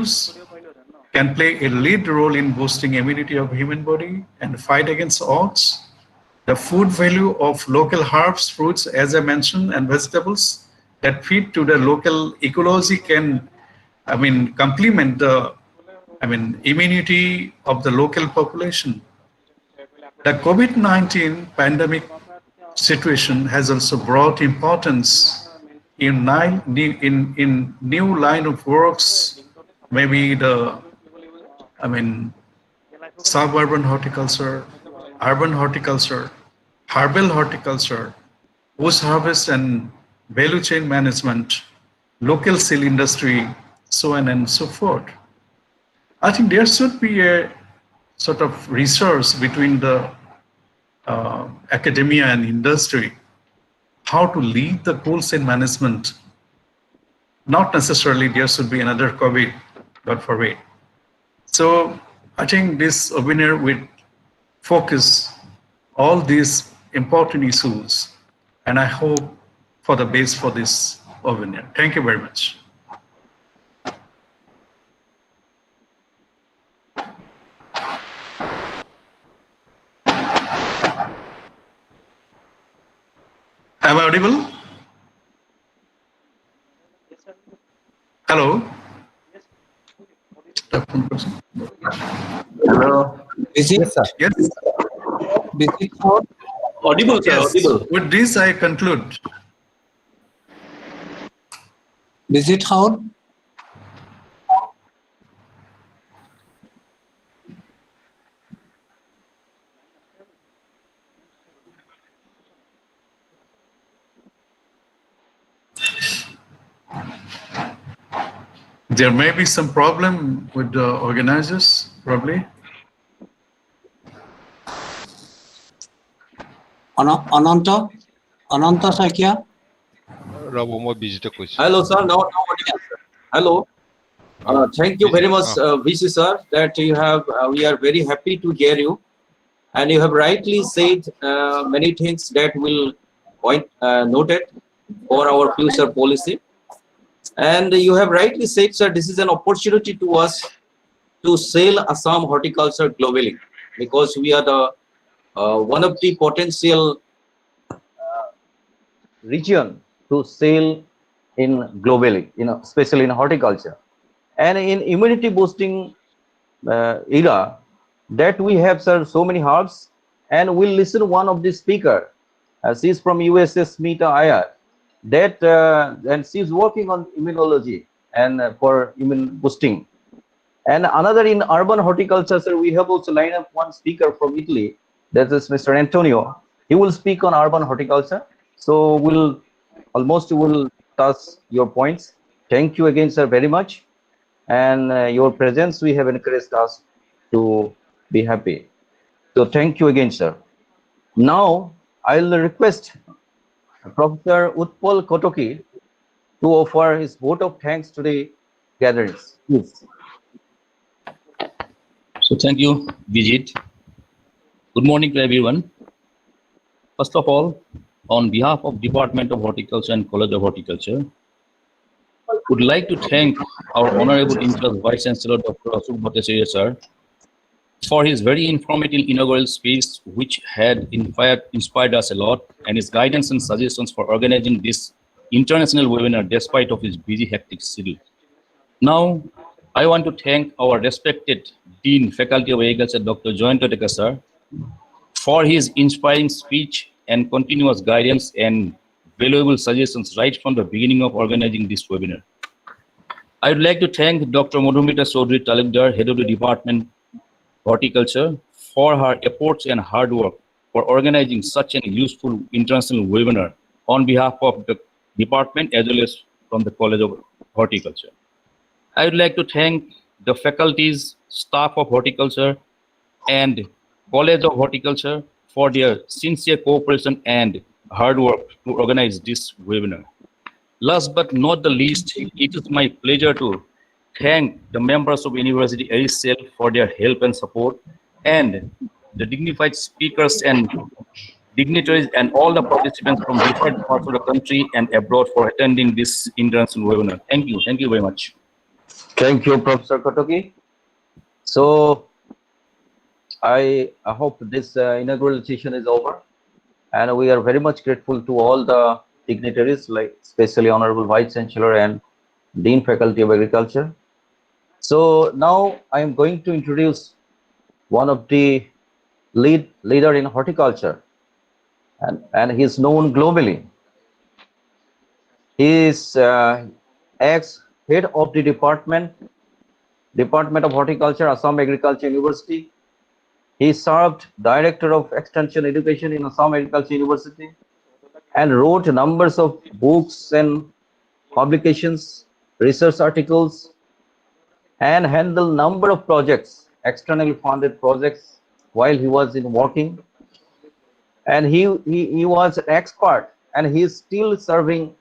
produce can play a lead role in boosting immunity of human body and fight against odds. The food value of local herbs, fruits, as I mentioned, and vegetables that feed to the local ecology can, complement the, immunity of the local population. The COVID-19 pandemic situation has also brought importance in new line of works, maybe the, I mean, suburban horticulture, urban horticulture, herbal horticulture, post harvest and value chain management, local seal industry, so on and so forth. I think there should be a sort of research between the academia and industry, how to lead the cold chain management. Not necessarily there should be another COVID, God forbid. So I think this webinar will focus all these important issues, and I hope for the best for this webinar. Thank you very much. Am I audible? Hello? Hello. Is it? Yes, sir. Yes. Is it sound? Audible, sir. Yes. Audible. With this, I conclude. Is it sound? There may be some problem with the organizers, probably. Ananta Sakya? Hello, sir. Now audible, sir. Hello. Thank you very much, VC sir, that you have. We are very happy to hear you, and you have rightly said many things that will point noted for our future policy. And you have rightly said, sir, this is an opportunity to us to sell Assam horticulture globally, because we are the one of the potential region to sell in globally, especially in horticulture. And in immunity boosting era, that we have, sir, so many herbs, and we'll listen one of the speaker. She's from USA, Smita Iyer, that and she's working on immunology and for immune boosting. And another in urban horticulture, sir, we have also lined up one speaker from Italy, that is Mr. Antonio. He will speak on urban horticulture. So we'll touch your points. Thank you again, sir, very much. And your presence, we have encouraged us to be happy. So thank you again, sir. Now, I'll request Professor Utpal Kotoki to offer his vote of thanks to the gatherings. Please. So thank you, Vijit. Good morning to everyone. First of all, on behalf of Department of Horticulture and College of Horticulture, would like to thank our Honorable Interest Vice Chancellor Dr. Ashok Bhattacharya sir for his very informative inaugural speech, which had inspired us a lot, and his guidance and suggestions for organizing this international webinar despite of his busy hectic schedule. Now, I want to thank our respected Dean Faculty of Agriculture, Dr. Joyanta Teka sir, for his inspiring speech and continuous guidance and valuable suggestions right from the beginning of organizing this webinar. I would like to thank Dr. Madhumita Chaudhary Talukdar, Head of the Department Horticulture, for her efforts and hard work for organizing such an useful international webinar on behalf of the department as well as from the College of Horticulture. I would like to thank the faculties, staff of horticulture and College of Horticulture for their sincere cooperation and hard work to organize this webinar. Last but not the least, it is my pleasure to thank the members of University itself for their help and support, and the dignified speakers and dignitaries and all the participants from different parts of the country and abroad for attending this international webinar. Thank you very much. Thank you, Professor Kotoki. So I hope this inaugural session is over, and we are very much grateful to all the dignitaries, like especially Honorable Vice Chancellor and Dean Faculty of Agriculture. So now I am going to introduce one of the leader in horticulture, and he is known globally. He is ex-head of the Department of Horticulture, Assam Agriculture University. He served Director of Extension Education in Assam Agriculture University and wrote numbers of books and publications, research articles, and handled number of projects, externally funded projects while he was in working. And he was an expert, and he is still serving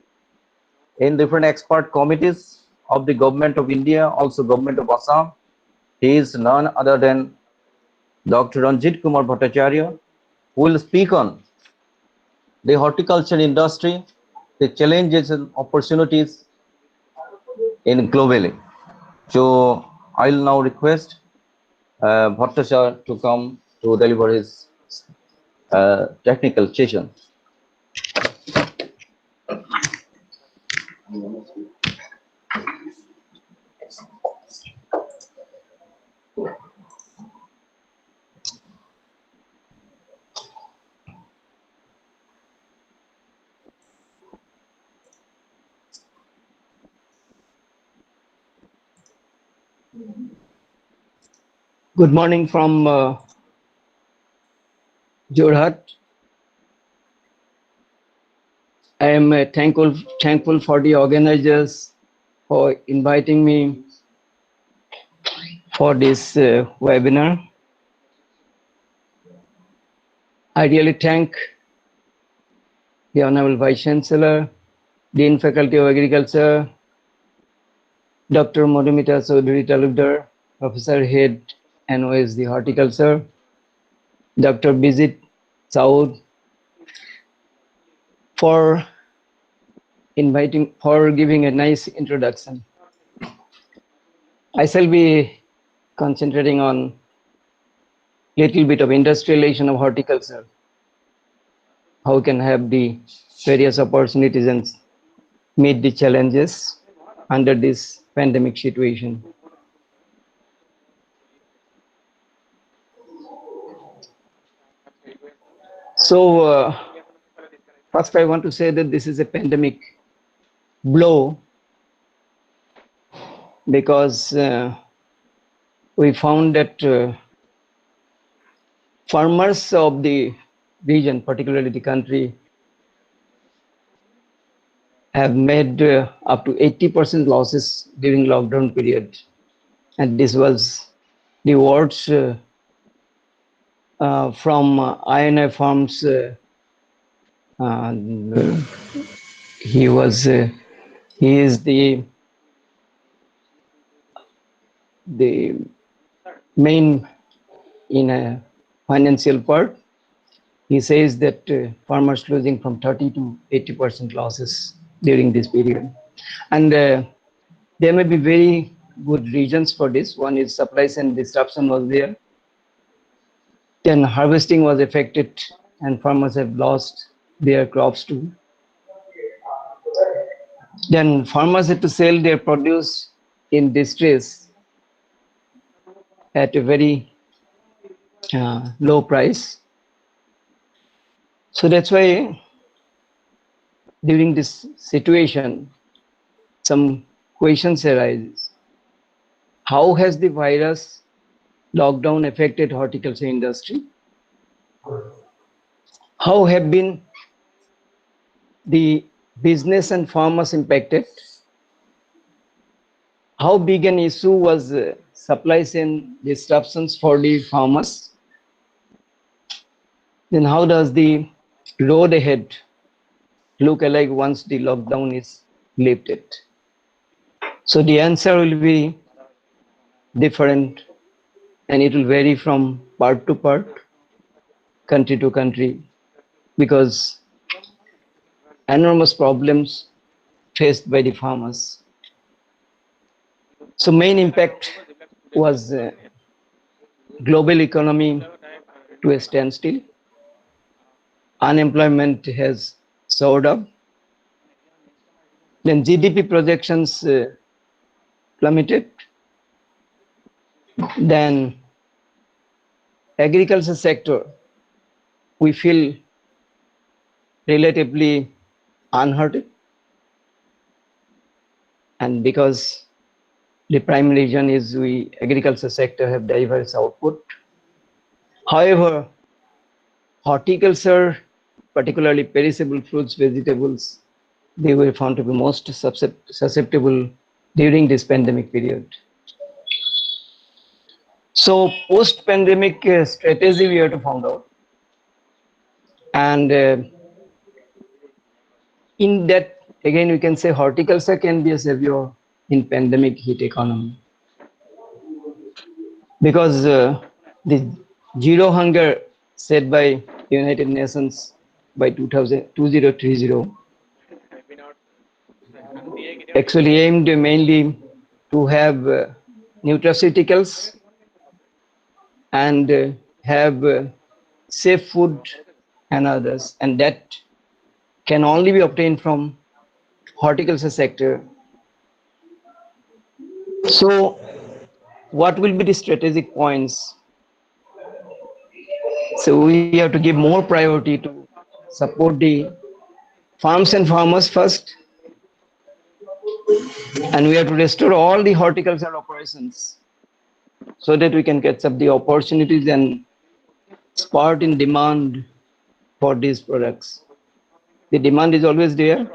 in different expert committees of the government of India, also government of Assam. He is none other than Dr. Ranjit Kumar Bhattacharya, who will speak on the horticulture industry, the challenges and opportunities in globally. So I'll now request Bhattacharya to come to deliver his technical session. Good morning from Jorhat. I am thankful for the organizers for inviting me for this webinar. I really thank the Honorable Vice Chancellor, Dean Faculty of Agriculture, Dr. Madhumita Chaudhary Talukdar, Professor Head NOSD Horticulture, Dr. Bijit Saud, for giving a nice introduction. I shall be concentrating on little bit of industrialization of horticulture, how we can have the various opportunities and meet the challenges under this pandemic situation. So first I want to say that this is a pandemic blow, because we found that farmers of the region, particularly the country, have made up to 80% losses during lockdown period. And this was the words from INI Farms. He is the main in a financial part. He says that farmers losing from 30 to 80% losses during this period. And there may be very good reasons for this. One is supply chain disruption was there. Then harvesting was affected and farmers have lost their crops too. Then farmers had to sell their produce in distress at a very low price. So that's why during this situation, some questions arise. How has the virus lockdown affected horticulture industry? How have been the business and farmers impacted? How big an issue was supply chain disruptions for the farmers? Then how does the road ahead look like once the lockdown is lifted? So the answer will be different, and it will vary from part to part, country to country, because enormous problems faced by the farmers. So main impact was global economy to a standstill. Unemployment has soared up. Then GDP projections plummeted. Then agriculture sector, we feel relatively unhurted. And because the prime reason is we agriculture sector have diverse output. However, horticulture, particularly perishable fruits, vegetables, they were found to be most susceptible during this pandemic period. So post-pandemic strategy we have to find out. And in that, again, we can say horticulture can be a savior in pandemic heat economy. Because the zero hunger set by United Nations by 2030 actually aimed mainly to have nutraceuticals and have safe food and others, and that can only be obtained from horticulture sector. So what will be the strategic points? So we have to give more priority to support the farms and farmers first, and we have to restore all the horticulture operations so that we can catch up the opportunities and spurt in demand for these products. The demand is always there,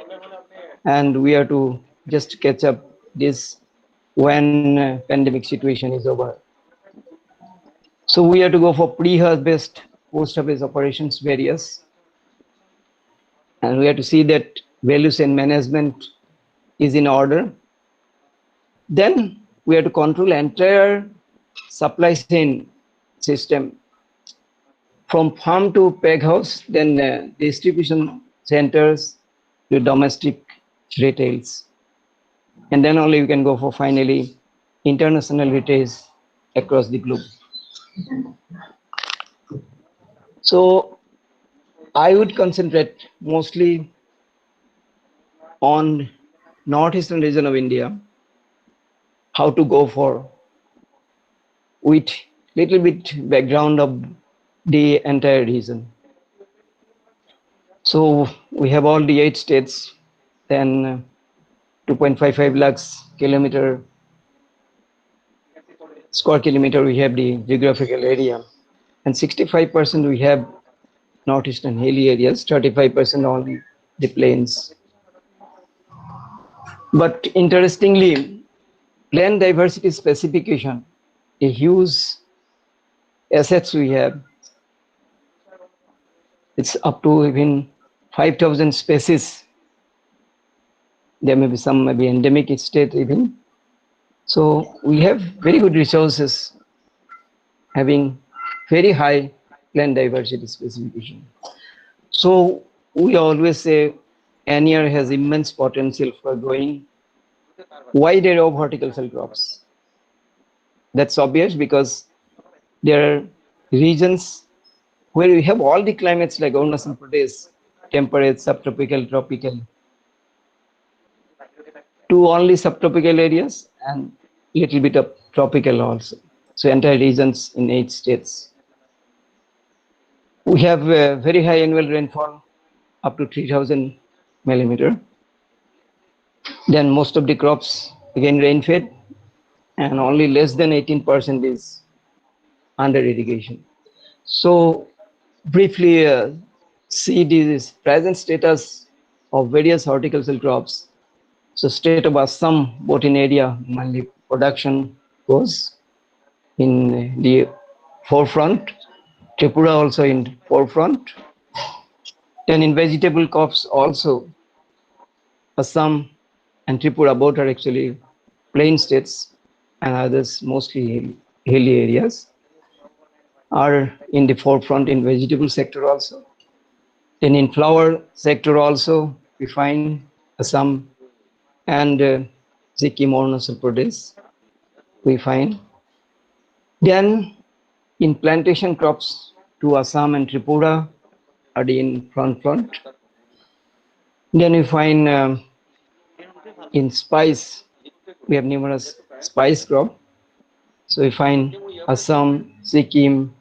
and we have to just catch up this when pandemic situation is over. So we have to go for pre-harvest, post-harvest operations various, and we have to see that value chain management is in order. Then we have to control entire supply chain system from farm to pack house, then distribution centers to domestic retails. And then only we can go for finally international retails across the globe. So I would concentrate mostly on northeastern region of India, how to go for, with little bit background of the entire region. So we have all the 8 states, then 2.55 lakhs square kilometer we have the geographical area, and 65% we have northeastern hilly areas, 35% only the plains. But interestingly, land diversity specification, a huge assets we have. It's up to even 5,000 species. There may be some maybe endemic state even. So we have very good resources having very high land diversity specification. So we always say NER has immense potential for growing wide array of horticultural crops. That's obvious because there are regions where we have all the climates like Arunachal Pradesh, temperate, subtropical, tropical, to only subtropical areas and little bit of tropical also. So entire regions in 8 states. We have very high annual rainfall up to 3,000 millimeter. Then most of the crops again rain fed, and only less than 18% is under irrigation. So briefly see this present status of various horticultural crops. So state of Assam, both in area, mainly production goes in the forefront, Tripura also in forefront. Then in vegetable crops also, Assam and Tripura both are actually plain states, and others mostly hilly areas are in the forefront in vegetable sector also. Then in flower sector also, we find Assam and Sikkim, Arunachal Pradesh. we find. Then in plantation crops to Assam and Tripura are in front. Then we find in spice, we have numerous spice crop. So we find Assam, Sikkim,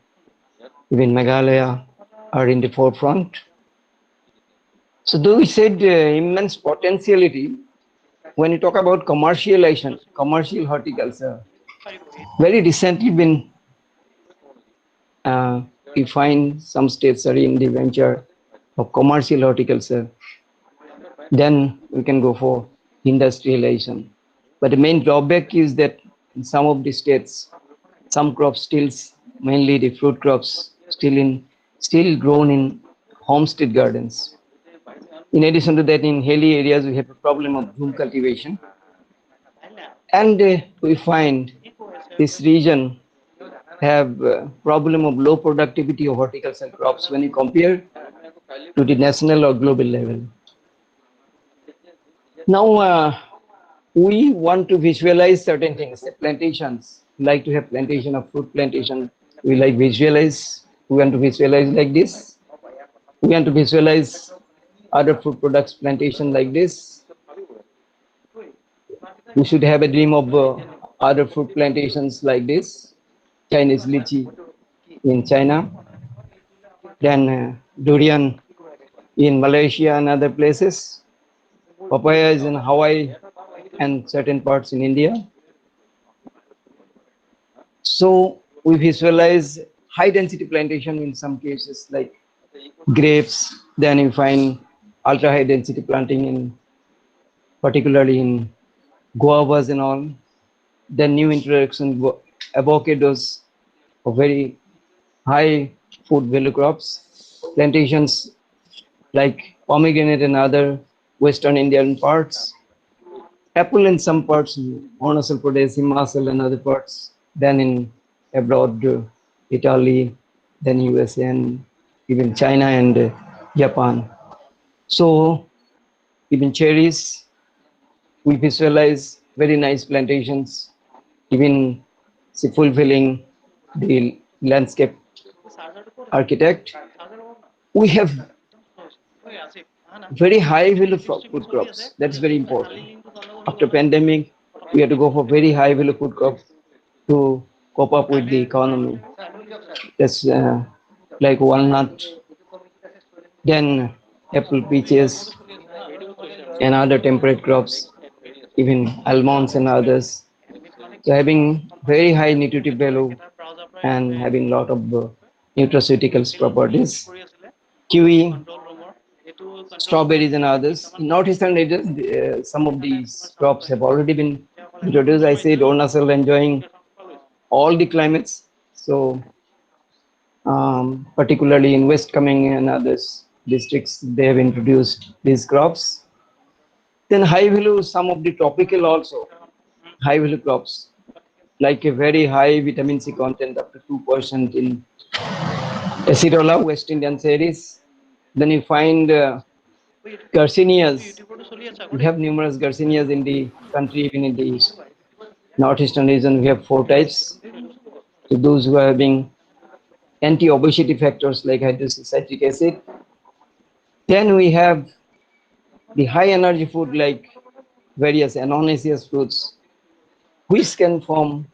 even Meghalaya are in the forefront. So though we said immense potentiality, when you talk about commercialization, commercial horticulture, very recently been we find some states are in the venture of commercial horticulture. Then we can go for industrialization. But the main drawback is that in some of the states, some crops still, mainly the fruit crops, still grown in homestead gardens. In addition to that, in hilly areas, we have a problem of broom cultivation. And we find this region have problem of low productivity of horticultural crops when you compare to the national or global level. Now, we want to visualize certain things, say plantations. We like to have plantation of fruit plantation. We want to visualize like this. We want to visualize other fruit products plantation like this. We should have a dream of other fruit plantations like this. Chinese lychee in China, then durian in Malaysia and other places. Papaya is in Hawaii and certain parts in India. So we visualize high density plantation in some cases like grapes. Then you find ultra high density planting in particularly in guavas and all. Then new introduction avocados of very high food value crops, plantations like pomegranate and other Western Indian parts, apple in some parts, Arunachal Pradesh, Himachal and other parts, then in abroad, Italy, then USA and even China and Japan. So even cherries, we visualize very nice plantations, even fulfilling the landscape architect. We have very high value food crops. That's very important. After pandemic, we have to go for very high value food crops to cope up with the economy. That's like walnut, then apple, peaches, and other temperate crops, even almonds and others. So having very high nutritive value and having lot of nutraceuticals properties. Kiwi, strawberries and others. In northeastern regions, some of these crops have already been introduced. I said Arunachal enjoying all the climates. So particularly in West Kameng and others districts, they have introduced these crops. Then high value, some of the tropical also, high value crops, like a very high vitamin C content up to 2% in Acerola, West Indian cherries. Then you find Garcinias. We have numerous Garcinias in the country, even in the northeastern region. We have 4 types. To those who are having anti-obesity factors like hydroxycitric acid. Then we have the high energy food like various annonaceous fruits, which can form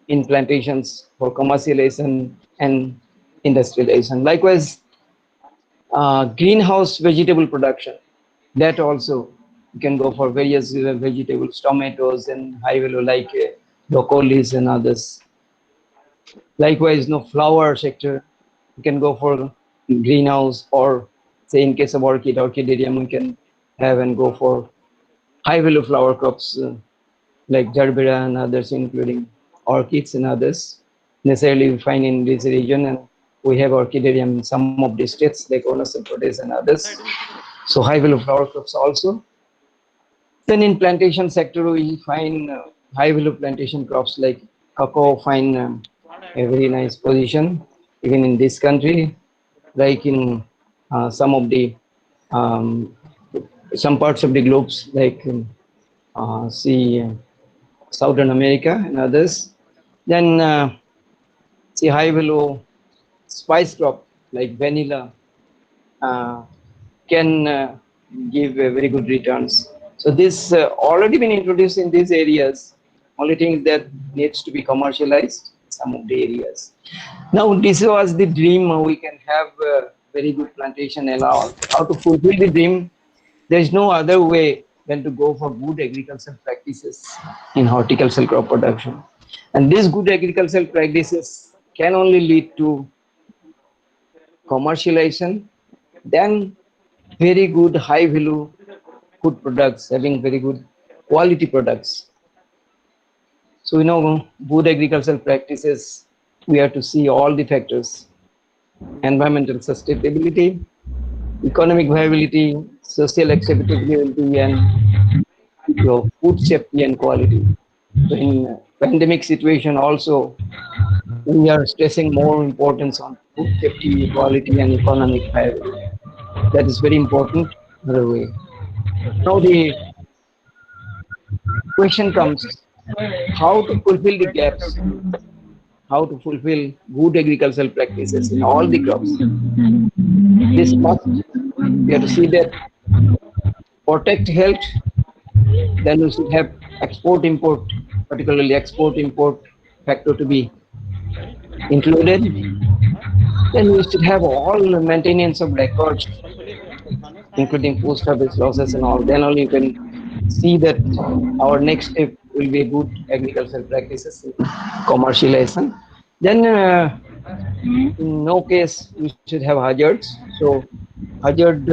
in plantations for commercialization and industrialization. Likewise, greenhouse vegetable production, that also you can go for various vegetables, tomatoes and high value like broccolis and others. Likewise, no flower sector, you can go for greenhouse, or say in case of orchidarium, we can have and go for high value flower crops like gerbera and others, including orchids and others. Necessarily we find in this region, and we have orchidarium in some of the states like Arunachal Pradesh and others. So high value flower crops also. Then in plantation sector, we find high value plantation crops like cocoa find a very nice position, even in this country, like in some of the some parts of the globes, like see Southern America and others. Then see high value spice crop like vanilla uh, can give very good returns. So this already been introduced in these areas. Only thing that needs to be commercialized in some of the areas. Now this was the dream. We can have very good plantation and all. How to fulfill the dream? There is no other way than to go for good agricultural practices in horticultural crop production. And these good agricultural practices can only lead to commercialization, then very good high value food products, having very good quality products. So, good agricultural practices, we have to see all the factors: environmental sustainability, economic viability, social acceptability, and food safety and quality. So, in pandemic situation, also we are stressing more importance on food safety, quality, and economic viability. That is very important. Another way. Now the question comes: how to fulfill the gaps, how to fulfill good agricultural practices in all the crops. This must, we have to see that protect health, then we should have export import, particularly export import factor to be included. Then we should have all the maintenance of records, including post harvest losses and all. Then only you can see that our next step will be good agricultural practices, commercialization. Then in no case we should have hazards. So hazard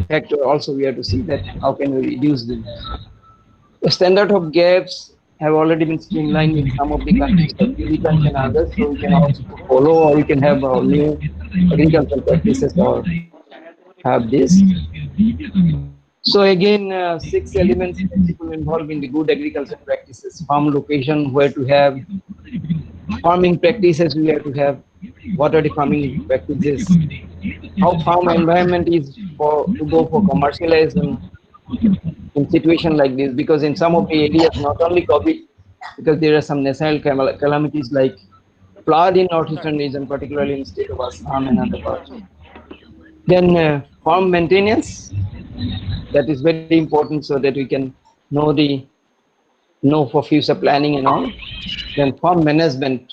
factor also we have to see that how can we reduce them. The standard of gaps have already been streamlined in some of the countries like Philippines and others, so we can also follow or we can have our new agricultural practices or have this. So again, 6 elements principle involved in the good agricultural practices: farm location, where to have farming practices, we have to have what are the farming practices, how farm environment is for to go for commercialization in situation like this, because in some of the areas, not only COVID, because there are some natural calamities like flood in northeastern region, particularly in state of Assam and other parts. Then farm maintenance, that is very important so that we can know for future planning and all. Then farm management,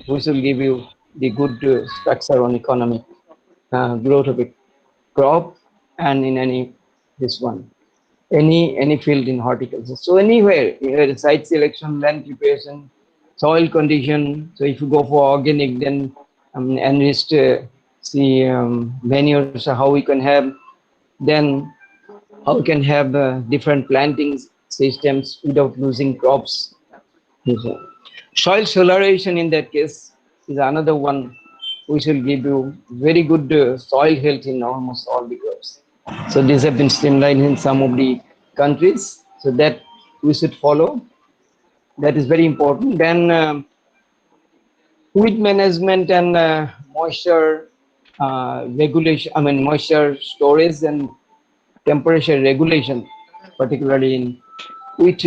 which will give you the good structure on economic growth of a crop and in this one any field in horticulture. So anywhere, site selection, land preparation, soil condition. So if you go for organic, then enriched see manures, how we can have, then how we can have different planting systems without losing crops. Soil solarization in that case is another one which will give you very good soil health in almost all the crops. So these have been streamlined in some of the countries, so that we should follow. That is very important. Then weed management and moisture regulation, moisture storage and temperature regulation, particularly in wheat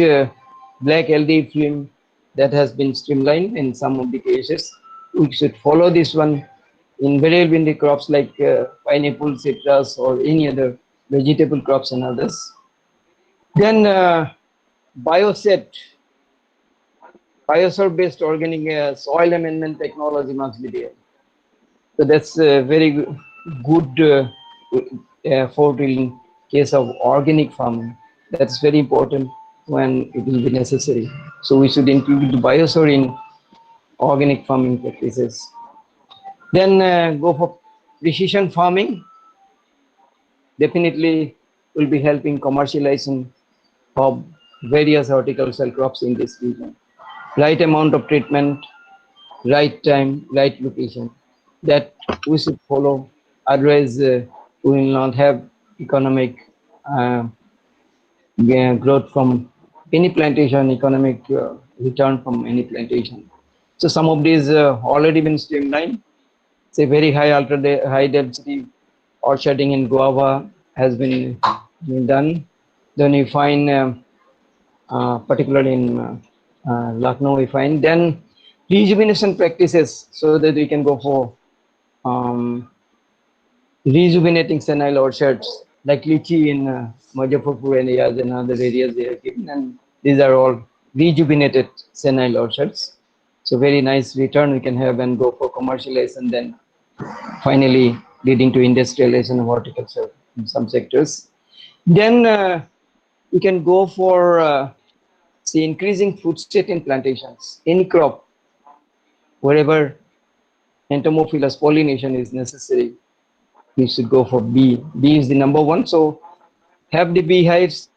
black LD film, that has been streamlined in some of the cases. We should follow this one invariably in the crops like pineapple, citrus, or any other vegetable crops and others. Then bioset, biosol-based organic soil amendment technology must be there. So that's very good effort in case of organic farming. That's very important when it will be necessary. So we should include the biosoil in organic farming practices. Then go for precision farming. Definitely will be helping commercialization of various horticultural crops in this region. Right amount of treatment, right time, right location. That we should follow. Otherwise, we will not have economic growth from any plantation, economic return from any plantation. So some of these already been streamlined. Say very high density orcharding in guava has been done. Then you find particularly in Lucknow we find. Then rejuvenation practices, so that we can go for rejuvenating senile orchards like lychee in Muzaffarpur areas and other areas they are given, and these are all rejuvenated senile orchards. So very nice return we can have and go for commercialization, then finally leading to industrialization of horticulture in some sectors. Then you can go for say increasing food state in plantations. Any crop, wherever entomophilous pollination is necessary, we should go for bee. Bee is the number one. So have the beehives,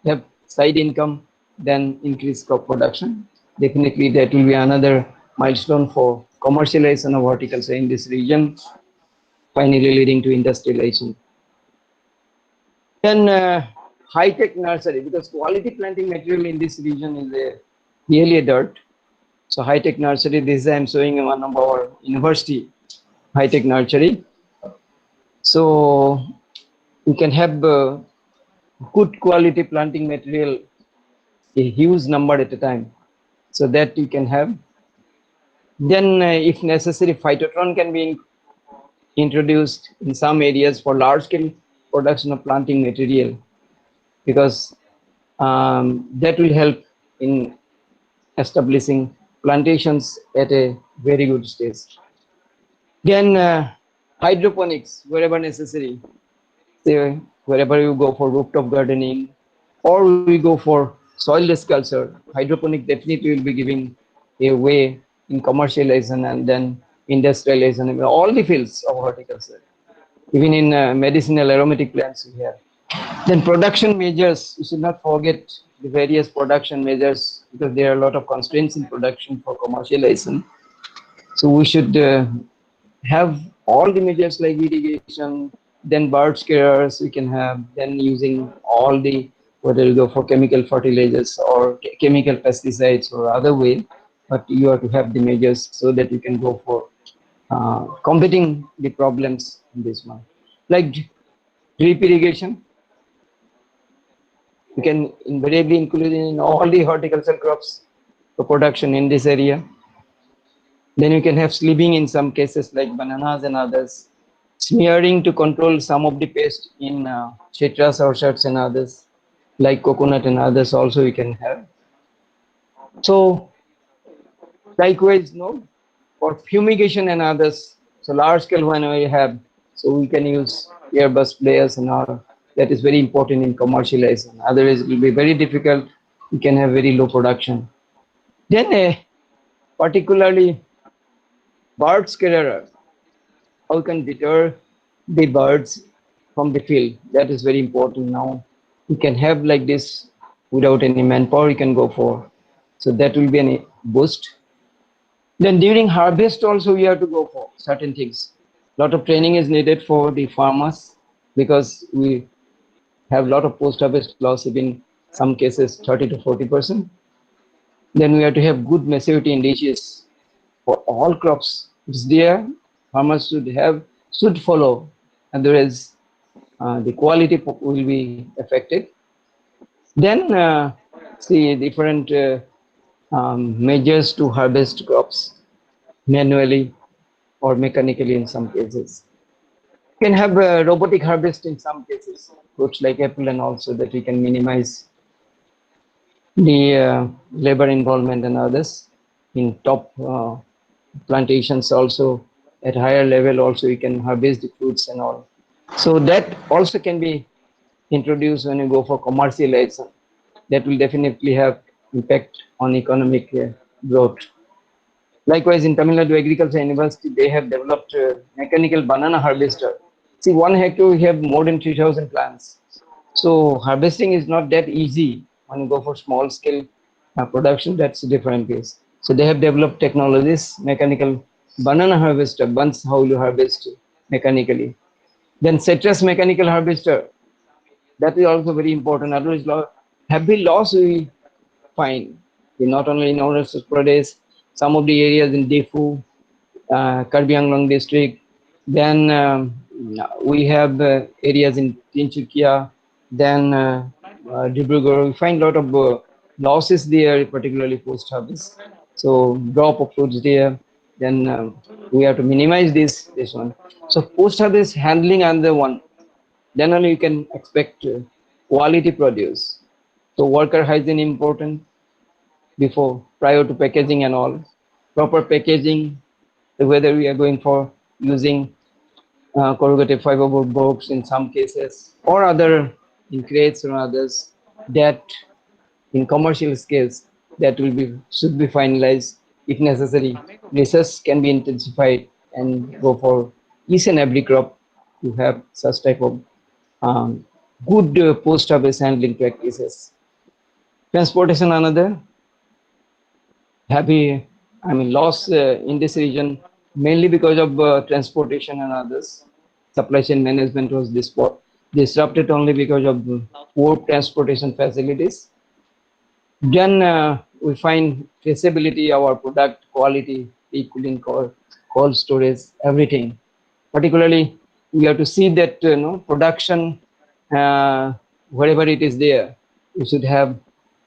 have side income, then increase crop production. Definitely that will be another milestone for commercialization of horticulture in this region, finally leading to industrialization. Then high-tech nursery, because quality planting material in this region is really a dirt. So high-tech nursery, this I am showing one of our university high-tech nursery. So you can have good quality planting material, a huge number at a time, so that you can have. Then if necessary, phytotron can be introduced in some areas for large scale production of planting material, because that will help in establishing plantations at a very good stage. Then hydroponics wherever necessary. Say wherever you go for rooftop gardening or we go for soilless culture, hydroponic definitely will be giving a way in commercialization and then industrialization in all the fields of horticulture. Even in medicinal aromatic plants we have. Then production measures, you should not forget the various production measures, because there are a lot of constraints in production for commercialization. So we should have all the measures like irrigation, then bird scarers we can have, then using all the, whether you go for chemical fertilizers or chemical pesticides or other way, but you have to have the measures so that you can go for combating the problems in this one. Like drip irrigation, you can invariably include in all the horticultural crops for production in this area. Then you can have sleeving in some cases like bananas and others. Smearing to control some of the pest in citrus orchards and others, like coconut and others also you can have. So likewise, no, for fumigation and others, so large scale when we have, so we can use airbus players and all. That is very important in commercialization. Otherwise, it will be very difficult. You can have very low production. Then particularly bird scarer, how you can deter the birds from the field. That is very important now. You can have like this without any manpower, you can go for. So that will be a boost. Then during harvest also we have to go for certain things. A lot of training is needed for the farmers, because we have a lot of post-harvest loss, even some cases 30 to 40%. Then we have to have good maturity indices for all crops. It's there, farmers should follow, otherwise the quality will be affected. Then see different measures to harvest crops manually or mechanically in some cases. You can have robotic harvest in some cases, fruits like apple and also, that we can minimize the labor involvement and others. In top plantations also, at higher level also you can harvest the fruits and all. So that also can be introduced when you go for commercialization. That will definitely have impact on economic growth. Likewise, in Tamil Nadu Agriculture University, they have developed mechanical banana harvester. See, 1 hectare we have more than 3,000 plants. So harvesting is not that easy when you go for small scale production. That's a different case. So they have developed technologies, mechanical banana harvester, once how you harvest mechanically. Then citrus mechanical harvester, that is also very important. Otherwise, heavy loss we find, not only in Arunachal Pradesh, some of the areas in Defu, Karbi Anglong district. Then we have areas in Tinsukia, then Dibrugarh. We find a lot of loss is there, particularly post-harvest. So drop of fruits there, then we have to minimize this one. So post-harvest handling another one. Then only you can expect quality produce. So worker hygiene important before, prior to packaging and all. Proper packaging, whether we are going for using corrugated fiberboard box in some cases, or other in crates or others, that in commercial scales that will be should be finalized. If necessary, research can be intensified and go for each and every crop to have such type of good post-harvest handling practices. Transportation another heavy, I mean, loss in this region mainly because of transportation and others. Supply chain management was disrupted only because of poor transportation facilities. Then we find traceability, our product quality, cooling, cold storage, everything. Particularly, we have to see that production, wherever it is there, we should have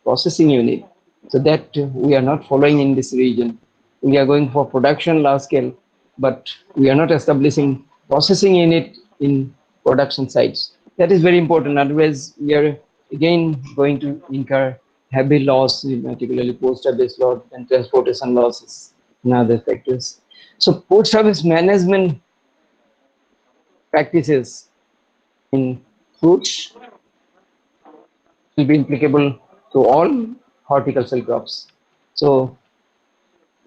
processing unit. So that we are not following in this region. We are going for production large scale, but we are not establishing processing unit in production sites. That is very important. Otherwise, we are again going to incur heavy loss, particularly post-harvest loss and transportation losses and other factors. So post-harvest management practices in fruits will be applicable to all horticultural crops. So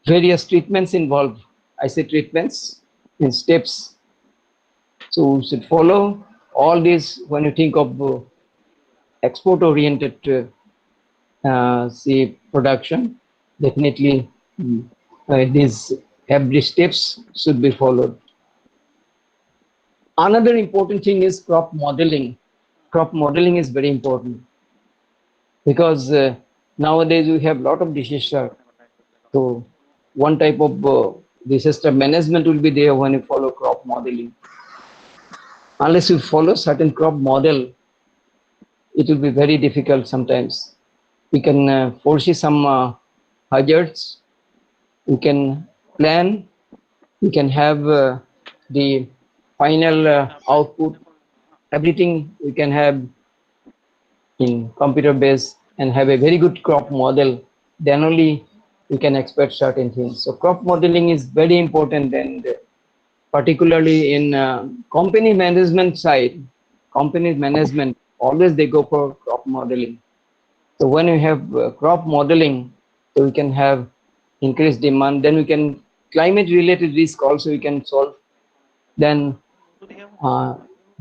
various treatments involved. I say treatments in steps. So we should follow all these when you think of export-oriented say production. Definitely these every steps should be followed. Another important thing is crop modeling. Crop modeling is very important because nowadays we have a lot of disaster. So one type of disaster management will be there when you follow crop modeling. Unless you follow certain crop model, it will be very difficult sometimes. We can foresee some hazards, we can plan, we can have the final output, everything we can have in computer based and have a very good crop model, then only we can expect certain things. So crop modeling is very important, and particularly in company management side, company management always they go for crop modeling. So when we have crop modeling, so we can have increased demand, then we can climate related risk also we can solve. Then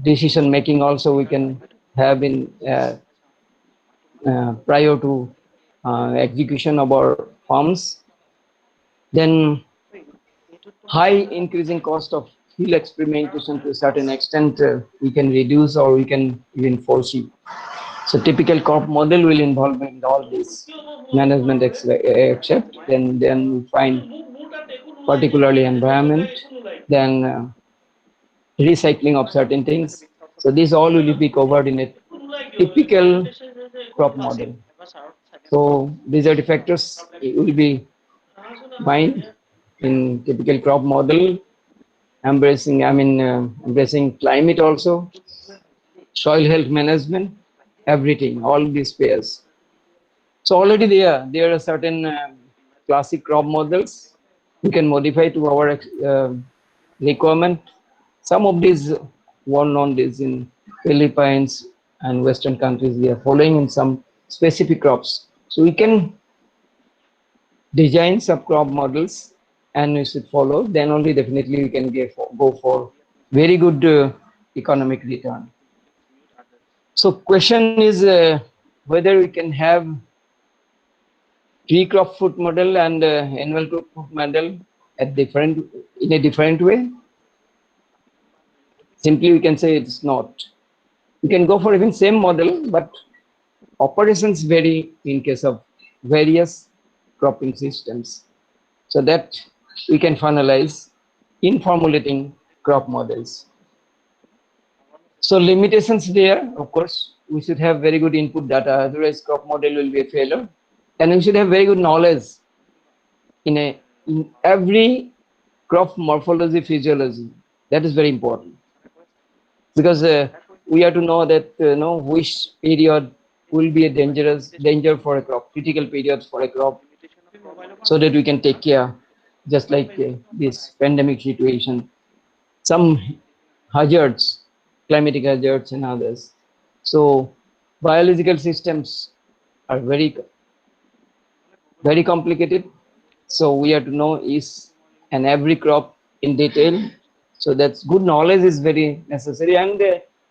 decision making also we can have in prior to execution of our farms. Then high increasing cost of field experimentation to a certain extent we can reduce or we can even foresee. So typical crop model will involve in all this management except then we find particularly environment, then recycling of certain things. So these all will be covered in a typical crop model. So these are the factors will be find in typical crop model, embracing climate also, soil health management, everything, all these pairs. So already there are certain classic crop models we can modify to our requirement. Some of these well-known is in Philippines and Western countries, they are following in some specific crops. So we can design some crop models and we should follow, then only definitely we can go for very good economic return. So question is whether we can have tree crop fruit model and annual crop fruit model in a different way. Simply we can say it's not. You can go for even same model, but operations vary in case of various cropping systems. So that we can finalize in formulating crop models. So limitations there, of course, we should have very good input data, otherwise crop model will be a failure. and we should have very good knowledge in every crop morphology, physiology. That is very important, because we have to know that know which period will be a danger for a crop, critical periods for a crop, so that we can take care, just like this pandemic situation, some hazards, climatic hazards and others. So biological systems are very complicated. So we have to know each and every crop in detail. So that's good knowledge is very necessary, and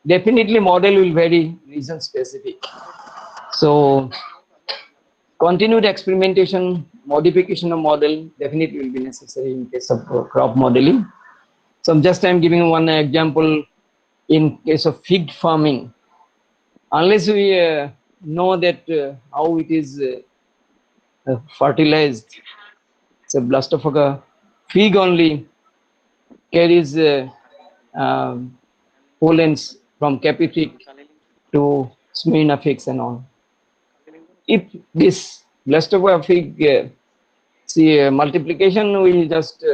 definitely model will vary region specific. So continued experimentation, modification of model definitely will be necessary in case of crop modeling. So just I'm giving one example in case of fig farming. Unless we know that how it is fertilized, so blastophora fig only carries pollens from capifig to Smyrna figs and all. If this blastophora fig multiplication will just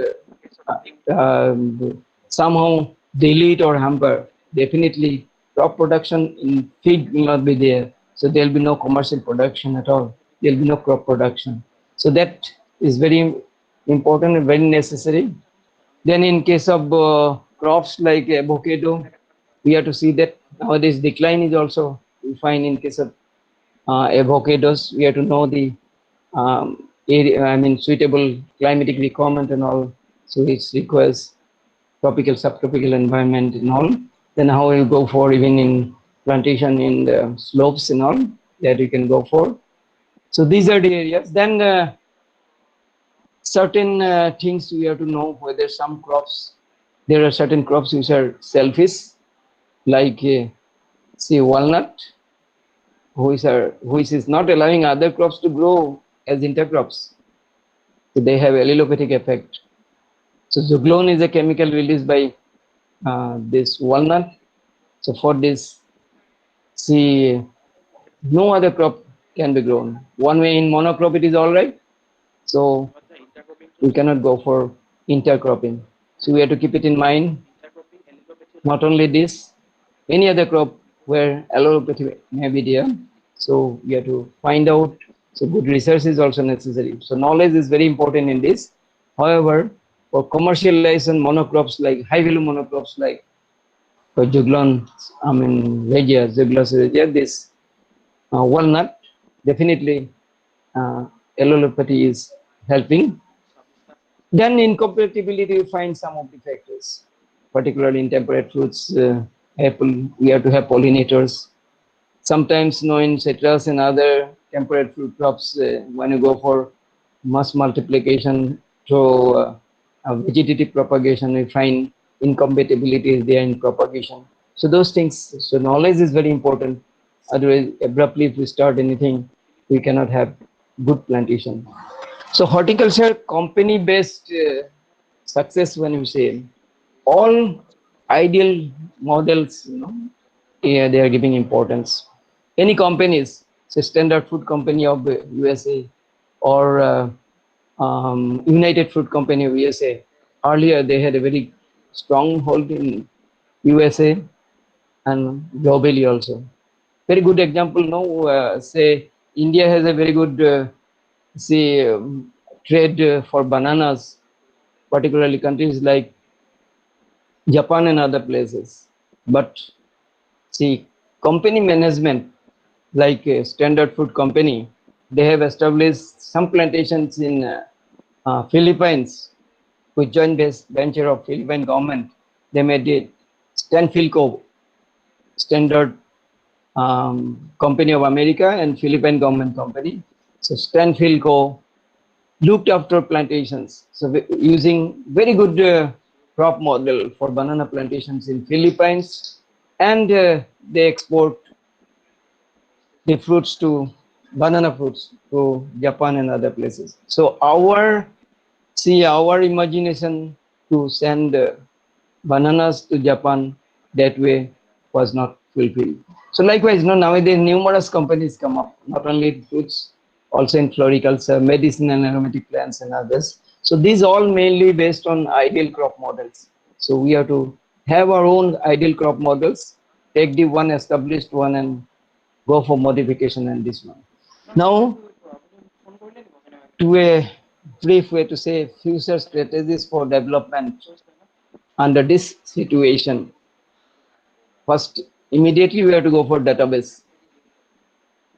somehow delete or hamper, definitely crop production in fig will not be there. So there will be no commercial production at all. There will be no crop production. So that is very important and very necessary. Then in case of crops like avocado, we have to see that nowadays decline is also we find in case of avocados. We have to know the area, I mean suitable climatic requirement and all. So it requires tropical, subtropical environment and all. Then how we'll go for even in plantation in the slopes and all that we can go for. So these are the areas. Then certain things we have to know whether some crops, there are certain crops which are selfish, like say walnut, which is not allowing other crops to grow as intercrops. So they have allelopathic effect. So zuglone is a chemical released by this walnut. So for this, see, no other crop can be grown. One way in monocrop it is all right. So we cannot go for intercropping. So we have to keep it in mind. Not only this, any other crop where allelopathy may be there. So we have to find out. So good research is also necessary. So knowledge is very important in this. However, for commercialization monocrops like high value monocrops like for juglon, I mean regia, Juglus regia, this walnut, definitely allelopathy is helping. Then incompatibility, you find some of the factors, particularly in temperate fruits, apple, we have to have pollinators. Sometimes in citrus and other temperate fruit crops, when you go for mass multiplication through vegetative propagation, we find incompatibility is there in propagation. So those things, so knowledge is very important. Otherwise, abruptly, if we start anything, we cannot have good plantation. So horticulture company-based success, when you say, all ideal models, yeah, they are giving importance. Any companies, say Standard Food Company of USA or United Fruit Company of USA, earlier they had a very strong hold in USA and globally also. Very good example, say India has a very good say trade for bananas, particularly countries like Japan and other places. But see, company management like Standard Food Company, they have established some plantations in Philippines with joint venture of Philippine government. They made it Stanfilco, Standard Company of America and Philippine government company. So Stanfilco looked after plantations. So using very good crop model for banana plantations in Philippines, and they export the fruits to banana fruits to Japan and other places. So our imagination to send bananas to Japan that way was not fulfilled. So likewise, nowadays numerous companies come up, not only fruits, also in floriculture, medicine and aromatic plants and others. So these all mainly based on ideal crop models. So we have to have our own ideal crop models, take the one established one and go for modification and this one. Now, to a brief way to say future strategies for development under this situation. First, immediately we have to go for database.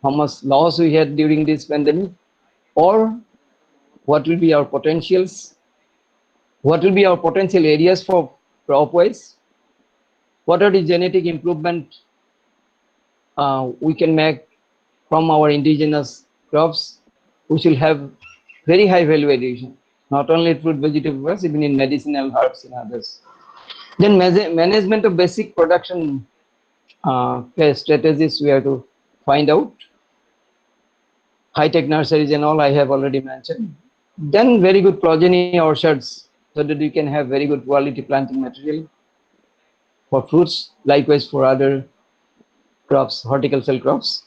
How much loss we had during this pandemic, or what will be our potentials, what will be our potential areas for crop wise, what are the genetic improvement we can make from our indigenous crops, which will have very high value addition, not only fruit vegetables, even in medicinal herbs and others. Then management of basic production strategies we have to find out. High-tech nurseries and all I have already mentioned. Then very good progeny orchards so that we can have very good quality planting material for fruits, likewise for other crops, horticultural crops.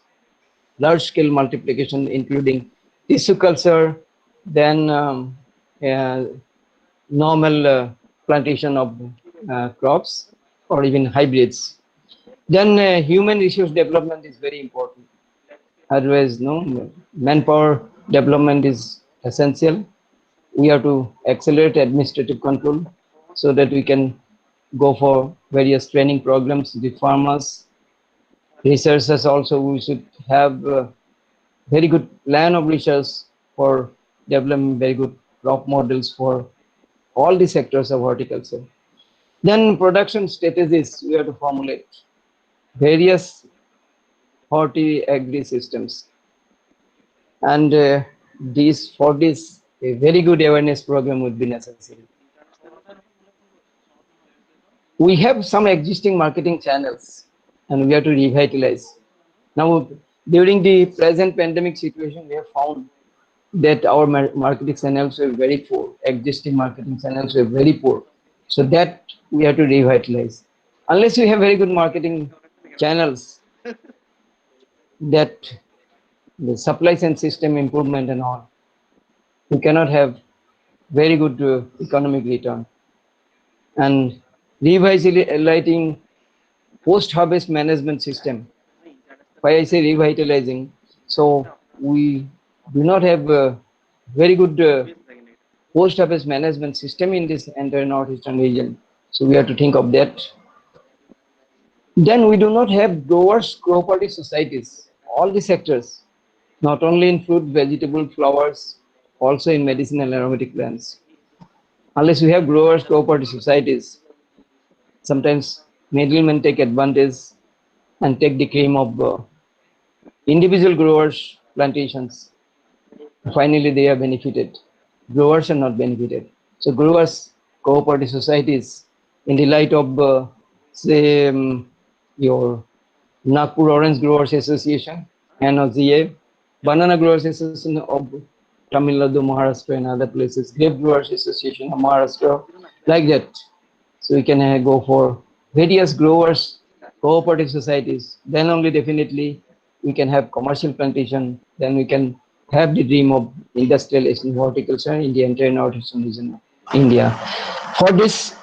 Large-scale multiplication including tissue culture, then normal plantation of crops or even hybrids. Then human resource development is very important. Otherwise, no, manpower development is essential. We have to accelerate administrative control so that we can go for various training programs with farmers. Researchers also, we should have very good plan of research for developing very good crop models for all the sectors of horticulture. Then production strategies we have to formulate various horti-agri systems. And for this, a very good awareness program would be necessary. We have some existing marketing channels and we have to revitalize. Now, during the present pandemic situation, we have found that our marketing channels were very poor. Existing marketing channels were very poor. So that we have to revitalize. Unless we have very good marketing channels, that the supply chain system improvement and all, we cannot have very good economic return. And revitalizing post-harvest management system. Why I say revitalizing, so we do not have a very good post-harvest management system in this entire northeastern region. So we have to think of that. Then we do not have growers cooperative societies, all the sectors, not only in fruit, vegetable, flowers, also in medicinal and aromatic plants. Unless we have growers cooperative societies, sometimes middlemen take advantage and take the claim of individual growers' plantations. Finally, they are benefited. Growers are not benefited. So growers cooperative societies in the light of say your Nagpur Orange Growers Association, NOGA, Banana Growers Association of Tamil Nadu, Maharashtra and other places, Grape Growers Association of Maharashtra, like that. So we can go for various growers, cooperative societies, then only definitely we can have commercial plantation, then we can have the dream of industrialization horticulture in the entire northeastern region of India. For this,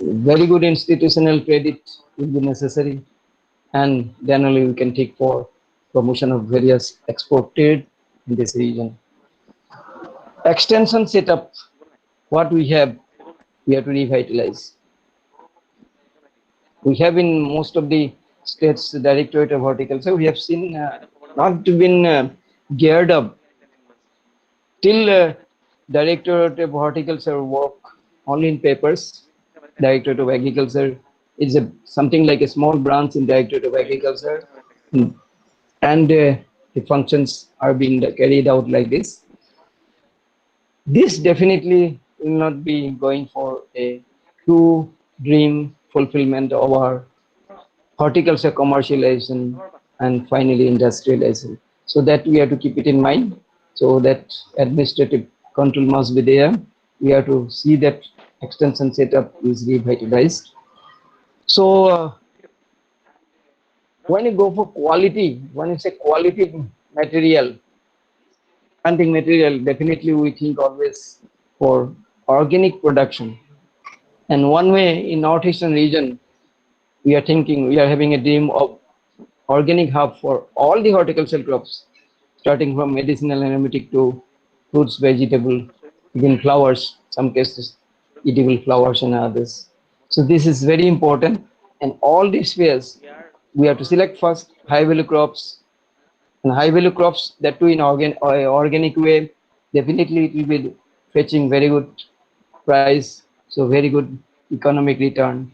very good institutional credit will be necessary, and then only we can take for promotion of various export trade in this region. Extension setup, what we have to revitalize. We have in most of the states the Directorate of Horticulture, we have seen not been geared up till Directorate of Horticulture work only in papers. Directorate of Agriculture is something like a small branch in Directorate of Agriculture, and the functions are being carried out like this. This definitely will not be going for a true dream fulfillment of our horticulture commercialization and finally industrialization. So that we have to keep it in mind. So that administrative control must be there. We have to see that extension setup is revitalized. So when you go for quality, when you say quality material, planting material, definitely we think always for organic production. And one way in northeastern region, we are thinking, we are having a dream of organic hub for all the horticultural crops, starting from medicinal and aromatic to fruits, vegetable, even flowers, some cases edible flowers and others. So this is very important. And all these ways, we have to select first high value crops, and high value crops that too in organic way. Definitely it will be fetching very good price, so very good economic return,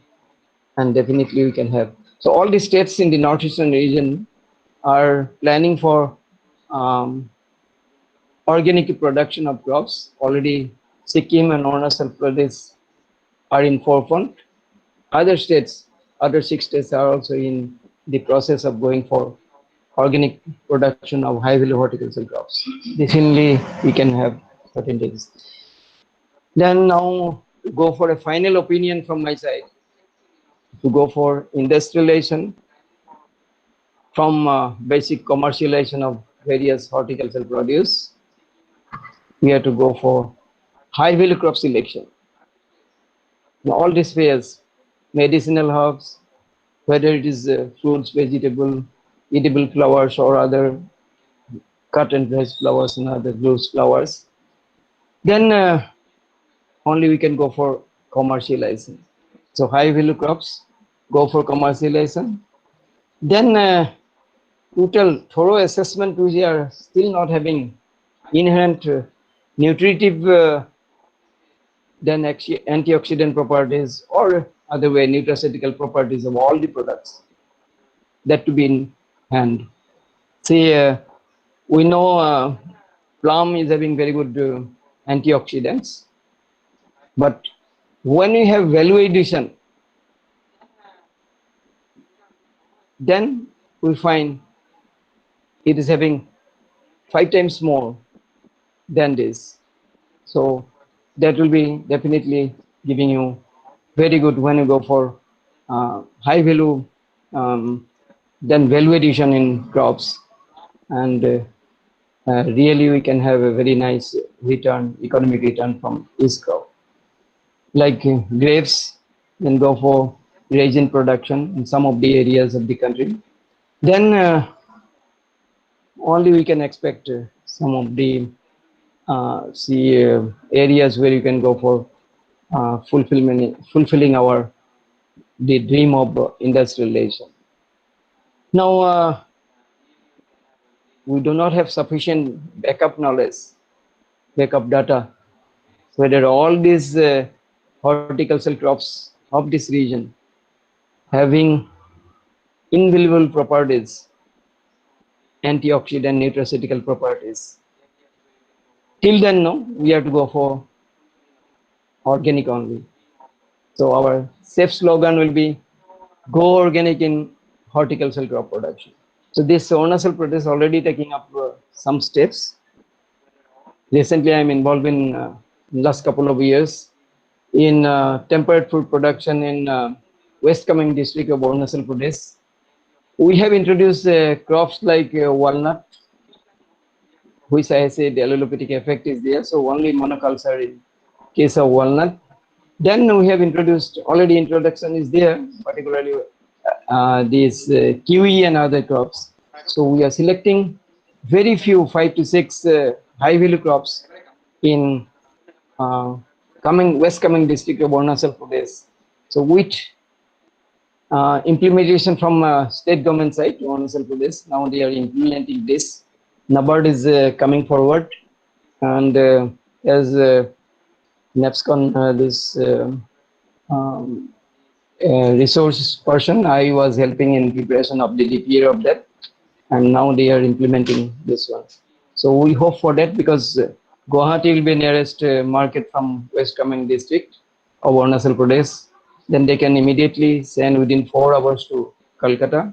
and definitely we can have. So all the states in the northeastern region are planning for um, organic production of crops. Already Sikkim and Arunachal Pradesh are in forefront. Other states, other 6 states are also in the process of going for organic production of high value horticultural crops. Definitely we can have certain things. Then now to go for a final opinion from my side, to go for industrialization from basic commercialization of various horticultural produce, we have to go for high value crop selection. In all these ways, medicinal herbs, whether it is fruits, vegetable, edible flowers or other cut and dressed flowers and other loose flowers, then only we can go for commercialization. So high value crops, go for commercialization. Then total thorough assessment, we are still not having inherent nutritive then antioxidant properties or other way nutraceutical properties of all the products, that to be in hand. See, we know plum is having very good antioxidants, but when we have value addition, then we find it is having 5 times more than this. So that will be definitely giving you very good when you go for high value, then value addition in crops, and really we can have a very nice return, economic return from each crop. Like grapes, then go for resin production in some of the areas of the country. Then only we can expect some of the areas where you can go for fulfilling our the dream of industrialization. Now we do not have sufficient backup knowledge, backup data, whether all these horticultural crops of this region having invaluable properties, antioxidant, nutraceutical properties. Till then, no, we have to go for organic only. So our safe slogan will be go organic in horticultural crop production. So this Arunachal Pradesh already taking up some steps. Recently, I'm involved in last couple of years in temperate fruit production in West Kameng district of Arunachal Pradesh. We have introduced crops like walnut, which I say the allelopathic effect is there. So only monoculture in case of walnut. Then we have introduced, already introduction is there, particularly these kiwi and other crops. So we are selecting very few 5 to 6 high value crops in West Kameng district of Arunachal Pradesh. So which implementation from state government side to Arunachal Pradesh, now they are implementing this. NABARD is coming forward, and as NEPSCON this resource person, I was helping in preparation of the DPA of that, and now they are implementing this one. So we hope for that, because Guwahati will be nearest market from West Kameng district of Arunachal Pradesh. Then they can immediately send within 4 hours to Calcutta,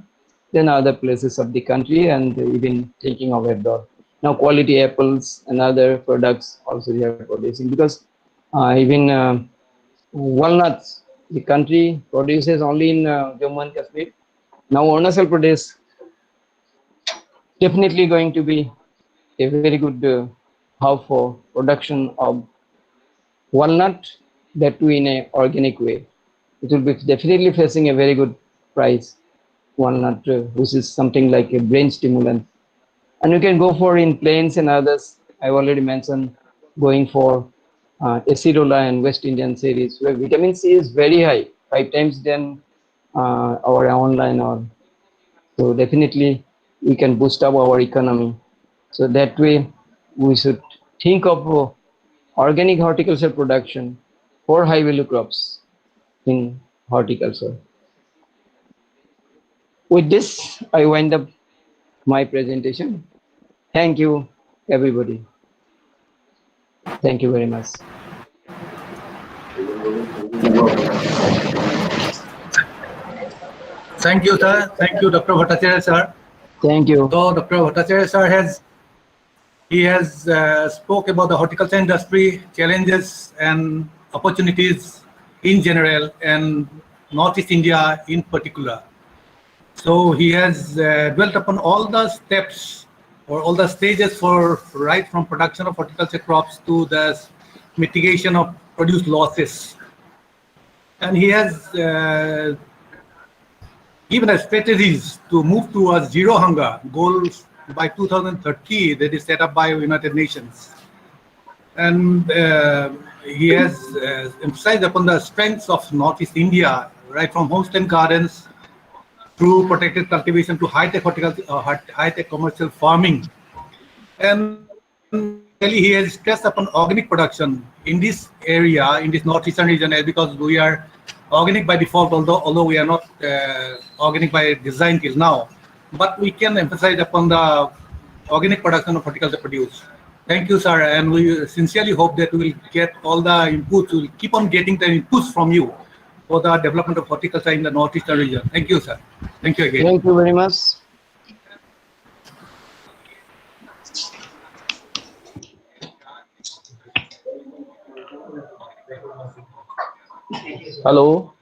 then other places of the country, and even taking of abroad. Now quality apples and other products also they are producing, because even walnuts, the country produces only in Jammu and Kashmir. Now Arunachal Pradesh definitely going to be a very good how for production of walnut, that too in a organic way. It will be definitely facing a very good price, walnut, which is something like a brain stimulant. And you can go for in plains and others. I've already mentioned going for acerola and West Indian series, where vitamin C is very high, 5 times than our online or. So definitely we can boost up our economy. So that way we should think of organic horticulture production for high value crops in horticulture. With this, I wind up my presentation. Thank you, everybody. Thank you very much. Thank you, sir. Thank you, Dr. Bhattacharya, sir. Thank you. So, Dr. Bhattacharya, sir, has spoke about the horticulture industry, challenges and opportunities in general, and Northeast India in particular. So he has dwelt upon all the steps or all the stages for right from production of horticulture crops to the mitigation of produce losses. And he has given us strategies to move towards zero hunger goals by 2030 that is set up by United Nations. And he has emphasized upon the strengths of Northeast India, right from homestead gardens through protected cultivation to high-tech horticulture, high-tech commercial farming. And really he has stressed upon organic production in this area, in this northeastern region, because we are organic by default, although we are not organic by design till now. But we can emphasize upon the organic production of horticulture produce. Thank you, sir, and we sincerely hope that we will get all the inputs. We will keep on getting the inputs from you for the development of horticulture in the northeastern region. Thank you, sir. Thank you again. Thank you very much. Hello,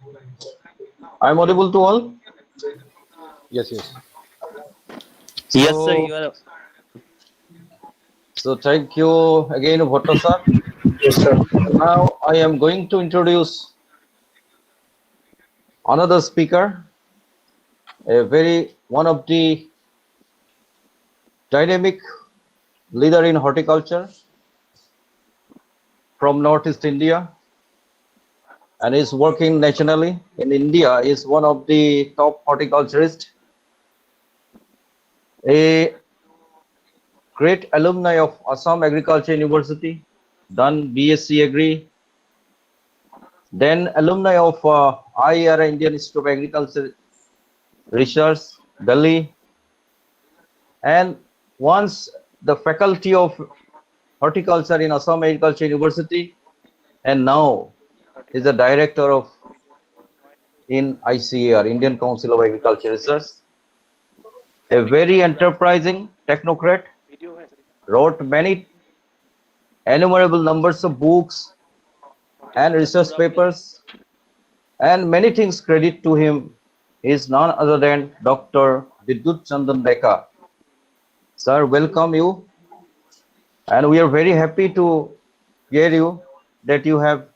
I'm audible to all? Yes, yes. Yes, sir, you are. So thank you again, Bhatta sir. Yes, sir. Now I am going to introduce another speaker, one of the dynamic leader in horticulture from Northeast India, and is working nationally in India, is one of the top horticulturists, a great alumni of Assam Agriculture University, done BSc Agri, then alumni of IARA, Indian Institute of Agriculture Research, Delhi, and once the faculty of horticulture in Assam Agriculture University, and now is the director of in ICAR, Indian Council of Agriculture Research. A very enterprising technocrat, wrote many innumerable numbers of books and research papers, and many things credit to him is none other than Dr. Vidyut Chandan Dekha. Sir, welcome you, and we are very happy to hear you that you have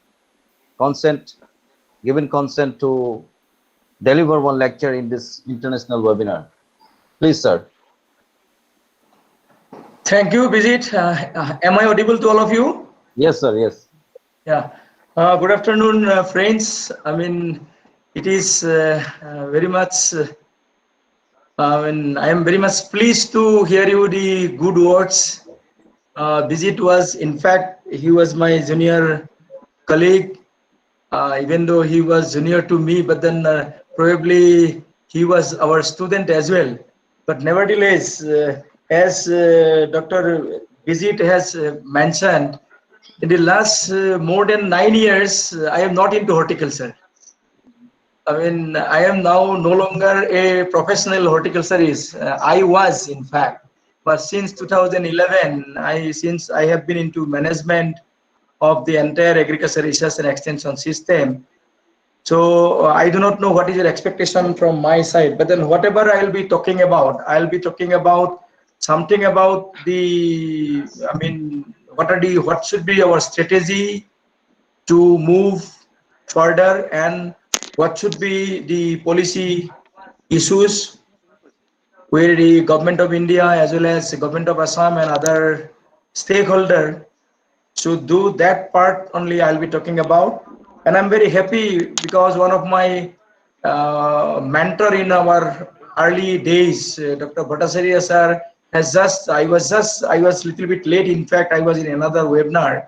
given consent to deliver one lecture in this international webinar. Please, sir. Thank you, Bijit. Am I audible to all of you? Yes, sir. Yes. Yeah. Good afternoon, friends. I mean, it is very much. I am very much pleased to hear you the good words. Bijit was, in fact, he was my junior colleague. Even though he was junior to me, but then probably he was our student as well. But nevertheless, as Dr. Bijit has mentioned, in the last more than 9 years, I am not into horticulture. I mean, I am now no longer a professional horticulturist. I was, in fact, but since 2011, since I have been into management of the entire agriculture research and extension system. So I do not know what is your expectation from my side, but then whatever I'll be talking about something about the, what should be our strategy to move further, and what should be the policy issues where the government of India as well as the government of Assam and other stakeholder should do. That part only I'll be talking about. And I'm very happy because one of my mentor in our early days, Dr. Bhattacharya sir, I was little bit late. In fact, I was in another webinar.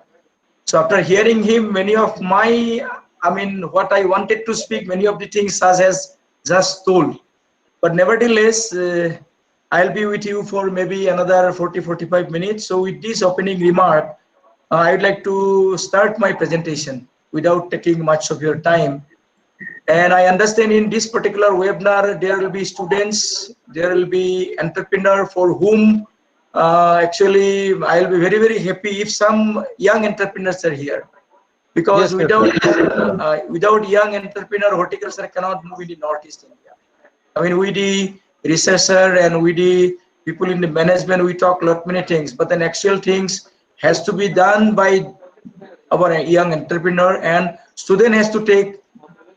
So after hearing him, many of what I wanted to speak, many of the things Saz has just told. But nevertheless, I'll be with you for maybe another 40-45 minutes. So with this opening remark, I would like to start my presentation without taking much of your time. And I understand in this particular webinar, there will be students, there will be entrepreneur for whom actually I'll be very, very happy if some young entrepreneurs are here. Because Yes, without young entrepreneur, horticulture cannot move in the Northeast India. I mean, we the researcher and we the people in the management, we talk lot many things, but then actual things has to be done by our young entrepreneur, and student has to take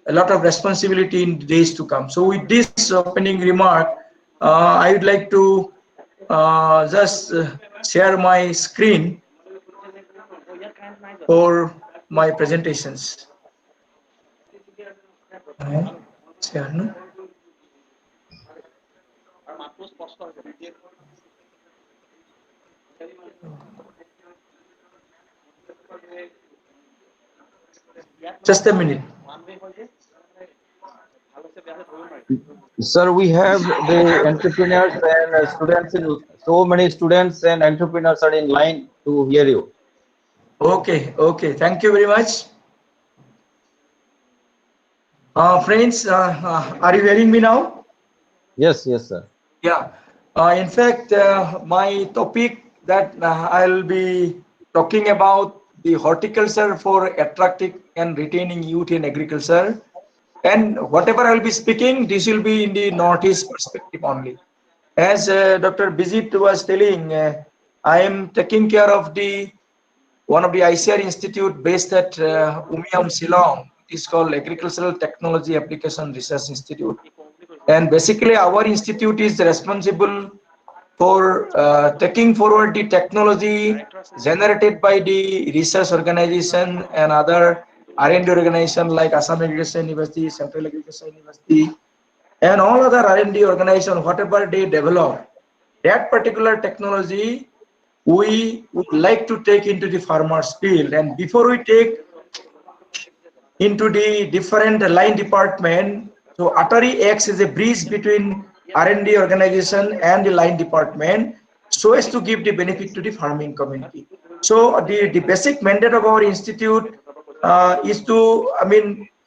a lot of responsibility in the days to come. So with this opening remark, I would like to just share my screen for my presentations. Share, no? Just a minute. Sir, we have the entrepreneurs and students, so many students and entrepreneurs are in line to hear you. Okay, okay. Thank you very much. Friends, are you hearing me now? Yes, yes, sir. Yeah. In fact, my topic that I'll be talking about the horticulture for attracting and retaining youth in agriculture. And whatever I'll be speaking, this will be in the Northeast perspective only. As Dr. Bijit was telling, I am taking care of one of the ICR institute based at Umiam, Shillong. It's called Agricultural Technology Application Research Institute. And basically our institute is responsible for taking forward the technology generated by the research organization and other R&D organization like Assam Agriculture University, Central Agriculture University, and all other R&D organization, whatever they develop, that particular technology we would like to take into the farmers field. And before we take into the different line department, so Atari acts as a bridge between R&D organization and the line department so as to give the benefit to the farming community. So the basic mandate of our institute is to,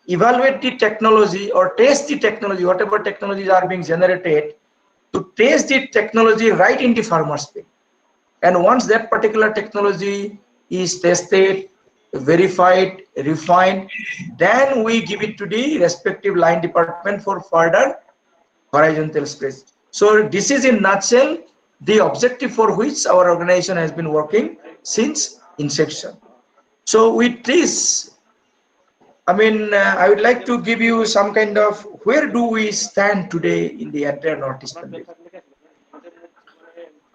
evaluate the technology or test the technology, whatever technologies are being generated, to test the technology right in the farmer's field. And once that particular technology is tested, verified, refined, then we give it to the respective line department for further horizontal spreads. So this is in nutshell the objective for which our organization has been working since inception. So with this, I would like to give you some kind of where do we stand today in the entire Northeast India.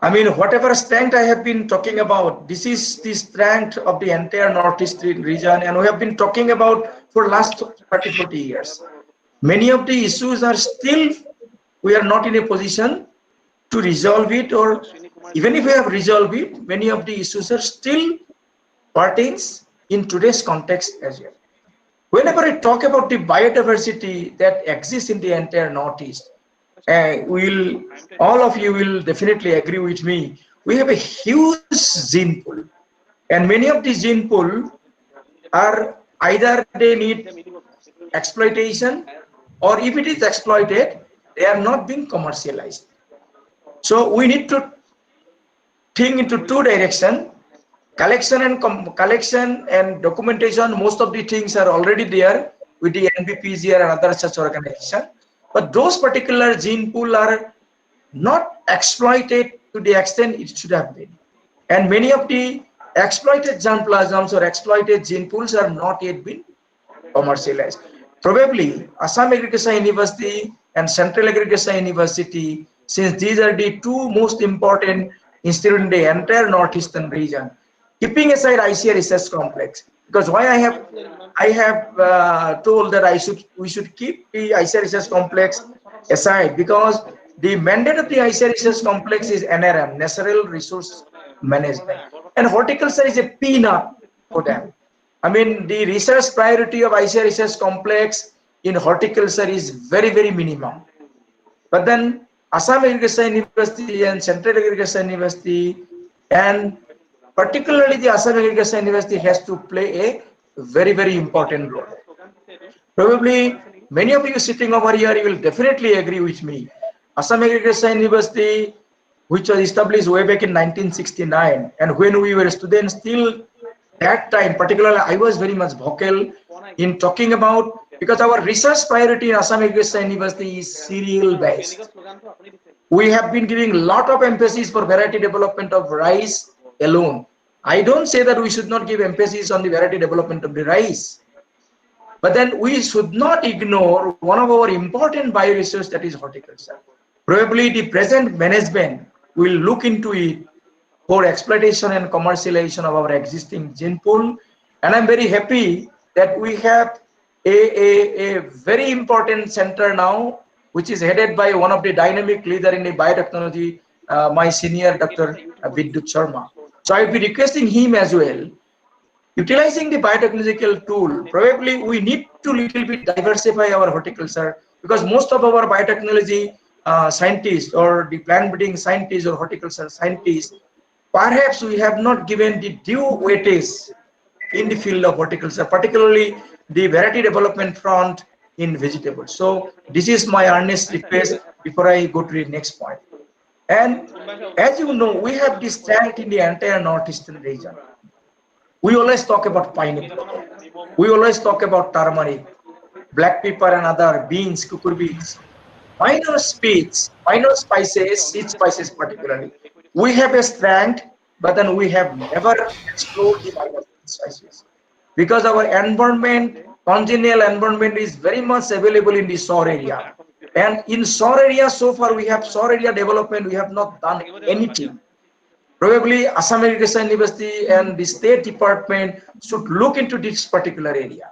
Whatever strength I have been talking about, this is the strength of the entire Northeast region, and we have been talking about for last 30-40 years. Many of the issues are still, we are not in a position to resolve it, or even if we have resolved it, many of the issues are still pertains in today's context as well. Whenever I talk about the biodiversity that exists in the entire Northeast, all of you will definitely agree with me. We have a huge gene pool, and many of these gene pool are either they need exploitation, or if it is exploited, they are not being commercialized. So we need to think into two directions: collection and documentation. Most of the things are already there with the NBPGR and other such organizations. But those particular gene pool are not exploited to the extent it should have been. And many of the exploited germplasms or exploited gene pools are not yet been commercialized. Probably Assam Agriculture University and Central Agriculture University, since these are the two most important institutes in the entire northeastern region, keeping aside ICR research complex, because why I have told that we should keep the ICR research complex aside, because the mandate of the ICR research complex is NRM, Natural Resource Management, and horticulture is a peanut for them. I mean, the research priority of ICR research complex in horticulture is very, very minimum. But then Assam Agriculture University and Central Agriculture University, and particularly the Assam Agriculture University, has to play a very, very important role. Probably many of you sitting over here, you will definitely agree with me. Assam Agriculture University, which was established way back in 1969, and when we were students, still that time, particularly, I was very much vocal in talking about, because our research priority in Assam Agriculture University is cereal based. We have been giving a lot of emphasis for variety development of rice alone. I don't say that we should not give emphasis on the variety development of the rice, but then we should not ignore one of our important bio-research, that is horticulture. Probably the present management will look into it for exploitation and commercialization of our existing gene pool. And I'm very happy that we have a very important center now, which is headed by one of the dynamic leader in the biotechnology, my senior Dr. Vidyut Sharma. So I'll be requesting him as well, utilizing the biotechnological tool. Probably we need to little bit diversify our horticulture, because most of our biotechnology scientists or the plant breeding scientists or horticulture scientists, perhaps we have not given the due weightage in the field of horticulture, particularly the variety development front in vegetables. So this is my earnest request before I go to the next point. And as you know, we have this strength in the entire northeastern region. We always talk about pineapple. We always talk about turmeric, black pepper and other beans, cucur beans. Minor spices, seed spices particularly. We have a strength, but then we have never explored the minor spices, because our environment, congenial environment, is very much available in the sour area. And in sour area, so far we have sour area development, we have not done anything. Probably Assam Agriculture University and the State Department should look into this particular area.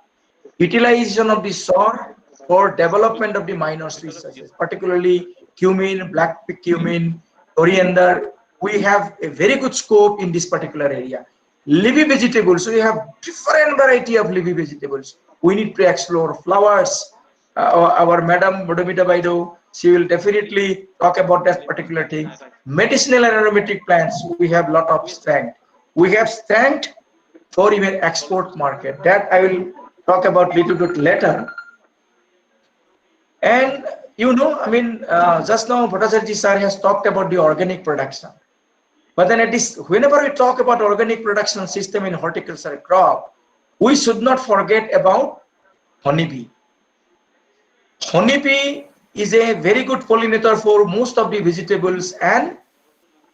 Utilization of the soil for development of the minor species, particularly cumin, black cumin, coriander. We have a very good scope in this particular area. Leafy vegetables, so we have different variety of leafy vegetables. We need to explore flowers. Our Madam Bodhomita Baido, she will definitely talk about that particular thing. Medicinal and aromatic plants, we have lot of strength. We have strength for even export market. That I will talk about little bit later. And you know, I mean, just now Bhattacharya sir has talked about the organic production. But then whenever we talk about organic production system in horticulture crop, we should not forget about honeybee. Honeybee is a very good pollinator for most of the vegetables and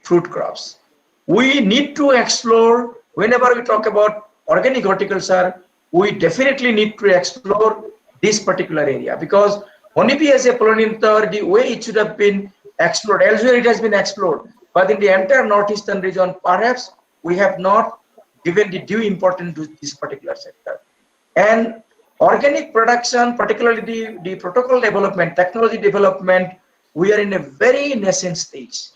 fruit crops. We need to explore, whenever we talk about organic horticulture, we definitely need to explore this particular area, because honeybee as a pollinator, the way it should have been explored, elsewhere it has been explored, but in the entire northeastern region, perhaps we have not given the due importance to this particular sector. And organic production, particularly the protocol development, technology development, we are in a very nascent stage.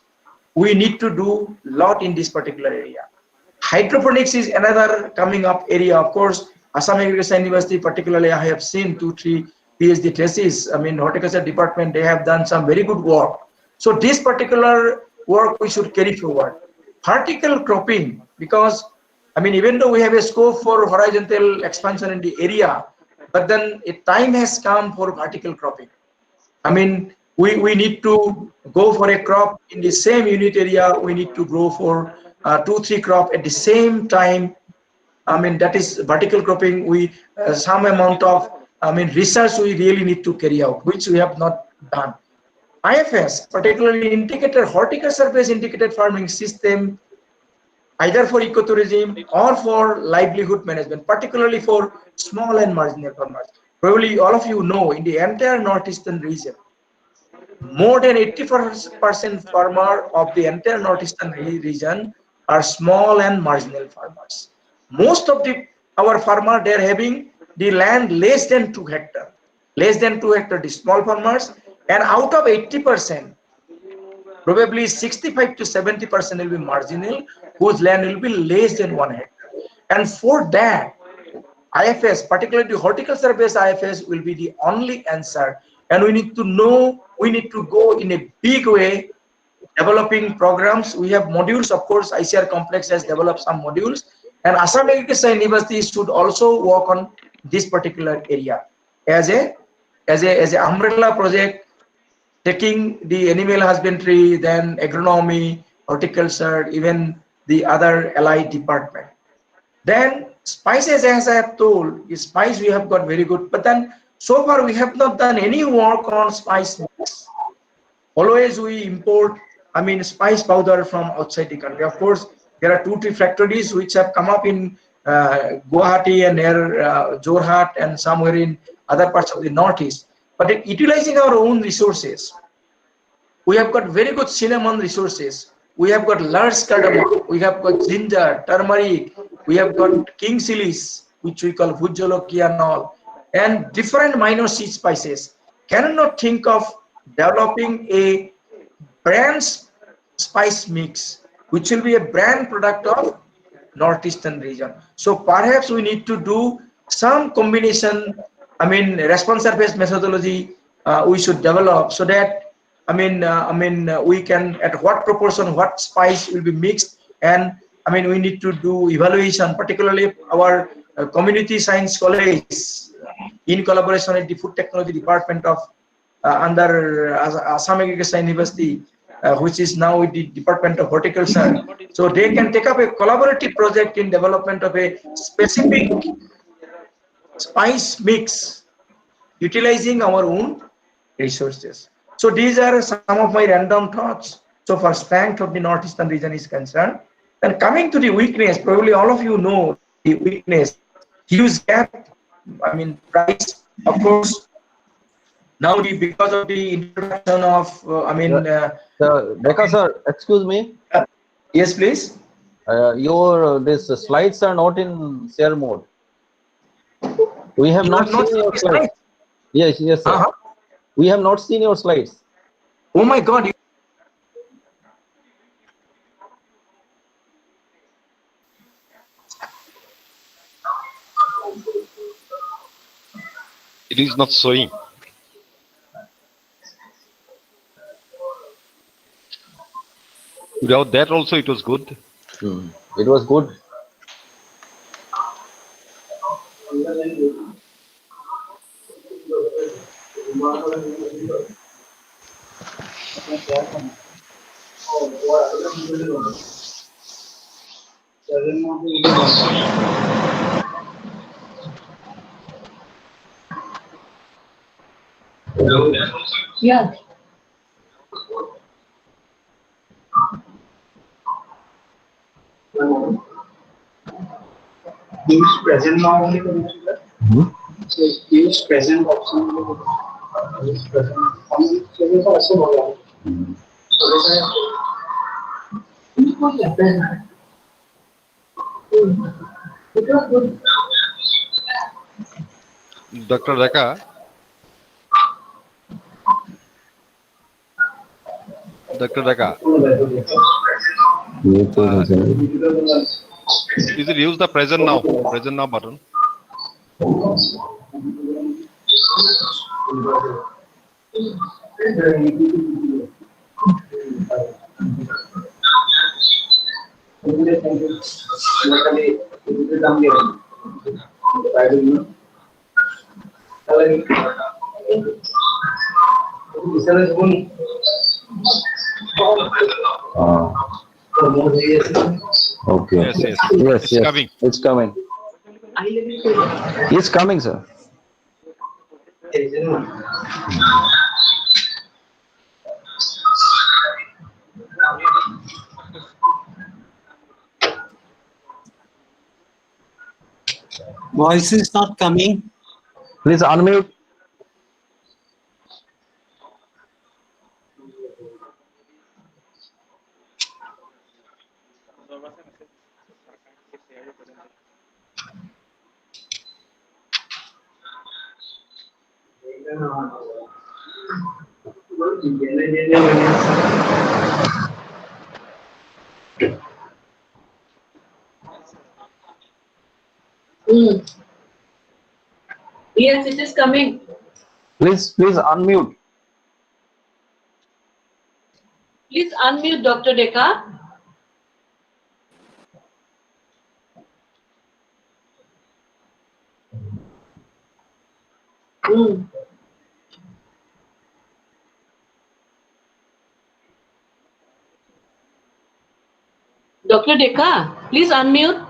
We need to do a lot in this particular area. Hydroponics is another coming up area. Of course, Assam Agriculture University, particularly, I have seen 2-3 PhD theses. I mean, horticulture department, they have done some very good work. So this particular work we should carry forward. Vertical cropping, because I mean, even though we have a scope for horizontal expansion in the area, but then a time has come for vertical cropping. I mean, we need to go for a crop in the same unit area. We need to grow for 2-3 crop at the same time. I mean, that is vertical cropping. We some amount of research we really need to carry out, which we have not done. IFS, particularly indicated horticulture based indicated farming system, either for ecotourism or for livelihood management, particularly for small and marginal farmers. Probably all of you know in the entire northeastern region, more than 80% farmer of the entire northeastern region are small and marginal farmers. Most of our farmer, they are having the land less than 2 hectare, the small farmers, and out of 80%, probably 65 to 70% will be marginal, whose land will be less than 1 hectare. And for that, IFS, particularly the horticulture based IFS, will be the only answer. And we need to know, we need to go in a big way, developing programs. We have modules, of course, ICR complex has developed some modules, and Assam Agriculture University should also work on this particular area as a umbrella project, taking the animal husbandry, then agronomy, horticulture, even the other allied department. Then spices, as I have told, spice we have got very good, but then so far we have not done any work on spice mix. Always we import, I mean, spice powder from outside the country. Of course, there are 2-3 factories which have come up in Guwahati and near Jorhat and somewhere in other parts of the northeast. But utilizing our own resources, we have got very good cinnamon resources. We have got large cardamom. We have got ginger, turmeric. We have got king chilies, which we call bhujolokia and all, and different minor seed spices. Can you not think of developing a brand spice mix, which will be a brand product of northeastern region? So perhaps we need to do some combination. I mean, response-based methodology we should develop so that we can, at what proportion, what spice will be mixed, and we need to do evaluation, particularly our community science college, in collaboration with the food technology department of under Assam Agriculture University, which is now with the Department of Horticulture. So they can take up a collaborative project in development of a specific spice mix, utilizing our own resources. So these are some of my random thoughts. So far, strength of the northeastern region is concerned. And coming to the weakness, probably all of you know the weakness, huge gap, price, of course. Now, because of the introduction of, Becca sir, excuse me. Yes, please. Your these slides are not in share mode. We have not seen your slides. Yes, yes, sir. We have not seen your slides. Oh my God. It is not showing. Without that also it was good. It was good. Yeah. Use present now only. So use present option. Use present. हम also बोला. So this है. इनको लगता है. Because good. Dr. Reka. Dr. Reka. Is it use the present now button? Okay. Yes. Yes, It's coming. It's coming. It's coming, sir. Voice is not coming. Please unmute. Yes, it is coming. Please unmute. Please unmute Dr. Deka. Dr. Deka, please unmute.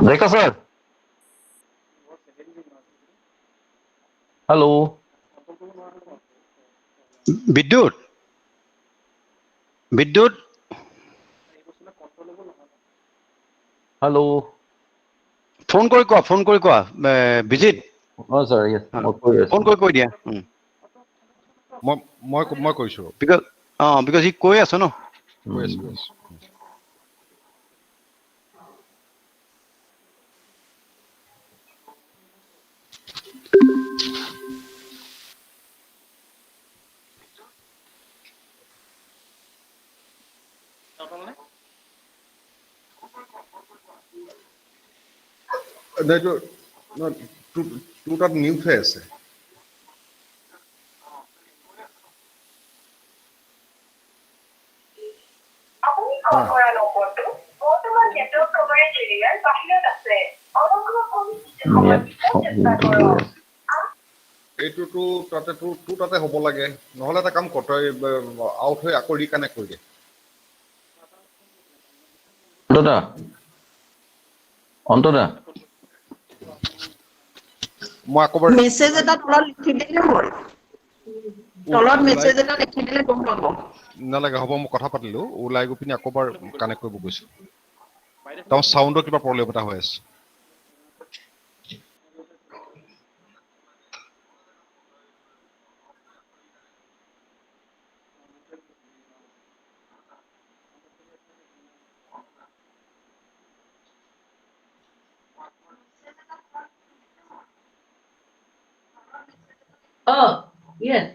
Rekha sir. Hello. বিদ্যুৎ বিদ্যুৎ Hello. Phone কৰি কোৱা বিজিত Oh sir, yes. Phone কৰি কৈ দিয়া মই কৈছো because C কৈ আছো ন কৈ আছো তোৰ তাত নিউজ হৈ আছে এইটোতো তোৰ তাতে হ'ব লাগে নহ'লে এটা কাম কৰ তই আউট হৈ আকৌ ৰিকানেক্ট কৰি দে অন্তদা মই আকৌ মেছেজ এটা তলত লিখি দিলে হ'ল তলত মেছেজ এটা লিখি দিলে গম পাব নালাগে হ'ব মই কথা পাতিলো ওলাই গৈ পিনি আকৌ এবাৰ কানেক্ট কৰিব গৈছো তাৰ চাউণ্ডৰ কিবা প্ৰব্লেম এটা হৈ আছে Yes.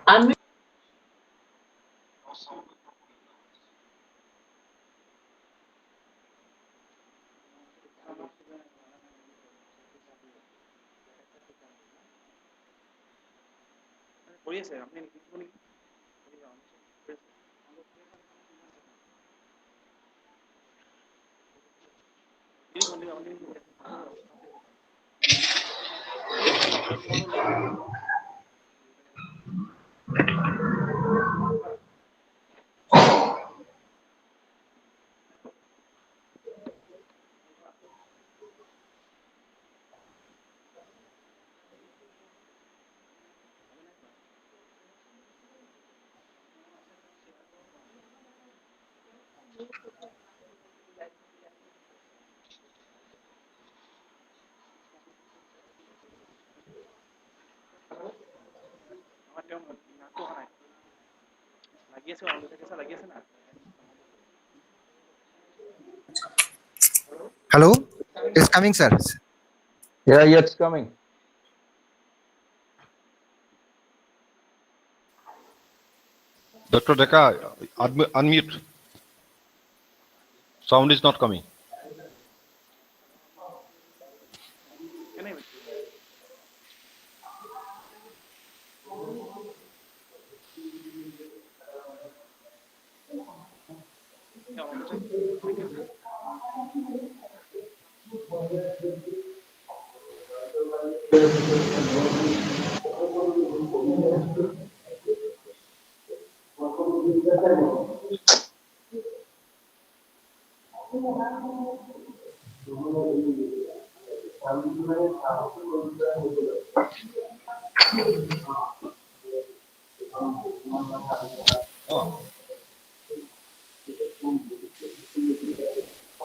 Unmute. Hello, it's coming, sir. Yeah, yeah, it's coming. Dr. Deka, unmute. Sound is not coming.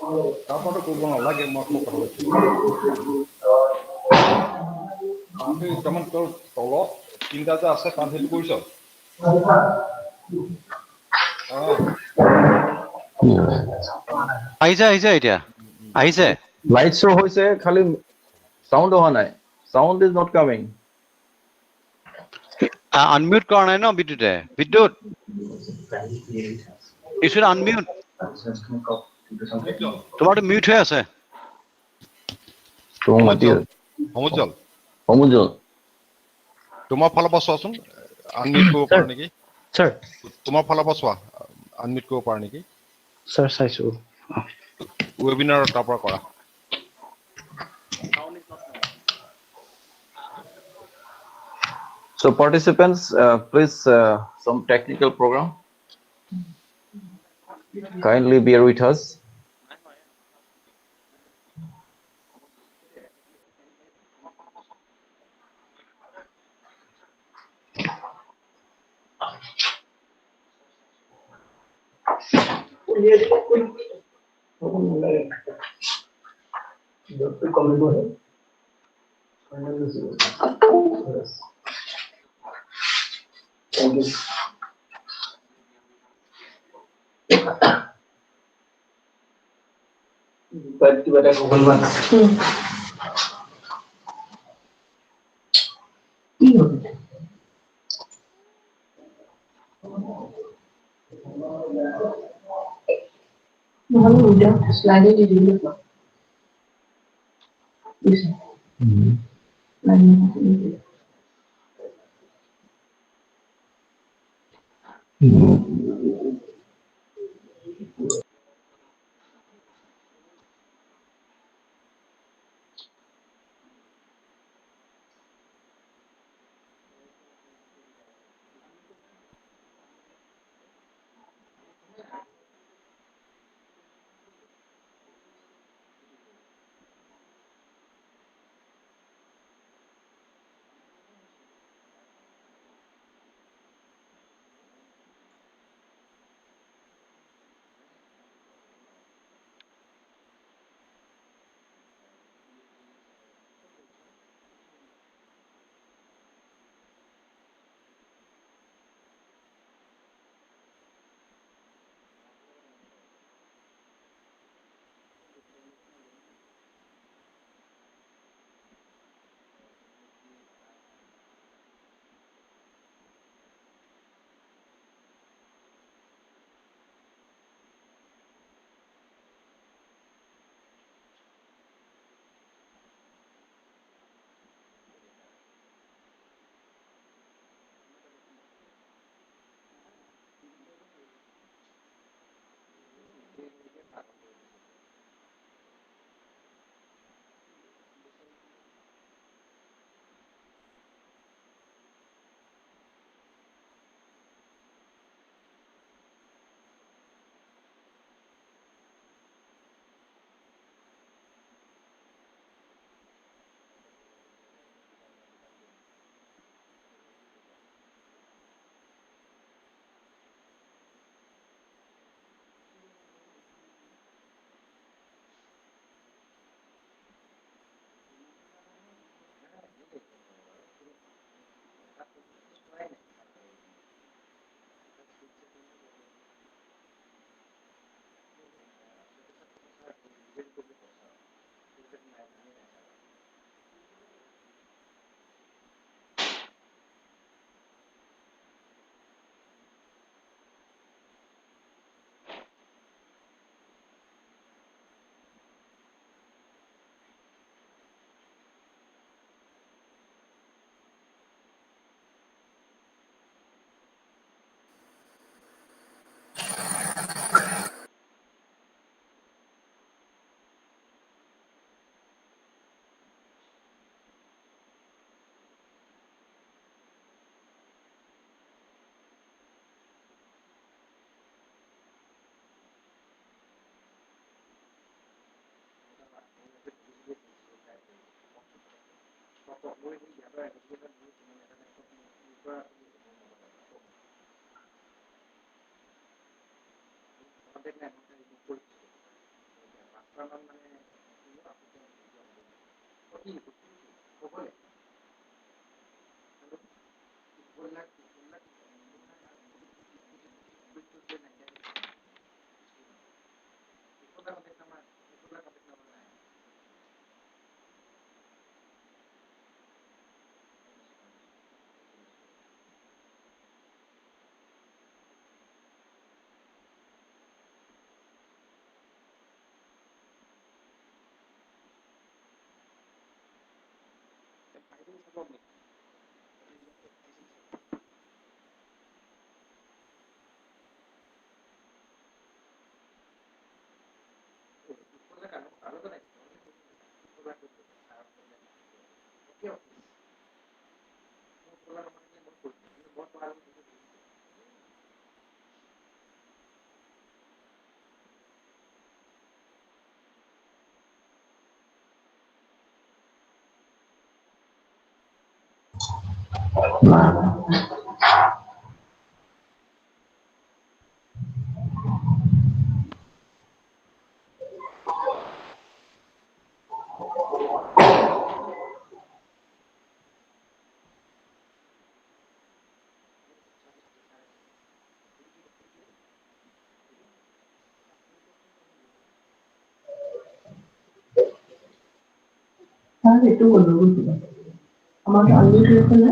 Oh, তাৰপৰাটো কৰিব নালাগে, মই আকৌ কথা পাতিছোঁ। তাৰমান তোৰ তলত তিনিটা যে আছে তাত সেইটো কৰিছ? আহিছে এতিয়া আহিছে Light show hoise khali sound hoha nai. Sound is not coming. Unmute কৰা নাই ন বিদ্যুতে বিদ্যুৎ you should unmute তোমাৰটো মিউট হৈ আছে সমুজ্জ্বল Homujol. তোমাৰ ফালৰ পৰা চোৱাচোন আনমিউট কৰিব পাৰা নেকি Sir, তোমাৰ ফালৰ পৰা চোৱা আনমিউট কৰিব পাৰা নেকি sir, চাইছো ৱেবিনাৰ তাৰ পৰা কৰা So participants, please, some technical program. Kindly bear with us. Slide di dulu, Pak. Bisa. সেইটো বন্ধ কৰি দিবা আমাৰতো আনমিউট হৈ আছে নে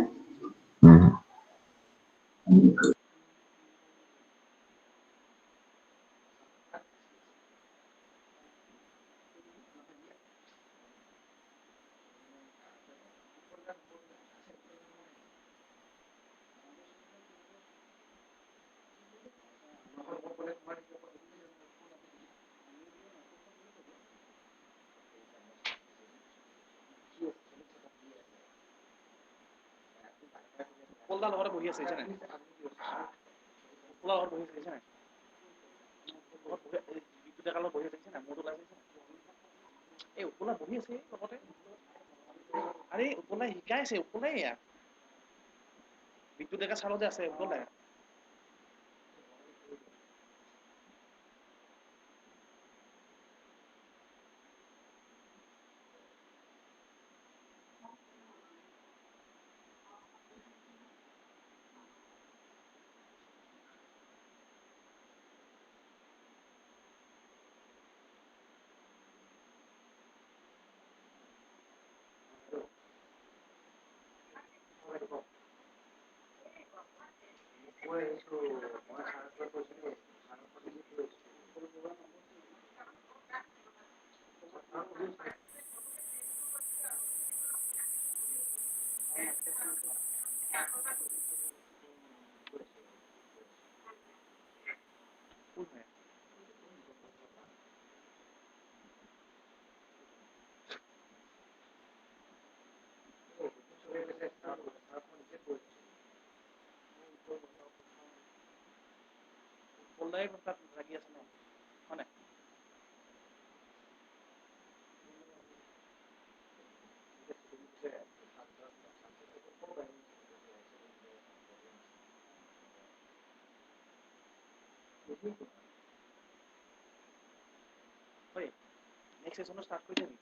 উপলদাৰ লগতে বহি আছে নাই উপলাৰ লগত বহি আছে নাই বিদ্যুৎ ডেকাৰ লগত বহি আছে নাই মোৰটো ওলাই এই উপলা বহি আছে লগতে আৰে উপলাই শিকাই আছে উপলাই ইয়াক বিদ্যুৎ ডেকা চালত যে আছে উপলাই উপলাই তাত লাগি আছে ন হয় নাই হয় নেক্সট সেশন স্টার্ট করে দিবি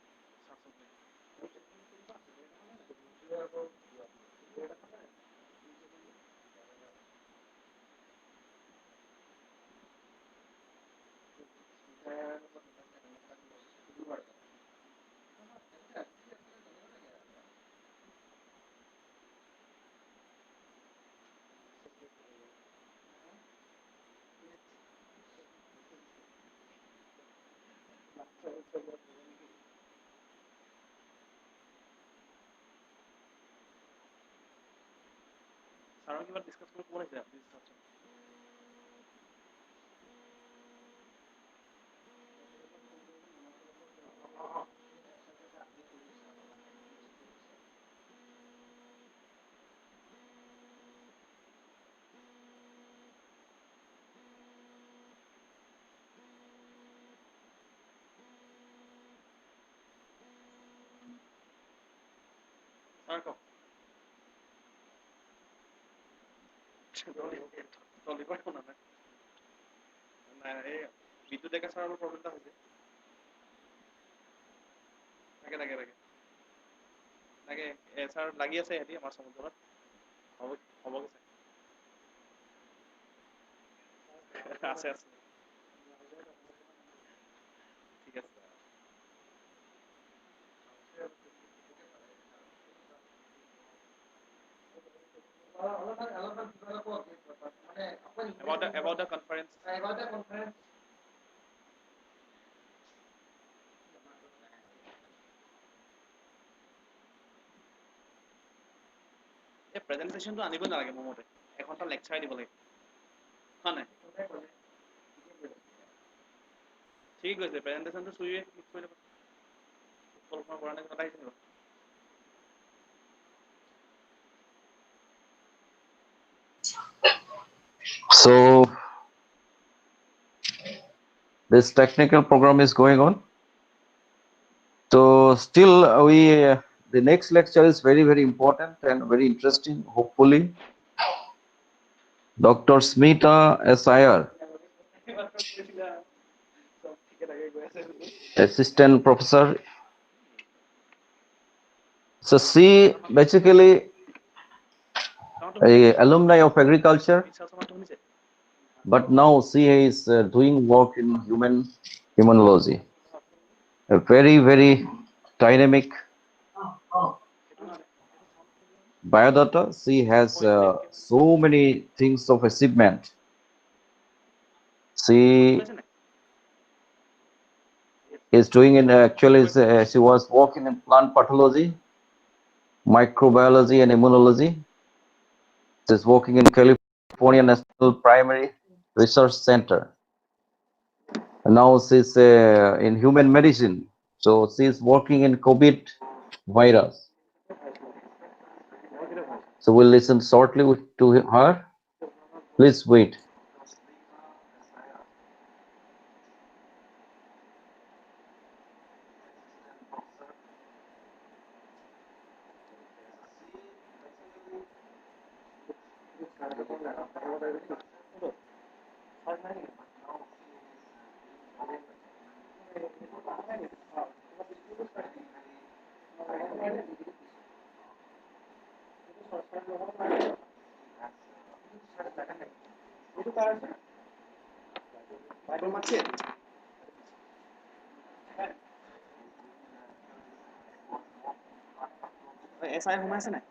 ছাৰৰ কিবা ডিসকাস কৰিব লাগিছে কওক টলিপাৰ শুনা নাই নাই এই বিদ্যুৎ ডেকা ছাৰৰ প্ৰব্লেম এটা হৈছে তাকে তাকে তাকে তাকে ছাৰ লাগি আছে সিহঁতি আমাৰ সমুদ্ৰত হ'বগে চাগে আছে আছে ঠিক আছে about the conference. এই প্ৰেজেন্টেশনটো আনিব নালাগে মোৰ মতে এঘন্টা লেকচাৰ দিব লাগে হয় নাই ঠিক আছে প্ৰেজেন্টেশনটো চুইয়ে ক্লিক কৰি ল'ব কল্পনা কৰা নাই কথা আহিছে So this technical program is going on. So still the next lecture is very, very important and very interesting. Hopefully, Dr. Smita S.I.R., Assistant Professor. So she basically a alumni of agriculture, but now she is doing work in humanology. A very, very dynamic biodata. She has so many things of achievement. She is doing she was working in plant pathology, microbiology and immunology. She's working in California National Primary Research Center. And now she's in human medicine. So she's working in COVID virus. So we'll listen shortly to her. Please wait. SI সোমাইছে নাই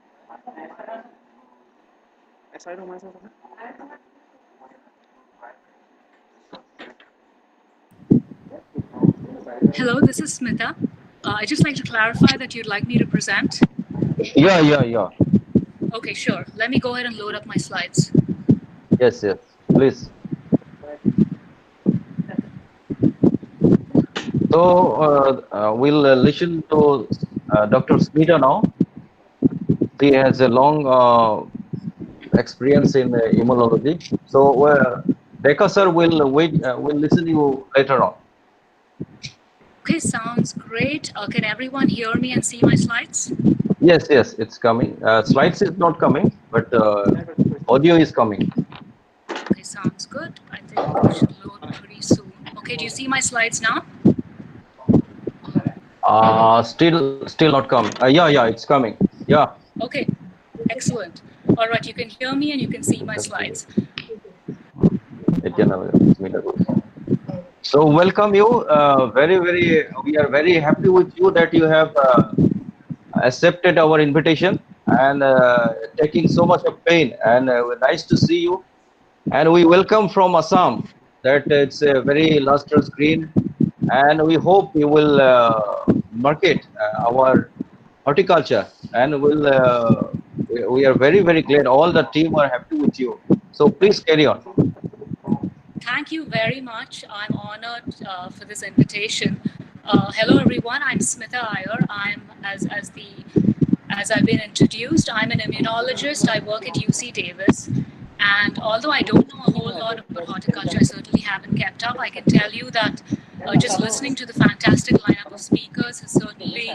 SI সোমাইছে Hello, this is Smita. I'd just like to clarify that you'd like me to present. Yeah. Okay, sure. Let me go ahead and load up my slides. Yes, please. So we'll listen to Dr. Smita now. She has a long experience in immunology. So Dekha sir will listen to you later on. Okay, sounds great. Can everyone hear me and see my slides? Yes, it's coming. Slides is not coming, but audio is coming. Okay, sounds good. I think it should load pretty soon. Okay, do you see my slides now? Still not coming. Yeah, it's coming. Yeah. Okay, excellent. All right, you can hear me and you can see my slides. So welcome you. We are very happy with you that you have accepted our invitation and taking so much of pain. And nice to see you. And we welcome from Assam. That it's a very lustrous green. And we hope you will market our horticulture. And we are very, very glad. All the team are happy with you. So please carry on. Thank you very much. I'm honored for this invitation. Hello, everyone. I'm Smita Iyer. I'm, as I've been introduced, I'm an immunologist. I work at UC Davis. And although I don't know a whole lot about horticulture, I certainly haven't kept up. I can tell you that just listening to the fantastic lineup of speakers has certainly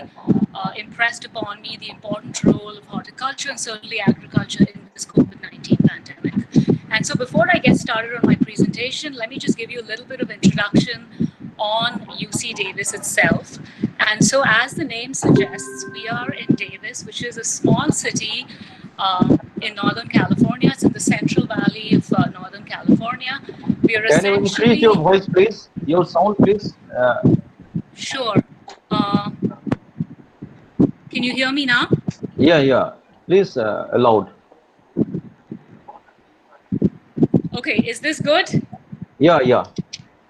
impressed upon me the important role of horticulture and certainly agriculture in this COVID-19 pandemic. And so before I get started on my presentation, let me just give you a little bit of introduction on UC Davis itself. And so as the name suggests, we are in Davis, which is a small city in Northern California. It's in the Central Valley of Northern California. We are Can you increase your voice, please? Your sound, please? Sure. Can you hear me now? Yeah. Please, loud. Okay, is this good? Yeah.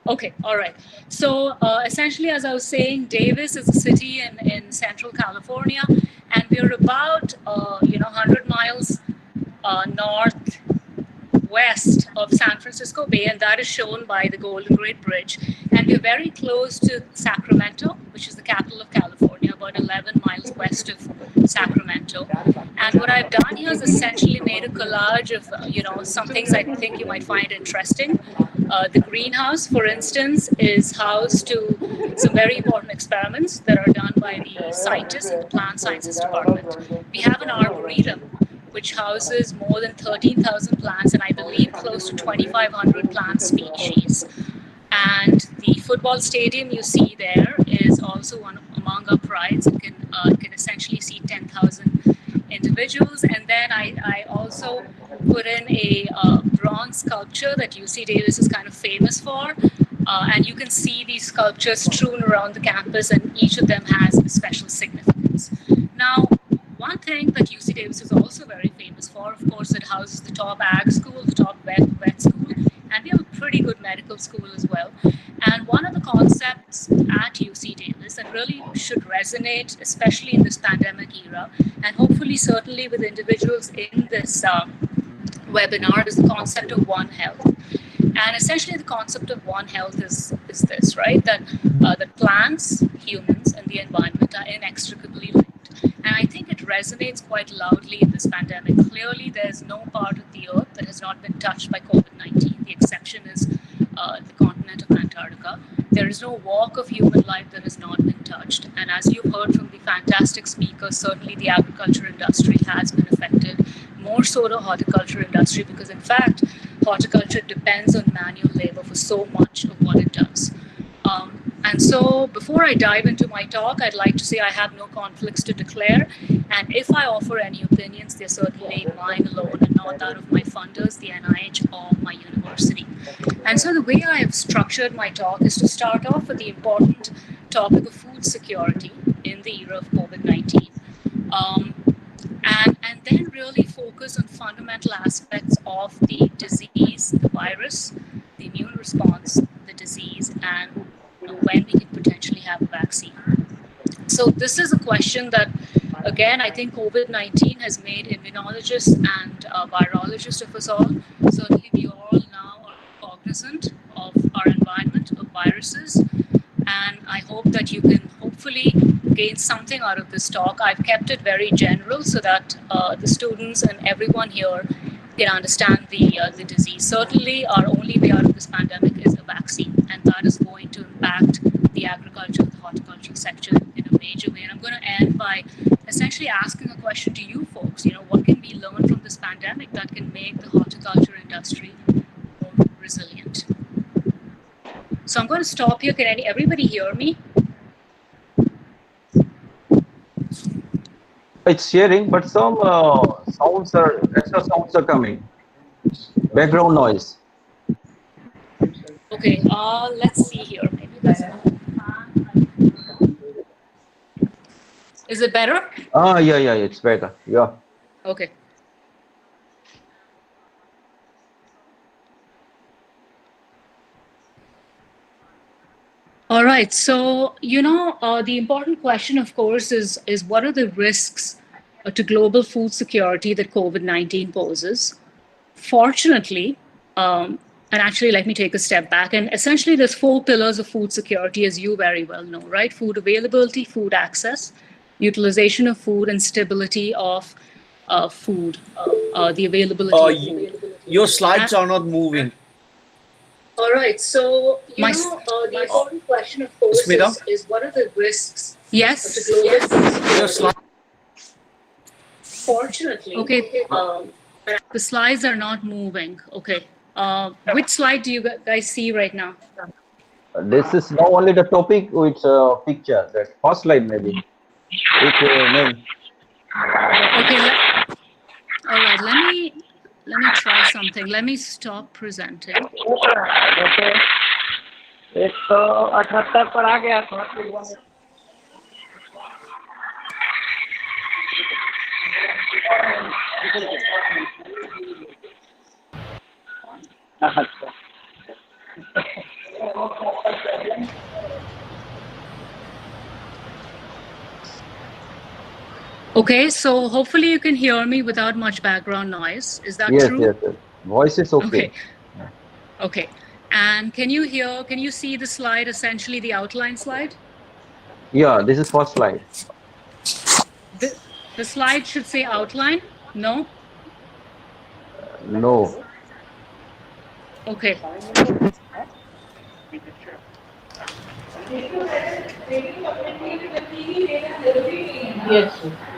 Okay, all right. So essentially, as I was saying, Davis is a city in Central California, and we're about 100 miles northwest of San Francisco Bay, and that is shown by the Golden Gate Bridge. And we're very close to Sacramento, which is the capital of California, about 11 miles west of Sacramento. And what I've done here is essentially made a collage of some things I think you might find interesting. The greenhouse, for instance, is housed to some very important experiments that are done by the scientists in the plant sciences department. We have an arboretum, which houses more than 13,000 plants and I believe close to 2,500 plant species. And the football stadium you see there is also one among our prides. It can essentially seat 10,000 individuals. And then I also put in a bronze sculpture that UC Davis is kind of famous for. And you can see these sculptures strewn around the campus, and each of them has a special significance. Now, one thing that UC Davis is also very famous for, of course, it houses the top ag school, the top vet school, and we have a pretty good medical school as well. And one of the concepts at UC Davis that really should resonate, especially in this pandemic era, and hopefully certainly with individuals in this webinar, is the concept of One Health. And essentially the concept of One Health is this, right? That plants, humans, and the environment are inextricably linked. And I think it resonates quite loudly in this pandemic. Clearly, there's no part of the earth that has not been touched by COVID-19. The exception is the continent of Antarctica. There is no walk of human life that has not been touched. And as you've heard from the fantastic speakers, certainly the agriculture industry has been affected, more so the horticulture industry, because in fact, horticulture depends on manual labor for so much of what it does. And so before I dive into my talk, I'd like to say I have no conflicts to declare. And if I offer any opinions, they're certainly mine alone and not that of my funders, the NIH or my university. And so the way I have structured my talk is to start off with the important topic of food security in the era of COVID-19. And then really focus on fundamental aspects of the disease, the virus, the immune response, the disease, and when we could potentially have a vaccine. So this is a question that, again, I think COVID-19 has made immunologists and virologists of us all. Certainly we all now are cognizant of our environment, of viruses, and I hope that you can hopefully gain something out of this talk. I've kept it very general so that the students and everyone here can understand the disease. Certainly, our only way out of this pandemic is a vaccine, and that is going to impact the agriculture, the horticulture sector in a major way. And I'm going to end by essentially asking a question to you folks. What can we learn from this pandemic that can make the horticulture industry more resilient? So I'm going to stop here. Can everybody hear me? It's sharing, but some extra sounds are coming. Background noise. Okay, let's see here. Maybe this one. Is it better? Yeah, it's better. Yeah. Okay. All right. So, the important question, of course, is what are the risks to global food security that COVID-19 poses? Fortunately, and actually, let me take a step back. And essentially, there's 4 pillars of food security, as you very well know, right? Food availability, food access, utilization of food, and stability of food, the availability of food. Your slides are not moving. All right. So, the important question, of course, is what are the risks? Yes. Of the global Fortunately. Okay. The slides are not moving. Okay. Which slide do you guys see right now? This is now only the topic with picture. That first slide maybe. With name. Okay. All right. Let me try something. Let me stop presenting. Okay, so hopefully you can hear me without much background noise. Is that true? Yes. Voice is okay. Okay. And can you see the slide, essentially the outline slide? Yeah, this is first slide. The slide should say outline? No? No. Okay.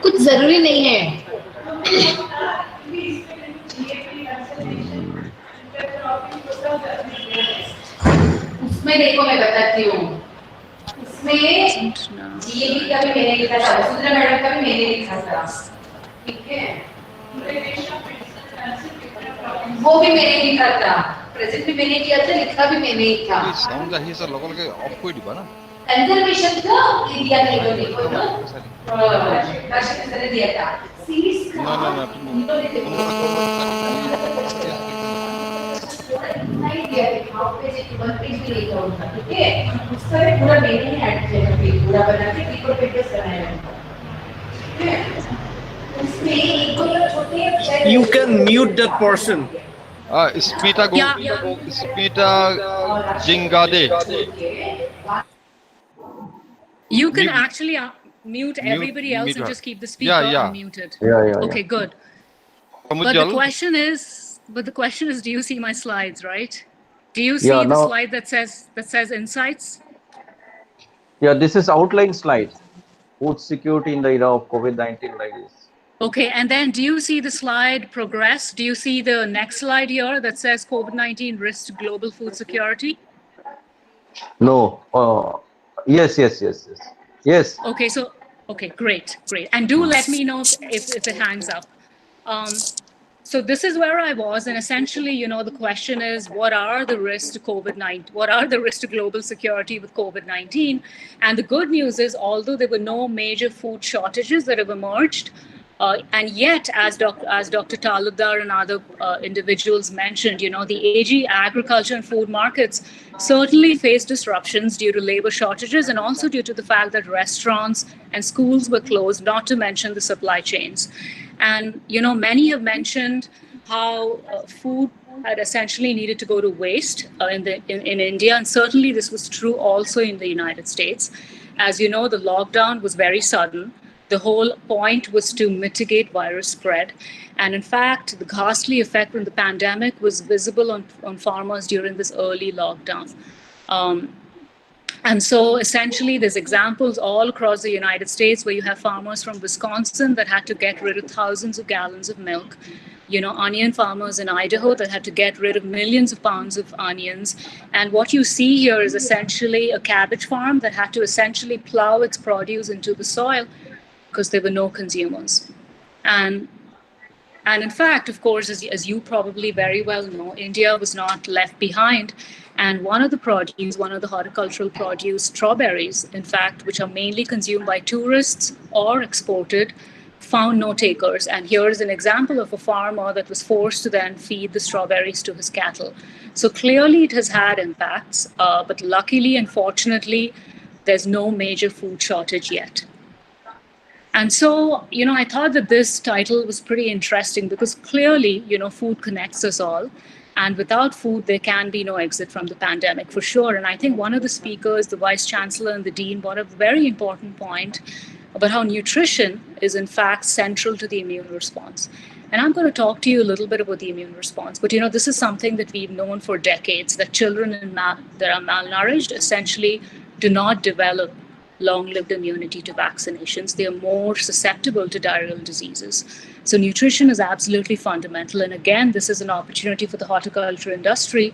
कुछ जरूरी नहीं है उसमें देखो मैं बताती हूँ उसमें डीएवी का भी मैंने लिखा था वसुंधरा मैडम का भी मैंने लिखा था ठीक है वो भी मैंने लिखा था प्रेजेंट भी मैंने किया था लिखा भी मैंने ही था साउंड আহি আছে লগে লগে অফ কৰি দিবা না कंजर्वेशन का एरिया में जो देखो ना राशन से दिया था सीरीज ना नहीं दिया था हाफ पेज एक वन पेज भी लेकर उनका ठीक है उस पर पूरा मैंने ऐड किया था पूरा बना के पेपर पेपर्स बनाया ठीक है उसमें एक दो छोटे You can mute that person. Spita Jingade. You can actually mute everybody else and just keep the speaker unmuted. Yeah. Okay, good. But the question is, do you see my slides, right? Do you see the slide that says insights? Yeah, this is outline slide. Food security in the era of COVID-19 like this. Okay, and then do you see the slide progress? Do you see the next slide here that says COVID-19 risk to global food security? No. Yes. Okay, great. And do let me know if it hangs up. So this is where I was, and essentially, the question is, what are the risks to COVID-19? What are the risks to global security with COVID-19? And the good news is, although there were no major food shortages that have emerged, and yet, as Dr. Talukdar and other individuals mentioned, the AG agriculture and food markets certainly faced disruptions due to labor shortages and also due to the fact that restaurants and schools were closed, not to mention the supply chains. And, many have mentioned how food had essentially needed to go to waste in India, and certainly this was true also in the United States. As you know, the lockdown was very sudden. The whole point was to mitigate virus spread. And in fact, the ghastly effect from the pandemic was visible on farmers during this early lockdown. And so essentially, there's examples all across the United States where you have farmers from Wisconsin that had to get rid of thousands of gallons of milk. Onion farmers in Idaho that had to get rid of millions of pounds of onions. And what you see here is essentially a cabbage farm that had to essentially plow its produce into the soil because there were no consumers. And in fact, of course, as you probably very well know, India was not left behind. And one of the horticultural produce, strawberries, in fact, which are mainly consumed by tourists or exported, found no takers. And here is an example of a farmer that was forced to then feed the strawberries to his cattle. So clearly it has had impacts, but luckily and fortunately, there's no major food shortage yet. And so, I thought that this title was pretty interesting because clearly, food connects us all. And without food, there can be no exit from the pandemic, for sure. And I think one of the speakers, the Vice Chancellor and the Dean, brought up a very important point about how nutrition is, in fact, central to the immune response. And I'm going to talk to you a little bit about the immune response. But, this is something that we've known for decades, that children that are malnourished essentially do not develop long-lived immunity to vaccinations. They are more susceptible to diarrheal diseases. So nutrition is absolutely fundamental. And again, this is an opportunity for the horticulture industry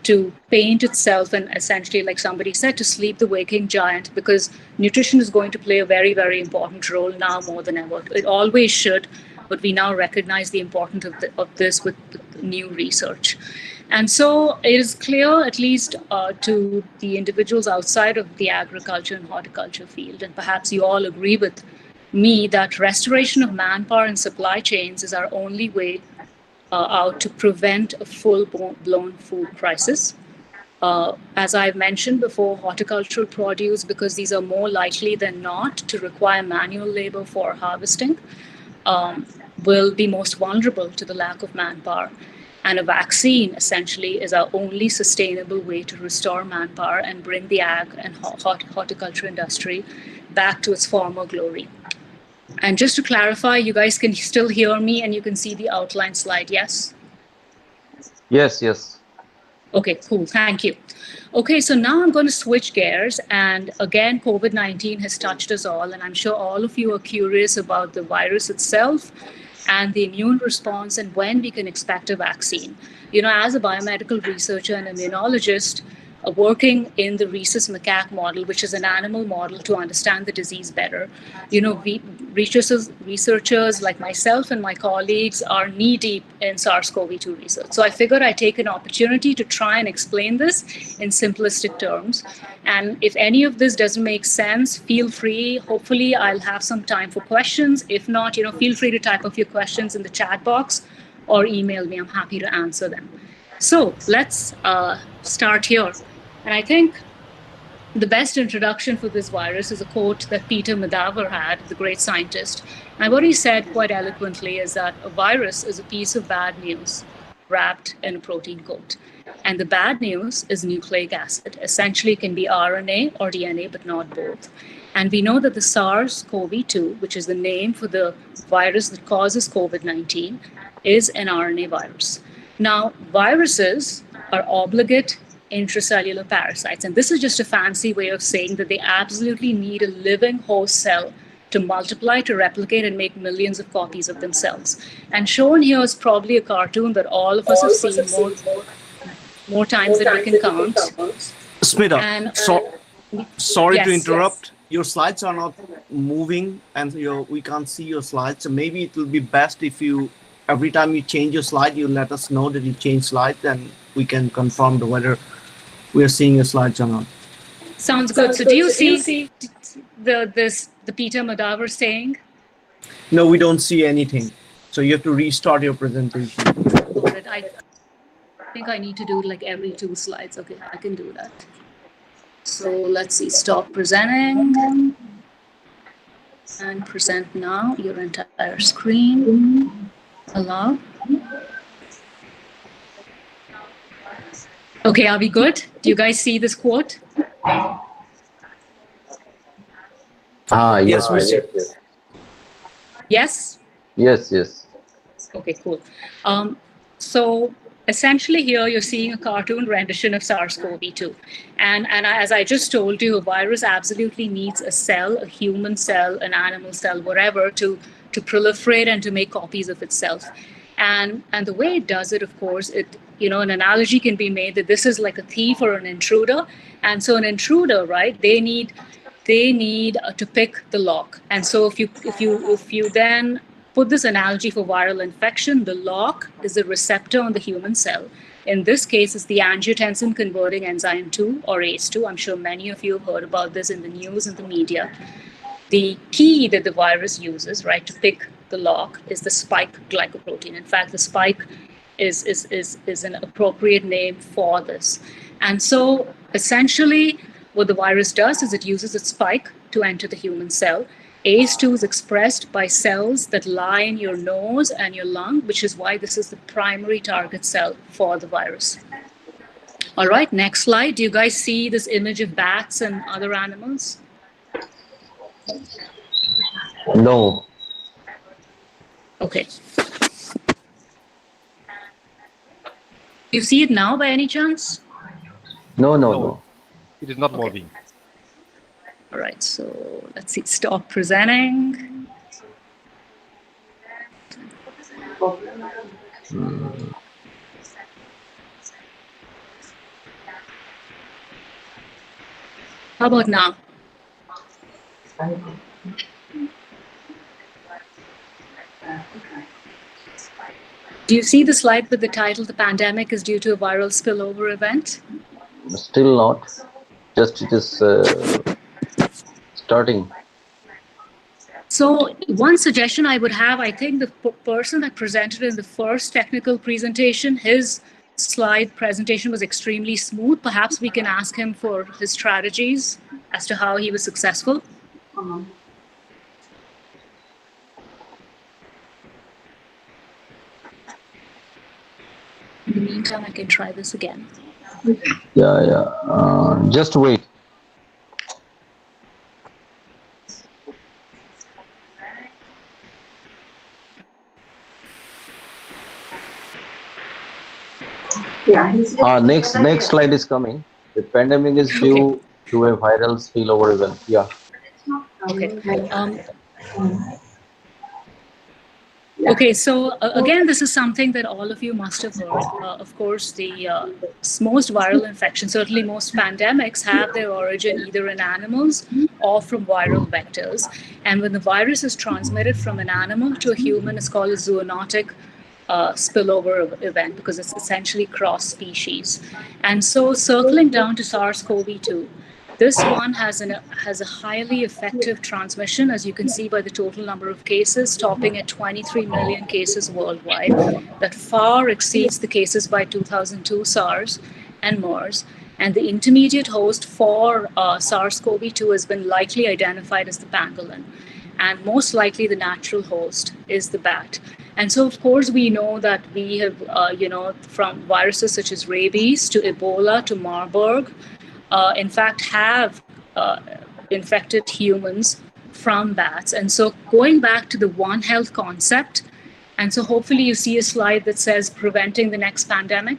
to paint itself and essentially, like somebody said, to sleep the waking giant, because nutrition is going to play a very, very important role now more than ever. It always should, but we now recognize the importance of this with new research. And so it is clear, at least to the individuals outside of the agriculture and horticulture field, and perhaps you all agree with me, that restoration of manpower and supply chains is our only way out to prevent a full-blown food crisis. As I've mentioned before, horticultural produce, because these are more likely than not to require manual labor for harvesting, will be most vulnerable to the lack of manpower. And a vaccine essentially is our only sustainable way to restore manpower and bring the ag and horticulture industry back to its former glory. And just to clarify, you guys can still hear me and you can see the outline slide, yes? Yes, yes. Okay, cool, thank you. Okay, so now I'm going to switch gears. And again, COVID-19 has touched us all. And I'm sure all of you are curious about the virus itself and the immune response and when we can expect a vaccine. As a biomedical researcher and immunologist, working in the rhesus macaque model, which is an animal model to understand the disease better, researchers like myself and my colleagues are knee-deep in SARS-CoV-2 research. So I figured I'd take an opportunity to try and explain this in simplistic terms. And if any of this doesn't make sense, feel free. Hopefully, I'll have some time for questions. If not, feel free to type up your questions in the chat box or email me. I'm happy to answer them. So let's start here. And I think the best introduction for this virus is a quote that Peter Medaver had, the great scientist. And what he said quite eloquently is that a virus is a piece of bad news wrapped in a protein coat. And the bad news is nucleic acid. Essentially, it can be RNA or DNA, but not both. And we know that the SARS-CoV-2, which is the name for the virus that causes COVID-19, is an RNA virus. Now, viruses are obligate intracellular parasites. And this is just a fancy way of saying that they absolutely need a living host cell to multiply, to replicate, and make millions of copies of themselves. And shown here is probably a cartoon that all of us have seen more times than we can count. Smita, sorry yes, to interrupt. yes. Your slides are not moving and we can't see your slides. So maybe it will be best if you, every time you change your slide, you let us know that you changed slides, and we can confirm whether we are seeing your slides or not. Sounds good. So do you see the Peter Medaver saying? No, we don't see anything. So you have to restart your presentation. I think I need to do like every 2 slides. Okay, I can do that. So let's see, stop presenting and present now your entire screen. Allow. Okay, are we good? Do you guys see this quote? Yes, yes. Yes? Yes, yes. Okay, cool. So essentially here you're seeing a cartoon rendition of SARS-CoV-2. And as I just told you, a virus absolutely needs a cell, a human cell, an animal cell, whatever, to proliferate and to make copies of itself. And the way it does it, of course, an analogy can be made that this is like a thief or an intruder. And so an intruder, right, they need to pick the lock. And so if you then put this analogy for viral infection, the lock is the receptor on the human cell. In this case, it's the angiotensin converting enzyme 2 or ACE2. I'm sure many of you have heard about this in the news and the media. The key that the virus uses, right, to pick the lock is the spike glycoprotein. In fact, the spike is an appropriate name for this. And so essentially what the virus does is it uses its spike to enter the human cell. ACE2 is expressed by cells that lie in your nose and your lung, which is why this is the primary target cell for the virus. All right, next slide. Do you guys see this image of bats and other animals? No. Okay. Do you see it now by any chance? No. It is not moving. All right, so let's see, stop presenting. How about now? Do you see the slide with the title, "The Pandemic is Due to a Viral Spillover Event"? Still not. Just it is starting. So one suggestion I would have, I think the person that presented in the first technical presentation, his slide presentation was extremely smooth. Perhaps we can ask him for his strategies as to how he was successful. In the meantime, I can try this again. Yeah. Just wait. Next slide is coming. The pandemic is due to a viral spillover event. Yeah. Okay. Okay, so again, this is something that all of you must have heard. Of course, the most viral infections, certainly most pandemics, have their origin either in animals or from viral vectors. And when the virus is transmitted from an animal to a human, it's called a zoonotic spillover event because it's essentially cross species. And so circling down to SARS-CoV-2, this one has a highly effective transmission, as you can see by the total number of cases, topping at 23 million cases worldwide. That far exceeds the cases by 2002 SARS and MERS. And the intermediate host for SARS-CoV-2 has been likely identified as the pangolin. And most likely the natural host is the bat. And so, of course, we know that we have, from viruses such as rabies to Ebola to Marburg, in fact, have infected humans from bats. And so going back to the One Health concept, and so hopefully you see a slide that says preventing the next pandemic.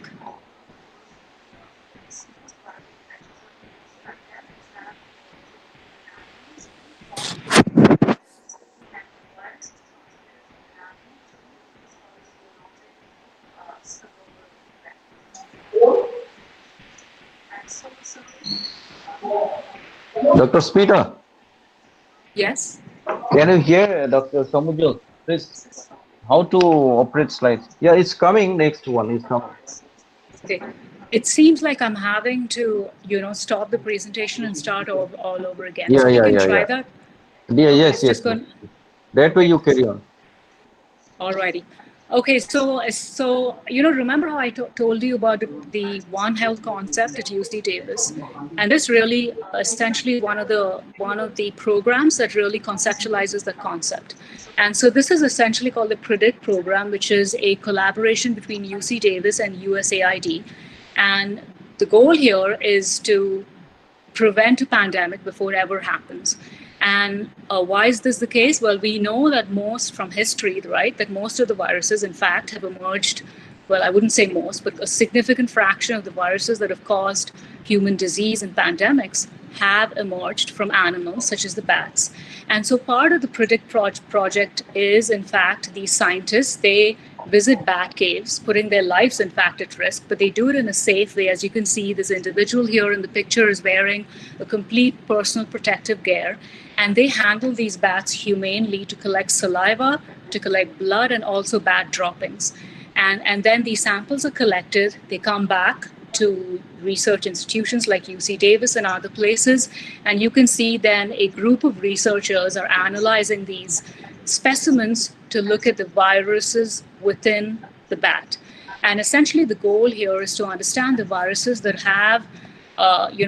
Dr. Smita. Yes. Can you hear Dr. Samujal? Please, how to operate slides? Yeah, it's coming. Next one is coming. Okay. It seems like I'm having to, stop the presentation and start all over again. Yeah, so yeah, we can yeah, try yeah. that. Yeah, Okay, yes. That way you carry on. Alrighty. Okay, so remember how I told you about the One Health concept at UC Davis, and this really essentially one of the programs that really conceptualizes the concept. And so this is essentially called the PREDICT program, which is a collaboration between UC Davis and USAID, and the goal here is to prevent a pandemic before it ever happens. And why is this the case? Well, we know that from history, right, that most of the viruses, in fact, have emerged, well, I wouldn't say most, but a significant fraction of the viruses that have caused human disease and pandemics have emerged from animals, such as the bats. And so part of the PREDICT project is, in fact, these scientists, they visit bat caves, putting their lives, in fact, at risk, but they do it in a safe way. As you can see, this individual here in the picture is wearing a complete personal protective gear, and they handle these bats humanely to collect saliva, to collect blood, and also bat droppings. And then these samples are collected, they come back to research institutions like UC Davis and other places, and you can see then a group of researchers are analyzing these specimens to look at the viruses within the bat. And essentially the goal here is to understand the viruses that have,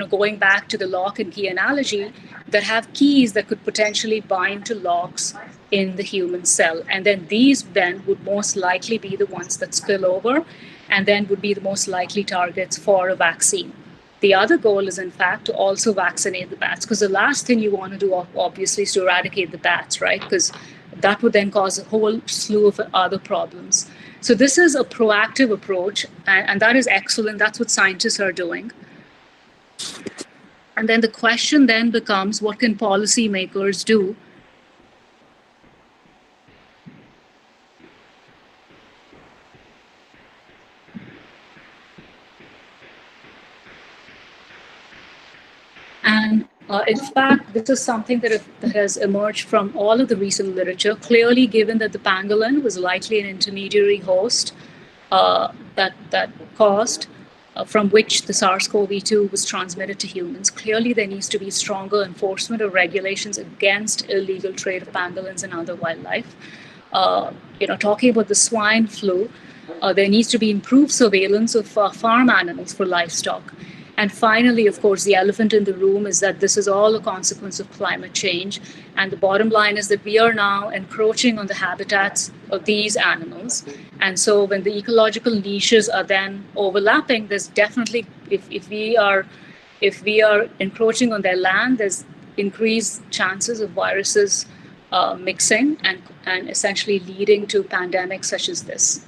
going back to the lock and key analogy, that have keys that could potentially bind to locks in the human cell. And then these then would most likely be the ones that spill over and then would be the most likely targets for a vaccine. The other goal is, in fact, to also vaccinate the bats, because the last thing you want to do, obviously, is to eradicate the bats, right? Because that would then cause a whole slew of other problems. So this is a proactive approach, and that is excellent. That's what scientists are doing. And then the question then becomes, what can policymakers do? And in fact, this is something that has emerged from all of the recent literature, clearly given that the pangolin was likely an intermediary host that caused, from which the SARS-CoV-2 was transmitted to humans. Clearly, there needs to be stronger enforcement of regulations against illegal trade of pangolins and other wildlife. Talking about the swine flu, there needs to be improved surveillance of farm animals for livestock. And finally, of course, the elephant in the room is that this is all a consequence of climate change. And the bottom line is that we are now encroaching on the habitats of these animals. And so when the ecological niches are then overlapping, there's definitely, if we are encroaching on their land, there's increased chances of viruses mixing and essentially leading to pandemics such as this.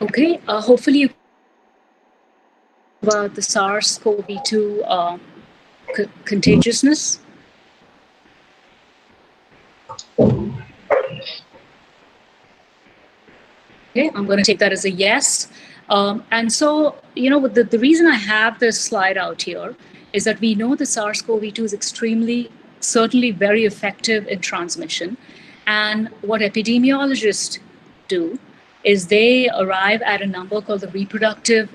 Okay, hopefully you about the SARS-CoV-2 contagiousness. Okay, I'm going to take that as a yes. And so, the reason I have this slide out here is that we know that SARS-CoV-2 is certainly very effective in transmission. And what epidemiologists do is they arrive at a number called the reproductive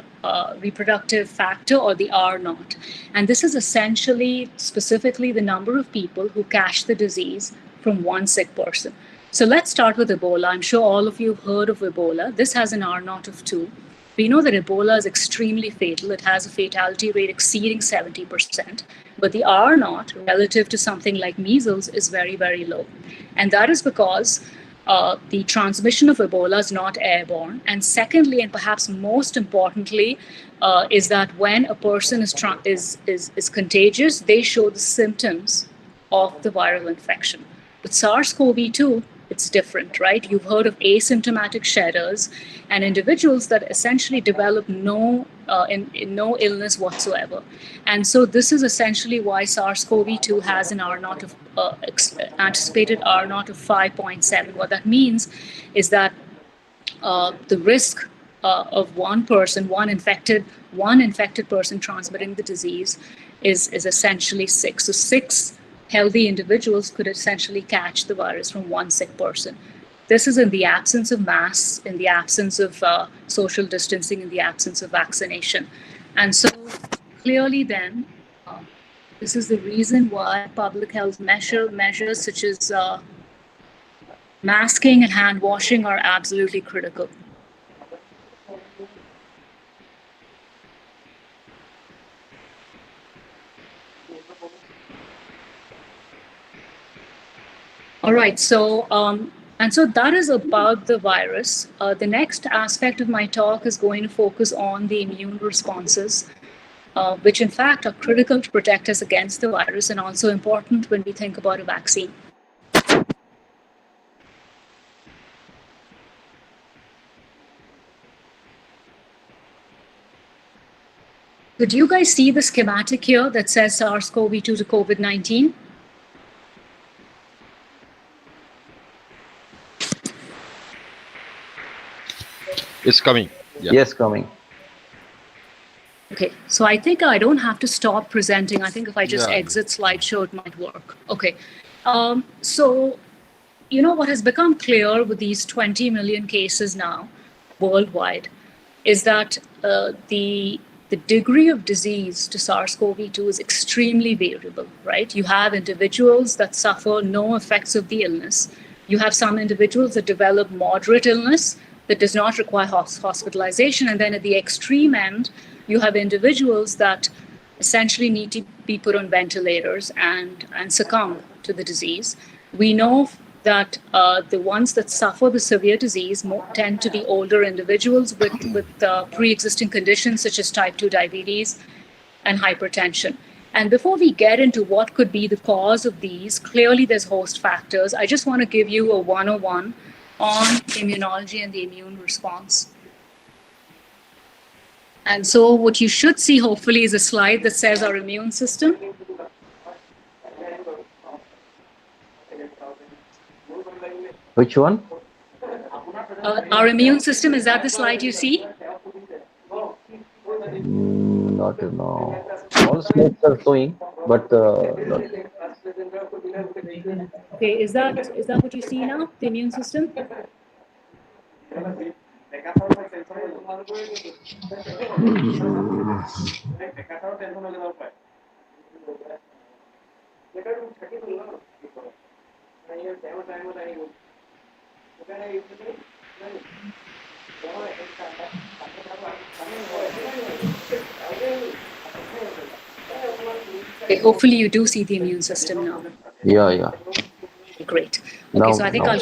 factor, or the R0. And this is essentially, specifically, the number of people who catch the disease from one sick person. So let's start with Ebola. I'm sure all of you have heard of Ebola. This has an R0 of 2. We know that Ebola is extremely fatal. It has a fatality rate exceeding 70%. But the R0, relative to something like measles, is very, very low. And that is because the transmission of Ebola is not airborne. And secondly, and perhaps most importantly, is that when a person is contagious, they show the symptoms of the viral infection. With SARS-CoV-2, it's different, right? You've heard of asymptomatic shedders and individuals that essentially develop no illness whatsoever. And so this is essentially why SARS-CoV-2 has an R0 of anticipated R0 of 5.7. What that means is that the risk of one infected person transmitting the disease is essentially 6. So 6 healthy individuals could essentially catch the virus from one sick person. This is in the absence of masks, in the absence of social distancing, in the absence of vaccination. And so clearly then, this is the reason why public health measures such as masking and hand washing are absolutely critical. All right, so and so that is about the virus. The next aspect of my talk is going to focus on the immune responses, which in fact are critical to protect us against the virus and also important when we think about a vaccine. So do you guys see the schematic here that says SARS-CoV-2 to COVID-19? It's coming. Yeah. Yes, coming. Okay, so I think I don't have to stop presenting. I think if I just exit slideshow, it might work. Okay, so what has become clear with these 20 million cases now worldwide is that the degree of disease to SARS-CoV-2 is extremely variable, right? You have individuals that suffer no effects of the illness. You have some individuals that develop moderate illness that does not require hospitalization. And then at the extreme end, you have individuals that essentially need to be put on ventilators and succumb to the disease. We know that the ones that suffer the severe disease tend to be older individuals with pre-existing conditions such as type 2 diabetes and hypertension. And before we get into what could be the cause of these, clearly there's host factors. I just want to give you a 101 on immunology and the immune response. And so what you should see, hopefully, is a slide that says our immune system. Which one? Our immune system, is that the slide you see? Not now. All slides are showing, but not. Okay, is that what you see now, the immune system? Okay, hopefully you do see the immune system now. Yeah. Great. Okay, Now- so I think now.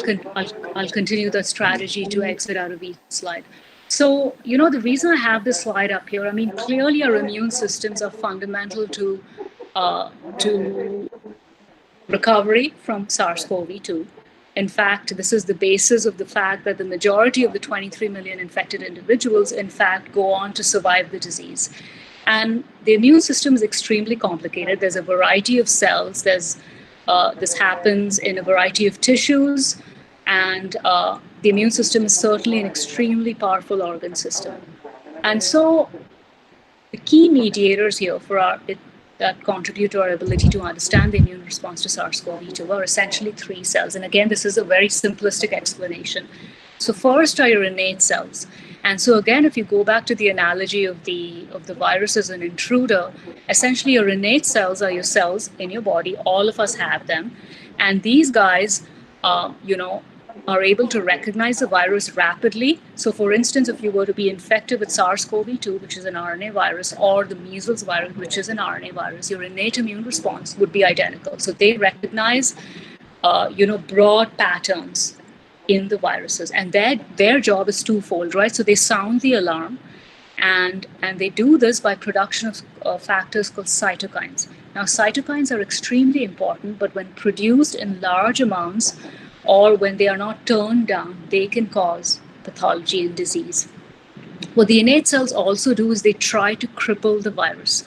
I'll continue the strategy to exit out of each slide. So, the reason I have this slide up here, I mean, clearly our immune systems are fundamental to recovery from SARS-CoV-2. In fact, this is the basis of the fact that the majority of the 23 million infected individuals, in fact, go on to survive the disease. And the immune system is extremely complicated. There's a variety of cells. This happens in a variety of tissues, and the immune system is certainly an extremely powerful organ system. And so the key mediators here that contribute to our ability to understand the immune response to SARS-CoV-2 are essentially 3 cells. And again, this is a very simplistic explanation. So first are your innate cells. And so again, if you go back to the analogy of the virus as an intruder, essentially your innate cells are your cells in your body. All of us have them. And these guys, are able to recognize the virus rapidly. So for instance, if you were to be infected with SARS-CoV-2, which is an RNA virus, or the measles virus, which is an RNA virus, your innate immune response would be identical. So they recognize, broad patterns in the viruses, and their job is twofold, right? So they sound the alarm, and they do this by production of factors called cytokines. Now, cytokines are extremely important, but when produced in large amounts, or when they are not turned down, they can cause pathology and disease. What the innate cells also do is they try to cripple the virus,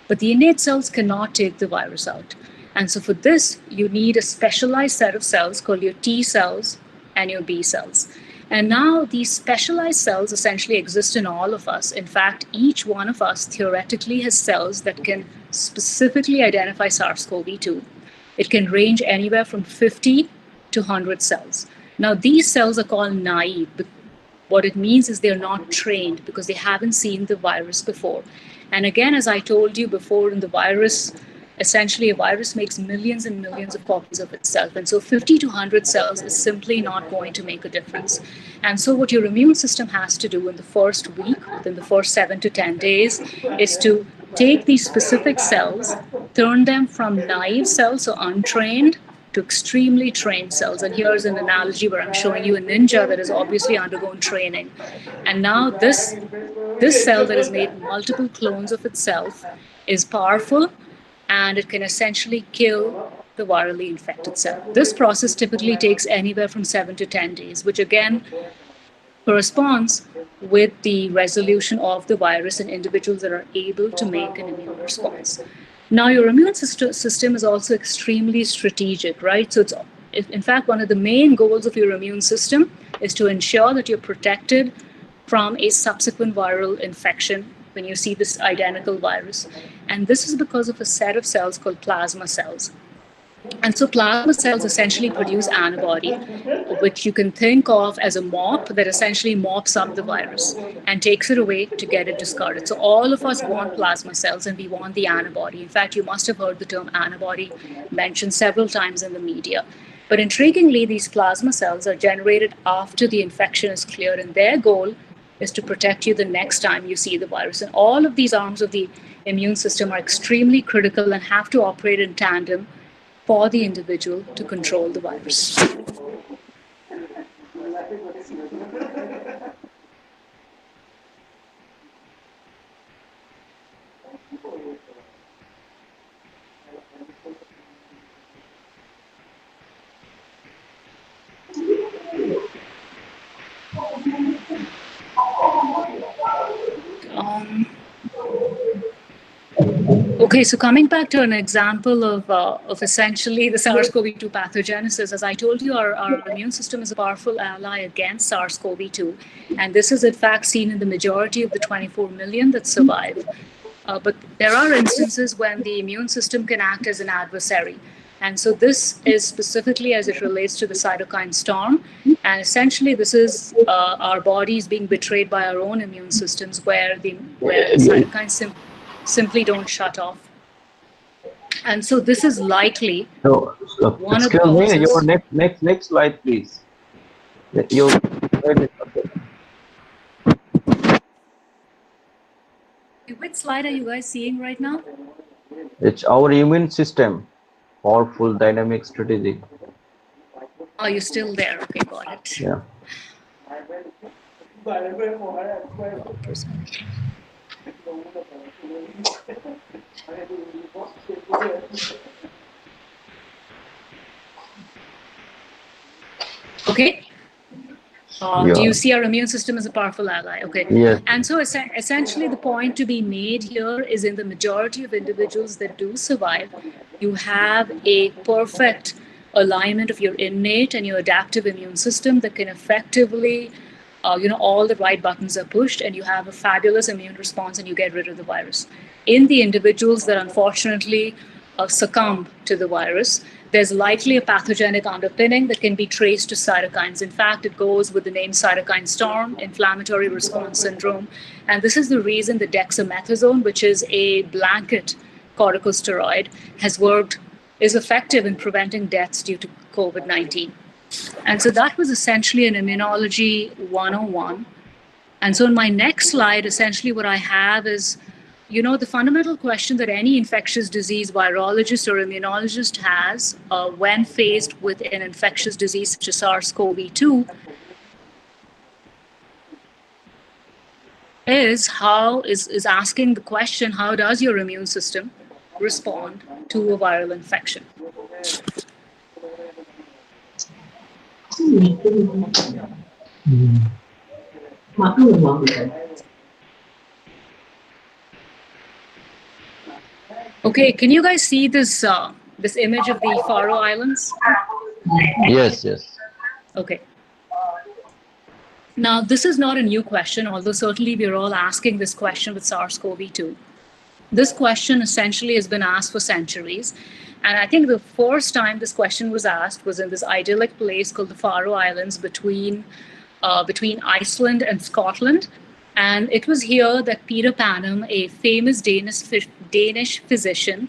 but the innate cells cannot take the virus out. And so for this, you need a specialized set of cells called your T cells and your B cells. And now these specialized cells essentially exist in all of us. In fact, each one of us theoretically has cells that can specifically identify SARS-CoV-2. It can range anywhere from 50 to 100 cells. Now, these cells are called naive. What it means is they're not trained because they haven't seen the virus before. And again, as I told you before, in the virus, essentially a virus makes millions and millions of copies of itself. And so 50 to 100 cells is simply not going to make a difference. And so what your immune system has to do in the first week, within the first 7 to 10 days, is to take these specific cells, turn them from naive cells, so untrained, to extremely trained cells. And here's an analogy where I'm showing you a ninja that has obviously undergone training. And now this cell that has made multiple clones of itself is powerful, and it can essentially kill the virally infected cell. This process typically takes anywhere from 7 to 10 days, which again corresponds with the resolution of the virus in individuals that are able to make an immune response. Now, your immune system is also extremely strategic, right? So in fact, one of the main goals of your immune system is to ensure that you're protected from a subsequent viral infection when you see this identical virus. And this is because of a set of cells called plasma cells. And so plasma cells essentially produce antibody, which you can think of as a mop that essentially mops up the virus and takes it away to get it discarded. So all of us want plasma cells, and we want the antibody. In fact, you must have heard the term antibody mentioned several times in the media. But intriguingly, these plasma cells are generated after the infection is cleared, and their goal is to protect you the next time you see the virus. And all of these arms of the immune system are extremely critical and have to operate in tandem for the individual to control the virus. Okay, so coming back to an example of essentially the SARS-CoV-2 pathogenesis, as I told you, our immune system is a powerful ally against SARS-CoV-2, and this is in fact seen in the majority of the 24 million that survive. But there are instances when the immune system can act as an adversary. And so this is specifically as it relates to the cytokine storm. And essentially this is our bodies being betrayed by our own immune systems where the cytokines simply don't shut off. And so this is likely So, one of the excuse me, causes. your next slide, please. Your Which slide are you guys seeing right now? it's our immune system, powerful dynamic strategy. Oh, you're still there. Okay, got it. Yeah. Okay. Yeah. Do you see our immune system as a powerful ally? Okay. Yes. And so essentially the point to be made here is in the majority of individuals that do survive, you have a perfect alignment of your innate and your adaptive immune system that can effectively, all the right buttons are pushed and you have a fabulous immune response and you get rid of the virus. In the individuals that unfortunately succumb to the virus, there's likely a pathogenic underpinning that can be traced to cytokines. In fact, it goes with the name cytokine storm, inflammatory response syndrome. And this is the reason the dexamethasone, which is a blanket corticosteroid, is effective in preventing deaths due to COVID-19. And so that was essentially an immunology 101. And so in my next slide, essentially what I have is, the fundamental question that any infectious disease virologist or immunologist has when faced with an infectious disease such as SARS-CoV-2 is asking the question, how does your immune system respond to a viral infection? Okay, can you guys see this this image of the Faroe Islands? Yes, yes. Okay. Now, this is not a new question, although certainly we're all asking this question with SARS-CoV-2. This question essentially has been asked for centuries. And I think the first time this question was asked was in this idyllic place called the Faroe Islands between Iceland and Scotland. And it was here that Peter Panum, a famous Danish physician,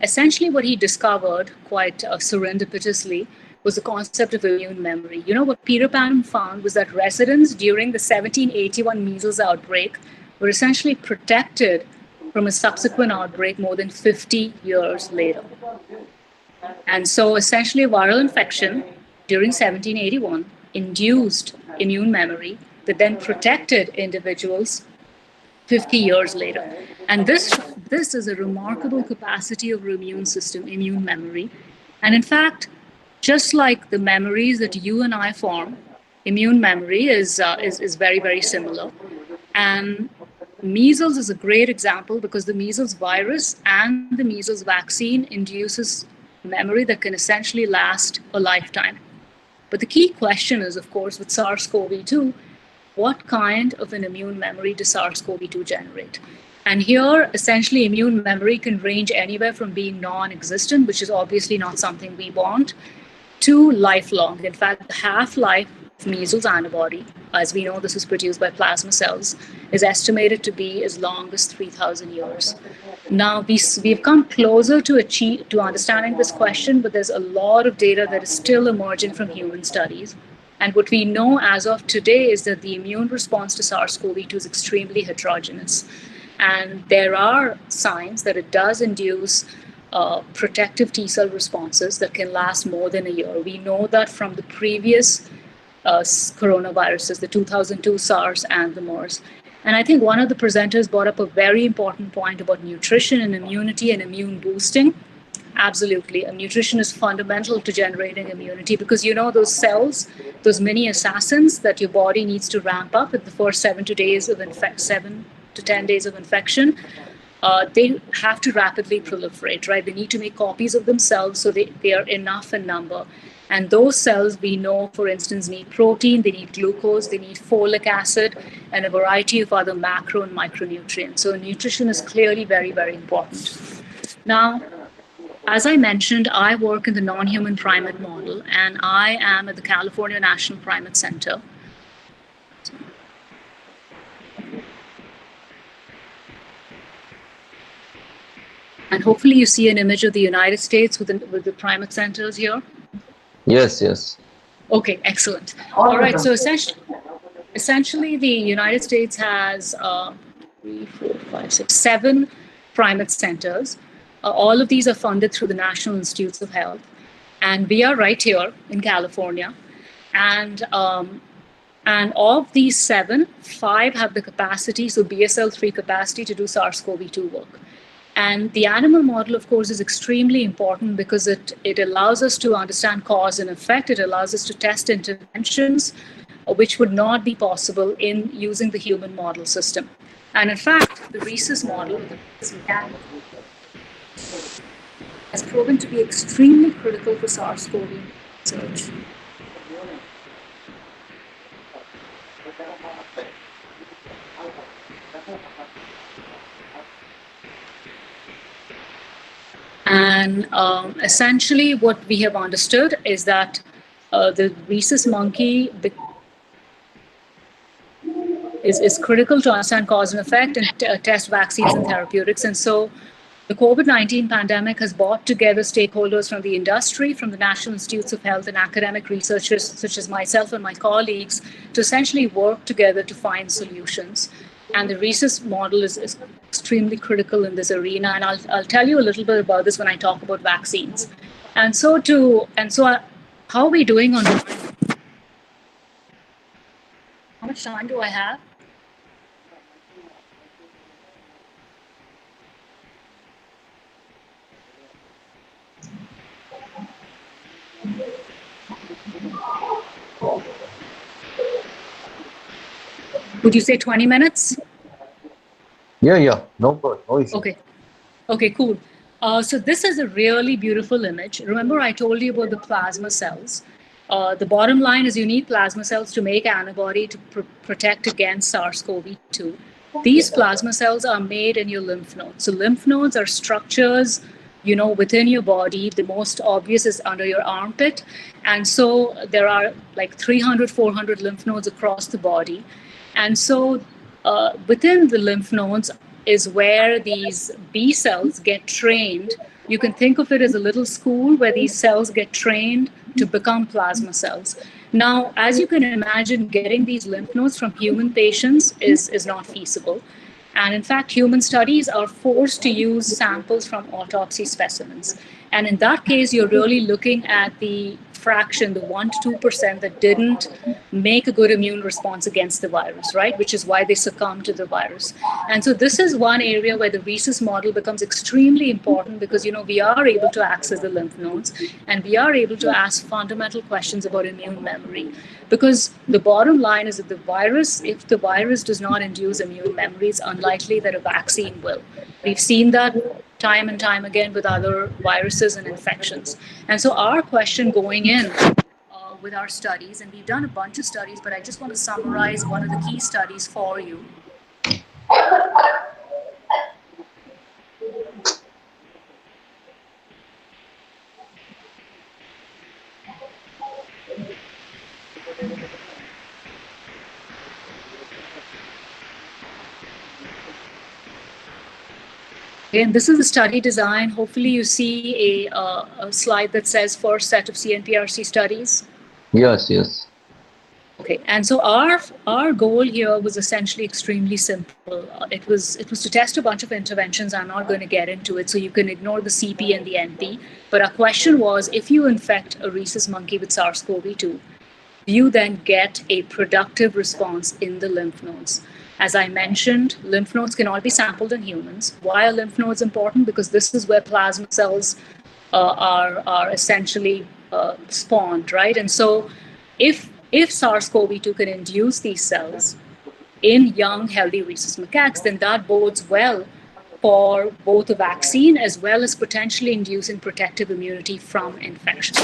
essentially what he discovered quite serendipitously was the concept of immune memory. What Peter Panum found was that residents during the 1781 measles outbreak were essentially protected from a subsequent outbreak more than 50 years later. And so essentially a viral infection during 1781 induced immune memory that then protected individuals 50 years later. And this is a remarkable capacity of our immune system, immune memory. And in fact, just like the memories that you and I form, immune memory is very, very similar. And measles is a great example because the measles virus and the measles vaccine induces memory that can essentially last a lifetime. But the key question is, of course, with SARS-CoV-2, what kind of an immune memory does SARS-CoV-2 generate? And here, essentially, immune memory can range anywhere from being non-existent, which is obviously not something we want, to lifelong. In fact, the half-life of measles antibody, as we know this is produced by plasma cells, is estimated to be as long as 3,000 years. Now, we've come closer to understanding this question, but there's a lot of data that is still emerging from human studies. And what we know as of today is that the immune response to SARS-CoV-2 is extremely heterogeneous. And there are signs that it does induce protective T-cell responses that can last more than a year. We know that from the previous coronaviruses, the 2002 SARS and the MERS. And I think one of the presenters brought up a very important point about nutrition and immunity and immune boosting. Absolutely. And nutrition is fundamental to generating immunity because those cells, those mini assassins that your body needs to ramp up at the first 7 to 10 days of infection, they have to rapidly proliferate, right? They need to make copies of themselves so they are enough in number. And those cells, we know, for instance, need protein, they need glucose, they need folic acid, and a variety of other macro and micronutrients. So nutrition is clearly very, very important. Now, as I mentioned, I work in the non-human primate model, and I am at the California National Primate Center. And hopefully you see an image of the United States with the primate centers here. Yes, yes. Okay, excellent. All right, so essentially the United States has 3, 4, 5, 6, 7 primate centers. All of these are funded through the National Institutes of Health. And we are right here in California. And of these 7, 5 have the capacity, so BSL-3 capacity to do SARS-CoV-2 work. And the animal model, of course, is extremely important because it allows us to understand cause and effect. It allows us to test interventions, which would not be possible in using the human model system. And in fact, the rhesus model, the rhesus mechanic, has proven to be extremely critical for SARS-CoV research. And essentially what we have understood is that the rhesus monkey is critical to understand cause and effect and test vaccines and therapeutics. And so the COVID-19 pandemic has brought together stakeholders from the industry, from the National Institutes of Health, and academic researchers such as myself and my colleagues to essentially work together to find solutions. And the rhesus model is extremely critical in this arena. And I'll tell you a little bit about this when I talk about vaccines. And so how are we doing on time? How much time do I have? Would you say 20 minutes? Yeah. No issue. Okay, cool. So this is a really beautiful image. Remember I told you about the plasma cells. The bottom line is you need plasma cells to make antibody to protect against SARS-CoV-2. These plasma cells are made in your lymph nodes. So lymph nodes are structures, within your body. The most obvious is under your armpit. And so there are like 300, 400 lymph nodes across the body. And so within the lymph nodes is where these B cells get trained. You can think of it as a little school where these cells get trained to become plasma cells. Now, as you can imagine, getting these lymph nodes from human patients is not feasible. And in fact, human studies are forced to use samples from autopsy specimens. And in that case, you're really looking at the fraction, the 1 to 2% that didn't make a good immune response against the virus, right? Which is why they succumbed to the virus. And so this is one area where the rhesus model becomes extremely important because, we are able to access the lymph nodes and we are able to ask fundamental questions about immune memory. Because the bottom line is that if the virus does not induce immune memory, it's unlikely that a vaccine will. We've seen that time and time again with other viruses and infections. And so our question going in with our studies, and we've done a bunch of studies, but I just want to summarize one of the key studies for you. And this is the study design. Hopefully you see a slide that says first set of CNPRC studies. Yes. Okay, and so our goal here was essentially extremely simple. It was to test a bunch of interventions. I'm not going to get into it, so you can ignore the CP and the NP. But our question was, if you infect a rhesus monkey with SARS-CoV-2, do you then get a productive response in the lymph nodes? As I mentioned, lymph nodes can all be sampled in humans. Why are lymph nodes important? Because this is where plasma cells are essentially spawned, right? And so if SARS-CoV-2 can induce these cells in young, healthy rhesus macaques, then that bodes well for both a vaccine as well as potentially inducing protective immunity from infection.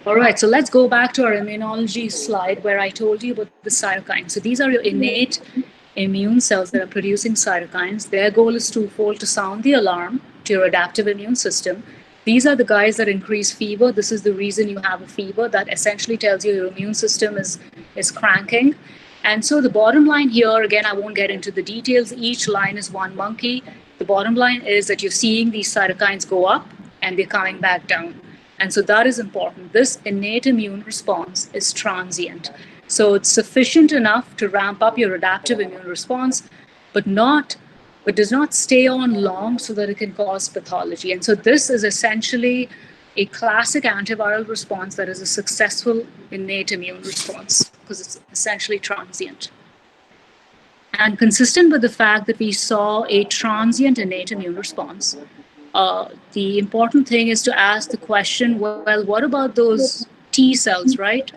All right, so let's go back to our immunology slide where I told you about the cytokines. So these are your innate immune cells that are producing cytokines. Their goal is twofold: to sound the alarm to your adaptive immune system. These are the guys that increase fever. This is the reason you have a fever. That essentially tells you your immune system is cranking. And so the bottom line here, again, I won't get into the details. Each line is one monkey. The bottom line is that you're seeing these cytokines go up and they're coming back down. And so that is important. This innate immune response is transient. So it's sufficient enough to ramp up your adaptive immune response, but does not stay on long so that it can cause pathology. And so this is essentially a classic antiviral response that is a successful innate immune response because it's essentially transient. And consistent with the fact that we saw a transient innate immune response, the important thing is to ask the question, well, what about those T cells, right,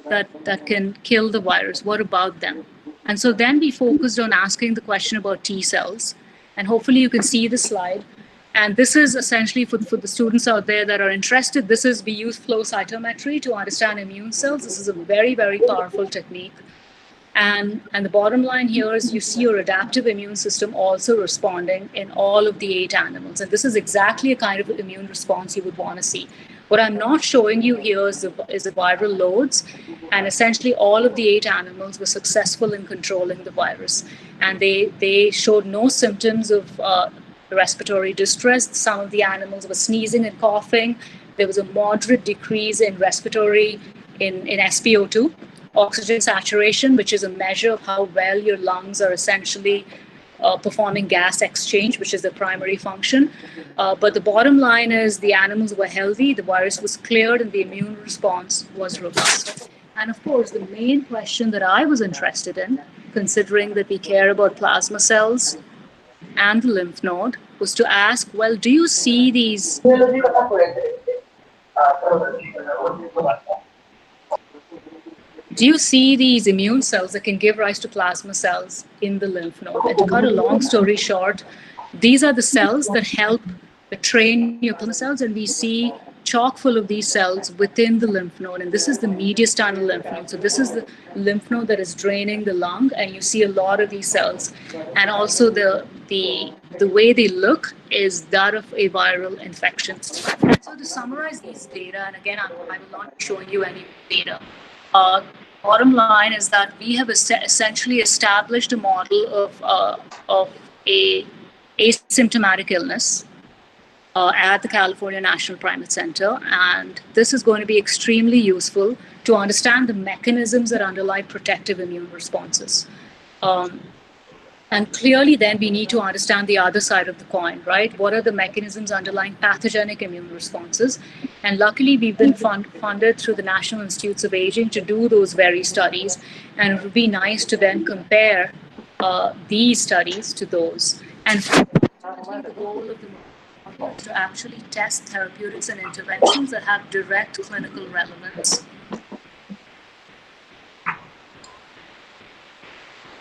that can kill the virus? What about them? And so then we focused on asking the question about T cells. And hopefully you can see the slide. And this is essentially for the students out there that are interested. We use flow cytometry to understand immune cells. This is a very, very powerful technique. And the bottom line here is you see your adaptive immune system also responding in all of the 8 animals. And this is exactly a kind of immune response you would want to see. What I'm not showing you here is the viral loads. And essentially all of the 8 animals were successful in controlling the virus. And they showed no symptoms of respiratory distress. Some of the animals were sneezing and coughing. There was a moderate decrease in in SpO2. Oxygen saturation, which is a measure of how well your lungs are essentially performing gas exchange, which is the primary function. But the bottom line is the animals were healthy, the virus was cleared, and the immune response was robust. And of course, the main question that I was interested in, considering that we care about plasma cells and the lymph node, was to ask, well, do you see these immune cells that can give rise to plasma cells in the lymph node? And to cut a long story short, these are the cells that help train your plasma cells, and we see chock full of these cells within the lymph node. And this is the mediastinal lymph node. So this is the lymph node that is draining the lung, and you see a lot of these cells. And also the way they look is that of a viral infection. So to summarize these data, and again, I will not be showing you any data. Bottom line is that we have essentially established a model of a asymptomatic illness at the California National Primate Center, and this is going to be extremely useful to understand the mechanisms that underlie protective immune responses. And clearly then we need to understand the other side of the coin, right? What are the mechanisms underlying pathogenic immune responses? And luckily we've been funded through the National Institutes of Aging to do those very studies. And it would be nice to then compare these studies to those. And the goal of the model is to actually test therapeutics and interventions that have direct clinical relevance.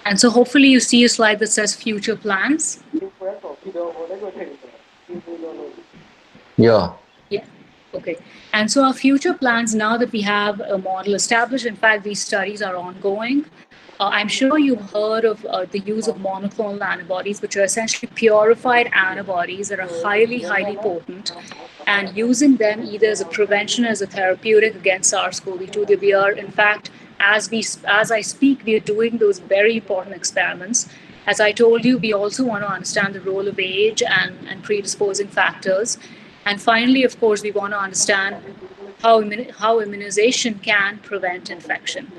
And so hopefully you see a slide that says future plans. Yeah. Yeah. Okay. And so our future plans, now that we have a model established, in fact, these studies are ongoing. I'm sure you've heard of the use of monoclonal antibodies, which are essentially purified antibodies that are highly, highly potent, and using them either as a prevention or as a therapeutic against SARS-CoV-2. We are, in fact, as I speak, we are doing those very important experiments. As I told you, we also want to understand the role of age and predisposing factors. And finally, of course, we want to understand how immunization can prevent infection.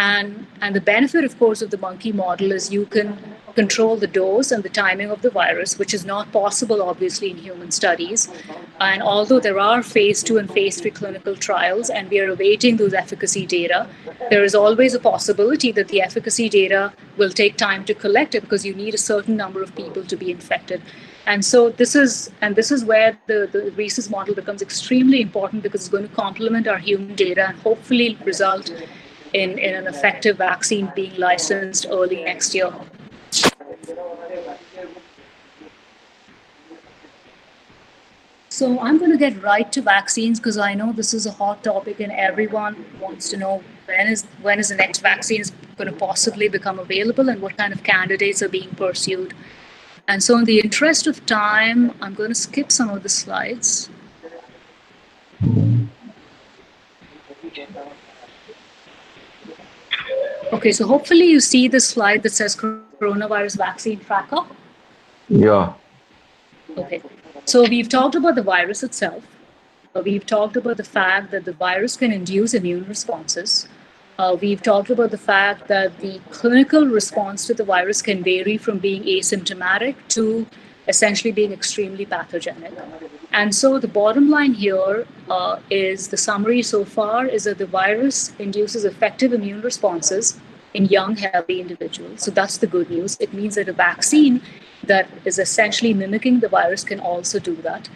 And the benefit, of course, of the monkey model is you can control the dose and the timing of the virus, which is not possible, obviously, in human studies. And although there are phase 2 and phase 3 clinical trials, and we are awaiting those efficacy data, there is always a possibility that the efficacy data will take time to collect it because you need a certain number of people to be infected. And so this is where the rhesus model becomes extremely important, because it's going to complement our human data and hopefully result in an effective vaccine being licensed early next year. So I'm going to get right to vaccines, because I know this is a hot topic and everyone wants to know when is the next vaccine going to possibly become available and what kind of candidates are being pursued. And so in the interest of time, I'm going to skip some of the slides. Okay, so hopefully you see the slide that says coronavirus vaccine tracker. Yeah. Okay, so we've talked about the virus itself. We've talked about the fact that the virus can induce immune responses. We've talked about the fact that the clinical response to the virus can vary from being asymptomatic to essentially being extremely pathogenic. And so the bottom line here is the summary so far is that the virus induces effective immune responses in young, healthy individuals. So that's the good news. It means that a vaccine that is essentially mimicking the virus can also do that.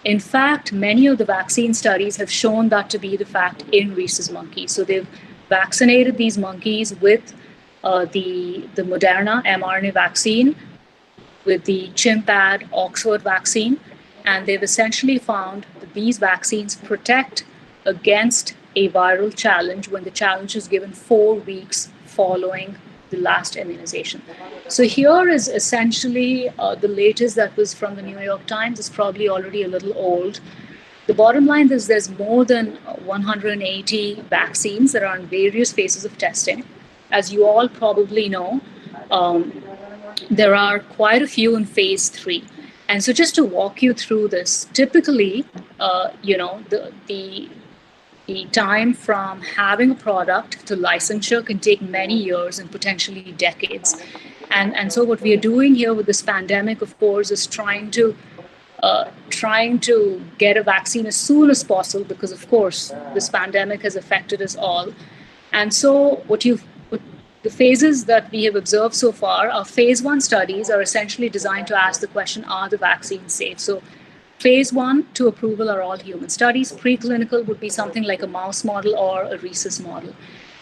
In fact, many of the vaccine studies have shown that to be the fact in rhesus monkeys. So they've vaccinated these monkeys with the Moderna mRNA vaccine, with the chimp-ad Oxford vaccine, and they've essentially found that these vaccines protect against a viral challenge when the challenge is given 4 weeks following the last immunization. So here is essentially the latest that was from the New York Times. It's probably already a little old. The bottom line is there's more than 180 vaccines that are in various phases of testing. As you all probably know, there are quite a few in phase 3. And so just to walk you through this, typically, the time from having a product to licensure can take many years and potentially decades. And so what we are doing here with this pandemic, of course, is trying to get a vaccine as soon as possible, because, of course, this pandemic has affected us all. And so the phases that we have observed so far, our phase 1 studies are essentially designed to ask the question, are the vaccines safe? So phase 1 to approval are all human studies. Preclinical would be something like a mouse model or a rhesus model.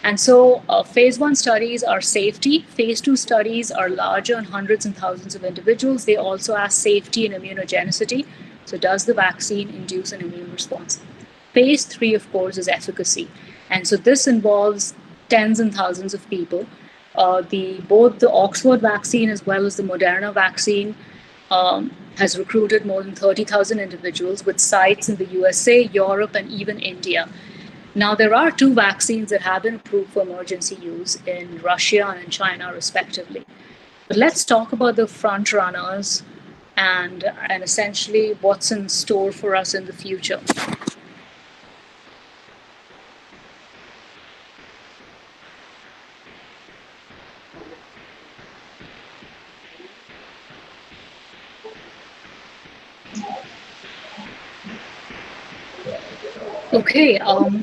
And so phase 1 studies are safety. Phase 2 studies are larger and hundreds and thousands of individuals. They also ask safety and immunogenicity. So does the vaccine induce an immune response? Phase 3, of course, is efficacy. And so this involves tens and thousands of people. Both the Oxford vaccine as well as the Moderna vaccine has recruited more than 30,000 individuals with sites in the USA, Europe, and even India. Now, there are 2 vaccines that have been approved for emergency use in Russia and in China, respectively. But let's talk about the front runners and essentially what's in store for us in the future. Okay,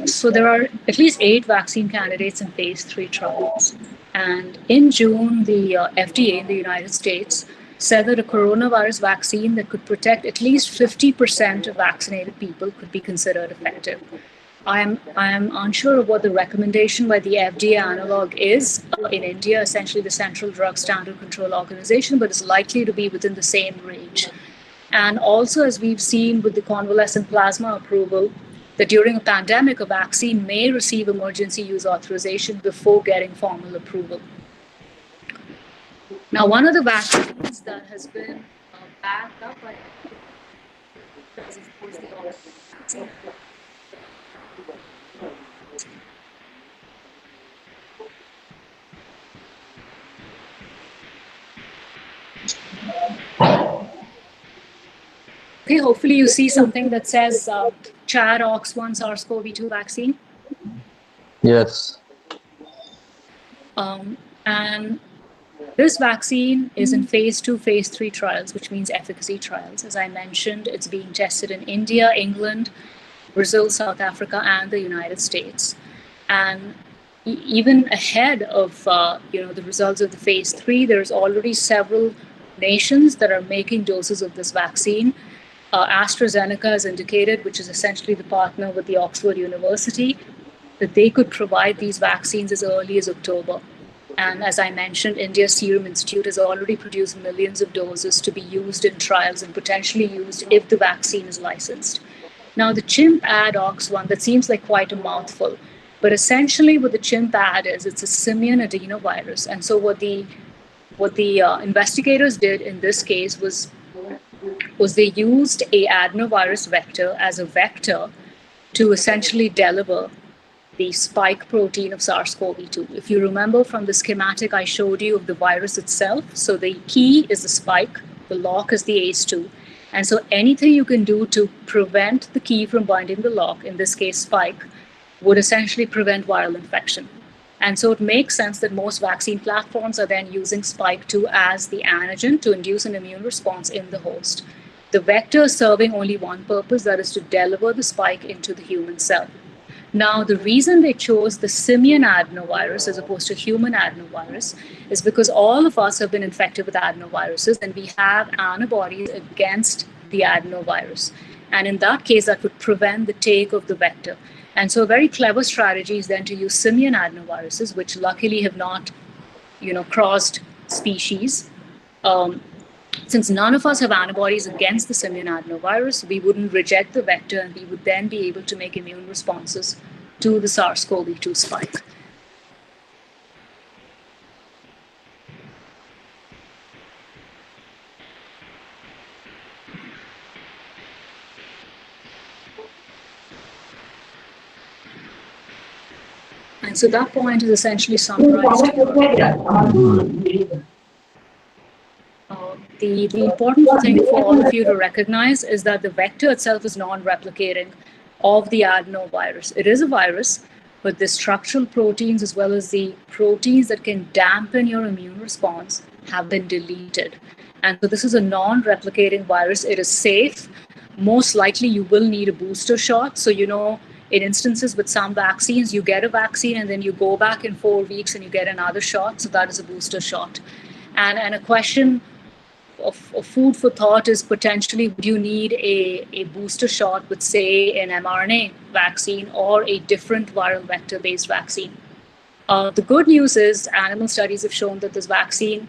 so there are at least 8 vaccine candidates in phase 3 trials. And in June, the FDA in the United States said that a coronavirus vaccine that could protect at least 50% of vaccinated people could be considered effective. I am unsure of what the recommendation by the FDA analog is in India, essentially the Central Drug Standard Control Organization, but it's likely to be within the same range. And also, as we've seen with the convalescent plasma approval, that during a pandemic, a vaccine may receive emergency use authorization before getting formal approval. Now, one of the vaccines that has been backed up by is, of course, the Oxford vaccine. Okay, hopefully you see something that says ChAd-OX1 SARS-CoV-2 vaccine. Yes. And this vaccine is in phase 2, phase 3 trials, which means efficacy trials. As I mentioned, it's being tested in India, England, Brazil, South Africa, and the United States. And even ahead of the results of the phase 3, there's already several nations that are making doses of this vaccine. AstraZeneca has indicated, which is essentially the partner with the Oxford University, that they could provide these vaccines as early as October. And as I mentioned, India's Serum Institute has already produced millions of doses to be used in trials and potentially used if the vaccine is licensed. Now, the chimp AdOx one, that seems like quite a mouthful, but essentially what the chimp ad is, it's a simian adenovirus. And so what the investigators did in this case was they used a adenovirus vector as a vector to essentially deliver the spike protein of SARS-CoV-2. If you remember from the schematic I showed you of the virus itself, so the key is the spike, the lock is the ACE2. And so anything you can do to prevent the key from binding the lock, in this case spike, would essentially prevent viral infection. And so it makes sense that most vaccine platforms are then using spike2 as the antigen to induce an immune response in the host. The vector is serving only one purpose, that is to deliver the spike into the human cell. Now, the reason they chose the simian adenovirus as opposed to human adenovirus is because all of us have been infected with adenoviruses and we have antibodies against the adenovirus. And in that case, that would prevent the take of the vector. And so a very clever strategy is then to use simian adenoviruses, which luckily have not, crossed species. Since none of us have antibodies against the simian adenovirus, we wouldn't reject the vector and we would then be able to make immune responses to the SARS-CoV-2 spike. And so that point is essentially summarized here. The important thing for all of you to recognize is that the vector itself is non-replicating of the adenovirus. It is a virus, but the structural proteins as well as the proteins that can dampen your immune response have been deleted. And so this is a non-replicating virus. It is safe. Most likely you will need a booster shot. So, in instances with some vaccines, you get a vaccine and then you go back in 4 weeks and you get another shot. So that is a booster shot. And a question of food for thought is potentially, would you need a booster shot with, say, an mRNA vaccine or a different viral vector-based vaccine? The good news is animal studies have shown that this vaccine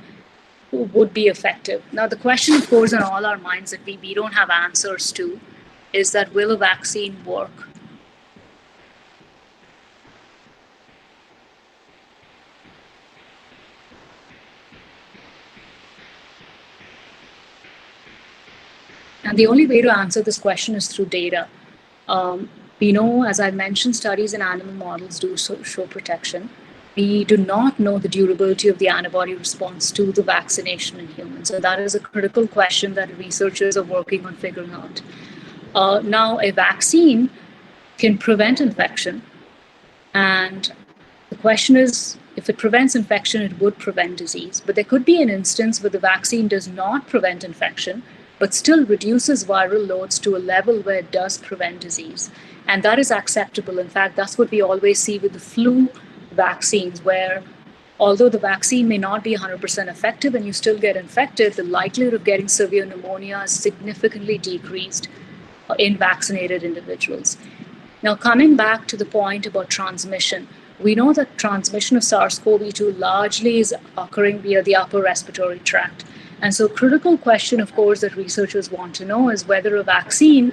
would be effective. Now, the question, of course, in all our minds that we don't have answers to is that will a vaccine work? And the only way to answer this question is through data. We know, as I mentioned, studies in animal models do show protection. We do not know the durability of the antibody response to the vaccination in humans. So that is a critical question that researchers are working on figuring out. Now, a vaccine can prevent infection. And the question is, if it prevents infection, it would prevent disease. But there could be an instance where the vaccine does not prevent infection, but still reduces viral loads to a level where it does prevent disease. And that is acceptable. In fact, that's what we always see with the flu vaccines, where although the vaccine may not be 100% effective and you still get infected, the likelihood of getting severe pneumonia is significantly decreased in vaccinated individuals. Now, coming back to the point about transmission, we know that transmission of SARS-CoV-2 largely is occurring via the upper respiratory tract. And so critical question, of course, that researchers want to know is whether a vaccine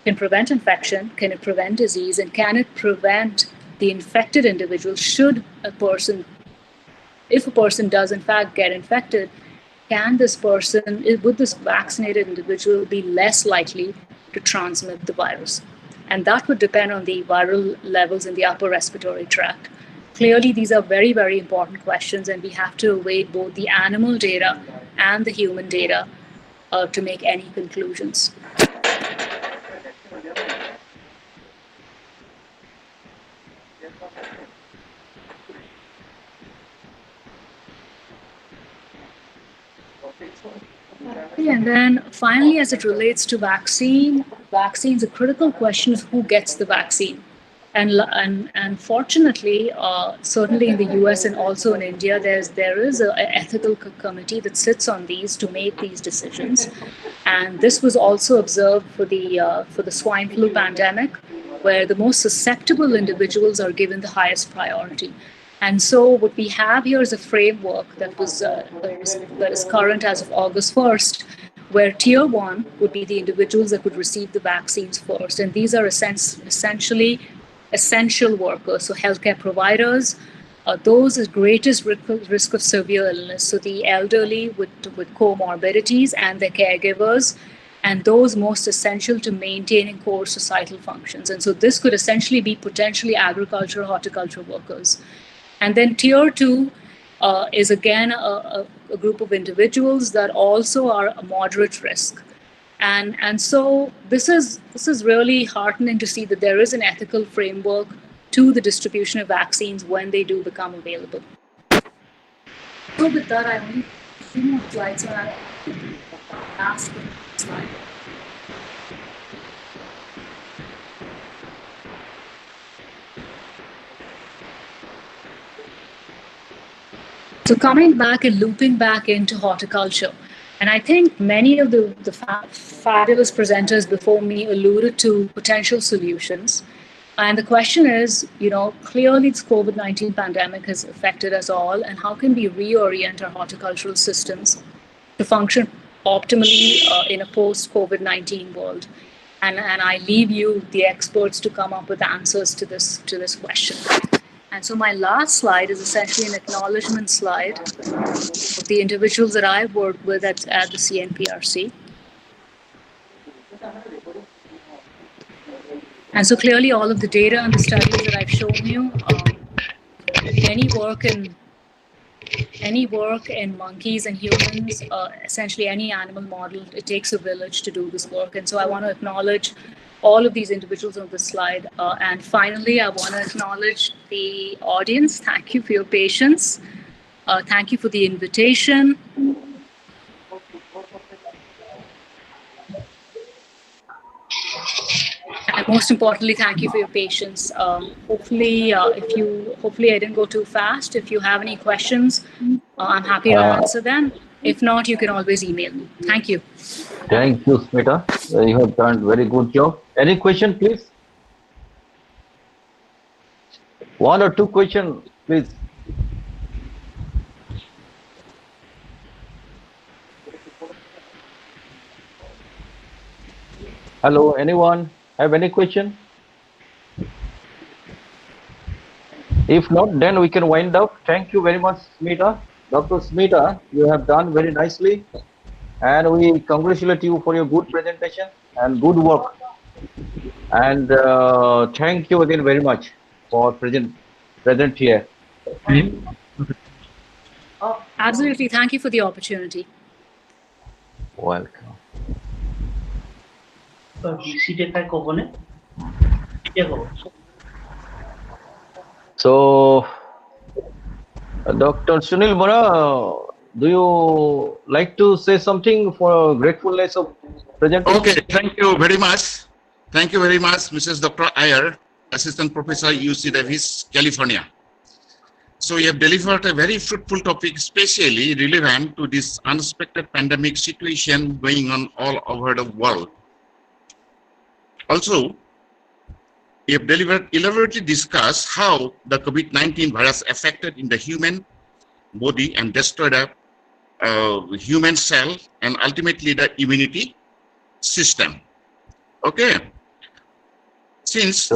can prevent infection, can it prevent disease, and can it prevent the infected individual should a person, if a person does in fact get infected, would this vaccinated individual be less likely to transmit the virus? And that would depend on the viral levels in the upper respiratory tract. Clearly, these are very, very important questions, and we have to await both the animal data and the human data to make any conclusions. And then finally, as it relates to vaccines, a critical question is who gets the vaccine. And fortunately, certainly in the US and also in India, there is an ethical committee that sits on these to make these decisions. And this was also observed for the swine flu pandemic, where the most susceptible individuals are given the highest priority. And so what we have here is a framework that is current as of August 1st, where tier 1 would be the individuals that would receive the vaccines first. And these are essentially essential workers, so healthcare providers, those at greatest risk of severe illness, so the elderly with comorbidities and their caregivers, and those most essential to maintaining core societal functions. And so this could essentially be potentially agriculture, horticulture workers. And then tier 2 is again a group of individuals that also are a moderate risk. And so this is really heartening to see that there is an ethical framework to the distribution of vaccines when they do become available. So with that, I only have a few more slides, so I'll ask the next slide. So coming back and looping back into horticulture, and I think many of the fabulous presenters before me alluded to potential solutions. And the question is, clearly this COVID-19 pandemic has affected us all, and how can we reorient our horticultural systems to function optimally in a post-COVID-19 world? And I leave you, the experts, to come up with answers to this question. And so my last slide is essentially an acknowledgement slide of the individuals that I've worked with at the CNPRC. And so clearly all of the data and the studies that I've shown you, any work in monkeys and humans, essentially any animal model, it takes a village to do this work. And so I want to acknowledge all of these individuals on this slide. And finally, I want to acknowledge the audience. Thank you for your patience. Thank you for the invitation. And most importantly, thank you for your patience. Hopefully I didn't go too fast. If you have any questions, I'm happy to answer them. If not, you can always email me. Thank you. Thank you, Smita. You have done very good job. Any question, please? One or two questions, please. Hello, anyone have any question? If not, then we can wind up. Thank you very much, Smita. Dr. Smita, you have done very nicely. And we congratulate you for your good presentation and good work. And thank you again very much for present here. Absolutely. Thank you for the opportunity. Welcome. So, Dr. Sunil Bora, do you like to say something for gratefulness of presentation? Okay, thank you very much. Thank you very much, Mrs. Dr. Iyer, Assistant Professor, UC Davis, California. So you have delivered a very fruitful topic, especially relevant to this unexpected pandemic situation going on all over the world. Also, you have elaborately discussed how the COVID-19 virus affected in the human body and destroyed the human cell and ultimately the immunity system. Okay. Since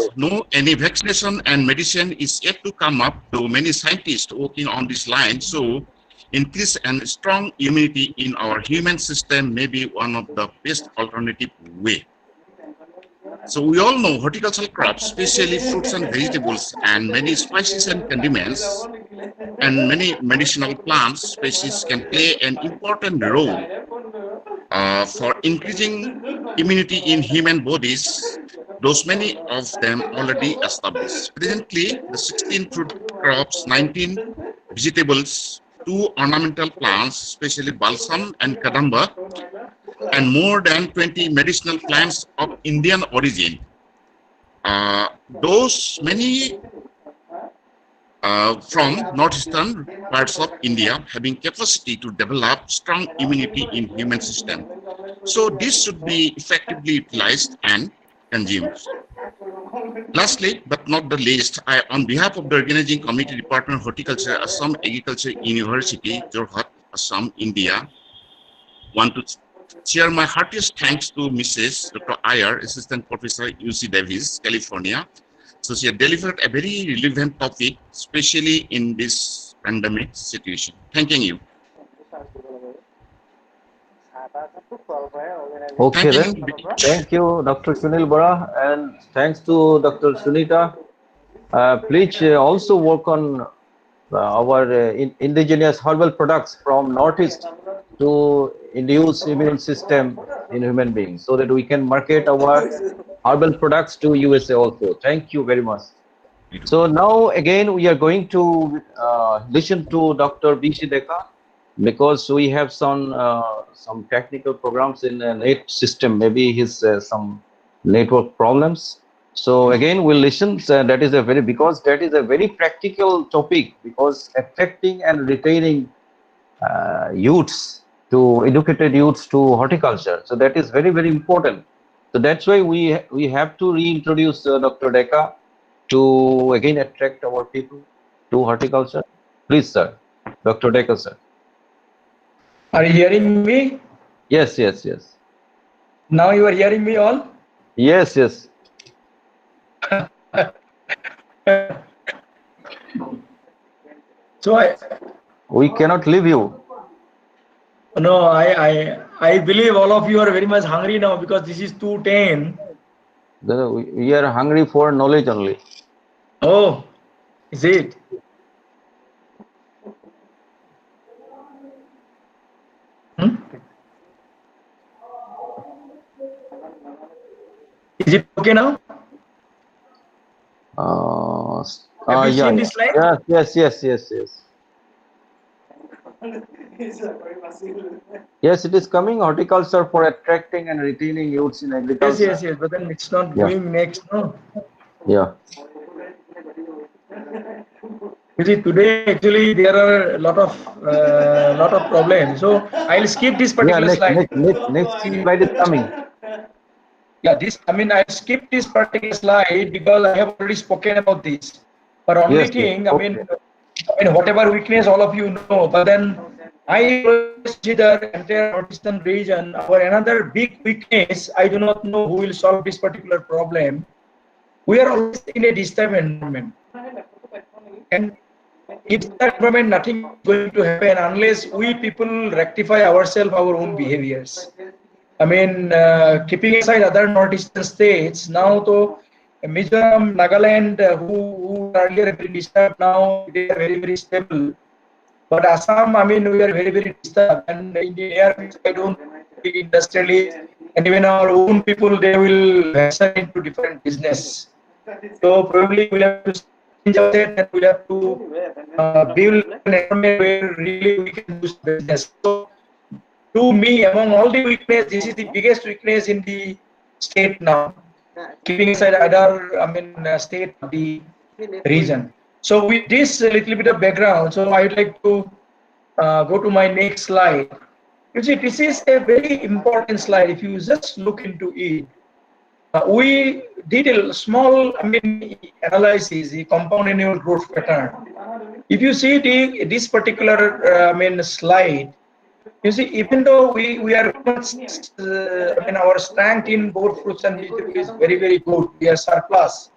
any vaccination and medicine is yet to come up, though many scientists working on this line, so increase and strong immunity in our human system may be one of the best alternative way. So we all know horticultural crops, especially fruits and vegetables, and many spices and condiments, and many medicinal plant species can play an important role for increasing immunity in human bodies, those many of them already established. Presently, the 16 fruit crops, 19 vegetables, 2 ornamental plants, especially balsam and kadamba, and more than 20 medicinal plants of Indian origin. Those many from northeastern parts of India having capacity to develop strong immunity in human system. So this should be effectively utilized and consumed. Lastly, but not the least, I, on behalf of the organizing committee, Department of Horticulture, Assam Agriculture University, Jorhat, Assam, India, want to share my heartiest thanks to Mrs. Dr. Iyer, Assistant Professor, UC Davis, California. So she had delivered a very relevant topic, especially in this pandemic situation. Thanking you. Okay then. Thank you, Dr. Sunil Bora, and thanks to Dr. Sunita. Please also work on our indigenous herbal products from Northeast to induce immune system in human beings so that we can market our herbal products to USA also. Thank you very much. So now again we are going to listen to Dr. B.C. Deka because we have some technical programs in the net system. Maybe his some network problems. So again we'll listen. That is a very practical topic because attracting and retaining youths to educated youths to horticulture. So that is very, very important. So that's why we have to reintroduce Dr. Deka to again attract our people to horticulture. Please, sir. Dr. Deka, sir. Are you hearing me? Yes, yes, yes. Now you are hearing me all? Yes, yes. So we cannot leave you. No, I believe all of you are very much hungry now because this is 2:10. We are hungry for knowledge only. Oh, is it? Is it okay now? Have you seen this slide? Yes. Yes, it is coming. Horticulture for attracting and retaining youths in agriculture. Yes. But then it's not going next, no? Yeah. You see, today actually there are a lot of problems. So I'll skip this particular slide. Next slide is coming. Yeah, I'll skip this particular slide because I have already spoken about this. But only thing, I mean, whatever weakness all of you know, but then I consider entire northeastern region our another big weakness. I do not know who will solve this particular problem. We are always in a disturbed environment, and in that environment, nothing is going to happen unless we people rectify ourselves, our own behaviors. I mean, keeping aside other northeastern states, now to Mizoram, Nagaland, who earlier very disturbed, now they are very, very stable. But Assam, I mean, we are very, very disturbed. And in the air, I don't think industrially, and even our own people, they will venture into different business. So probably we'll have to change our set and we'll have to build an environment where really we can do business. So to me, among all the weakness, this is the biggest weakness in the state now. Keeping aside other, state of the region. So with this little bit of background, so I would like to go to my next slide. You see, this is a very important slide. If you just look into it, we did a small, analysis, the compound annual growth pattern. If you see this particular, slide, you see, even though we are our strength in both fruits and vegetables is very, very good. We are surplus.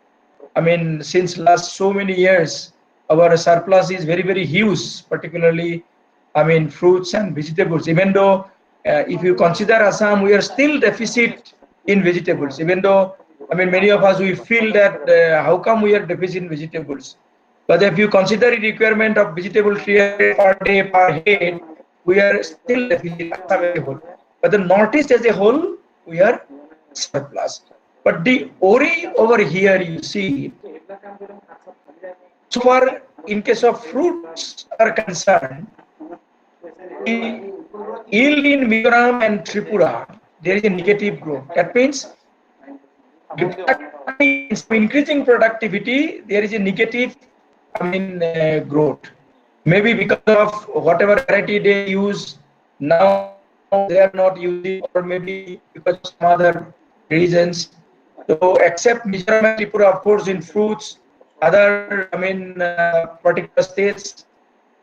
Since last so many years, our surplus is very, very huge, particularly, fruits and vegetables. Even though, if you consider Assam, we are still deficit in vegetables. Even though, many of us, we feel that how come we are deficit in vegetables? But if you consider the requirement of vegetable tree per day, per head, we are still deficit. But the Northeast as a whole, we are surplus. But the ori over here, you see, so far in case of fruits are concerned, yield in Mizoram and Tripura, there is a negative growth. That means increasing productivity, there is a negative, growth. Maybe because of whatever variety they use, now they are not using, or maybe because of some other reasons. So, except Mizoram and Tripura, of course, in fruits, other, particular states,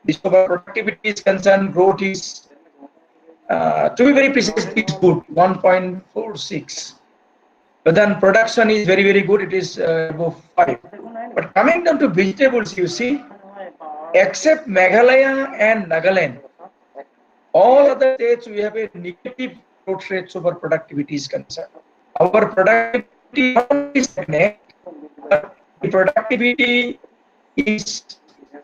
the productivity is concerned, growth is, to be very precise, it's good, 1.46. But then production is very, very good. It is above 5. But coming down to vegetables, you see, except Meghalaya and Nagaland, all other states we have a negative growth rate so far productivity is concerned. Our productivity is stagnant, but the productivity is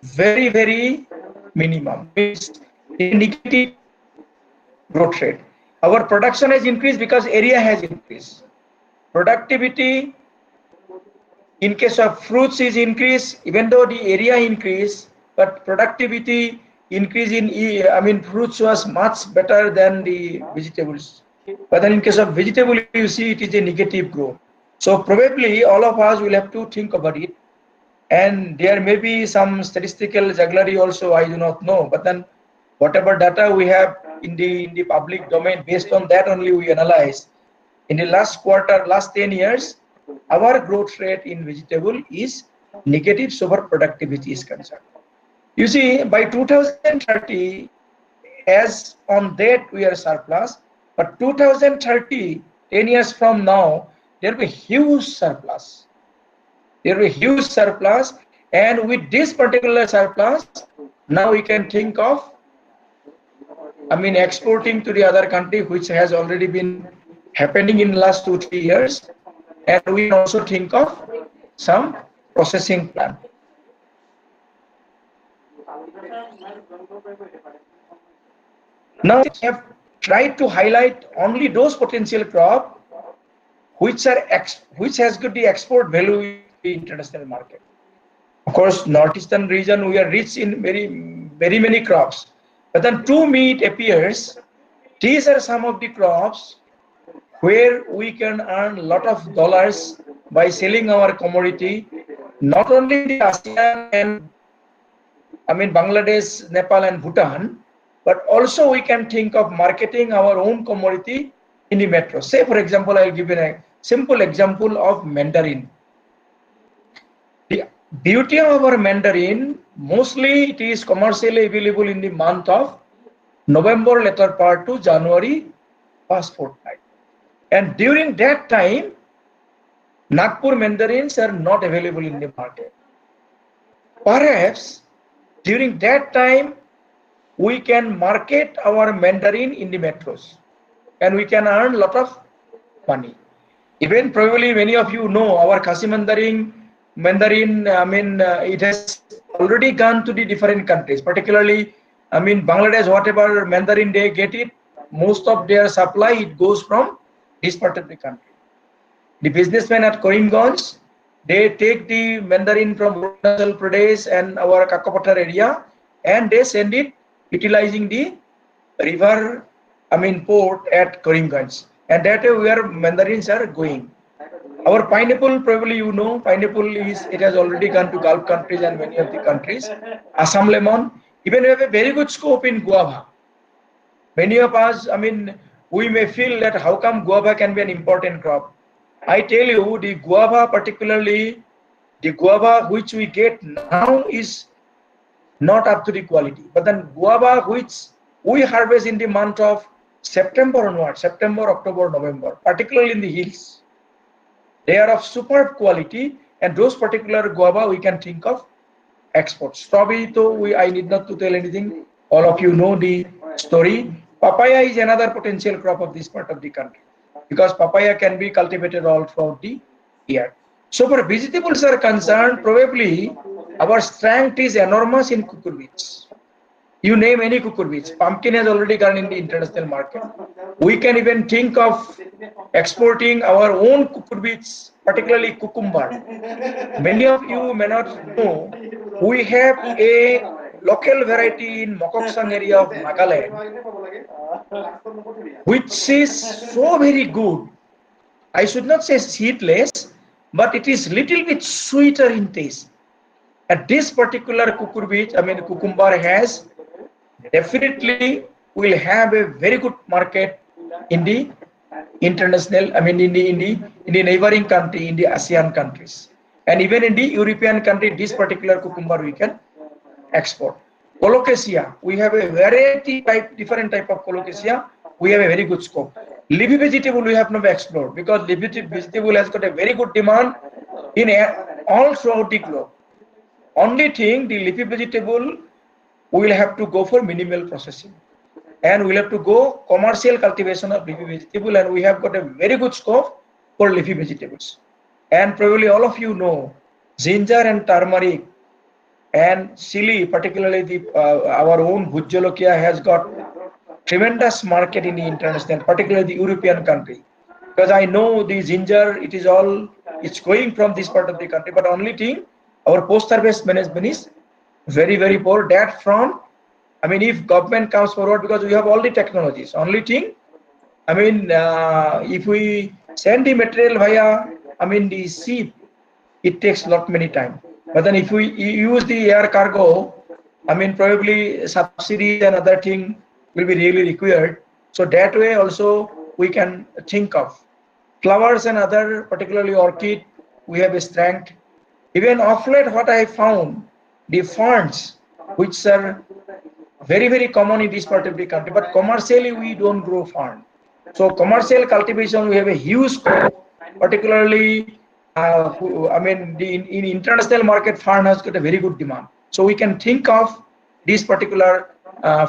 very, very minimum. It's a negative growth rate. Our production has increased because area has increased. Productivity in case of fruits is increased, even though the area increase, but productivity increase in fruits was much better than the vegetables. But then in case of vegetable, you see it is a negative growth. So probably all of us will have to think about it. And there may be some statistical jugglery also, I do not know. But then whatever data we have in the public domain, based on that only we analyze. In the last quarter, last 10 years, our growth rate in vegetable is negative so far productivity is concerned. You see, by 2030, as on that we are surplus, but 2030, 10 years from now, there will be huge surplus. There will be huge surplus, and with this particular surplus, now we can think of, exporting to the other country, which has already been happening in the last 2-3 years, and we can also think of some processing plant. Now I have tried to highlight only those potential crop which has got the export value in the international market. Of course, northeastern region we are rich in very many crops, but then to me it appears these are some of the crops where we can earn a lot of dollars by selling our commodity, not only in the ASEAN and Bangladesh, Nepal and Bhutan, but also we can think of marketing our own commodity in the metro. Say for example, I'll give you a simple example of mandarin. The beauty of our mandarin, mostly it is commercially available in the month of November latter part to January first fortnight. And during that time, Nagpur mandarins are not available in the market. Perhaps during that time, we can market our mandarin in the metros and we can earn a lot of money. Even probably many of you know our Khasi mandarin, it has already gone to the different countries, particularly, Bangladesh, whatever mandarin they get it, most of their supply, it goes from this part of the country. The businessmen at Karimganj, they take the mandarin from Arunachal Pradesh and our Kakapathar area, and they send it utilizing the river, port at Karimganj. And that way where mandarins are going. Our pineapple, probably you know, pineapple it has already gone to Gulf countries and many of the countries. Assam lemon, even we have a very good scope in guava. Many of us, we may feel that how come guava can be an important crop. I tell you, the guava, particularly the guava which we get now, is not up to the quality. But then guava which we harvest in the month of September onward, September, October, November, particularly in the hills, they are of superb quality, and those particular guava we can think of export. Strawberry, though I need not to tell anything. All of you know the story. Papaya is another potential crop of this part of the country, because papaya can be cultivated all throughout the year. So for vegetables are concerned, probably our strength is enormous in cucurbits. You name any cucurbits. Pumpkin has already gone in the international market. We can even think of exporting our own cucurbits, particularly cucumber. Many of you may not know, we have a local variety in Mokoksang area of Nagaland, which is so very good. I should not say seedless, but it is little bit sweeter in taste. And this particular cucumber has definitely will have a very good market in the international, in the neighboring country, in the ASEAN countries, and even in the European country. This particular cucumber we can export. Colocasia, we have a variety type, different type of colocasia. We have a very good scope. Leafy vegetable we have not explored because leafy vegetable has got a very good demand in all throughout the globe. Only thing, the leafy vegetable we will have to go for minimal processing, and we'll have to go commercial cultivation of leafy vegetable, and we have got a very good scope for leafy vegetables. And probably all of you know ginger and turmeric and chili, particularly the our own Bhujjolokia has got tremendous market in the international, particularly the European country. Because I know the ginger, it's going from this part of the country, but only thing, our post-harvest management is very, very poor. That front, if government comes forward, because we have all the technologies, only thing, if we send the material via, the ship, it takes lot many time. But then if we use the air cargo, probably subsidies and other thing will be really required. So that way also we can think of flowers and other, particularly orchid, we have a strength. Even of late, what I found, the ferns, which are very, very common in this part of the country, but commercially we don't grow fern. So commercial cultivation, we have a huge scope, particularly in international market, fern has got a very good demand. So we can think of this particular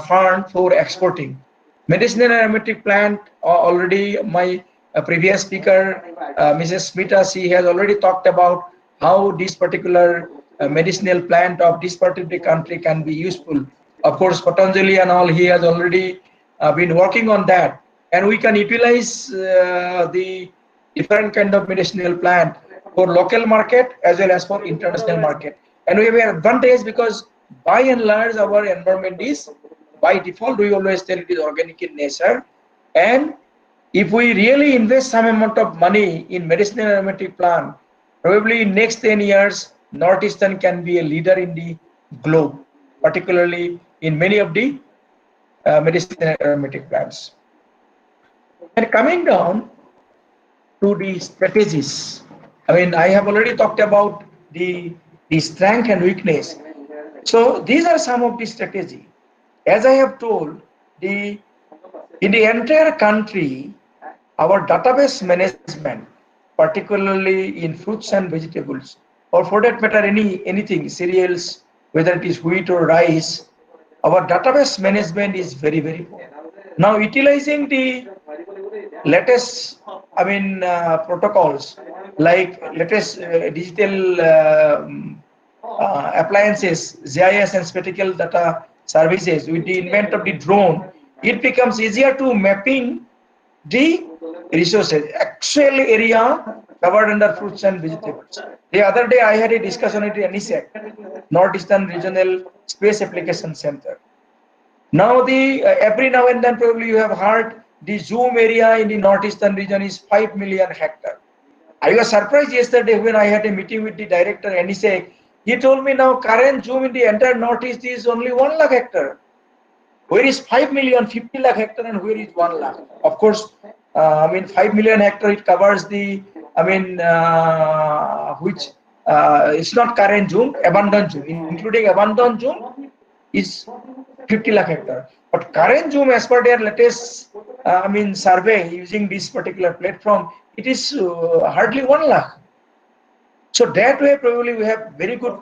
fern for exporting. Medicinal aromatic plant, already my previous speaker, Mrs. Smita, she has already talked about how this particular medicinal plant of this part of the country can be useful. Of course, Patanjali and all, he has already been working on that. And we can utilize the different kind of medicinal plant for local market as well as for international market. And we have an advantage because by and large our environment is, by default we always tell it is organic in nature. And if we really invest some amount of money in medicinal aromatic plant, probably in next 10 years, Northeastern can be a leader in the globe, particularly in many of the medicinal aromatic plants. And coming down to the strategies, I have already talked about the strength and weakness. So these are some of the strategy. As I have told, in the entire country, our database management, particularly in fruits and vegetables, or for that matter anything, cereals, whether it is wheat or rice, our database management is very, very poor. Now utilizing the latest protocols like latest digital appliances, GIS and spatial data services, with the invent of the drone, it becomes easier to mapping the resources, actual area covered under fruits and vegetables. The other day I had a discussion at the NISEC, Northeastern Regional Space Application Center. Now every now and then probably you have heard the zoom area in the Northeastern region is 5 million hectares. I was surprised yesterday when I had a meeting with the director NISEC. He told me now current zoom in the entire Northeast is only 1 lakh hectare. Where is 5 million, 50 lakh hectare, and where is 1 lakh? Of course, 5 million hectare, it covers the, which it's not current zoom, abundant zoom, including abundant zoom is 50 lakh hectare. But current zoom, as per their latest, survey using this particular platform, it is hardly 1 lakh. So that way, probably we have very good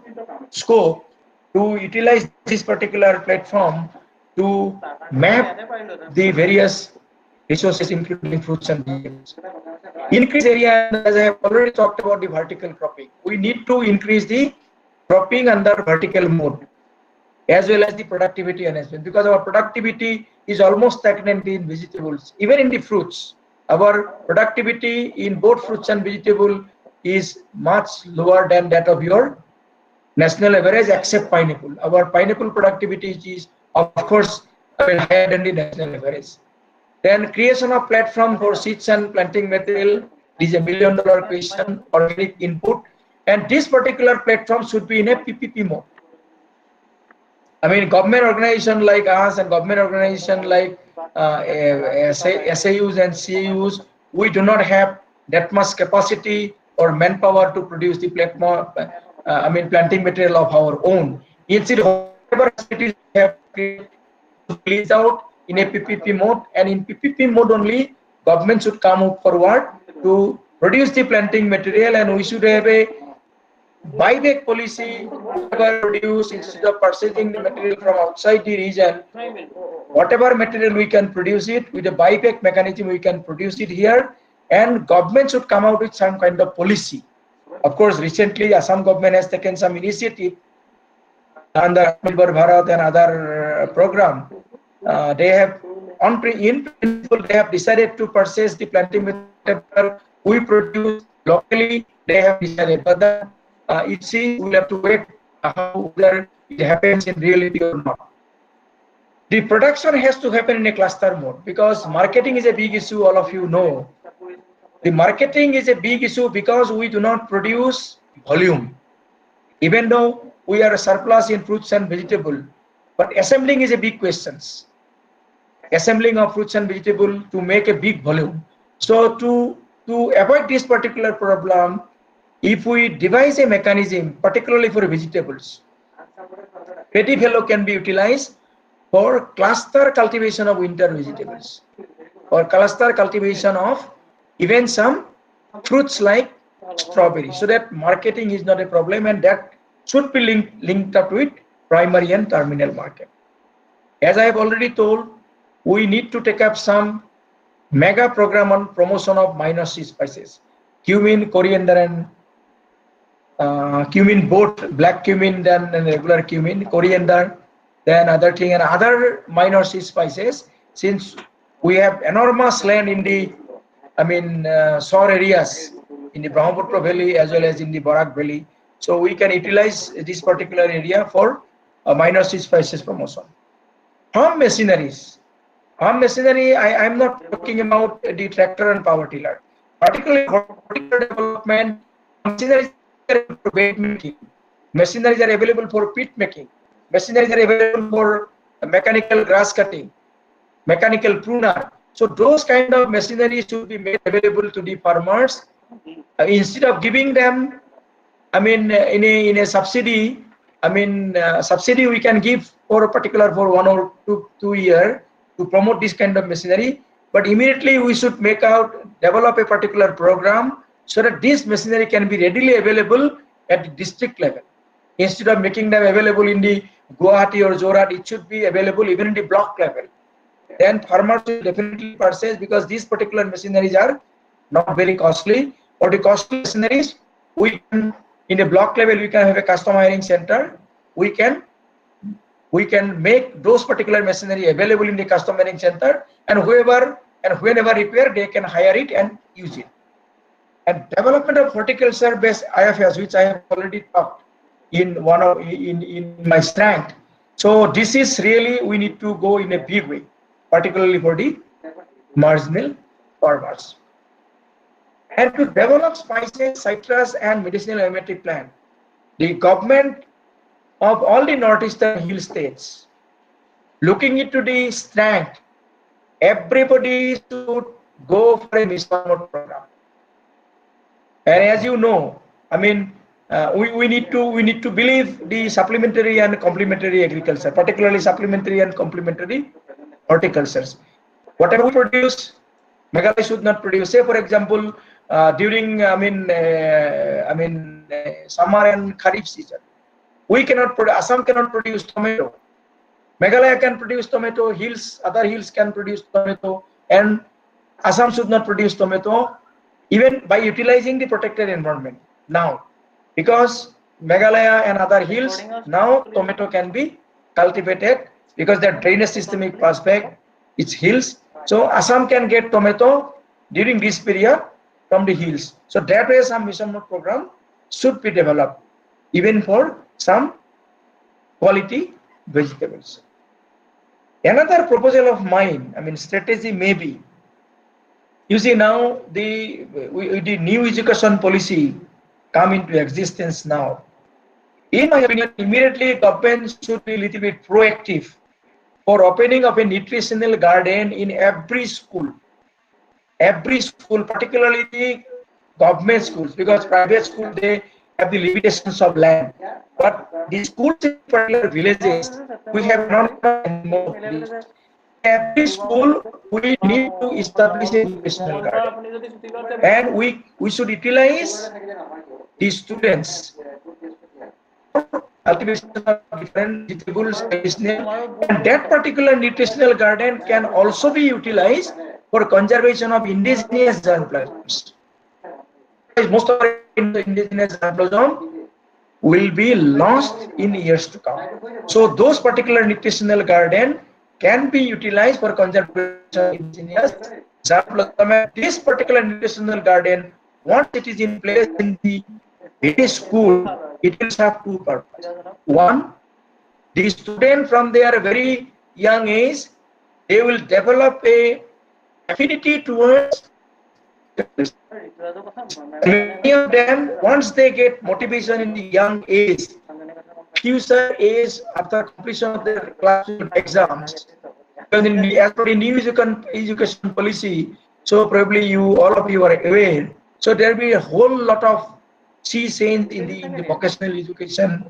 scope to utilize this particular platform to map the various resources, including fruits and vegetables. Increase area, as I have already talked about the vertical cropping. We need to increase the cropping under vertical mode, as well as the productivity enhancement, because our productivity is almost stagnant in vegetables. Even in the fruits, our productivity in both fruits and vegetable is much lower than that of your national average except pineapple. Our pineapple productivity is of course higher than the national average. Then creation of platform for seeds and planting material is a $1 million question, organic input, and this particular platform should be in a PPP mode. I mean, government organization like us and government organization like SAUs and CAUs, we do not have that much capacity or manpower to produce the platform, planting material of our own. Instead, whatever facilities we have created, release out in a PPP mode, and in PPP mode only, government should come forward to produce the planting material, and we should have a buyback policy. Whatever produce, instead of purchasing the material from outside the region, whatever material we can produce it with a buyback mechanism, we can produce it here, and government should come out with some kind of policy. Of course, recently Assam government has taken some initiative under Atmanirbhar Bharat and other program. They have, in principle, they have decided to purchase the planting material we produce locally. They have decided, but then it seems we'll have to wait how whether it happens in reality or not. The production has to happen in a cluster mode because marketing is a big issue. All of you know, the marketing is a big issue because we do not produce volume, even though we are a surplus in fruits and vegetables. But assembling is a big question. Assembling of fruits and vegetables to make a big volume. So to avoid this particular problem, if we devise a mechanism, particularly for vegetables, paddy fallow can be utilized for cluster cultivation of winter vegetables, or cluster cultivation of even some fruits like strawberry, so that marketing is not a problem, and that should be linked up with primary and terminal market. As I have already told, we need to take up some mega program on promotion of minor seed spices, cumin, coriander, and cumin, both black cumin and regular cumin, coriander, then other thing, and other minor seed spices. Since we have enormous land in the sour areas in the Brahmaputra Valley as well as in the Barak Valley, so we can utilize this particular area for minor seed spices promotion. Farm machineries. Farm machinery, I am not talking about the tractor and power tiller. Particularly horticulture development, machineries are available for bed making, machineries are available for pit making, machineries are available for mechanical grass cutting, mechanical pruner. So those kind of machinery should be made available to the farmers instead of giving them, in a subsidy. Subsidy we can give for a particular for 1 or 2 years to promote this kind of machinery, but immediately we should develop a particular program so that this machinery can be readily available at the district level. Instead of making them available in the Guwahati or Jorat, it should be available even in the block level. Then farmers will definitely purchase, because these particular machineries are not very costly. For the costly machineries, we can, in a block level, we can have a custom hiring center. We can make those particular machinery available in the custom hiring center, and whoever and whenever repair, they can hire it and use it. And development of horticulture based IFS, which I have already talked in my strength. So this is really, we need to go in a big way, particularly for the marginal farmers. And to develop spices, citrus, and medicinal aromatic plant, the government of all the northeastern hill states, looking into the strength, everybody should go for a mission program. And as you know, we need to believe the supplementary and complementary agriculture, particularly supplementary and complementary horticultures. Whatever we produce, Meghalaya should not produce. Say, for example, during summer and Kharif season, we cannot produce. Assam cannot produce tomato. Meghalaya can produce tomato. Other hills can produce tomato, and Assam should not produce tomato, even by utilizing the protected environment now, because Meghalaya and other hills now tomato can be cultivated because their drainage systemic prospect, it's hills. So Assam can get tomato during this period from the hills. So that way some mission program should be developed even for some quality vegetables. Another proposal of mine, I mean, strategy maybe. You see now the new education policy come into existence now. In my opinion, immediately government should be a little bit proactive for opening of a nutritional garden in every school. Every school, particularly the government schools, because private schools they have the limitations of land. But the schools in particular villages, we have not anymore. Every school we need to establish a nutritional garden, and we should utilize the students cultivation of different vegetables, and that particular nutritional garden can also be utilized for conservation of indigenous germplasms. Most of our indigenous germplasm will be lost in years to come. So those particular nutritional garden can be utilized for conservation of indigenous germplasm. This particular nutritional garden, once it is in place in the school, it will have two purposes. One, the student from their very young age, they will develop a affinity towards many of them. Once they get motivation in the young age, future age after completion of their classroom exams, as per the new education policy, so probably all of you are aware. So there will be a whole lot of sea change in the vocational education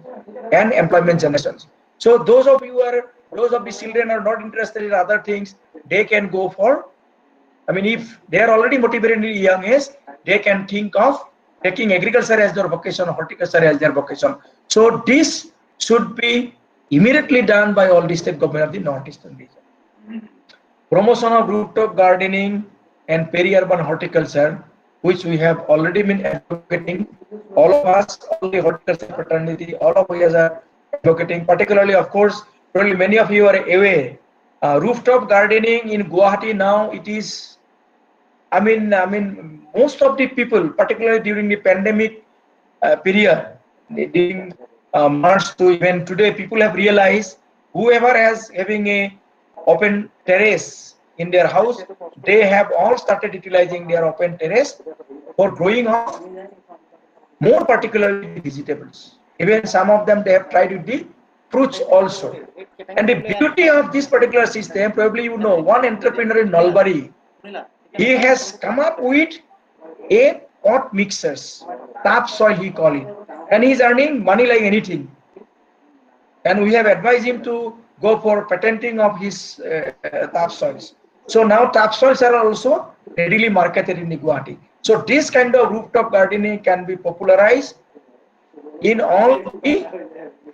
and employment generations. So those of the children are not interested in other things, they can go for, I mean, if they are already motivated in a young age, they can think of taking agriculture as their vocation, horticulture as their vocation. So this should be immediately done by all the state government of the northeastern region. Promotion of rooftop gardening and peri-urban horticulture, which we have already been advocating. All of us, all the horticulture fraternity, all of us are advocating. Particularly, of course, probably many of you are aware, rooftop gardening in Guwahati now. It is, I mean, most of the people, particularly during the pandemic period, during March to even today, people have realized whoever has having a open terrace in their house, they have all started utilizing their open terrace for growing of more particularly vegetables. Even some of them they have tried with the fruits also. And the beauty of this particular system, probably you know, one entrepreneur in Nalbari, he has come up with a pot mixers, topsoil he call it, and he is earning money like anything. And we have advised him to go for patenting of his topsoils. So now topsoils are also readily marketed in Guwahati. So this kind of rooftop gardening can be popularized in all the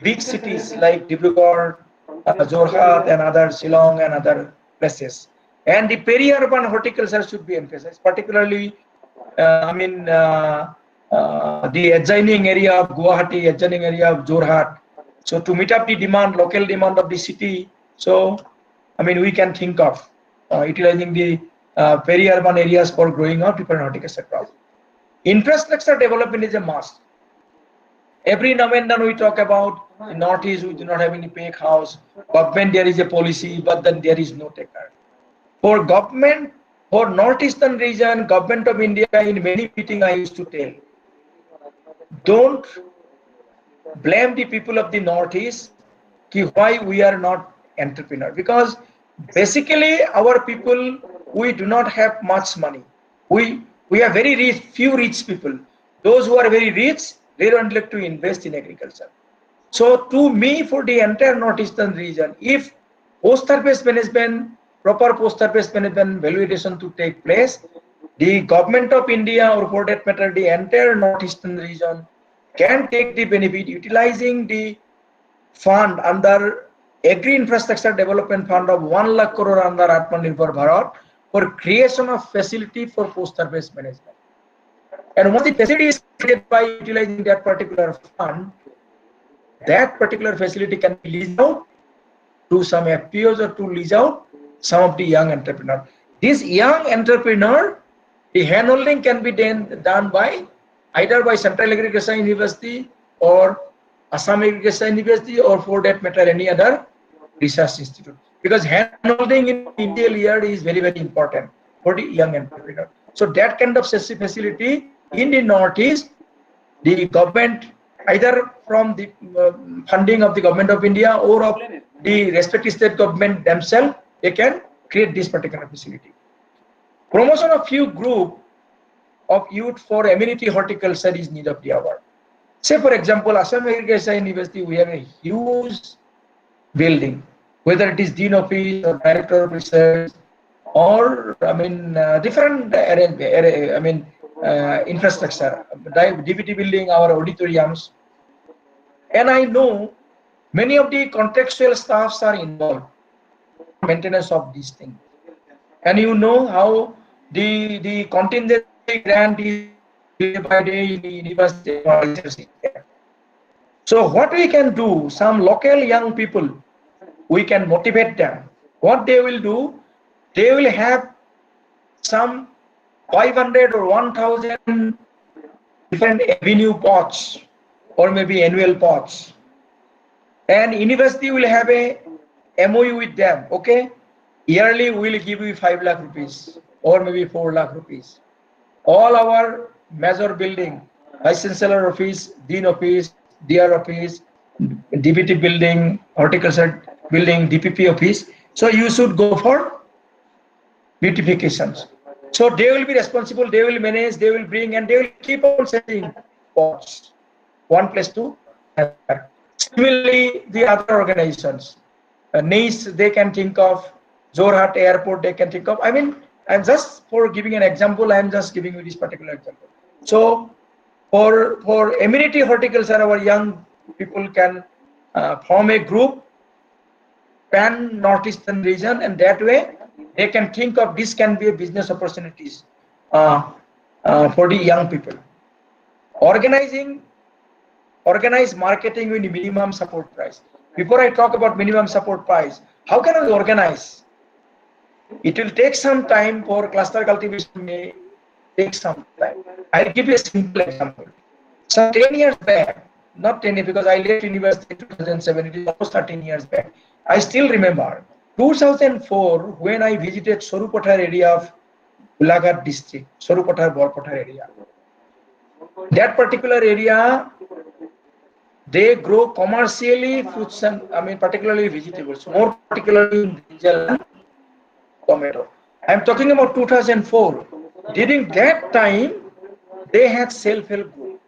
big cities like Dibrugarh, Jorhat, and other Shillong and other places. And the peri-urban horticulture should be emphasized, particularly, the adjoining area of Guwahati, adjoining area of Jorhat. So to meet up the demand, local demand of the city, so we can think of utilizing the peri-urban areas for growing of different horticulture crops. Infrastructure development is a must. Every now and then we talk about in Northeast, we do not have any pake house. Government, there is a policy, but then there is no taker. For government, for Northeastern region, Government of India, in many meetings I used to tell, don't blame the people of the Northeast why we are not entrepreneur, because basically our people, we do not have much money. We are very rich, few rich people. Those who are very rich, they don't like to invest in agriculture. So to me, for the entire Northeastern region, if post-harvest management, proper post-harvest management valuation to take place, the Government of India, or for that matter the entire Northeastern region, can take the benefit utilizing the fund under Agri Infrastructure Development Fund of 1 lakh crore under Atmanirbhar Bharat for creation of facility for post-harvest management. And once the facility is created by utilizing that particular fund, that particular facility can be leased out to some FPOs or to lease out some of the young entrepreneurs. This young entrepreneur, the handholding can be done by either by Central Agriculture University or Assam Agriculture University or for that matter any other research institute. Because handholding in initial year is very, very important for the young entrepreneur. So that kind of facility in the Northeast, the government, either from the funding of the government of India or of the respective state government themselves, they can create this particular facility. Promotion of few group of youth for amenity horticulture is need of the hour. Say for example, Assam Agriculture University, we have a huge building, whether it is Dean Office or Director of Research or different infrastructure, DPT building, our auditoriums. And I know many of the contractual staffs are involved in maintenance of these things. And you know how the contingency grant is day by day in the university. So what we can do, some local young people, we can motivate them. What they will do, they will have some 500 or 1000 different avenue pots or maybe annual pots. And university will have a MOU with them, okay? Yearly we will give you 5 lakh rupees or maybe 4 lakh rupees. All our major building, Vice Chancellor Office, Dean Office, DR Office, DPT building, Horticulture building, DPP office. So you should go for beautifications. So they will be responsible, they will manage, they will bring, and they will keep on sending pots one place to another. Similarly, the other organizations, NICE they can think of, Jorhat Airport they can think of. I mean, I'm just for giving an example, I'm just giving you this particular example. So for amenity horticulture, our young people can form a group, pan northeastern region, and that way they can think of this can be a business opportunities for the young people. Organize marketing with minimum support price. Before I talk about minimum support price, how can we organize? It will take some time for cluster cultivation, may take some time. I'll give you a simple example. So 10 years back, not 10 years because I left university in 2007, it is almost 13 years back. I still remember 2004 when I visited Sorupathar area of Golaghat district, Sorupathar Borpathar area. That particular area, they grow commercially fruits and particularly vegetables, more particularly in brinjal and tomato. I'm talking about 2004. During that time, they had self-help group.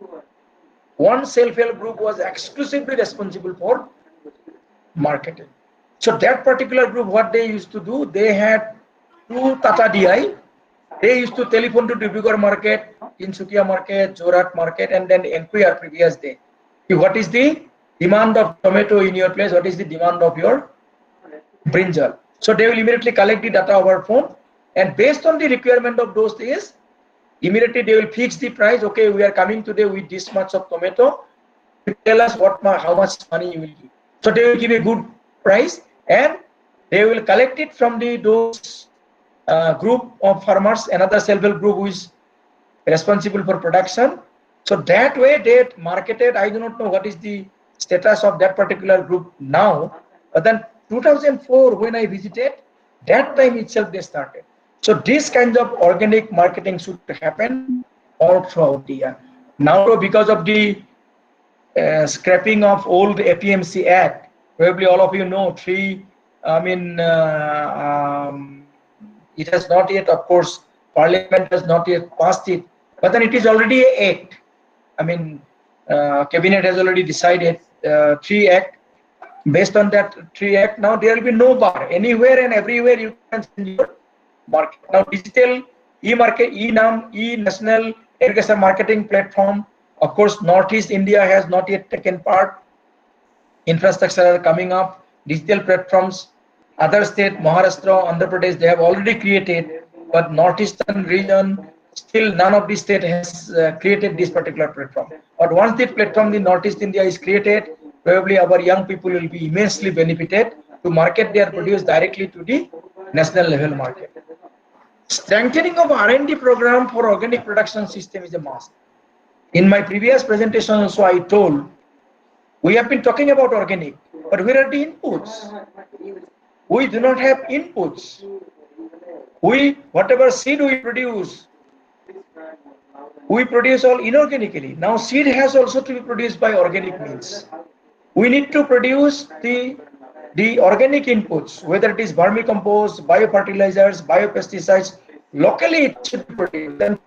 One self-help group was exclusively responsible for marketing. So that particular group, what they used to do, they had 2 Tata DI. They used to telephone to Dibrugarh market, Tinsukia market, Jorhat market, and then inquire previous day. What is the demand of tomato in your place? What is the demand of your brinjal? So they will immediately collect the data over phone, and based on the requirement of those days, immediately they will fix the price. Okay, we are coming today with this much of tomato. Tell us how much money you will give. So they will give a good price, and they will collect it from those group of farmers, another self-help group who is responsible for production. So that way they marketed. I do not know what is the status of that particular group now, but then 2004 when I visited, that time itself they started. So this kind of organic marketing should happen all throughout the year. Now because of the scrapping of old APMC Act, probably all of you know, it has not yet, of course, Parliament has not yet passed it, but then it is already an act. Cabinet has already decided 3 Act. Based on that 3 Act, now there will be no bar. Anywhere and everywhere you can send your market. Now digital e-market, e-NAM, e-National Agriculture Marketing Platform. Of course, Northeast India has not yet taken part. Infrastructure are coming up. Digital platforms. Other state, Maharashtra, Andhra Pradesh, they have already created, but Northeastern region, still none of the state has created this particular platform. But once the platform in Northeast India is created, probably our young people will be immensely benefited to market their produce directly to the national level market. Strengthening of R&D program for organic production system is a must. In my previous presentation also I told, We have been talking about organic, but where are the inputs? We do not have inputs. Whatever seed we produce all inorganically. Now seed has also to be produced by organic means. We need to produce the organic inputs, whether it is vermicompost, biofertilizers, biopesticides. Locally it should be produced. Then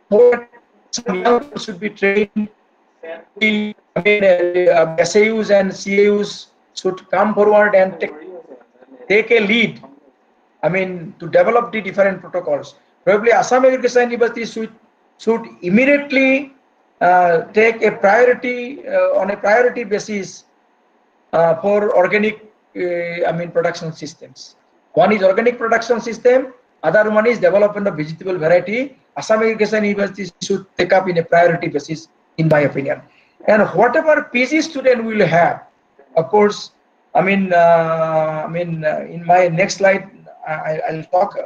some young people should be trained. SAUs and CAUs should come forward and take a lead. To develop the different protocols. Probably Assam Agricultural University should immediately take a priority on a priority basis for organic production systems. One is organic production system, other one is development of vegetable variety. Assam Agricultural University should take up in a priority basis, in my opinion. And whatever PG student will have, of course, in my next slide, I'll talk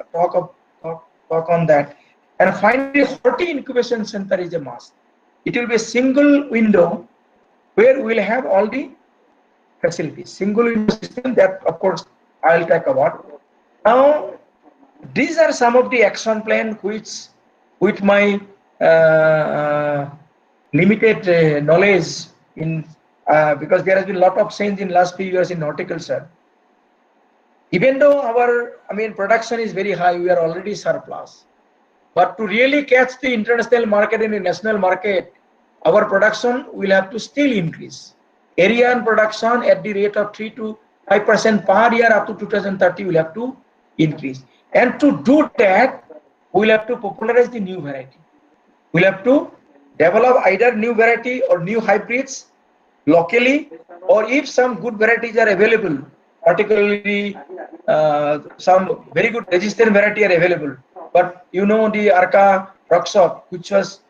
on that. And finally, Horti Incubation Center is a must. It will be a single window where we'll have all the facilities. Single window system that, of course, I'll talk about. Now, these are some of the action plan which, with my limited knowledge in because there has been a lot of change in last few years in horticulture. Even though our production is very high, we are already surplus. But to really catch the international market and the national market, our production will have to still increase. Area and production at the rate of 3 to 5% per year up to 2030 will have to increase. And to do that, we'll have to popularize the new variety. We'll have to develop either new variety or new hybrids locally, or if some good varieties are available, particularly some very good resistant variety are available. But the Arca Rockshop, which was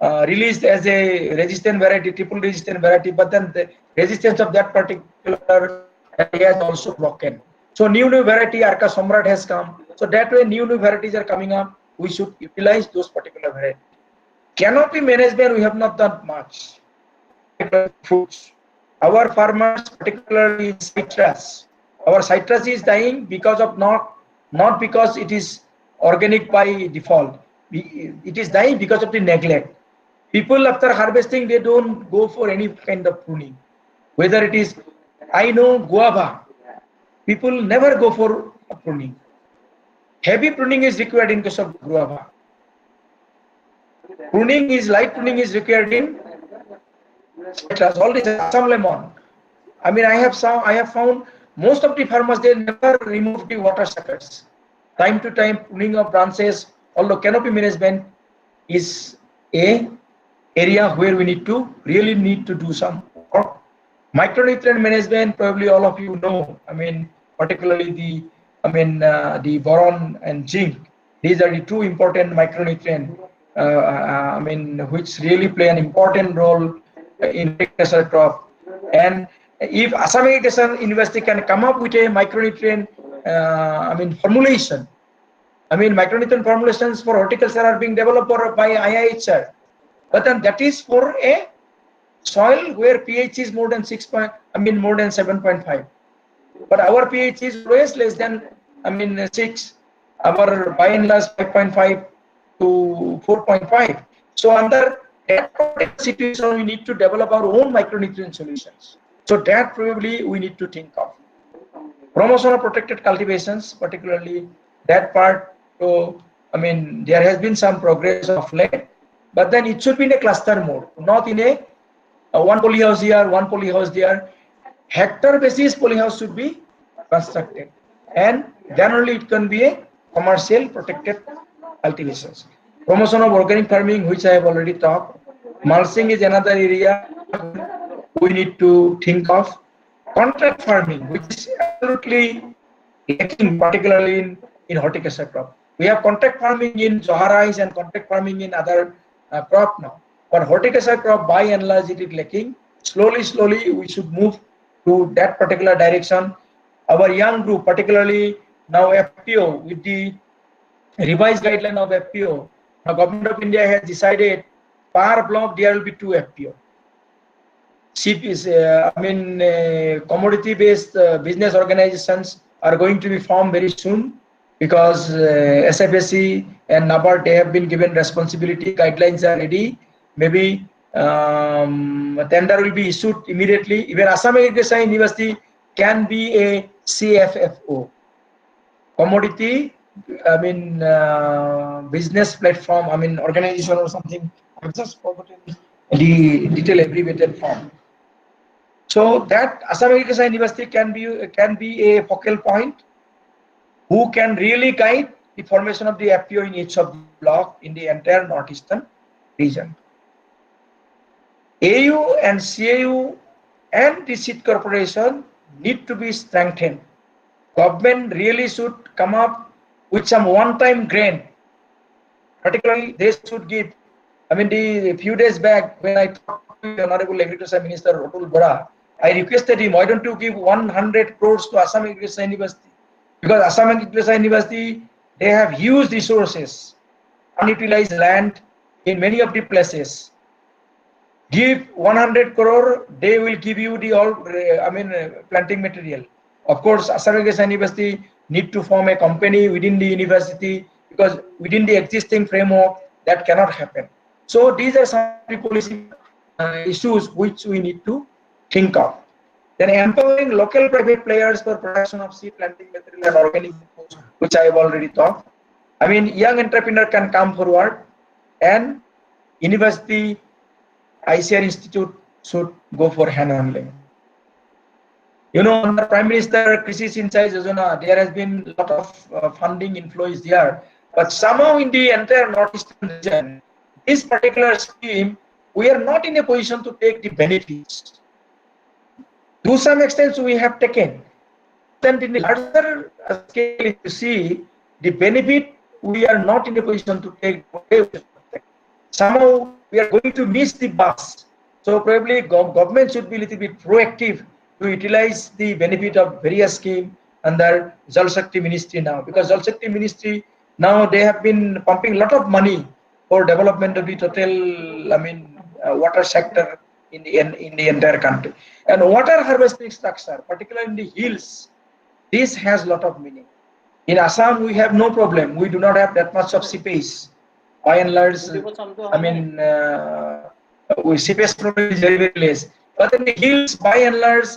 released as a resistant variety, triple resistant variety, but then the resistance of that particular variety has also broken. So new variety Arca Samrat has come. So that way new varieties are coming up. We should utilize those particular varieties. Canopy management, we have not done much. Fruits. Our farmers, particularly citrus, our citrus is dying because of not because it is organic by default. It is dying because of the neglect. People after harvesting, they don't go for any kind of pruning. Whether it is, I know guava, people never go for pruning. Heavy pruning is required in case of guava. Light pruning is required in citrus. All this Assam lemon. I have found most of the farmers, they never remove the water suckers. Time to time pruning of branches, although canopy management is a area where we really need to do some work. Micronutrient management, probably all of you know, particularly the boron and zinc. These are the two important micronutrients, which really play an important role in agricultural crop. And if Assam Agricultural University can come up with a micronutrient formulation, micronutrient formulations for horticulture are being developed by IIHR, but then that is for a soil where pH is more than 7.5. But our pH is always less than 6. Our by and large 5.5 to 4.5. So under that situation, we need to develop our own micronutrient solutions. So that probably we need to think of. Promotion of protected cultivations, particularly that part. So there has been some progress of late, but then it should be in a cluster mode, not in a one polyhouse here, one polyhouse there. Hectare basis polyhouse should be constructed, and then only it can be a commercial protected cultivations. Promotion of organic farming, which I have already talked. Mulching is another area we need to think of. Contract farming, which is absolutely lacking, particularly in horticulture crop. We have contract farming in Zoharais and contract farming in other crop now. But horticulture crop, by and large, it is lacking. Slowly, we should move to that particular direction. Our young group, particularly now FPO, with the revised guideline of FPO, now Government of India has decided per block there will be 2 FPO. commodity-based business organizations are going to be formed very soon, because SFSC and NABARD, they have been given responsibility, guidelines are ready. Maybe tender will be issued immediately. Even Assam Agriculture University can be a CFFO, commodity, business platform, organization or something. I've just forgotten the detailed abbreviated form. So that Assam Agriculture University can be a focal point who can really guide the formation of the FPO in each of the block in the entire northeastern region. AU and CAU and the seed corporation need to be strengthened. Government really should come up with some one-time grant. Particularly, they should give. A few days back, when I talked to the Honorable Agriculture Minister Rotul Bora, I requested him, why don't you give 100 crores to Assam Agriculture University? Because Assam Agriculture University, they have huge resources, unutilized land in many of the places. Give 100 crore, they will give you the planting material. Of course, Assam Agriculture University need to form a company within the university, because within the existing framework, that cannot happen. So these are some policy issues which we need to think of. Then empowering local private players for production of seed, planting material and organic foods, which I have already talked. Young entrepreneur can come forward, and university, ICR Institute should go for hand-handling. Under Prime Minister Krishi Sinchai Yojana, there has been a lot of funding inflow is there, but somehow in the entire northeastern region, this particular scheme, we are not in a position to take the benefits. To some extent, we have taken. Then in the larger scale, if you see the benefit, we are not in a position to take. Somehow we are going to miss the bus. So probably government should be a little bit proactive to utilize the benefit of various schemes under Jal Shakti Ministry now, because Jal Shakti Ministry now, they have been pumping a lot of money for development of the total, water sector in the entire country. And water harvesting structure, particularly in the hills, this has a lot of meaning. In Assam, we have no problem. We do not have that much of seepage. By and large, seepage problem is very, very less. But in the hills, by and large,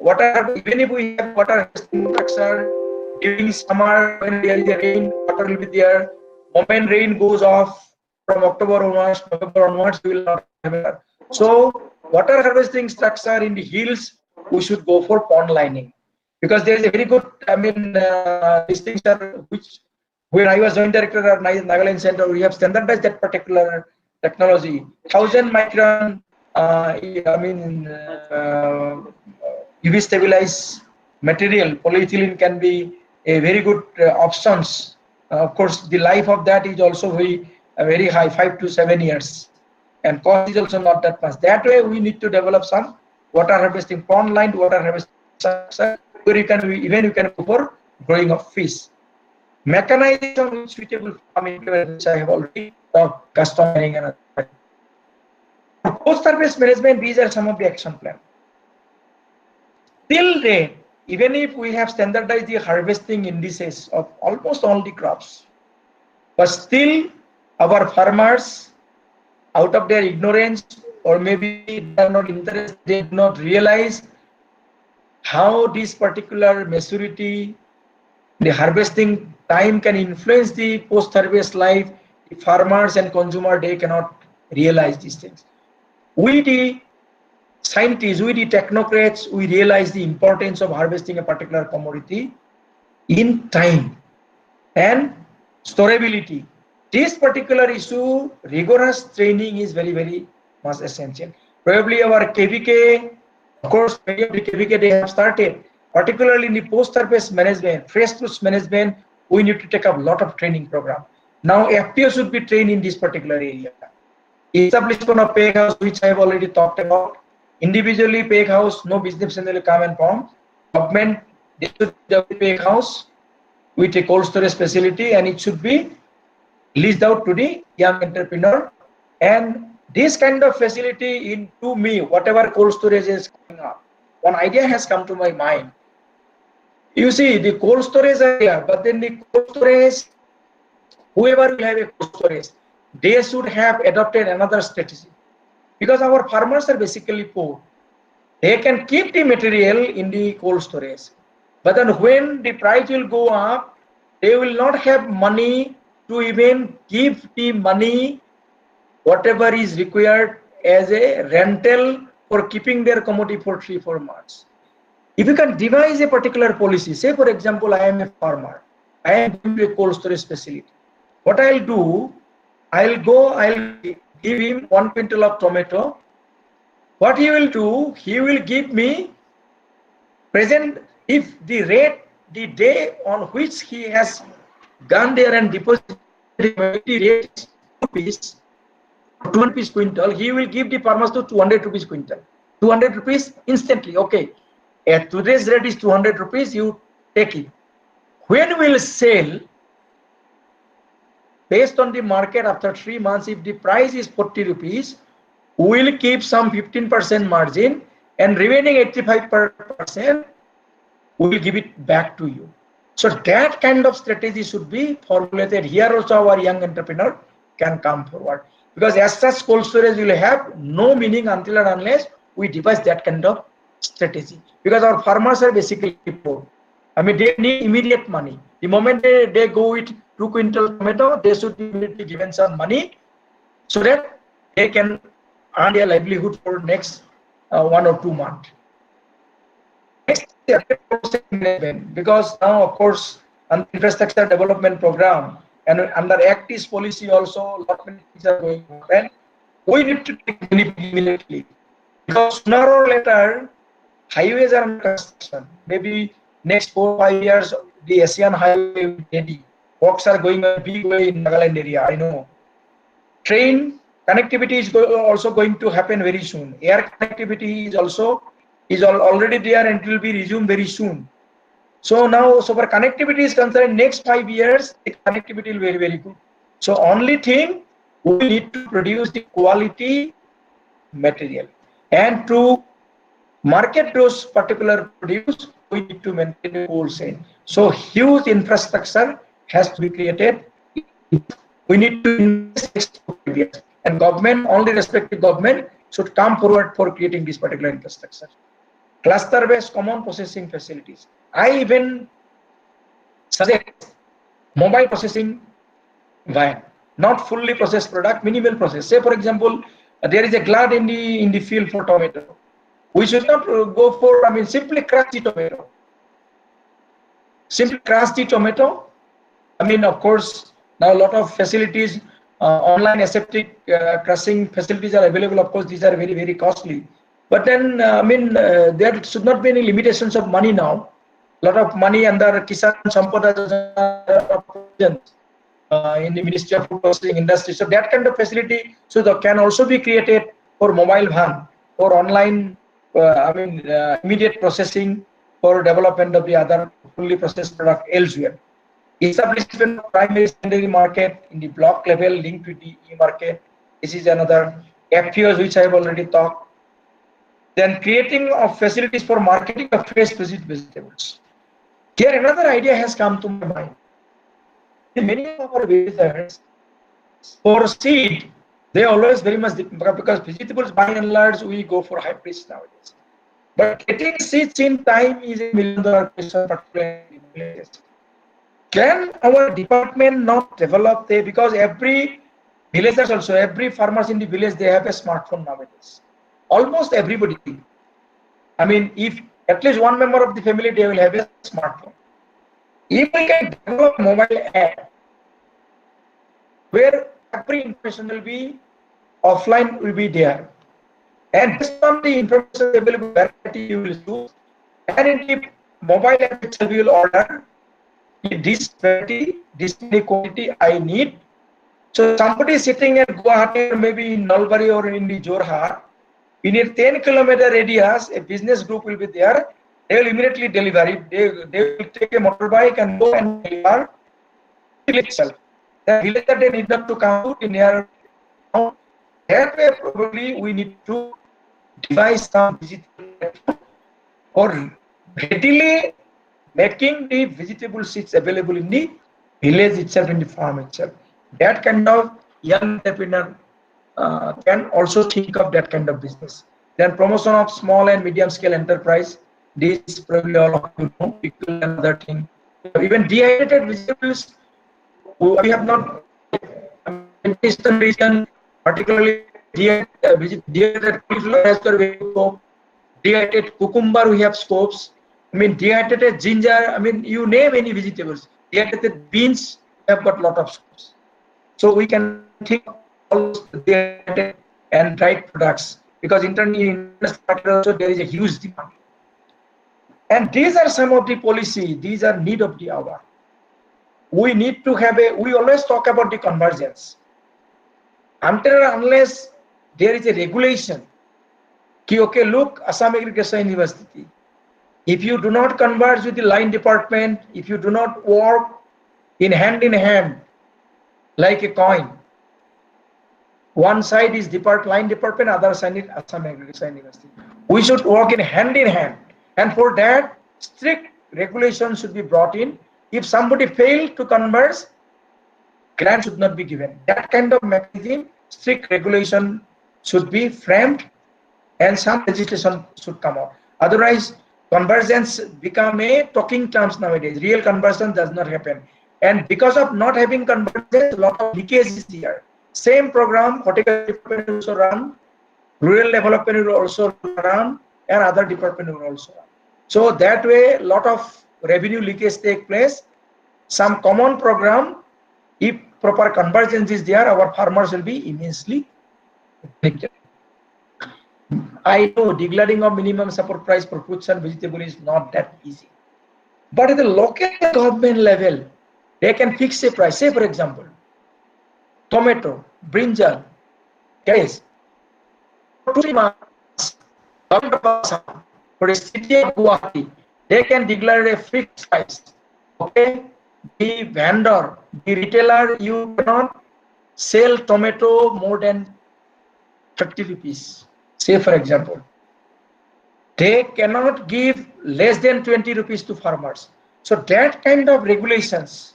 even if we have water harvesting structure, during summer, when there is a rain, water will be there. Moment rain goes off from October onwards, November onwards, we will not have it. So, water harvesting structure in the hills, we should go for pond lining, because there is a very good, these things are which, when I was joint director at Nagaland Center, we have standardized that particular technology. 1000 micron, UV stabilized material, polyethylene can be a very good options. Of course, the life of that is also very high, 5 to 7 years, and cost is also not that much. That way, we need to develop some water harvesting pond lined water harvesting structure, where you can go for growing of fish. Mechanization is suitable farming, which I have already talked, custom mining and other. Post-harvest management, these are some of the action plan. Till then, even if we have standardized the harvesting indices of almost all the crops, but still our farmers, out of their ignorance, or maybe they are not interested, they do not realize how this particular maturity, the harvesting time can influence the post-harvest life. The farmers and consumer, they cannot realize these things. We, the scientists, we, the technocrats, we realize the importance of harvesting a particular commodity in time and storability. This particular issue, rigorous training is very, very much essential. Probably our KVK, of course, many of the KVK they have started, particularly in the post-harvest management, fresh fruits management, we need to take up a lot of training program. Now, FPO should be trained in this particular area. Establishment of peg house, which I have already talked about. Individually, peg house, no business will come and form. Government, they should have a peg house with a cold storage facility, and it should be leased out to the young entrepreneur, and this kind of facility into me, whatever cold storage is coming up, one idea has come to my mind. You see, the cold storage area, but then the cold storage, whoever will have a cold storage, they should have adopted another strategy. Because our farmers are basically poor. They can keep the material in the cold storage. But then when the price will go up, they will not have money to even give the money, whatever is required as a rental for keeping their commodity for 3-4 months. If you can devise a particular policy, say for example, I am a farmer, I am going to a cold storage facility. What I'll do, I'll give him 1 quintal of tomato. What he will do, he will give me present, if the rate, the day on which he has gone there and deposited the rate is 2 rupees, 200 rupees quintal, he will give the farmers to 200 rupees quintal. 200 rupees instantly, okay. At today's rate is 200 rupees, you take it. When we will sell, based on the market after 3 months, if the price is 40 rupees, we will keep some 15% margin and remaining 85% we will give it back to you. So that kind of strategy should be formulated. Here also our young entrepreneur can come forward. Because as such, cold storage will have no meaning until and unless we devise that kind of strategy. Because our farmers are basically poor. I mean, they need immediate money. The moment they go with 2 quintal tomato, they should be given some money so that they can earn their livelihood for next 1 or 2 months. Next, because now, of course, under infrastructure development program and under Act East policy also, a lot of things are going on. And we need to take benefit immediately. Because sooner or later, highways are under construction. Maybe next 4 or 5 years, the ASEAN highway will be ready. Works are going a big way in Nagaland area, I know. Train connectivity is also going to happen very soon. Air connectivity is also already there and it will be resumed very soon. So now, so for connectivity is concerned, next 5 years, the connectivity will be very, very good. So only thing, we need to produce the quality material. And to market those particular produce, we need to maintain a cold chain. So huge infrastructure has to be created. We need to invest in years. And government, only respective government should come forward for creating this particular infrastructure. Cluster-based common processing facilities. I even suggest mobile processing van, not fully processed product, minimal process. Say for example, there is a gland in the field for tomato. We should not go for, I mean, simply crush the tomato. Simply crush the tomato. I mean, of course, now a lot of facilities, online aseptic crushing facilities are available. Of course, these are very, very costly. But then, I mean, there should not be any limitations of money now. A lot of money under Kisan Sampada in the Ministry of Food Processing Industry. So that kind of facility can also be created for mobile van, for online, immediate processing, for development of the other fully processed product elsewhere. Establishment of primary secondary market in the block level linked with the e-market. This is another FPOs which I have already talked. Then creating of facilities for marketing of fresh vegetables. Here another idea has come to my mind. Many of our visitors for seed, they always very much, because vegetables by and large we go for hybrids nowadays. But getting seeds in time is a $1 million question, particularly. Can our department not develop there? Because every villagers also, every farmers in the village, they have a smartphone nowadays. Almost everybody. I mean, if at least one member of the family, they will have a smartphone. If we can develop mobile app where every information will be offline, will be there, and based on the information available, variety you will choose, and in the mobile app itself you will order this variety, this quantity I need. So somebody sitting at Guwahati or maybe in Nalbari or in the Jorhat, in a 10-kilometer radius, a business group will be there. They will immediately deliver it. They will take a motorbike and go and deliver it itself. The villager, they need not to come to in their town. that way probably we need to devise some digital platform or readily making the vegetable seeds available in the village itself, in the farm itself. That kind of young entrepreneur can also think of that kind of business. Then promotion of small and medium scale enterprise. This probably all of you know. Pickle and other thing. Even dehydrated vegetables. We have not in eastern region, particularly dehydrated cauliflower has got very scope. Dehydrated cucumber we have scopes. I mean dehydrated ginger. I mean you name any vegetables. Dehydrated beans have got lot of scopes. So we can think of all dehydrated and dried products because internally in the market also there is a huge demand. And these are some of the policy. These are need of the hour. We need to have we always talk about the convergence. Until and unless there is a regulation, okay, look, Assam Agriculture University, if you do not converge with the line department, if you do not work in hand like a coin, one side is line department, other side is Assam Agriculture University. We should work in hand, and for that strict regulations should be brought in. If somebody failed to converge, grant should not be given. That kind of mechanism, strict regulation should be framed, and some legislation should come out. Otherwise, convergence become a talking terms nowadays. Real conversion does not happen, and because of not having convergence, a lot of leakage is here. Same program, horticulture department will also run, rural development will also run, and other department will also run. So that way, a lot of revenue leakage take place. Some common program, if proper convergence is there, our farmers will be immensely benefited. I know declaring of minimum support price for fruits and vegetable is not that easy. But at the local government level, they can fix a price. Say for example, tomato, brinjal, guys, for 2 months, for a city of Guwahati, they can declare a fixed price. Okay, the vendor, the retailer, you cannot sell tomato more than 30 rupees. Say for example, they cannot give less than 20 rupees to farmers. So that kind of regulations,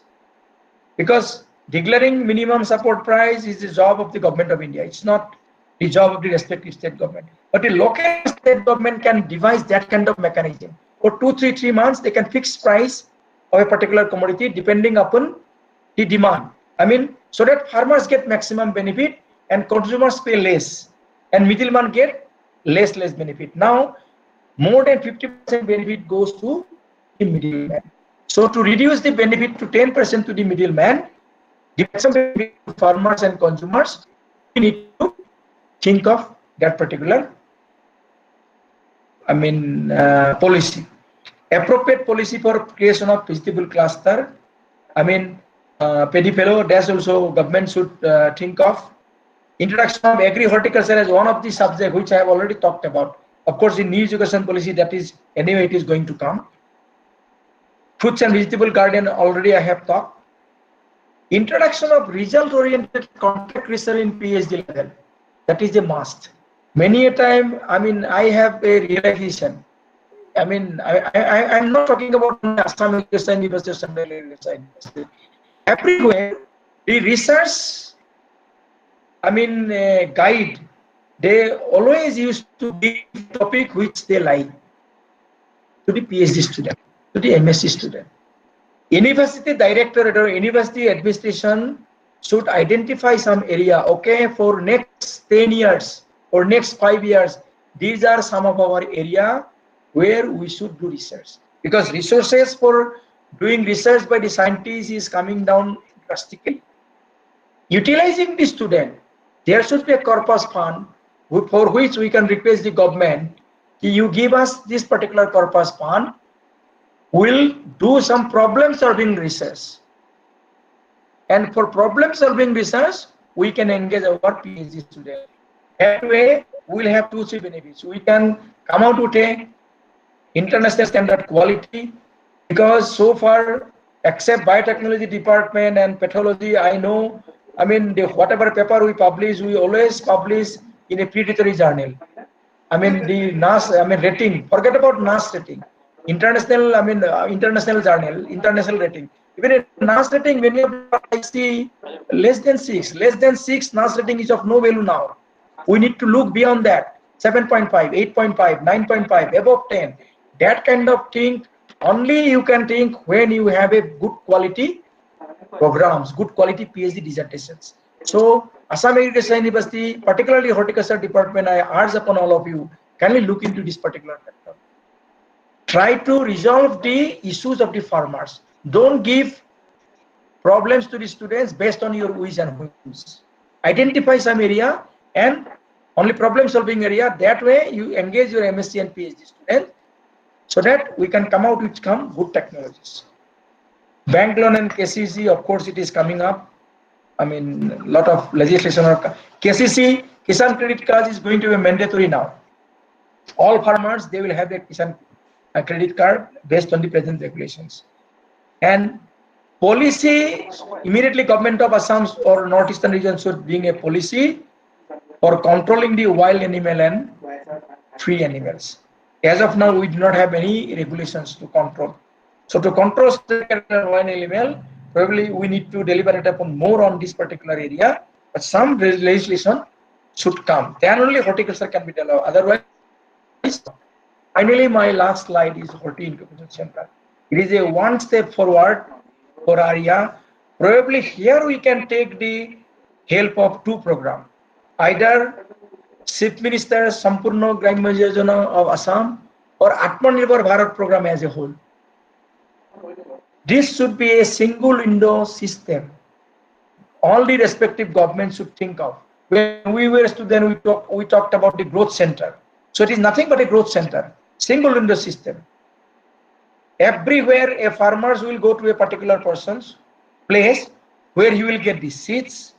because declaring minimum support price is the job of the government of India. It's not the job of the respective state government. But the local state government can devise that kind of mechanism. For 3 months, they can fix price of a particular commodity depending upon the demand. I mean, so that farmers get maximum benefit and consumers pay less, and middleman get less benefit. Now, more than 50% benefit goes to the middleman. So to reduce the benefit to 10% to the middleman, the maximum benefit to farmers and consumers, we need to think of that particular, policy. Appropriate policy for creation of vegetable cluster. Paddy fellow, that's also government should think of. Introduction of agri-horticulture as one of the subjects which I have already talked about. Of course, in new education policy, that is anyway it is going to come. Fruits and vegetable garden already I have talked. Introduction of result-oriented contract research in PhD level. That is a must. Many a time, I have a realization. I'm not talking about Assam University. Everywhere, the research, guide, they always used to be topic which they like to the PhD student, to the MSc student. University director or university administration should identify some area, okay, for next 10 years or next 5 years, these are some of our area where we should do research. Because resources for doing research by the scientists is coming down drastically. Utilizing the student, there should be a corpus fund for which we can request the government, you give us this particular corpus fund, we'll do some problem solving research. And for problem solving research, we can engage our PhD student. That way, we'll have 2-3 benefits. We can come out with a international standard quality, because so far, except biotechnology department and pathology, I know I mean, whatever paper we publish, we always publish in a predatory journal. I mean, the NAS, I mean, rating, forget about NAS rating. International, I mean, international journal, international rating. Even in NAS rating, many of the I see less than 6. Less than 6 NAS rating is of no value now. We need to look beyond that. 7.5, 8.5, 9.5, above 10. That kind of thing, only you can think when you have a good quality programs, good quality PhD dissertations. So Assam Agriculture University, particularly Horticulture Department, I urge upon all of you, kindly look into this particular factor. Try to resolve the issues of the farmers. Don't give problems to the students based on your wish and whims. Identify some area and only problem solving area. That way you engage your MSc and PhD students so that we can come out with some good technologies. Bank loan and KCC, of course, it is coming up. I mean, a lot of legislation. KCC, Kisan Credit Card is going to be mandatory now. All farmers, they will have a Kisan credit card based on the present regulations. And policy, immediately government of Assam or Northeastern region should bring a policy for controlling the wild animal and free animals. As of now, we do not have any regulations to control. So to control wild animal, probably we need to deliberate upon more on this particular area, but some legislation should come. Then only horticulture can be developed. Otherwise, finally, my last slide is Horti Incubation Center. It is a one step forward for area. Probably here we can take the help of two programs. Either Chief Minister Sampurna Gramya Yojana of Assam or Atmanirbhar Bharat program as a whole. This should be a single window system. All the respective governments should think of. When we were students, we talked about the growth center. So it is nothing but a growth center, single window system. Everywhere a farmers will go to a particular person's place where he will get the seeds,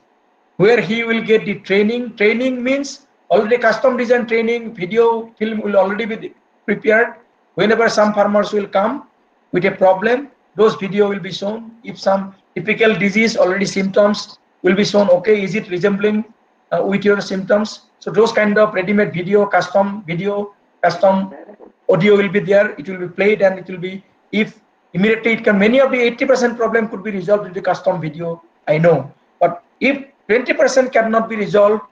where he will get the training. Training means already custom design training, video, film will already be prepared. Whenever some farmers will come with a problem, those video will be shown. If some typical disease, already symptoms will be shown. Okay, is it resembling with your symptoms? So those kind of ready-made video, custom audio will be there. It will be played and it will be, if immediately it can, many of the 80% problem could be resolved with the custom video, I know. But if 20% cannot be resolved,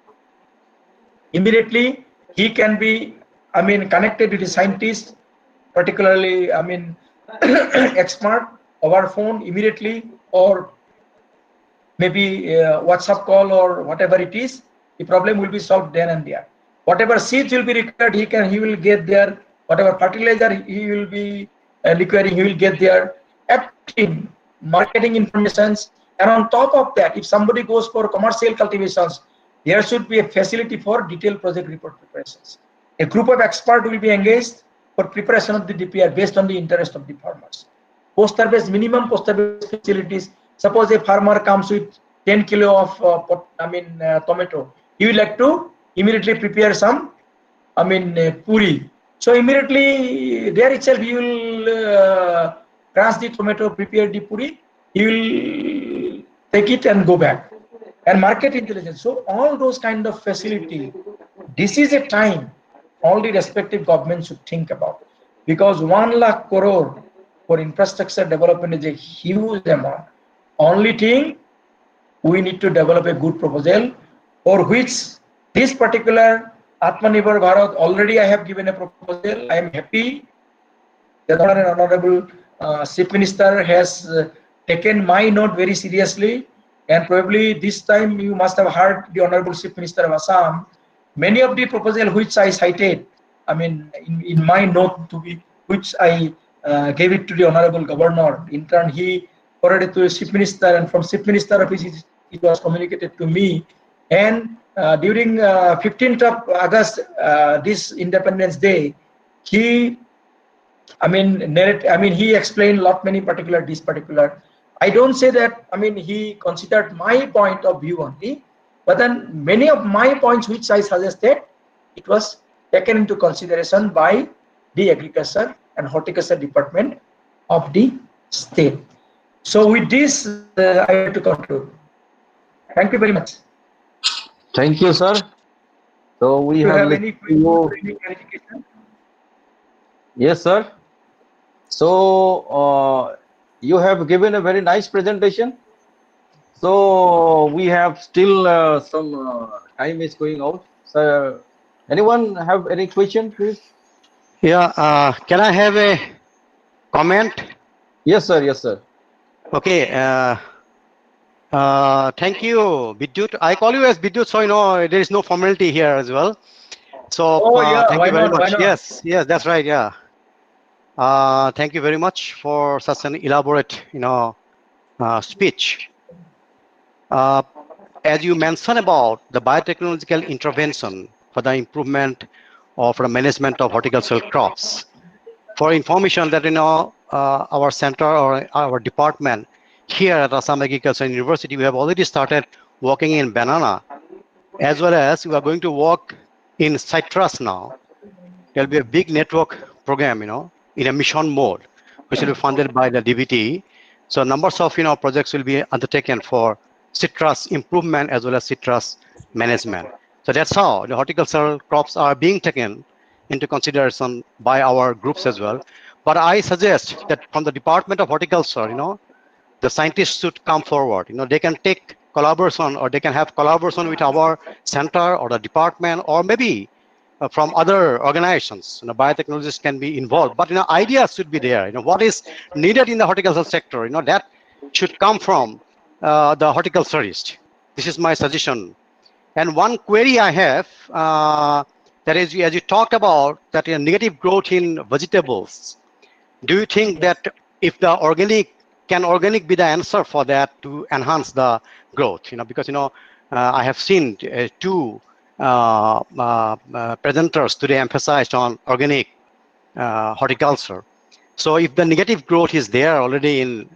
immediately he can be, I mean, connected with the scientist, particularly, I mean, expert over phone immediately, or maybe WhatsApp call or whatever it is. The problem will be solved then and there. Whatever seeds will be required, he will get there. Whatever fertilizer he will be requiring, he will get there. Everything, marketing informations, and on top of that, if somebody goes for commercial cultivations, there should be a facility for detailed project report preparations. A group of experts will be engaged for preparation of the DPR based on the interest of the farmers. Post-harvest, minimum post-harvest facilities. Suppose a farmer comes with 10 kilo of tomato. He will like to immediately prepare some, puri. So immediately there itself he will crush the tomato, prepare the puri. He will take it and go back. And market intelligence. So all those kind of facility, this is a time all the respective governments should think about, because 1 lakh crore for infrastructure development is a huge amount. Only thing, we need to develop a good proposal for which this particular Atmanirbhar Bharat, already I have given a proposal. I am happy that Honorable Chief Minister has taken my note very seriously, and probably this time you must have heard the Honorable Chief Minister of Assam. Many of the proposals which I cited, in my note which I gave it to the Honorable Governor. In turn, he forwarded to the Chief Minister, and from Chief Minister office it was communicated to me. And during 15th of August, this Independence Day, he explained many particular. I don't say that, he considered my point of view only, but then many of my points which I suggested, it was taken into consideration by the Agriculture and Horticulture Department of the state. So with this, I have to conclude. Thank you very much. Thank you, sir. So we Do you have have listened any to questions you. or any clarification? Yes, sir. So you have given a very nice presentation. So we have still some time is going out. So anyone have any question, please? Yeah, can I have a comment? Yes, sir. Yes, sir. Okay. Thank you, Bidyut. I call you as Bidyut, so you know there is no formality here as well. So Oh yeah, thank why you very not? Why much. not? Yes, yes, that's right. Yeah. Thank you very much for such an elaborate, speech. As you mentioned about the biotechnological intervention for the improvement of the management of horticultural crops. For information that our center or our department here at Assam Agriculture University, we have already started working in banana, as well as we are going to work in citrus now. There'll be a big network program, in a mission mode, which will be funded by the DBT. So numbers of projects will be undertaken for citrus improvement as well as citrus management. So that's how the horticultural crops are being taken into consideration by our groups as well. But I suggest that from the Department of Horticulture, the scientists should come forward. They can take collaboration, or they can have collaboration with our center or the department, or maybe from other organizations. Biotechnologists can be involved, but ideas should be there. What is needed in the horticultural sector, that should come from the horticulturist. This is my suggestion. And one query I have, that is, as you talked about that negative growth in vegetables, do you think that if the organic be the answer for that to enhance the growth? Because I have seen two presenters today emphasized on organic horticulture. So if the negative growth is there already in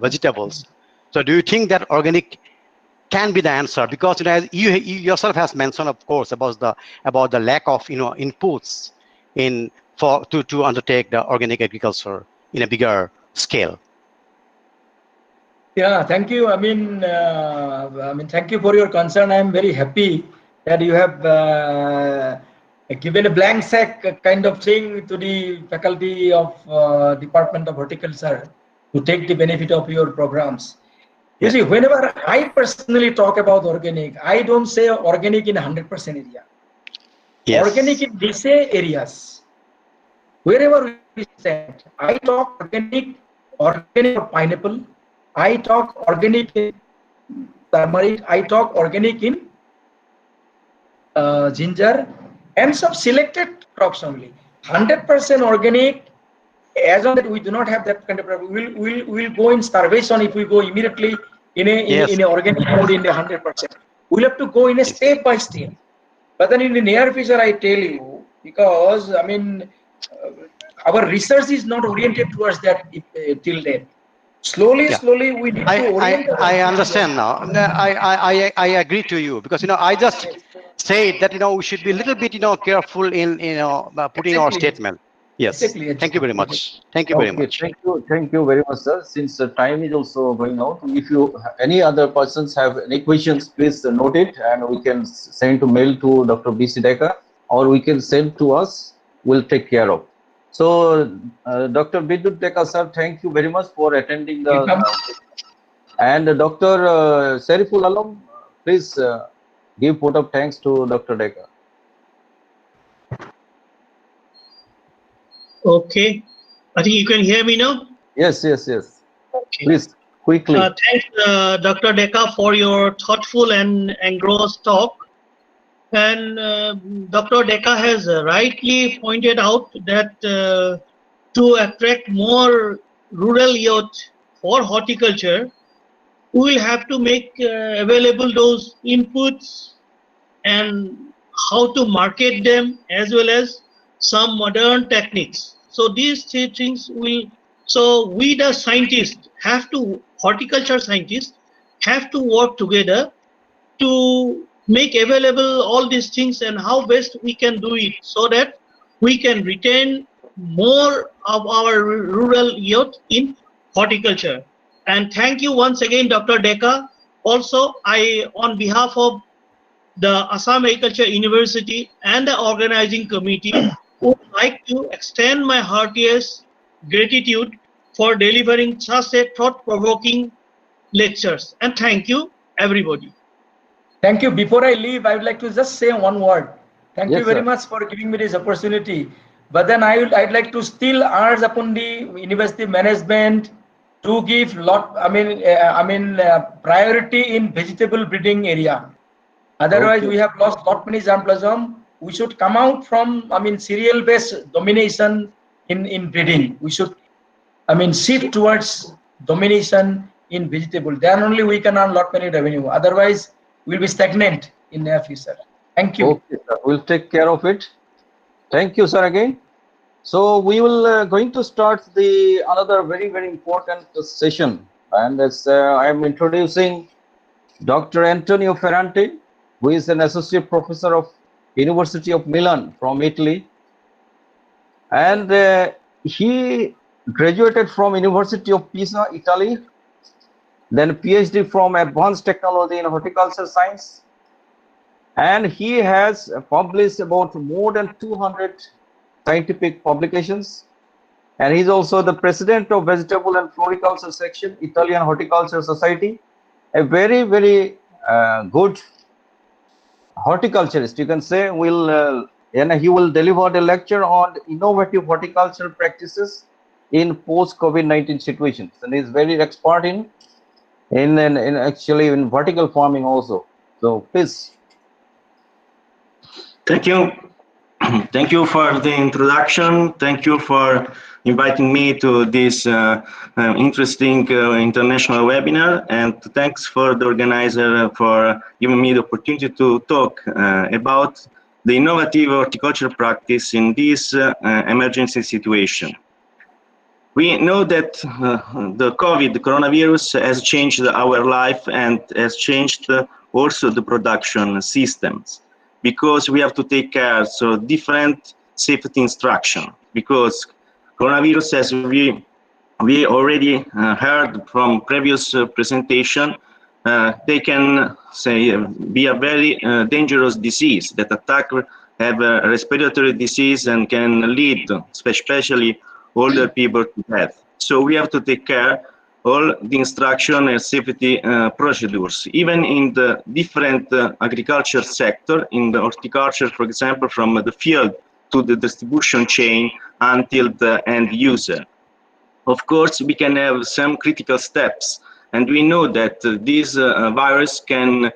vegetables, so do you think that organic can be the answer? Because as you yourself has mentioned, of course, about the lack of inputs to undertake the organic agriculture in a bigger scale. Yeah, thank you. Thank you for your concern. I am very happy that you have given a blank check kind of thing to the faculty of Department of Horticulture to take the benefit of your programs. You see, whenever I personally talk about organic, I don't say organic in 100% area. Yes. Organic in these areas. Wherever we stand, I talk organic for pineapple, I talk organic in turmeric, I talk organic in ginger, and some selected crops only. 100% organic, as long as we do not have that kind of problem, we'll go in starvation if we go immediately in a organic mode in the 100%. We'll have to go in a step by step. But then in the near future, I tell you, because our research is not oriented towards that till then. Slowly, we need to orient. I understand now. I agree to you, because I just say that we should be a little bit careful in putting our statement. Yes. Exactly. Thank you very much. Thank you very much. Thank you very much, sir. Since the time is also going out, if you any other persons have any questions, please note it, and we can send to mail to Dr. B.C. Decker, or we can send to us. We'll take care of. So, Dr. Bidyut Decker, sir, thank you very much for attending the. And Dr. Seriful Alam, please give vote of thanks to Dr. Decker. Okay, I think you can hear me now. Yes. Okay. Please quickly. Thanks, Dr. Decker, for your thoughtful and engrossed talk. And Dr. Decker has rightly pointed out that to attract more rural youth for horticulture, we will have to make available those inputs and how to market them, as well as some modern techniques. So these three things we the scientists horticulture scientists have to work together to make available all these things, and how best we can do it so that we can retain more of our rural youth in horticulture. And thank you once again, Dr. Decker, Also, I, on behalf of the Assam Agriculture University and the organizing committee, would like to extend my heartiest gratitude for delivering such a thought-provoking lectures. And thank you, everybody. Thank you. Before I leave, I would like to just say one word. Thank Yes, you very sir. much for giving me this opportunity. But then I'd like to still urge upon the university management to give priority in vegetable breeding area. Otherwise, Okay. we have lost lot many germplasm. We should come out from cereal-based domination in breeding. We should shift towards domination in vegetable. Then only we can earn lot many revenue. Otherwise, we'll be stagnant in near future. Thank you. Okay, sir. We'll take care of it. Thank you, sir, again. So we will going to start the another very important session, and as I am introducing Dr. Antonio Ferrante, who is an associate professor of University of Milan from Italy, and he graduated from University of Pisa, Italy, then PhD from Advanced Technology in Horticulture Science, and he has published about more than 200 scientific publications, and he's also the president of Vegetable and Floriculture Section, Italian Horticulture Society, a very good horticulturist, you can say. And he will deliver the lecture on innovative horticultural practices in post COVID-19 situations, and he's very expert in actually in vertical farming also. So please. Thank you. Thank you for the introduction. Thank you for inviting me to this interesting international webinar, and thanks for the organizer for giving me the opportunity to talk about the innovative horticulture practice in this emergency situation. We know that the coronavirus has changed our life and has changed also the production systems, because we have to take care of different safety instruction, because coronavirus, as we already heard from previous presentation, they can be a very dangerous disease that have a respiratory disease and can lead, especially older people, to death. So we have to take care all the instruction and safety procedures, even in the different agriculture sector, in the horticulture, for example, from the field to the distribution chain until the end user. Of course, we can have some critical steps, and we know that this virus can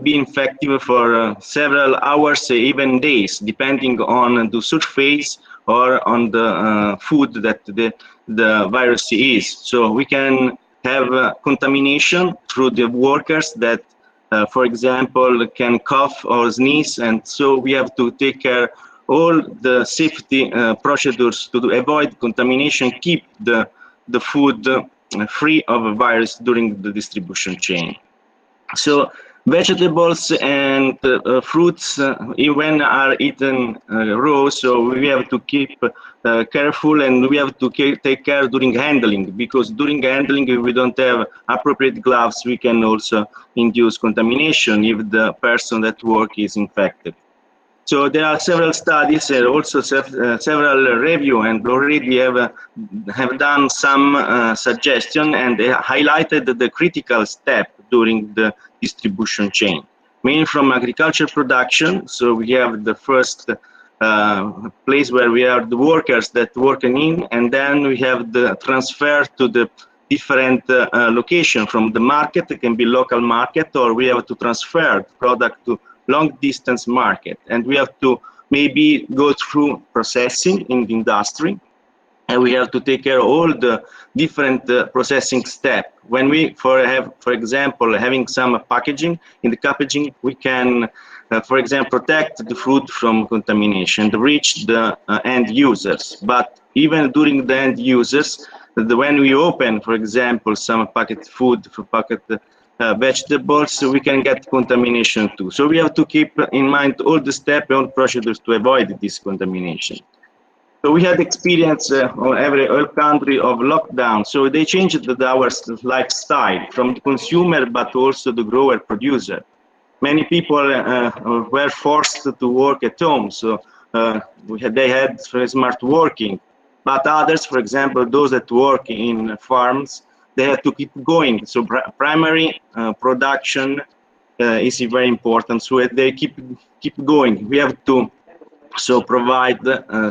be infective for several hours, even days, depending on the surface or on the food that the virus is. So we can have contamination through the workers that, for example, can cough or sneeze, and so we have to take care all the safety procedures to avoid contamination, keep the food free of a virus during the distribution chain. So vegetables and fruits, even are eaten raw, so we have to keep careful, and we have to take care during handling, because during handling, if we don't have appropriate gloves, we can also induce contamination if the person at work is infected. So there are several studies and also several review, and already have done some suggestion, and they highlighted the critical step during the distribution chain, mainly from agriculture production. So we have the first place where we are the workers that working in, and then we have the transfer to the different location from the market. It can be local market, or we have to transfer the product to long distance market, and we have to maybe go through processing in the industry, and we have to take care of all the different processing steps. When we for example, having some packaging, in the packaging we can for example protect the fruit from contamination to reach the end users. But even during the end users, when we open, for example, some packet food, for packet vegetables, we can get contamination too. So we have to keep in mind all the steps, all procedures to avoid this contamination. So we had experience on every all country of lockdown. So they changed our lifestyle from the consumer, but also the grower producer. Many people were forced to work at home, so they had smart working. But others, for example, those that work in farms, they had to keep going. So primary production is very important. So they keep going. We have to provide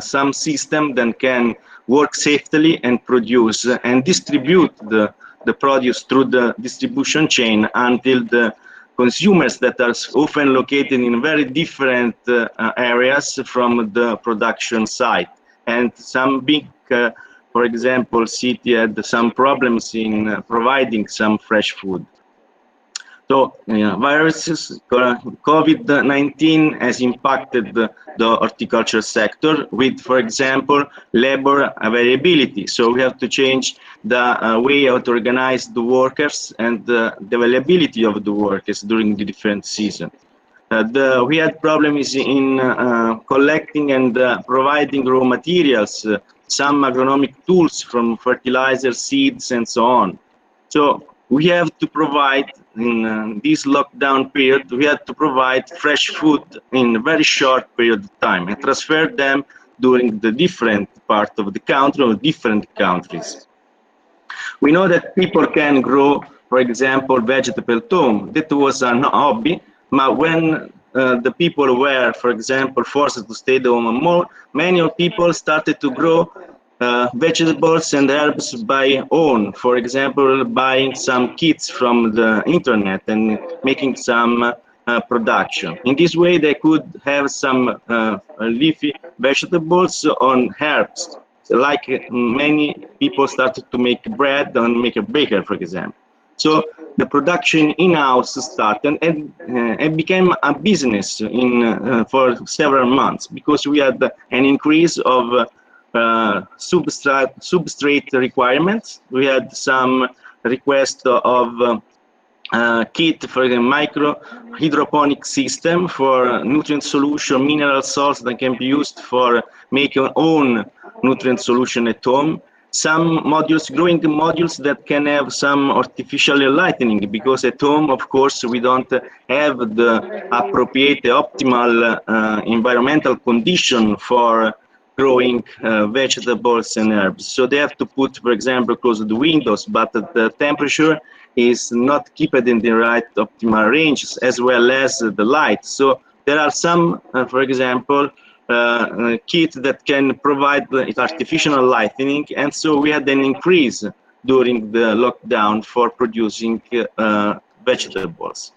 some system that can work safely and produce and distribute the produce through the distribution chain until the consumers that are often located in very different areas from the production site. And some big, for example, city had some problems in providing some fresh food. So viruses, COVID-19 has impacted the horticulture sector with, for example, labor availability. So we have to change the way how to organize the workers and the availability of the workers during the different seasons. We had problems in collecting and providing raw materials, some agronomic tools from fertilizer, seeds, and so on. So we have to provide in this lockdown period, we had to provide fresh food in a very short period of time and transfer them during the different part of the country or different countries. We know that people can grow, for example, vegetable at home. That was an hobby, but when the people were, for example, forced to stay at home more, many people started to grow vegetables and herbs by own, for example, buying some kits from the internet and making some production. In this way, they could have some leafy vegetables on herbs, like many people started to make bread and make a baker, for example. So the production in-house started and it became a business for several months because we had an increase of substrate requirements. We had some request of kit for the micro hydroponic system for nutrient solution, mineral salts that can be used for making your own nutrient solution at home. Some modules, growing modules that can have some artificial lighting, because at home, of course, we don't have the appropriate, optimal environmental condition for growing vegetables and herbs. So they have to put, for example, close to the windows, but the temperature is not kept in the right optimal ranges, as well as the light. So there are some, for example, kit that can provide artificial lighting, and so we had an increase during the lockdown for producing vegetables.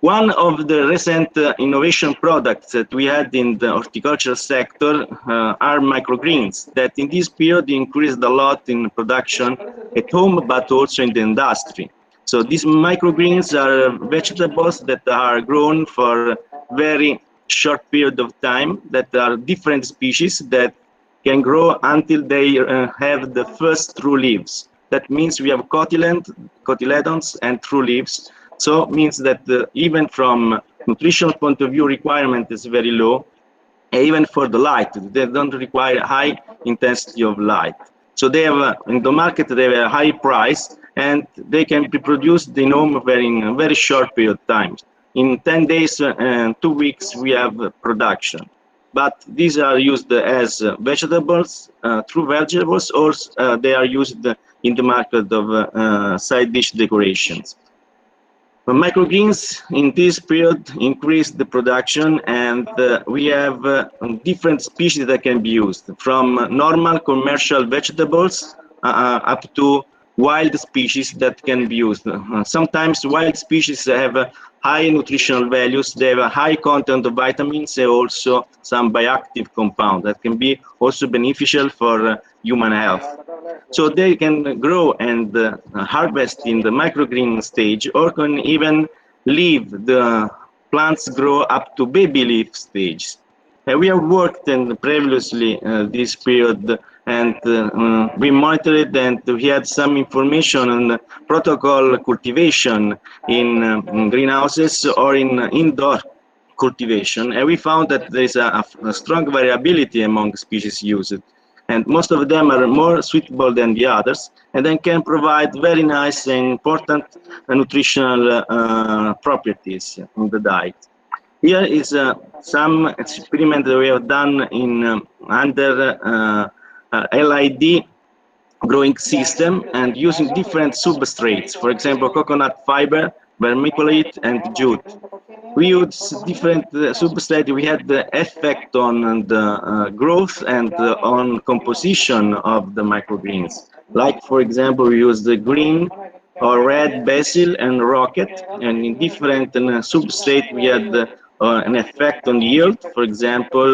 One of the recent innovation products that we had in the horticulture sector are microgreens that in this period increased a lot in production at home, but also in the industry. So these microgreens are vegetables that are grown for very short period of time, that are different species that can grow until they have the first true leaves. That means we have cotyledons and true leaves. So it means that even from nutritional point of view, requirement is very low. Even for the light, they don't require high intensity of light. So they have in the market they have a high price, and they can be produced in home in a very short period of time. In 10 days and 2 weeks, we have production. But these are used as vegetables, true vegetables, or they are used in the market of side dish decorations. The microgreens in this period increased the production, and we have different species that can be used, from normal commercial vegetables up to wild species that can be used. Sometimes wild species have high nutritional values, they have a high content of vitamins and also some bioactive compound that can be also beneficial for human health. So they can grow and harvest in the microgreen stage, or can even leave the plants grow up to baby leaf stage. We have worked in previously this period, and we monitored and we had some information on protocol cultivation in greenhouses or in indoor cultivation, and we found that there is a strong variability among species used. and most of them are more suitable than the others, and then can provide very nice and important nutritional properties in the diet. Here is some experiment that we have done in under LID growing system and using different substrates, for example, coconut fiber, vermiculite, and jute. We used different substrates. We had the effect on the growth and on composition of the microgreens. Like, for example, we used the green or red basil and rocket, and in different substrate we had an effect on yield. For example,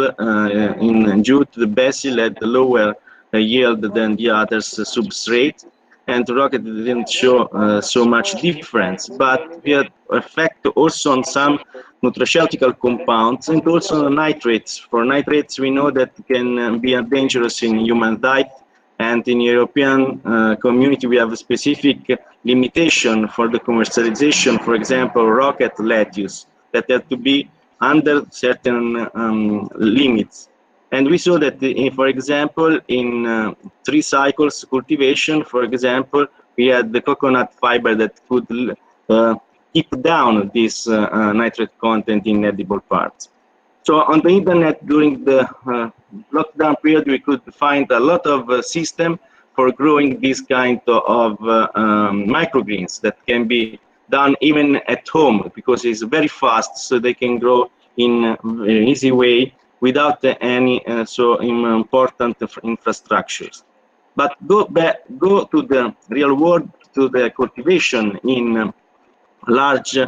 in jute, the basil had the lower yield than the others substrate, and rocket didn't show so much difference, but we had effect also on some nutraceutical compounds and also on nitrates. For nitrates, we know that can be dangerous in human diet, and in European community we have a specific limitation for the commercialization, for example, rocket lettuce, that have to be under certain limits. And we saw that, for example, in 3 cycles cultivation, for example, we had the coconut fiber that could keep down this nitrate content in edible parts. So on the internet during the lockdown period, we could find a lot of system for growing this kind of microgreens that can be done even at home, because it's very fast, so they can grow in an easy way without any so important infrastructures. But go to the real world, to the cultivation in large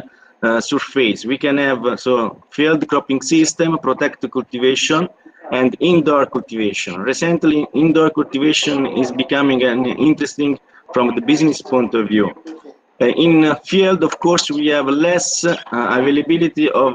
surface. We can have field cropping system, protected cultivation, and indoor cultivation. Recently, indoor cultivation is becoming an interesting from the business point of view. In field, of course, we have less availability of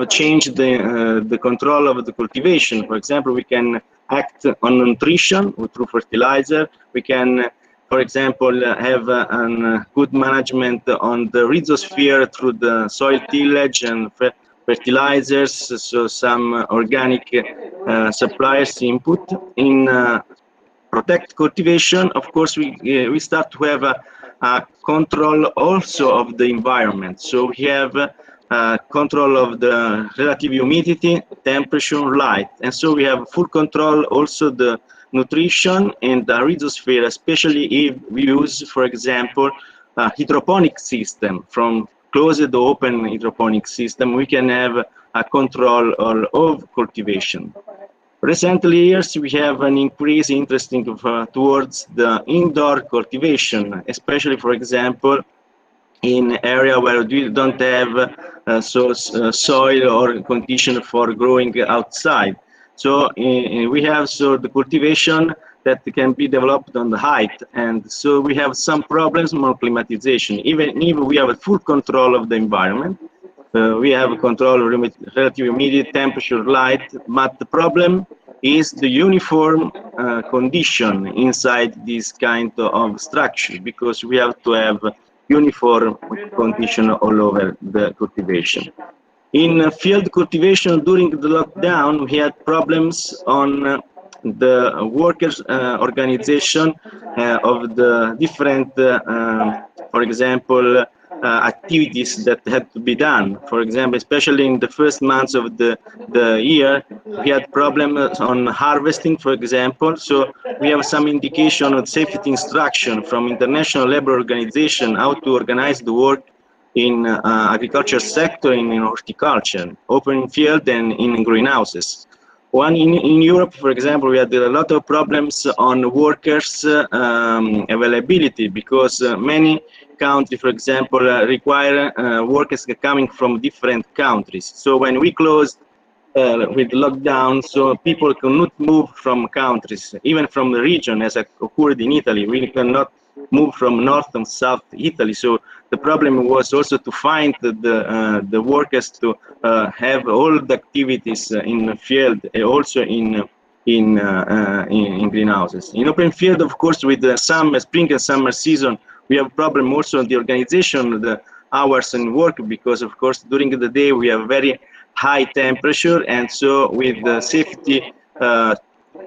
change the control of the cultivation. For example, we can act on nutrition through fertilizer. We can, for example, have a good management on the rhizosphere through the soil tillage and fertilizers, so some organic suppliers input. In protect cultivation, of course, we start to have a control also of the environment. So we have control of the relative humidity, temperature, light, and so we have full control also the nutrition and the rhizosphere, especially if we use, for example, a hydroponic system. From closed or open hydroponic system, we can have a control of cultivation. Recently years, we have an increase interesting towards the indoor cultivation, especially, for example, in area where we don't have soil or condition for growing outside. So we have the cultivation that can be developed on the height, and so we have some problems on climatization. Even if we have a full control of the environment, we have control of relative humidity, temperature, light, but the problem is the uniform condition inside this kind of structure, because we have to have uniform condition all over the cultivation. In field cultivation during the lockdown, we had problems on the workers' organization of the different, for example, activities that had to be done. For example, especially in the first months of the year, we had problems on harvesting, for example. So we have some indication of safety instruction from International Labour Organization how to organize the work in agriculture sector, in horticulture, open field and in greenhouses. One in Europe, for example, we had a lot of problems on workers' availability, because many countries, for example, require workers coming from different countries. So when we closed with lockdown, so people cannot move from countries, even from the region, as occurred in Italy. We cannot move from north and south Italy. So the problem was also to find the workers to have all the activities in the field, also in greenhouses. In open field, of course, with the spring and summer season, we have problem also in the organization of the hours and work, because of course during the day we have very high temperature, and so with the safety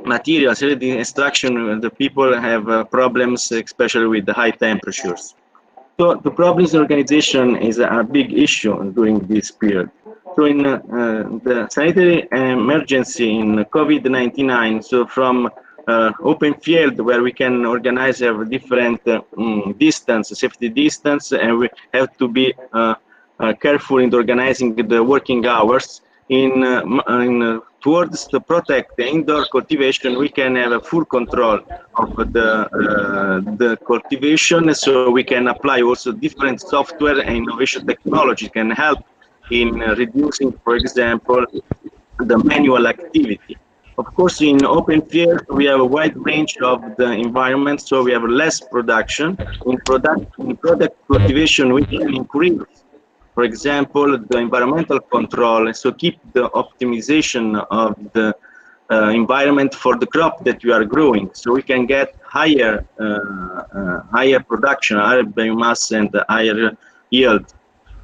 materials, the extraction, the people have problems, especially with the high temperatures. So the problems in organization is a big issue during this period. So in the sanitary emergency in COVID-19, so from open field where we can organize a different distance, safety distance, and we have to be careful in organizing the working hours. Towards the protect the indoor cultivation, we can have a full control of the cultivation, so we can apply also different software and innovation technology can help in reducing, for example, the manual activity. Of course, in open field, we have a wide range of the environment, so we have less production. In product cultivation, we can increase, for example, the environmental control, so keep the optimization of the environment for the crop that we are growing, so we can get higher production, higher biomass, and higher yield.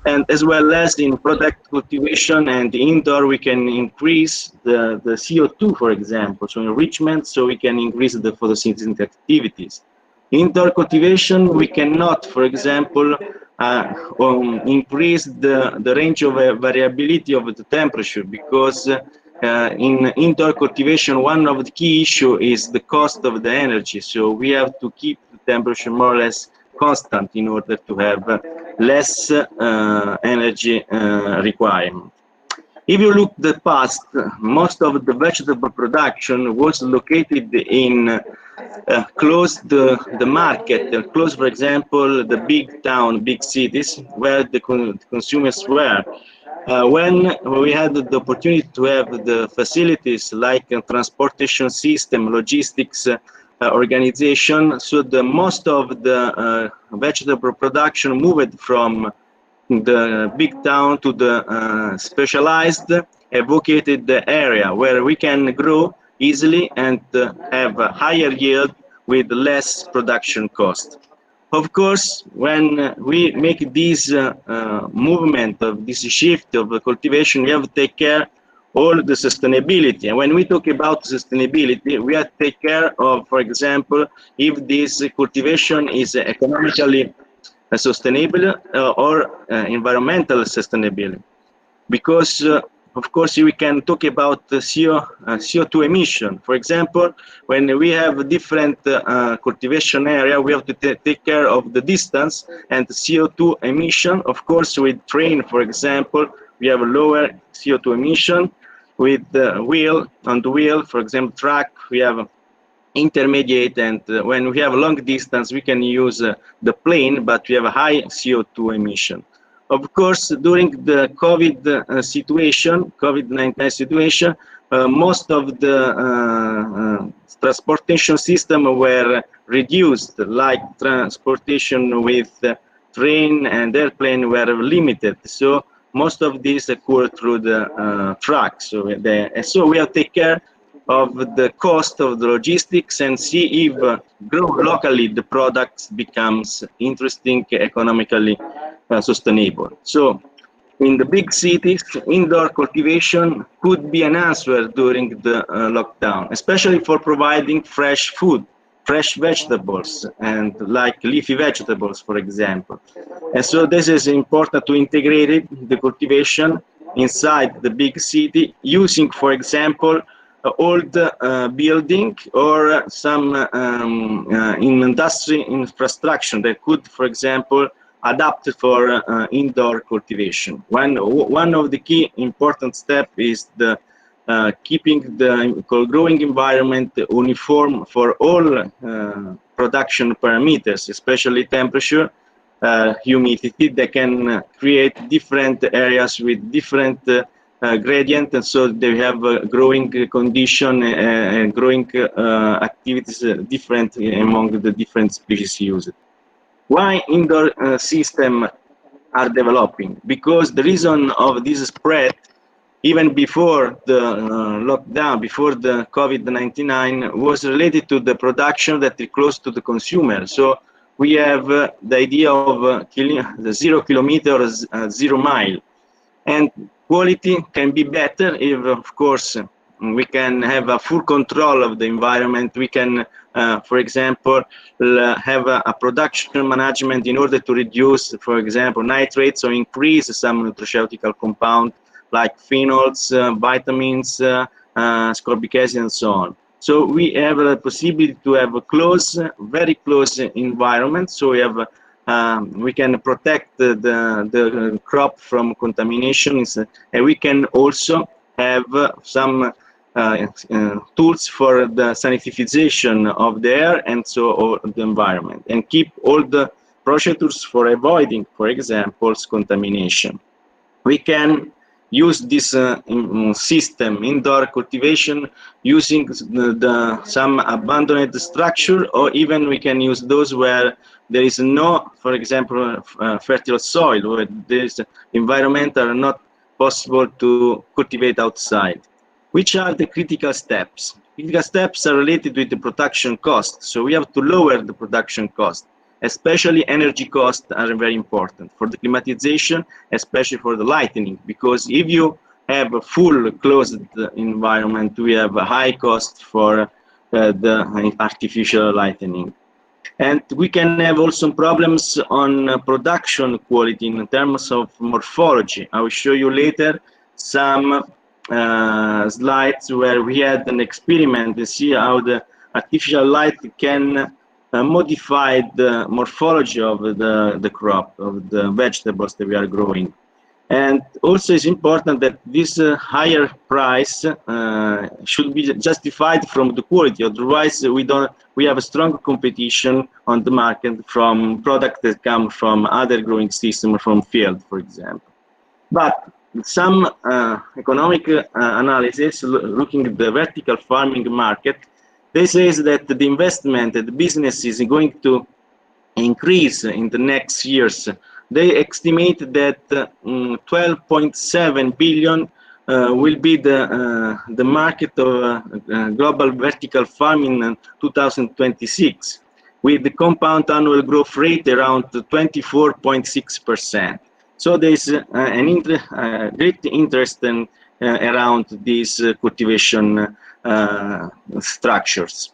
And as well as in product cultivation and indoor, we can increase the CO2, for example, so enrichment, so we can increase the photosynthetic activities. Indoor cultivation, we cannot, for example, increase the range of variability of the temperature, because in indoor cultivation, one of the key issue is the cost of the energy. So we have to keep the temperature more or less constant in order to have less energy requirement. If you look the past, most of the vegetable production was located in close the market, close, for example, the big town, big cities, where the consumers were. When we had the opportunity to have the facilities like transportation system, logistics, organization, so the most of the vegetable production moved from the big town to the specialized evacuated area where we can grow easily and have a higher yield with less production cost. Of course, when we make this movement of this shift of cultivation, we have to take care all the sustainability. And when we talk about sustainability, we have to take care of, for example, if this cultivation is economically sustainable or environmental sustainability. Because, of course, we can talk about the CO2 emission. For example, when we have different cultivation area, we have to take care of the distance and the CO2 emission. Of course, with train, for example, we have a lower CO2 emission. With the wheel, on the wheel, for example, truck, we have intermediate, and when we have a long distance, we can use the plane, but we have a high CO2 emission. Of course, during the COVID-19 situation, most of the transportation system were reduced, like transportation with train and airplane were limited. So most of these occur through the trucks. So we have to take care of the cost of the logistics and see if grow locally the products becomes interesting, economically sustainable. So in the big cities, indoor cultivation could be an answer during the lockdown, especially for providing fresh food, fresh vegetables, and like leafy vegetables, for example. And so this is important to integrate the cultivation inside the big city, using, for example, old building or some industry infrastructure that could, for example, adapt for indoor cultivation. One of the key important steps is the keeping the growing environment uniform for all production parameters, especially temperature, humidity, that can create different areas with different gradient, and so they have growing condition and growing activities different among the different species used. Why indoor system are developing? Because the reason of this spread, even before the lockdown, before the COVID-19, was related to the production that is close to the consumer. So we have the idea of the 0 kilometers, 0 mile. And quality can be better if, of course, we can have a full control of the environment. We can, for example, have a production management in order to reduce, for example, nitrates or increase some nutraceutical compound like phenols, vitamins, ascorbic acid, and so on. So we have a possibility to have a close, very close environment. So we have we can protect the crop from contaminations, and we can also have some tools for the sanitization of the air and so the environment, and keep all the procedures for avoiding, for example, contamination. We can use this system, indoor cultivation, using some abandoned structure, or even we can use those where there is no, for example, fertile soil, where this environment are not possible to cultivate outside. Which are the critical steps? Critical steps are related with the production cost. So we have to lower the production cost. Especially energy costs are very important for the climatization, especially for the lighting, because if you have a full closed environment, we have a high cost for the artificial lighting. And we can have also problems on production quality in terms of morphology. I will show you later some slides where we had an experiment to see how the artificial light can modify the morphology of the crop, of the vegetables that we are growing. And also it's important that this higher price should be justified from the quality. Otherwise, we have a strong competition on the market from products that come from other growing systems, from field, for example. But some economic analysis looking at the vertical farming market, they say that the investment, the business is going to increase in the next years. They estimate that 12.7 billion will be the market of global vertical farming in 2026, with the compound annual growth rate around 24.6%. So there is great interest around these cultivation structures.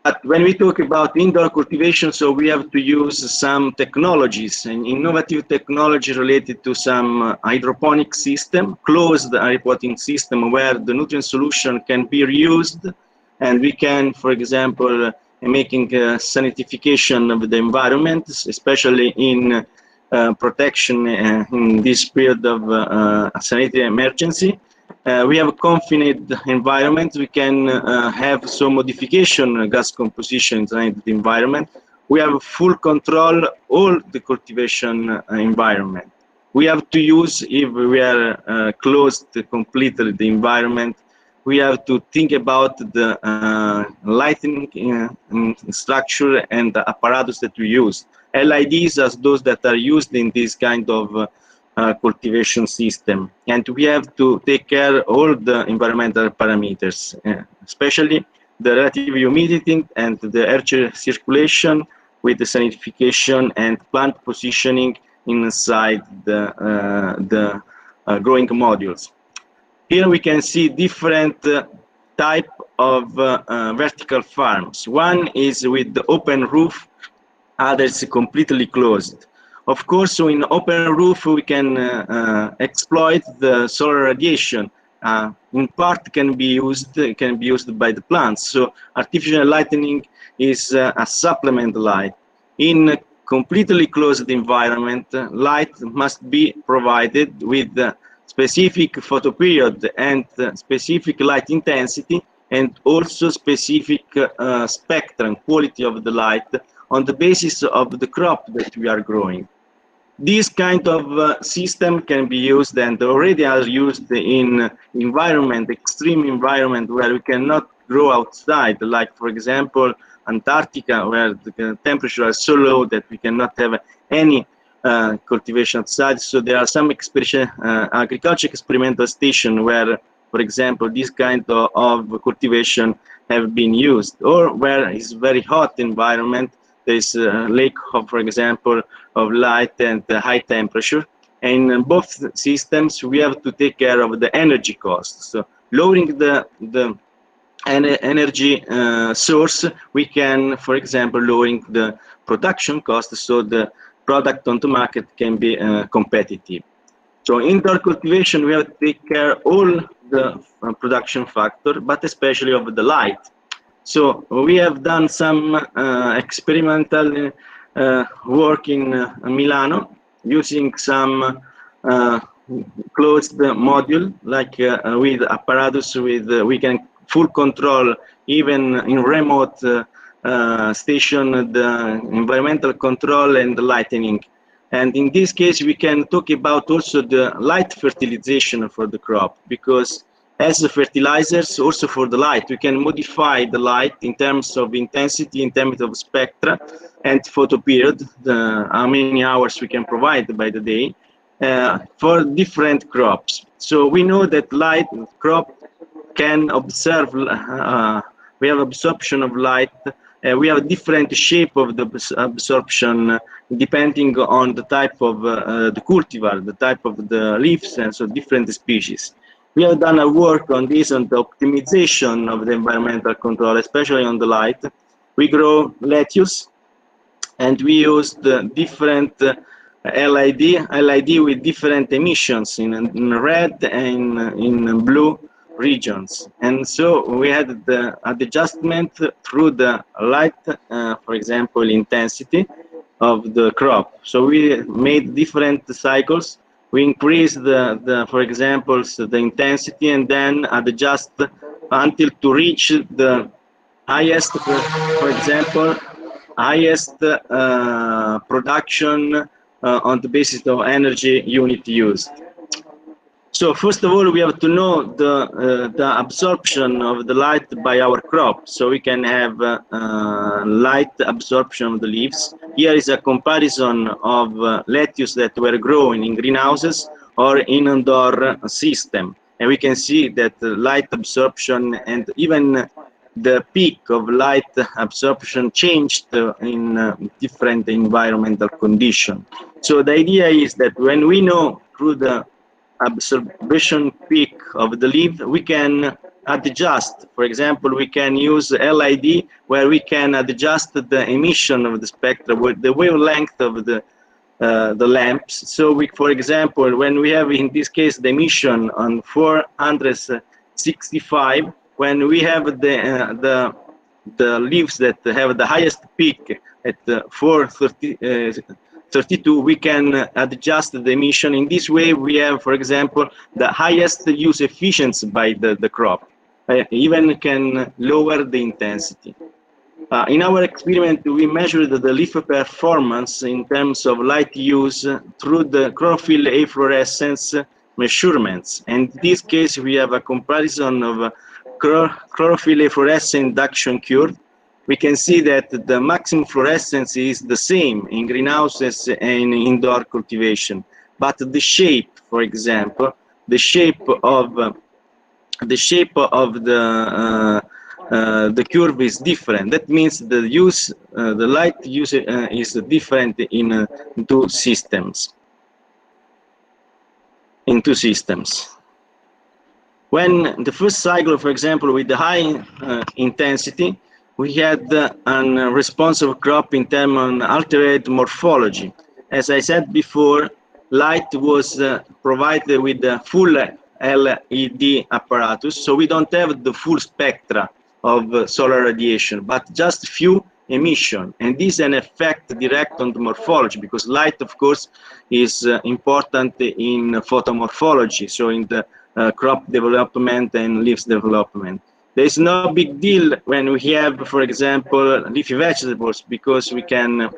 But when we talk about indoor cultivation, so we have to use some technologies, and innovative technology related to some hydroponic system, closed hydroponic system, where the nutrient solution can be reused, and we can, for example, making sanitification of the environment, especially in protection in this period of sanitary emergency. We have a confined environment. We can have some modification gas composition inside the environment. We have full control all the cultivation environment. We have to use, if we are closed completely the environment, we have to think about the lighting structure and the apparatus that we use. LIDs as those that are used in this kind of cultivation system, and we have to take care of all the environmental parameters, especially the relative humidity and the air circulation, with the sanitification and plant positioning inside the growing modules. Here we can see different type of vertical farms. One is with the open roof, others completely closed. Of course, so in open roof, we can exploit the solar radiation. In part can be used by the plants. So artificial lighting is a supplement light. In a completely closed environment, light must be provided with specific photoperiod and specific light intensity, and also specific spectrum, quality of the light, on the basis of the crop that we are growing. This kind of system can be used, and already are used in environment, extreme environment, where we cannot grow outside, like for example Antarctica, where the temperature is so low that we cannot have any cultivation outside. So there are some agriculture experimental stations where, for example, this kind of cultivation have been used, or where it's very hot environment. There is a lack of, for example, of light and high temperature. And in both systems, we have to take care of the energy costs. So lowering the energy source, we can, for example, lowering the production cost, so the product on the market can be competitive. So indoor cultivation, we have to take care all the production factor, but especially of the light. So we have done some experimental work in Milano using some closed module, like with apparatus with we can full control even in remote station the environmental control and the lightning. And in this case, we can talk about also the light fertilization for the crop, because as the fertilizers, also for the light, we can modify the light in terms of intensity, in terms of spectra and photo period, how many hours we can provide by the day for different crops. So we know that light crop can observe, we have absorption of light. We have a different shape of the absorption depending on the type of the cultivar, the type of the leaves, and so different species. We have done a work on this, on the optimization of the environmental control, especially on the light. We grow lettuce, and we use the different LID with different emissions in red and in blue regions. And so we had the adjustment through the light, for example, intensity of the crop. So we made different cycles. We increased for example, the intensity, and then adjust until to reach the highest, for example, highest production on the basis of energy unit used. So first of all, we have to know the absorption of the light by our crop, so we can have light absorption of the leaves. Here is a comparison of lettuce that were grown in greenhouses or in indoor system, and we can see that the light absorption and even the peak of light absorption changed in different environmental conditions. So the idea is that when we know through the absorption peak of the leaf, we can adjust. For example, we can use LID, where we can adjust the emission of the spectra with the wavelength of the lamps. So we, for example, when we have in this case the emission on 465, when we have the leaves that have the highest peak at 432, we can adjust the emission. In this way, we have, for example, the highest use efficiency by the crop. Even can lower the intensity. In our experiment, we measured the leaf performance in terms of light use through the chlorophyll efflorescence measurements. And in this case, we have a comparison of chlorophyll efflorescence induction curve. We can see that the maximum fluorescence is the same in greenhouses and indoor cultivation, but the shape, for example, the shape of the curve is different. That means the use, the light use is different in two systems. When the first cycle, for example, with the high intensity, we had a responsive crop in terms of altered morphology. As I said before, light was provided with the full LED apparatus, so we don't have the full spectra of solar radiation, but just few emission. And this is an effect direct on the morphology, because light, of course, is important in photomorphology, so in the crop development and leaves development. There is no big deal when we have, for example, leafy vegetables, because we can,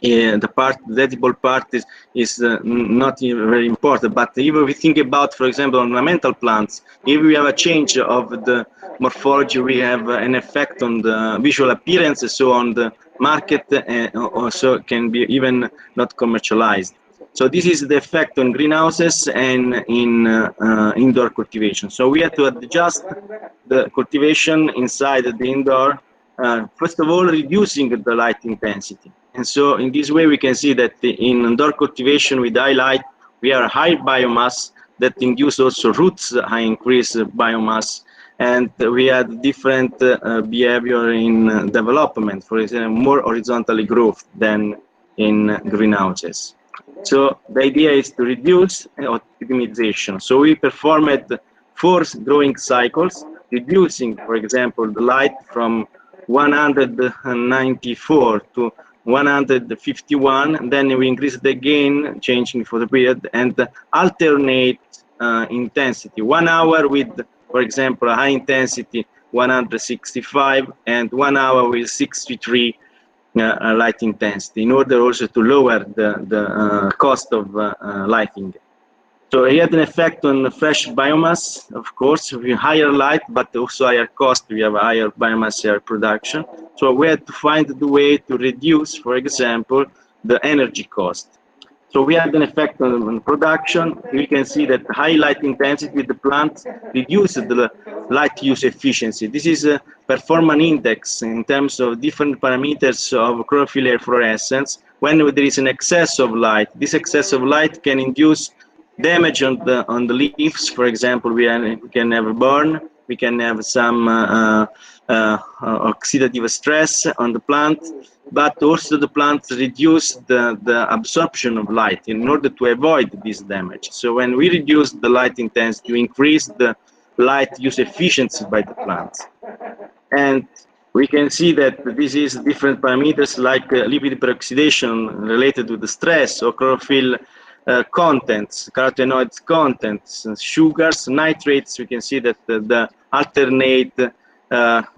the edible part is not very important. But if we think about, for example, ornamental plants, if we have a change of the morphology, we have an effect on the visual appearance, so on the market, also can be even not commercialized. So this is the effect on greenhouses and in indoor cultivation. So we have to adjust the cultivation inside the indoor, first of all, reducing the light intensity. And so in this way, we can see that in indoor cultivation with high light, we have high biomass, that induce also roots high increase biomass. And we had different behavior in development, for example, more horizontally growth than in greenhouses. So the idea is to reduce optimization. So we performed 4 growing cycles, reducing, for example, the light from 194 to 151, and then we increased again, changing for the period, and alternate intensity. 1 hour with, for example, high intensity 165, and 1 hour with 63 light intensity, in order also to lower the cost of lighting. So it had an effect on the fresh biomass, of course, with higher light, but also higher cost. We have a higher biomass production. So we had to find the way to reduce, for example, the energy cost. So we had an effect on production. We can see that high light intensity with the plant reduces the light use efficiency. This is a performance index in terms of different parameters of chlorophyll efflorescence. When there is an excess of light, this excess of light can induce damage on the leaves. For example, we can have a burn, we can have some oxidative stress on the plant, but also the plant reduce the absorption of light in order to avoid this damage. So when we reduce the light intensity, we increase the light use efficiency by the plants. And we can see that this is different parameters like lipid peroxidation related to the stress, or chlorophyll contents, carotenoid contents, sugars, nitrates. We can see that the alternate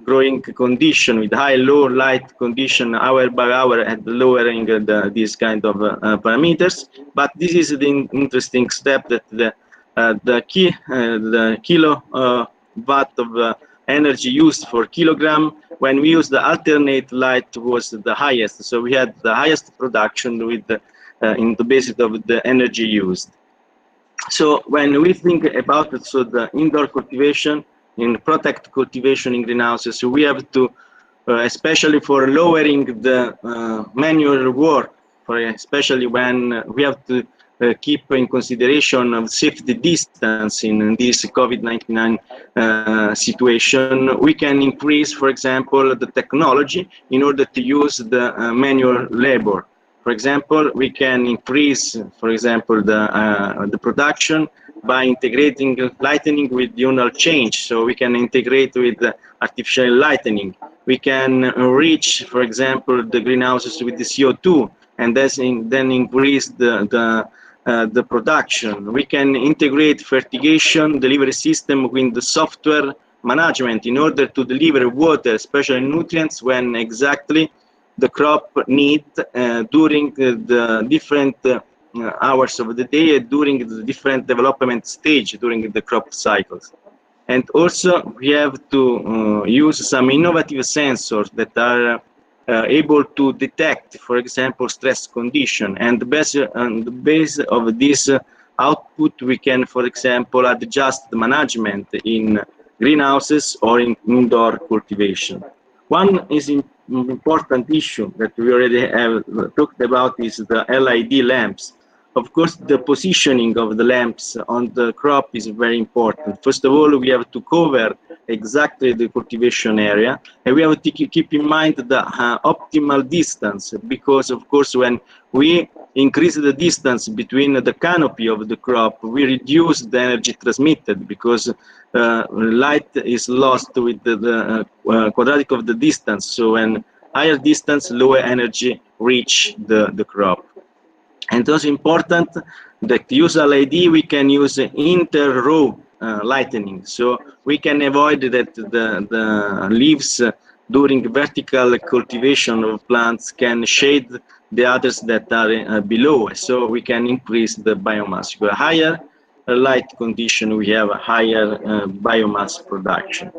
growing condition with high-low light condition hour by hour at lowering these kind of parameters. But this is the interesting step, that the kilowatt of energy used for kilogram when we use the alternate light was the highest. So we had the highest production with the in the basis of the energy used. So when we think about it, so the indoor cultivation, in protect cultivation in greenhouses, so we have to, especially for lowering the manual work, for especially when we have to keep in consideration of safety distance in this COVID-19 situation, we can increase, for example, the technology in order to use the manual labor. For example, we can increase, for example, the production by integrating lightning with diurnal change. So we can integrate with artificial lightning. We can reach, for example, the greenhouses with the CO2, and then increase the production. We can integrate fertigation delivery system with the software management in order to deliver water, especially nutrients, when exactly the crop need during the different hours of the day, during the different development stage during the crop cycles. And also we have to use some innovative sensors that are able to detect, for example, stress condition, and on the base of this output we can, for example, adjust the management in greenhouses or in indoor cultivation. One is important issue that we already have talked about is the LED lamps. Of course, the positioning of the lamps on the crop is very important. First of all, we have to cover exactly the cultivation area, and we have to keep in mind the optimal distance, because of course when we increase the distance between the canopy of the crop, we reduce the energy transmitted, because light is lost with the quadratic of the distance. So when higher distance, lower energy reach the crop. And it's also important that to use LED, we can use inter-row lightning. So we can avoid that the leaves during vertical cultivation of plants can shade the others that are below. So we can increase the biomass. With a higher light condition, we have a higher biomass production.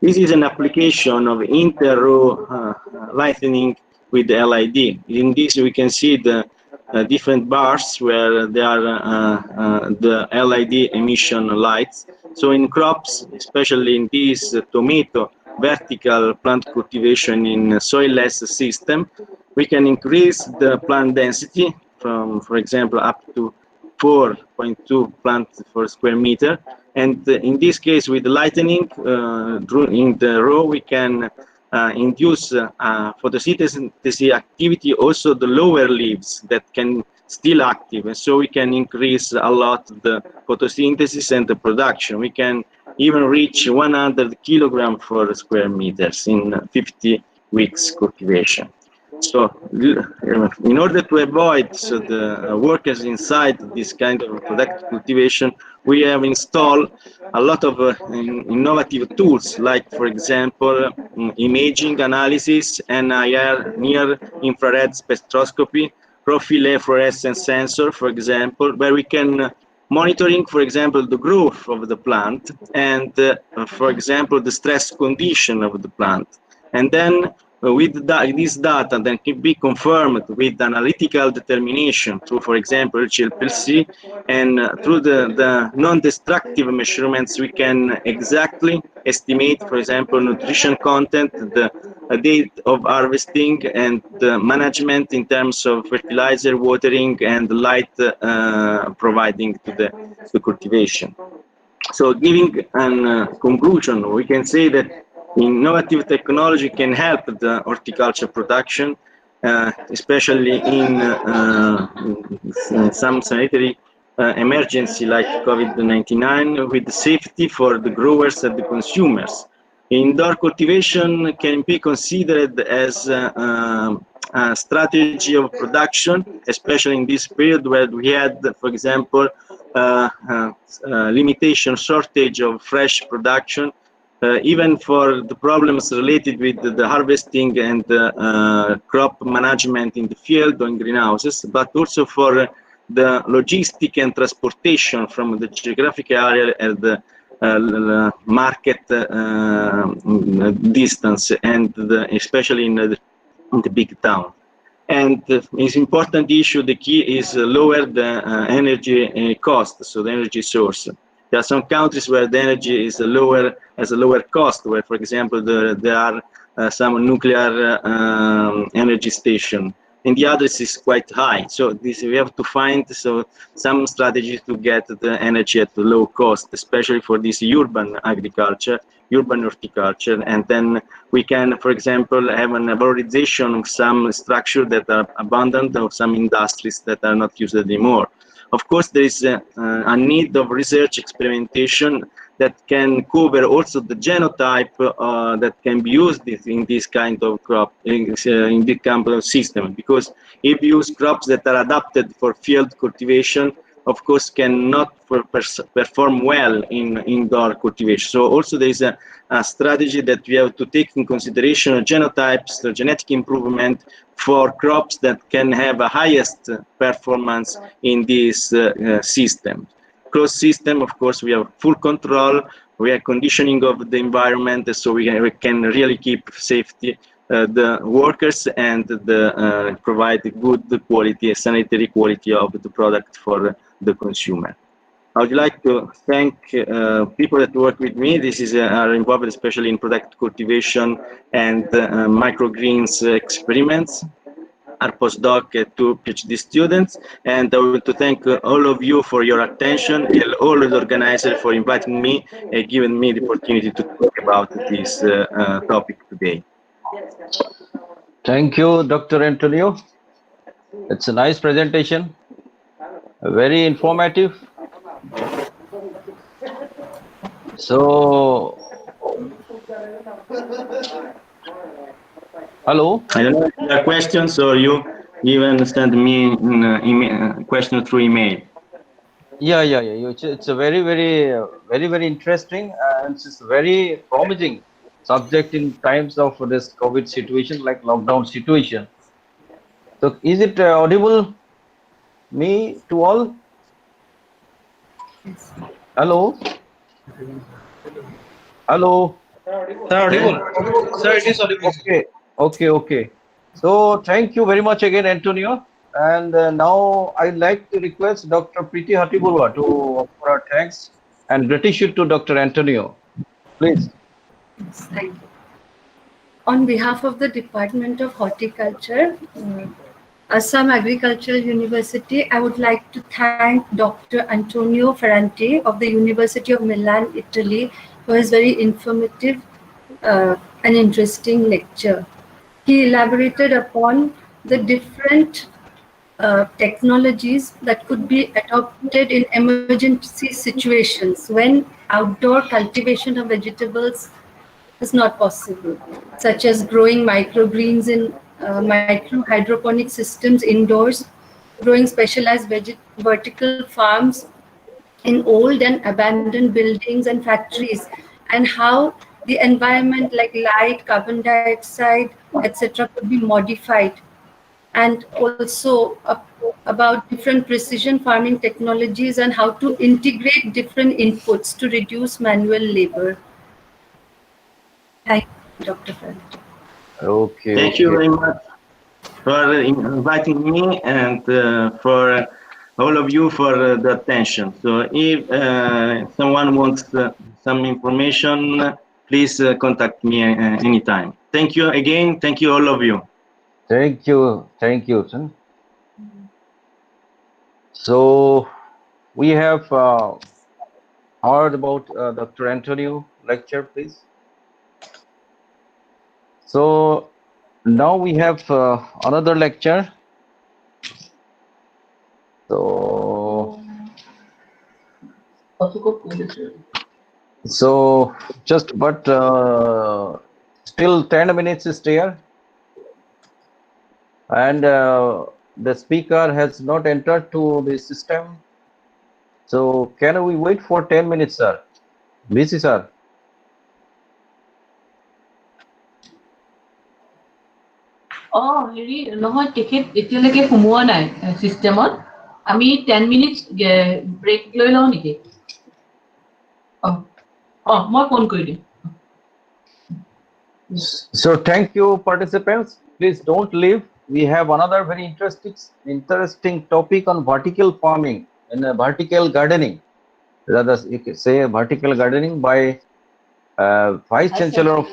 This is an application of inter-row lightning with the LED. In this, we can see the different bars where there are the LED emission lights. So in crops, especially in this tomato vertical plant cultivation in soil-less system, we can increase the plant density from, for example, up to 4.2 plants per square meter. And in this case, with lightning in the row, we can induce photosynthesis activity, also the lower leaves that can still active, and so we can increase a lot the photosynthesis and the production. We can even reach 100 kilograms per square meters in 50 weeks cultivation. So in order to avoid the workers inside this kind of productive cultivation, we have installed a lot of innovative tools, like, for example, imaging analysis, NIR, near infrared spectroscopy, profile fluorescence sensor, for example, where we can monitoring, for example, the growth of the plant and, for example, the stress condition of the plant. And then with this data that can be confirmed with analytical determination through, for example, HLPLC, and through the non-destructive measurements, we can exactly estimate, for example, nutrition content, the date of harvesting, and the management in terms of fertilizer, watering, and light providing to the cultivation. So giving a conclusion, we can say that innovative technology can help the horticulture production, especially in some sanitary emergency like COVID-19, with safety for the growers and the consumers. Indoor cultivation can be considered as a strategy of production, especially in this period where we had, for example, limitation, shortage of fresh production, even for the problems related with the harvesting and crop management in the field or in greenhouses, but also for the logistic and transportation from the geographic area and the market distance, and especially in the big town. And it's important issue, the key is lower the energy cost, so the energy source. There are some countries where the energy is has a lower cost, where, for example, there are some nuclear energy station. In the others is quite high. So this we have to find some strategies to get the energy at low cost, especially for this urban agriculture, urban horticulture, and then we can, for example, have an valorization of some structure that are abandoned, or some industries that are not used anymore. Of course, there is a need of research experimentation that can cover also the genotype that can be used in this kind of crop, in this kind of system. Because if you use crops that are adapted for field cultivation, of course, cannot perform well in indoor cultivation. So also there is a strategy that we have to take in consideration genotypes, the genetic improvement for crops that can have a highest performance in this system. Closed system, of course, we have full control, we have conditioning of the environment, so we can really keep safety the workers and provide good quality, sanitary quality of the product for the consumer. I would like to thank people that work with me. This is are involved especially in product cultivation and microgreens experiments. Our postdoc, 2 PhD students, and I want to thank all of you for your attention, and all of the organizers for inviting me and giving me the opportunity to talk about this topic today. Thank you, Dr. Antonio. It's a nice presentation, very informative. So, hello. I don't know if there are questions, or you even send me a question through email. Yeah. It's a very interesting, and it's a very promising subject in times of this COVID situation, like lockdown situation. So, is it audible me to all? Hello. Hello. Sir, it is audible. Okay. So thank you very much again, Antonio. And now I'd like to request Dr. Preeti Hatibulwa to offer our thanks and gratitude to Dr. Antonio. Please. Thank you. On behalf of the Department of Horticulture, Assam Agricultural University. I would like to thank Dr. Antonio Ferrante of the University of Milan, Italy, for his very informative and interesting lecture. He elaborated upon the different technologies that could be adopted in emergency situations when outdoor cultivation of vegetables is not possible, such as growing microgreens in micro hydroponic systems indoors, growing specialized vertical farms in old and abandoned buildings and factories, and how the environment like light, carbon dioxide, etc. could be modified, and also about different precision farming technologies and how to integrate different inputs to reduce manual labor. Thank you, Dr. Friend. Okay, Thank you okay. very much for inviting me and for all of you for the attention. So if someone wants some information, please contact me anytime. Thank you again. Thank you, all of you. Thank you, son. So we have heard about Dr. Antonio lecture, please. So now we have another lecture. So just but still 10 minutes is there, and the speaker has not entered to the system. So can we wait for 10 minutes, sir? BC sir. হেৰি নহয় তেখেত এতিয়ালৈকে সোমোৱা নাই চিষ্টেমত আমি 10 minutes break লৈ লওঁ নেকি মই ফোন কৰি দিম So thank you, participants. Please don't leave. We have another very interesting topic on vertical farming and vertical gardening. Rather, you could say vertical gardening by Vice Chancellor of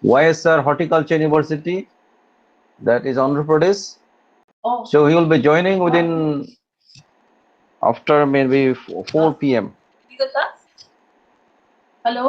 YSR Horticulture University, that is Andhra Pradesh. So he will be joining within after maybe 4 p.m. Hello.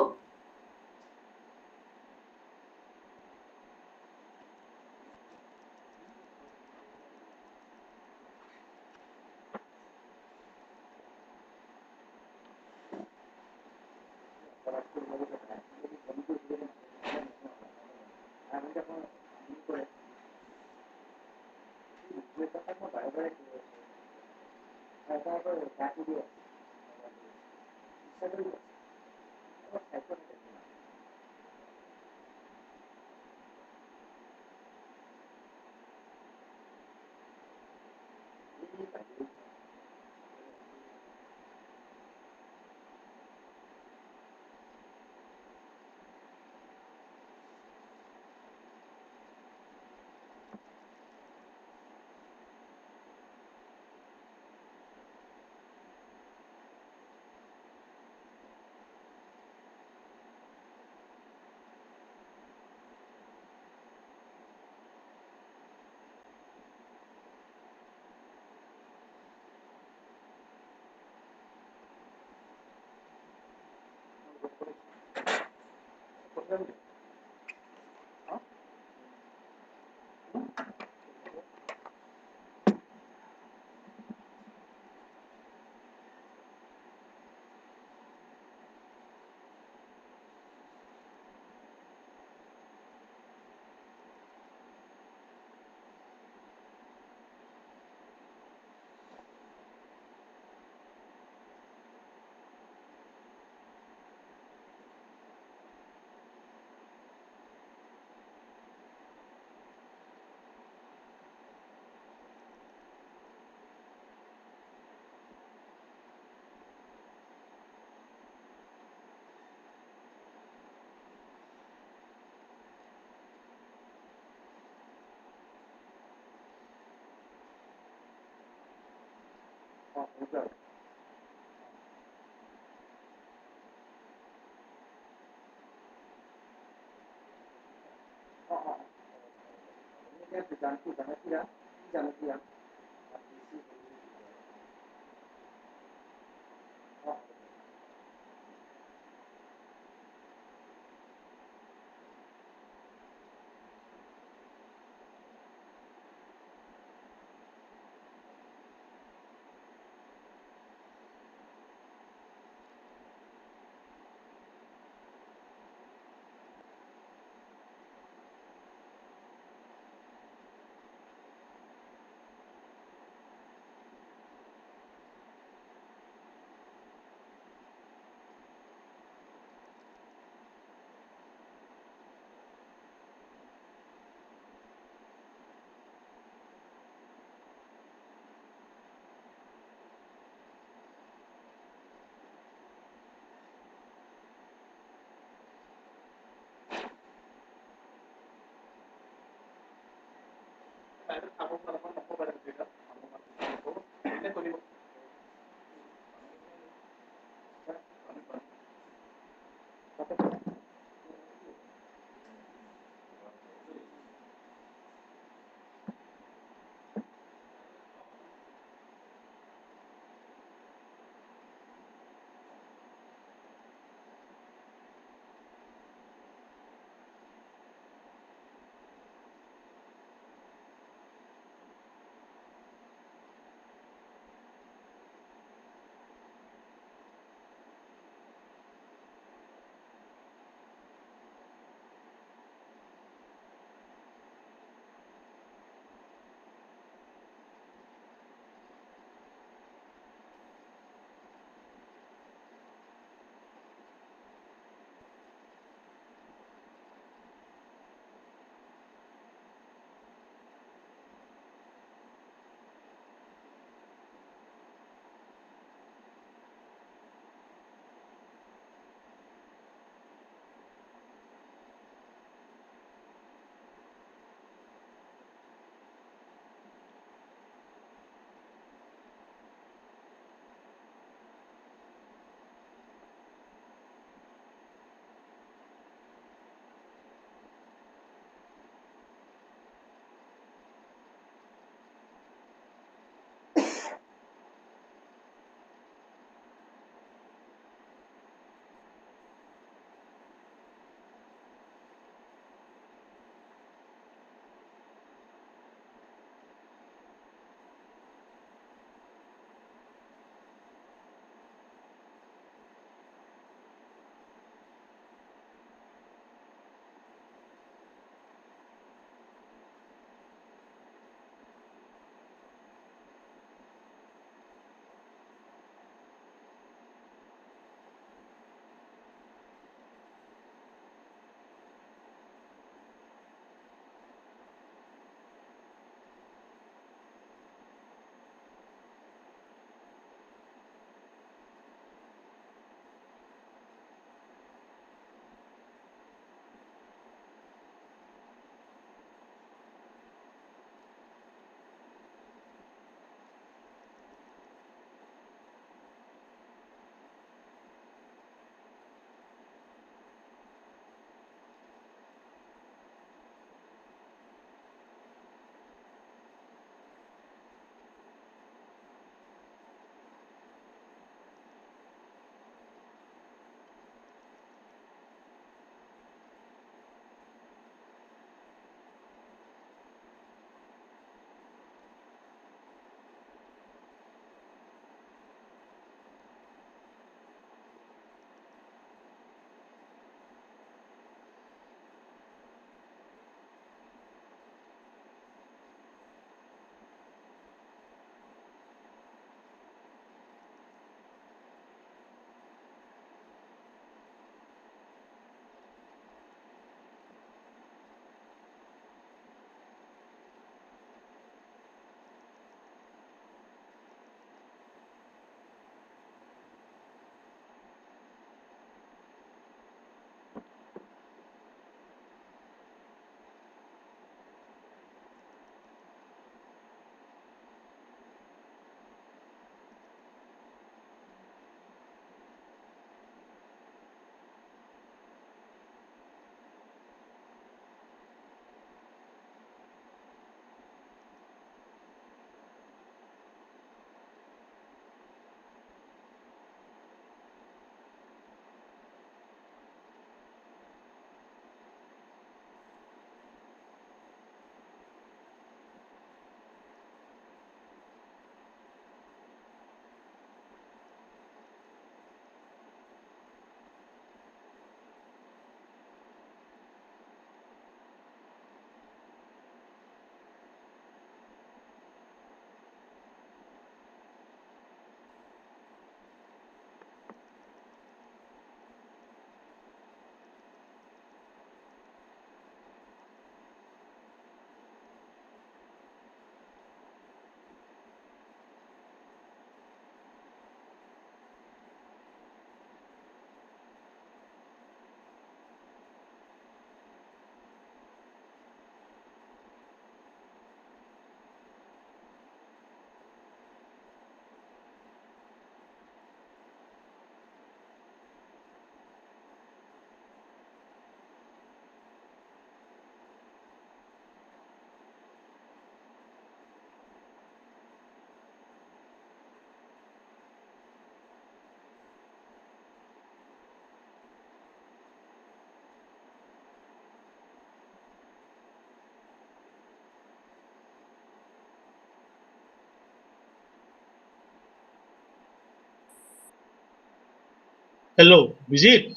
Hello, Vijit.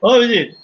Oh, Vijit.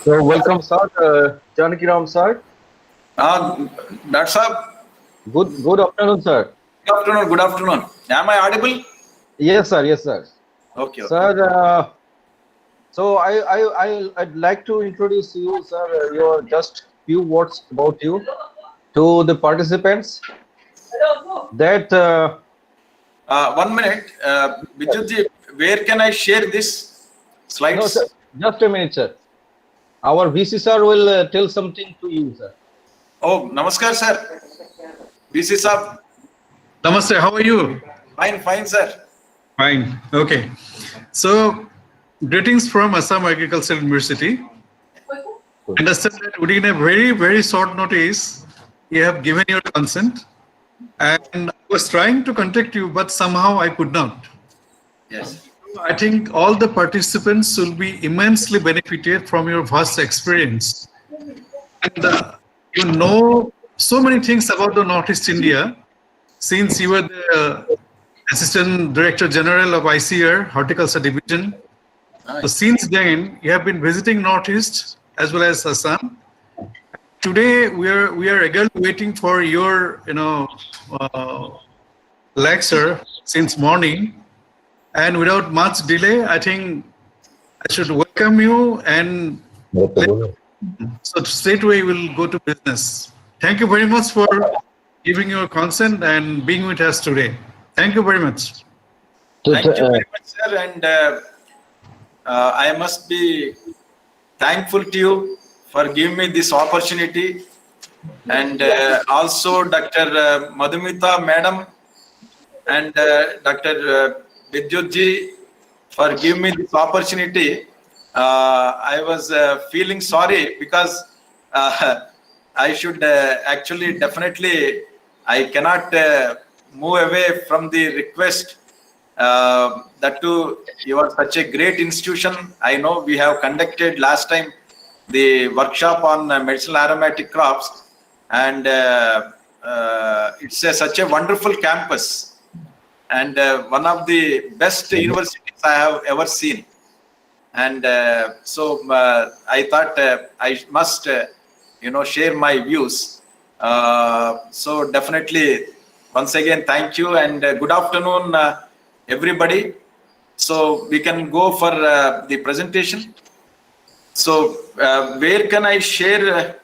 So welcome, sir. Janaki Ram, sir. Dr. Saab. Good afternoon, sir. Good afternoon. Good afternoon. Am I audible? Yes, sir. Yes, sir. Okay. Sir, so I'd like to introduce you, sir. Your just few words about you to the participants. That 1 minute, Vijayji, where can I share this slides? no, sir. Just a minute, sir. Our VC sir will tell something to you, sir. Oh, namaskar, sir. VC Saab. Namaste, how are you? Fine, sir. Fine, okay. So, greetings from Assam Agricultural University. I understand that within a very, very short notice, you have given your consent. And I was trying to contact you, but somehow I could not. Yes. I think all the participants will be immensely benefited from your vast experience. And you know so many things about the Northeast India, since you were the Assistant Director General of ICR, Horticulture Division. So since then, you have been visiting Northeast as well as Assam. Today, we are eagerly waiting for your lecture since morning. And without much delay, I think I should welcome you, and so straight away we'll go to business. Thank you very much for giving your consent and being with us today. Thank you very much. Thank you very much, sir. And I must be thankful to you for giving me this opportunity. And also Dr. Madhumita Madam and Dr. Vidyutji for giving me this opportunity. I was feeling sorry because I should actually definitely, I cannot move away from the request that too, you are such a great institution. I know we have conducted last time the workshop on medicinal aromatic crops, and it's such a wonderful campus and one of the best universities I have ever seen. And so I thought I must, share my views. So definitely, once again, thank you and good afternoon, everybody. So we can go for the presentation. So where can I share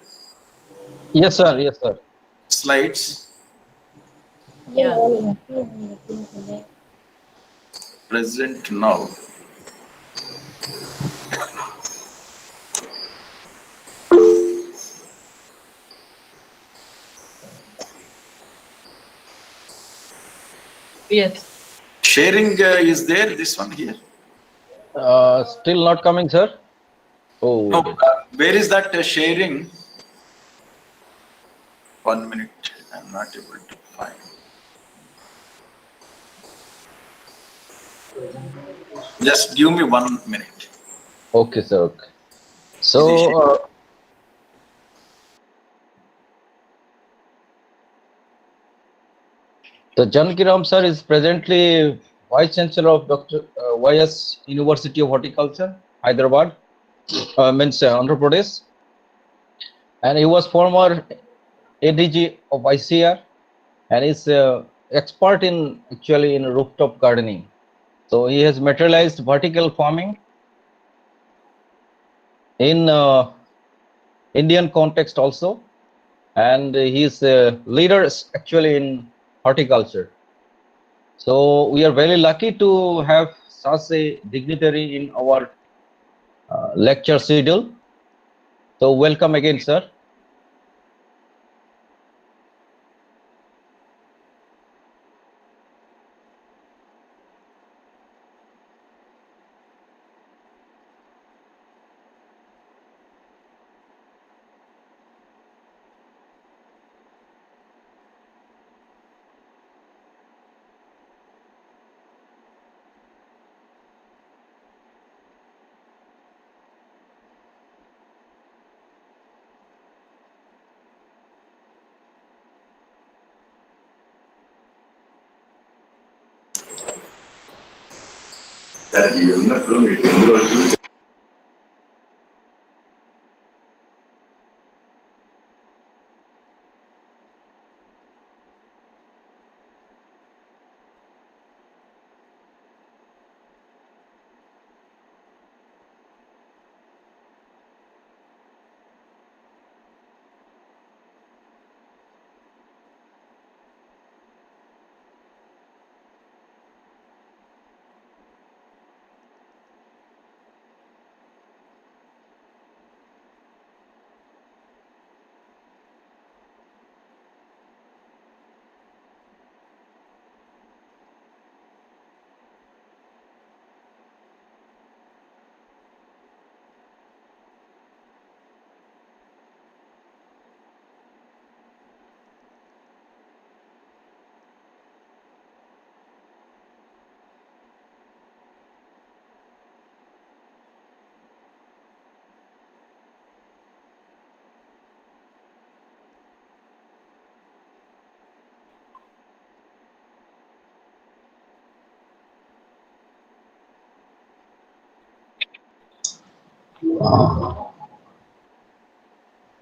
Yes, sir. Yes, sir. slides? Yeah. Present now. Yes. Sharing is there, this one here? Still not coming, sir. Oh, No, where is that sharing? 1 minute, I'm not able to find. Just give me 1 minute. okay, sir. Okay. So, the Janaki Ram sir is presently Vice Chancellor of Dr. YS University of Horticulture, Hyderabad, means Andhra Pradesh, and he was former ADG of ICR, and is expert in actually in rooftop gardening. So he has materialized vertical farming in Indian context also, and he is a leader actually in horticulture. So we are very lucky to have such a dignitary in our lecture schedule. So welcome again, sir.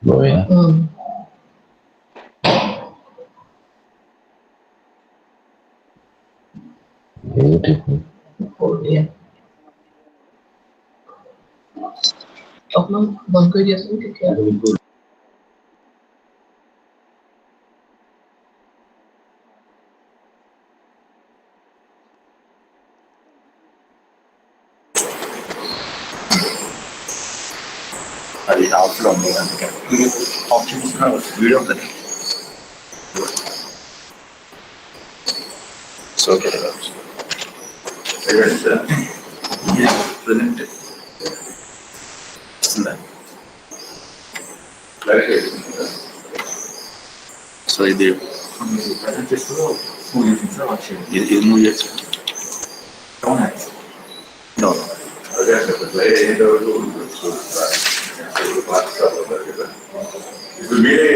Oh, yeah. Beautiful. Oh, yeah. अपना बंद कर दिया सुन के क्या అది ఆఫ్లో ఉంది అందుకని ఆప్షన్స్ వీడియో ఉంటుంది సో ఓకే ప్రజెంట్ సో ఇది ఇది మూవ్ చేయొచ్చు ఇప్పుడు మీరే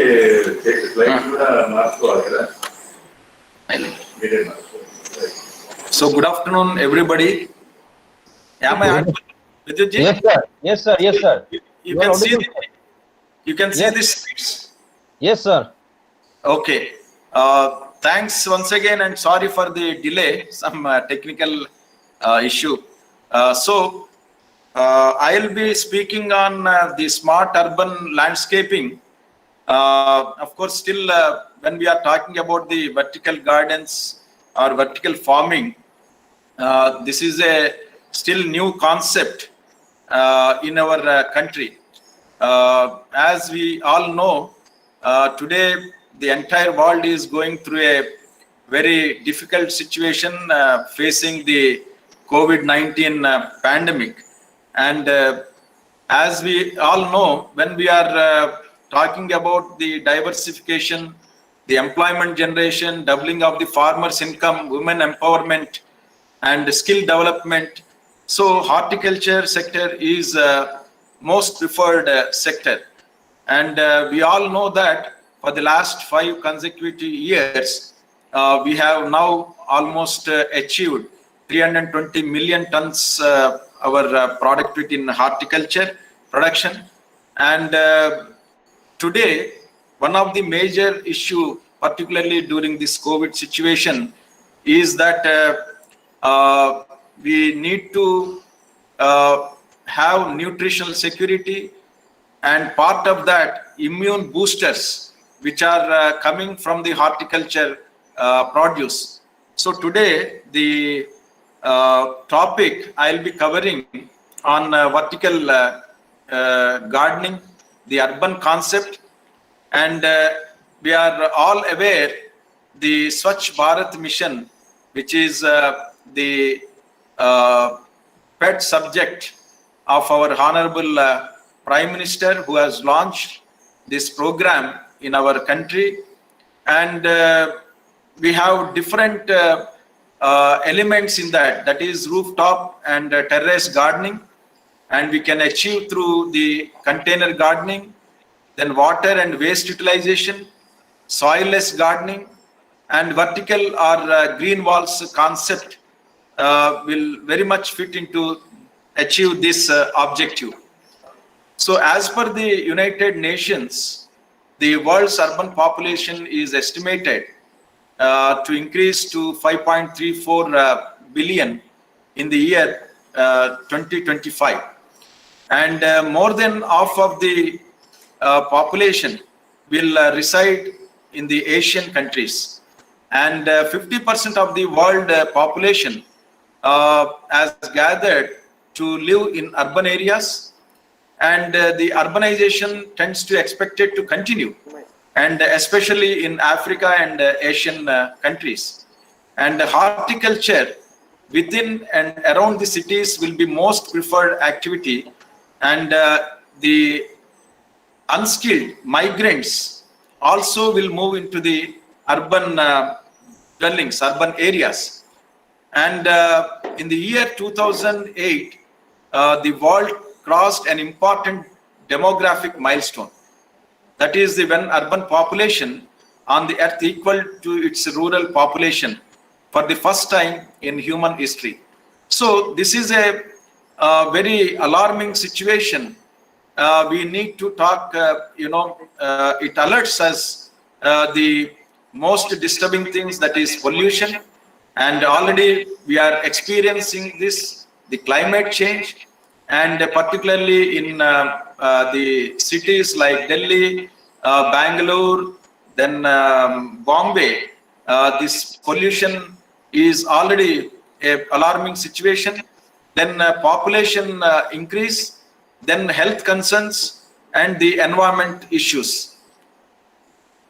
So good afternoon, everybody. Am I audible? Vidyutji? Yes, sir. Yes, sir. Yes, sir. You You are can see audible. you can see Yes. the slides. Yes, sir. Okay. Thanks once again, and sorry for the delay. Some technical issue. I'll be speaking on the smart urban landscaping. Of course, still when we are talking about the vertical gardens or vertical farming, this is a still new concept in our country. As we all know, today the entire world is going through a very difficult situation facing the COVID-19 pandemic. And as we all know, when we are talking about the diversification, the employment generation, doubling of the farmers' income, women empowerment, and skill development, so horticulture sector is most preferred sector. And we all know that for the last 5 consecutive years, we have now almost achieved 320 million tons our productivity in horticulture production. And today, one of the major issue, particularly during this COVID situation, is that we need to have nutritional security, and part of that immune boosters which are coming from the horticulture produce. So today the topic I'll be covering on vertical gardening, the urban concept, and we are all aware the Swachh Bharat mission, which is the pet subject of our Honorable Prime Minister, who has launched this program in our country. And we have different elements in that, that is rooftop and terrace gardening, and we can achieve through the container gardening, then water and waste utilization, soilless gardening, and vertical or green walls concept will very much fit into achieve this objective. So as per the United Nations, the world's urban population is estimated to increase to 5.34 billion in the year 2025. And more than half of the population will reside in the Asian countries. And 50% of the world population has gathered to live in urban areas, and the urbanization tends to expected to continue, and especially in Africa and Asian countries. And horticulture within and around the cities will be most preferred activity, and the unskilled migrants also will move into the urban dwellings, urban areas. And in the year 2008, the world crossed an important demographic milestone. That is when urban population on the earth equal to its rural population for the first time in human history. So this is a very alarming situation. We need to talk, it alerts us the most disturbing things, that is pollution. And already we are experiencing this, the climate change, and particularly in the cities like Delhi, Bangalore, then Bombay, this pollution is already an alarming situation. Then population increase, then health concerns, and the environment issues.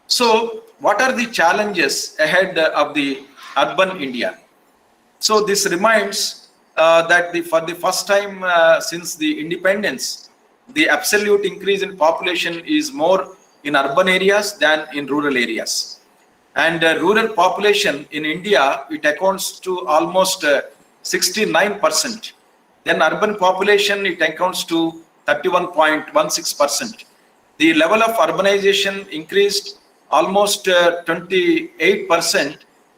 So what are the challenges ahead of the urban India? So this reminds that for the first time since the independence, the absolute increase in population is more in urban areas than in rural areas. And rural population in India, it accounts to almost 69%. Then urban population, it accounts to 31.16%. The level of urbanization increased almost 28%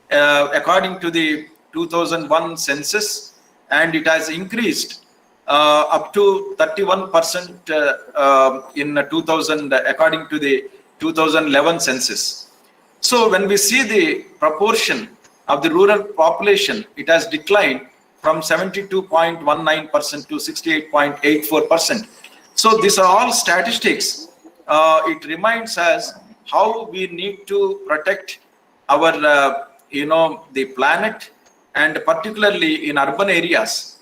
according to the 2001 census, and it has increased up to 31% in 2000 according to the 2011 census. So when we see the proportion of the rural population, it has declined from 72.19% to 68.84%. So these are all statistics. It reminds us how we need to protect our, the planet, and particularly in urban areas.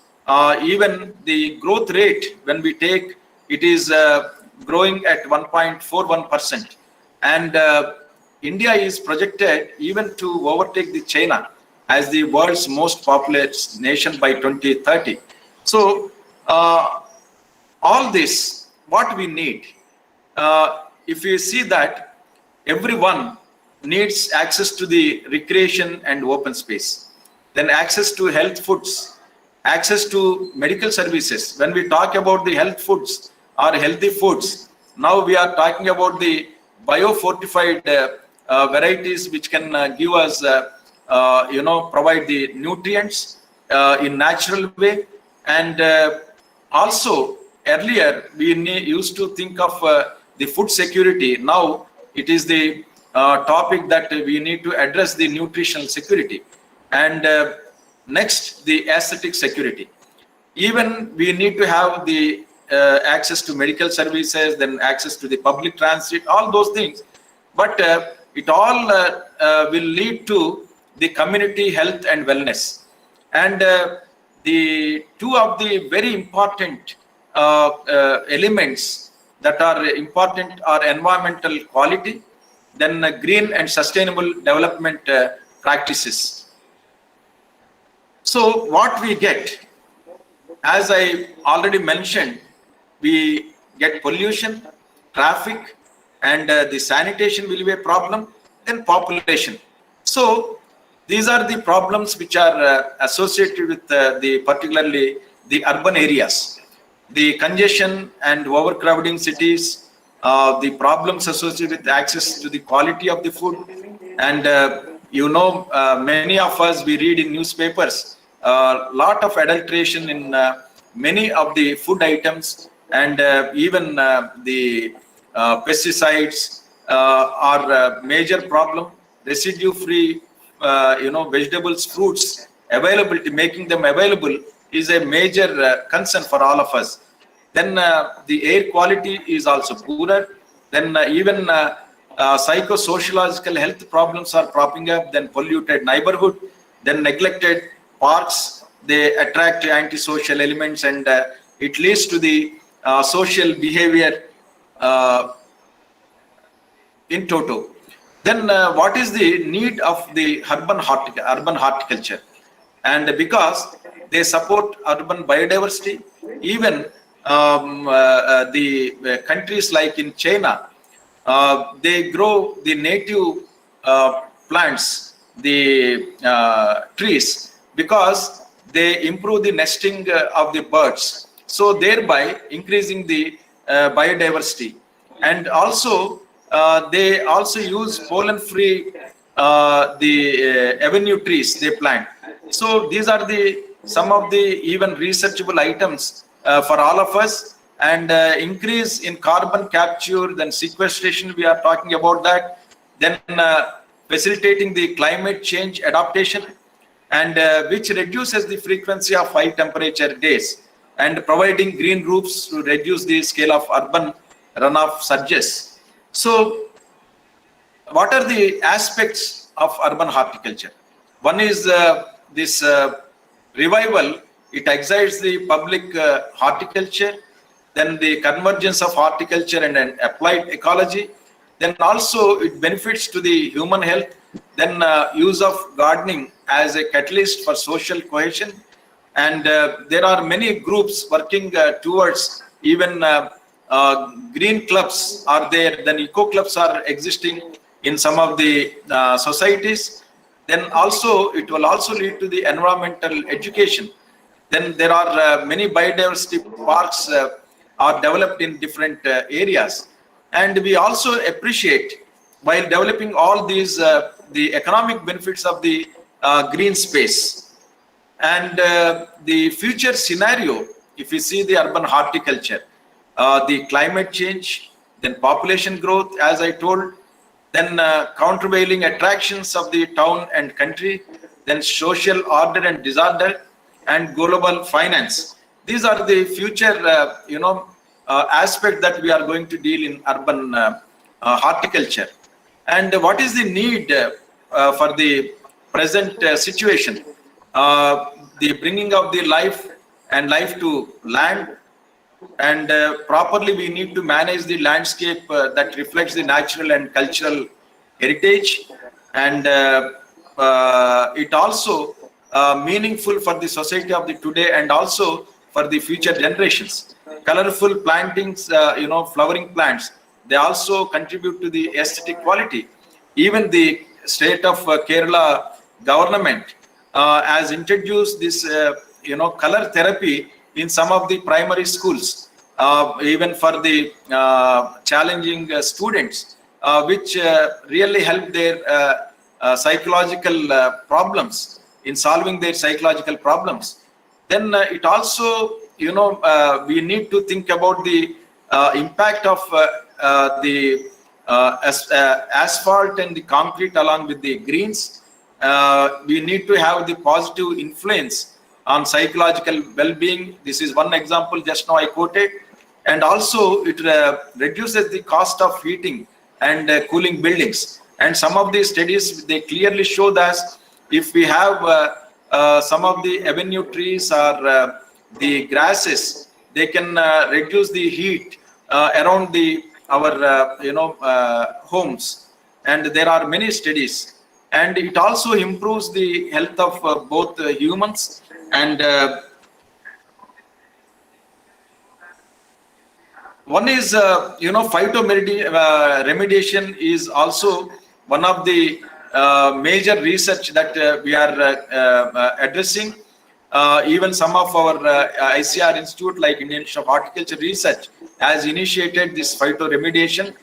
Even the growth rate, when we take, it is growing at 1.41%. And India is projected even to overtake the China as the world's most populous nation by 2030. So all this, what we need, if you see that everyone needs access to the recreation and open space, then access to health foods, access to medical services. When we talk about the health foods or healthy foods, now we are talking about the biofortified varieties which can give us, provide the nutrients in natural way. And also earlier we used to think of the food security. Now it is the topic that we need to address the nutritional security. And next, the aesthetic security. Even we need to have the access to medical services, then access to the public transit, all those things. But it all will lead to the community health and wellness. And the two of the very important elements that are important are environmental quality, then green and sustainable development practices. So what we get, as I already mentioned, we get pollution, traffic, and the sanitation will be a problem, then population. So these are the problems which are associated with particularly the urban areas. The congestion and overcrowding cities, the problems associated with access to the quality of the food. And many of us, we read in newspapers, a lot of adulteration in many of the food items, and even the pesticides are a major problem. Residue-free, vegetables, fruits, availability, making them available is a major concern for all of us. Then the air quality is also poorer. Then even psychosociological health problems are cropping up. Then polluted neighborhood, then neglected parks, they attract antisocial elements, and it leads to the social behavior in toto. Then what is the need of the urban horticulture? And because they support urban biodiversity, even the countries like in China, they grow the native plants, the trees, because they improve the nesting of the birds, so thereby increasing the biodiversity. And also they also use pollen-free the avenue trees they plant. So these are some of the even researchable items for all of us. And increase in carbon capture, then sequestration, we are talking about that. Then facilitating the climate change adaptation, and which reduces the frequency of high temperature days, and providing green roofs to reduce the scale of urban runoff surges. So what are the aspects of urban horticulture? One is this revival. It excites the public horticulture, then the convergence of horticulture and applied ecology. Then also it benefits to the human health. Then use of gardening as a catalyst for social cohesion. And there are many groups working towards, even green clubs are there, then eco clubs are existing in some of the societies. Then also it will also lead to the environmental education. Then there are many biodiversity parks are developed in different areas. And we also appreciate while developing all these the economic benefits of the green space. And the future scenario, if you see the urban horticulture, the climate change, then population growth, as I told, then countervailing attractions of the town and country, then social order and disorder, and global finance. These are the future, aspect that we are going to deal in urban horticulture. And what is the need for the present situation? The bringing of the life to land, and properly we need to manage the landscape that reflects the natural and cultural heritage, and it also meaningful for the society of the today and also for the future generations. Colorful plantings, flowering plants, they also contribute to the aesthetic quality. Even the state of Kerala government has introduced this color therapy in some of the primary schools, even for the challenging students, which really help their psychological problems, in solving their psychological problems. Then it also, we need to think about the impact of the asphalt and the concrete along with the greens. We need to have the positive influence on psychological well-being. This is one example just now I quoted. And also it reduces the cost of heating and cooling buildings. And some of these studies, they clearly show that if we have some of the avenue trees or the grasses, they can reduce the heat around our homes. And there are many studies. And it also improves the health of both humans and one is, phytoremediation is also one of the major research that we are addressing. Even some of our ICR Institute, like Indian Institute of Horticulture Research, has initiated this phytoremediation.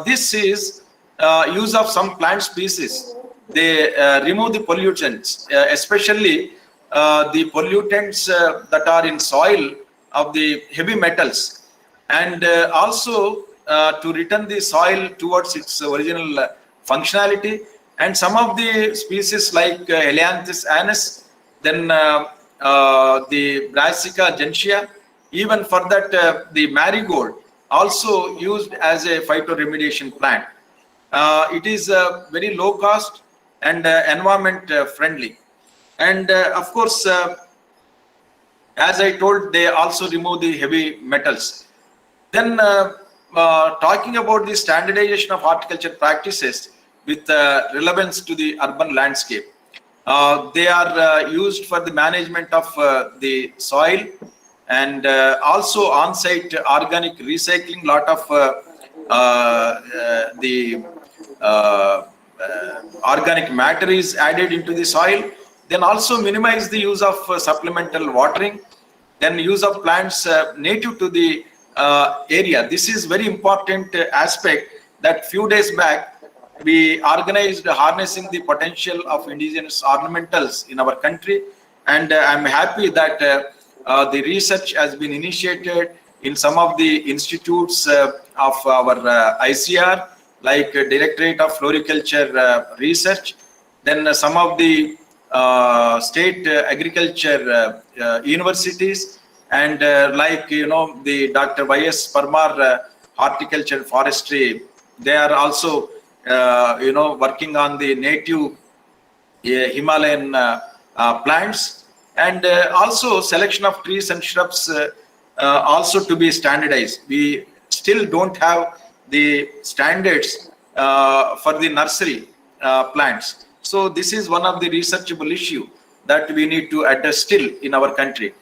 This is use of some plant species. They remove the pollutants, especially the pollutants that are in soil of the heavy metals, and also to return the soil towards its original functionality. And some of the species like Helianthus anus, then the Brassica gentiana, even for that the marigold, also used as a phytoremediation plant. It is very low cost and environment friendly. And of course, as I told, they also remove the heavy metals. Then talking about the standardization of horticulture practices with relevance to the urban landscape. They are used for the management of the soil, and also on-site organic recycling. Lot of the organic matter is added into the soil. Then also minimize the use of supplemental watering. Then use of plants native to the area. This is very important aspect that few days back we organized harnessing the potential of indigenous ornamentals in our country. And I'm happy that the research has been initiated in some of the institutes of our ICR, like Directorate of Floriculture Research, then some of the state agriculture universities, and like the Dr. Y.S. Parmar Horticulture Forestry. They are also working on the native Himalayan plants, and also selection of trees and shrubs also to be standardized. We still don't have the standards for the nursery plants. So this is one of the researchable issue that we need to address still in our country.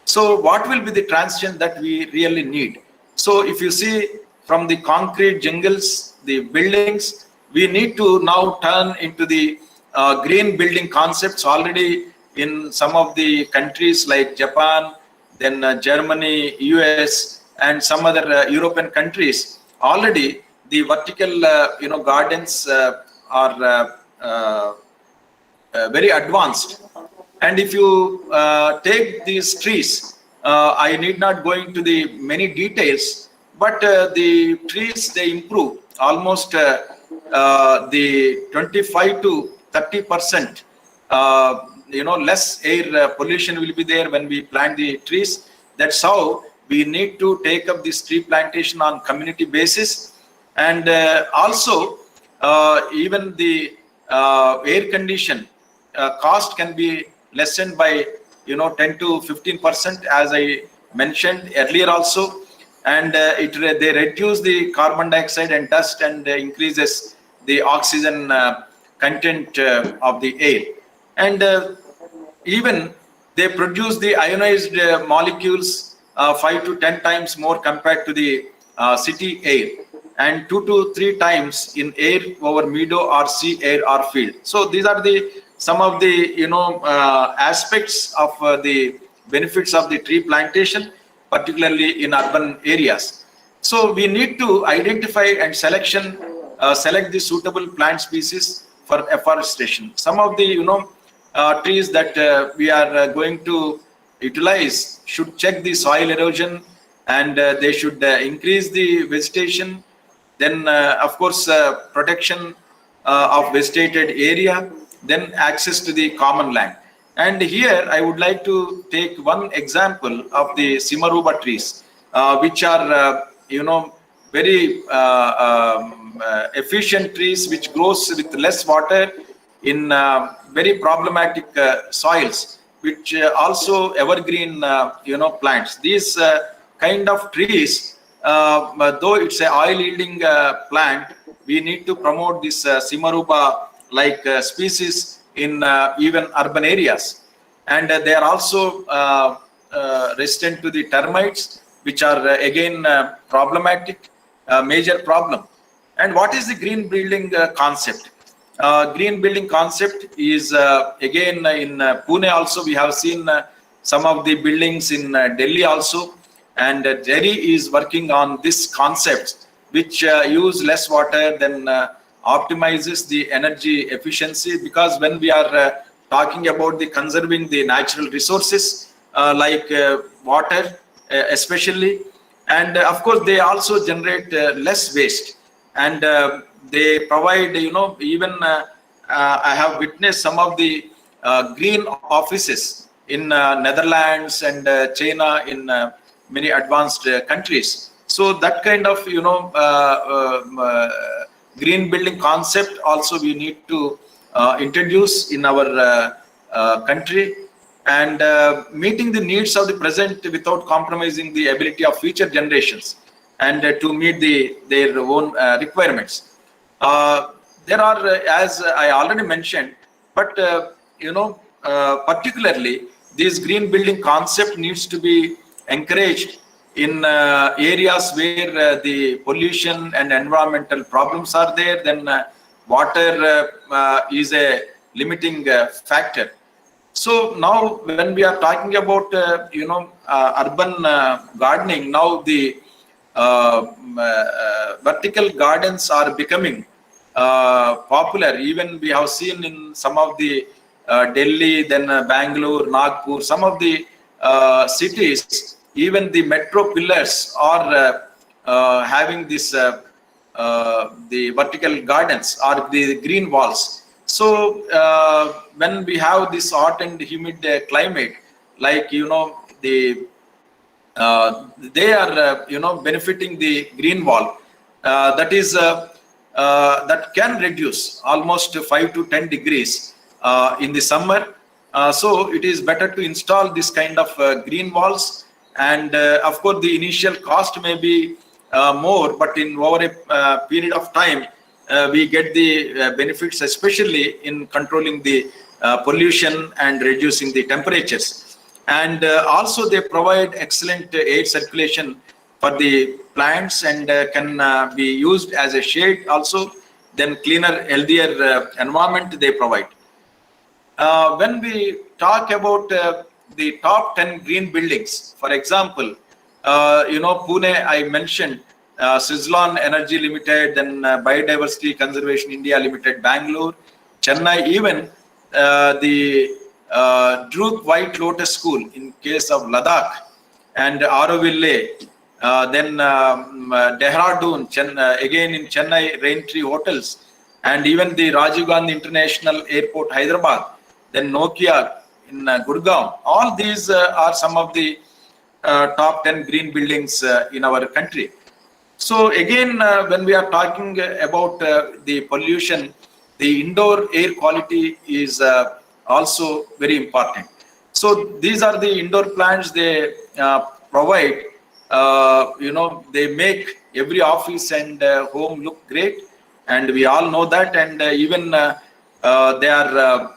So what will be the transition that we really need? So if you see from the concrete jungles, the buildings, we need to now turn into the green building concepts. Already in some of the countries like Japan, then Germany, US, and some other European countries, already the vertical, gardens are very advanced. And if you take these trees, I need not go into the many details, but the trees, they improve almost the 25 to 30%. Less air pollution will be there when we plant the trees. That's how we need to take up this tree plantation on community basis. And also even the air condition cost can be lessened by 10 to 15%, as I mentioned earlier also. And they reduce the carbon dioxide and dust, and increases the oxygen content of the air. And even they produce the ionized molecules 5 to 10 times more compared to the city air, and 2 to 3 times in air over meadow or sea air or field. So these are some of the aspects of the benefits of the tree plantation, particularly in urban areas. So we need to identify and select the suitable plant species for afforestation. Some of the trees that we are going to utilize should check the soil erosion, and they should increase the vegetation. Then of course protection of vegetated area, then access to the common land. And here I would like to take one example of the Simaruba trees, which are very efficient trees, which grows with less water in very problematic soils, which also evergreen plants. These kind of trees, though it's an oil yielding plant, we need to promote this Simaruba like species in even urban areas. And they are also resistant to the termites, which are again problematic, major problem. And what is the green building concept? Green building concept is again in Pune also we have seen some of the buildings in Delhi also, and Delhi is working on this concept, which use less water, then optimizes the energy efficiency. Because when we are talking about the conserving the natural resources like water especially, and of course they also generate less waste, and they provide even I have witnessed some of the green offices in Netherlands and China, in many advanced countries. So that kind of green building concept also we need to introduce in our country, and meeting the needs of the present without compromising the ability of future generations, and to meet their own requirements. There are, as I already mentioned, but particularly this green building concept needs to be encouraged in areas where the pollution and environmental problems are there. Then water is a limiting factor. So now when we are talking about urban gardening, now the vertical gardens are becoming popular. Even we have seen in some of the Delhi, then Bangalore, Nagpur, some of the cities, even the metro pillars are having this the vertical gardens or the green walls. So when we have this hot and humid climate, like they are benefiting the green wall, that is that can reduce almost 5 to 10 degrees in the summer. So it is better to install this kind of green walls, and of course the initial cost may be more, but in over a period of time we get the benefits, especially in controlling the pollution and reducing the temperatures. And also they provide excellent air circulation for the plants, and can be used as a shade also. Then cleaner, healthier environment they provide. When we talk about the top 10 green buildings, for example, Pune I mentioned, Suzlon Energy Limited, then Biodiversity Conservation India Limited, Bangalore, Chennai, even the Druk White Lotus School in case of Ladakh, and Auroville, then Dehradun, again in Chennai, Raintree Hotels, and even the Rajiv Gandhi International Airport, Hyderabad, then Nokia in Gurgaon. All these are some of the top 10 green buildings in our country. So again, when we are talking about the pollution, the indoor air quality is also very important. So these are the indoor plants they provide. They make every office and home look great, and we all know that. And even they are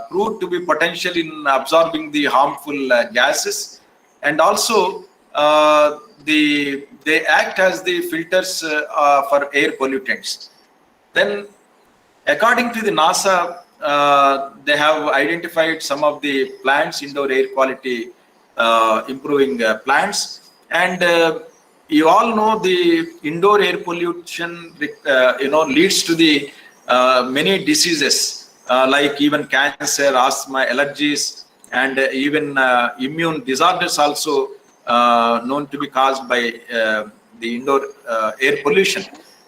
proved to be potential in absorbing the harmful gases, and also they act as the filters for air pollutants. Then, according to the NASA, they have identified some of the plants, indoor air quality improving plants, and you all know the indoor air pollution leads to the many diseases like even cancer, asthma, allergies, and even immune disorders also known to be caused by the indoor air pollution.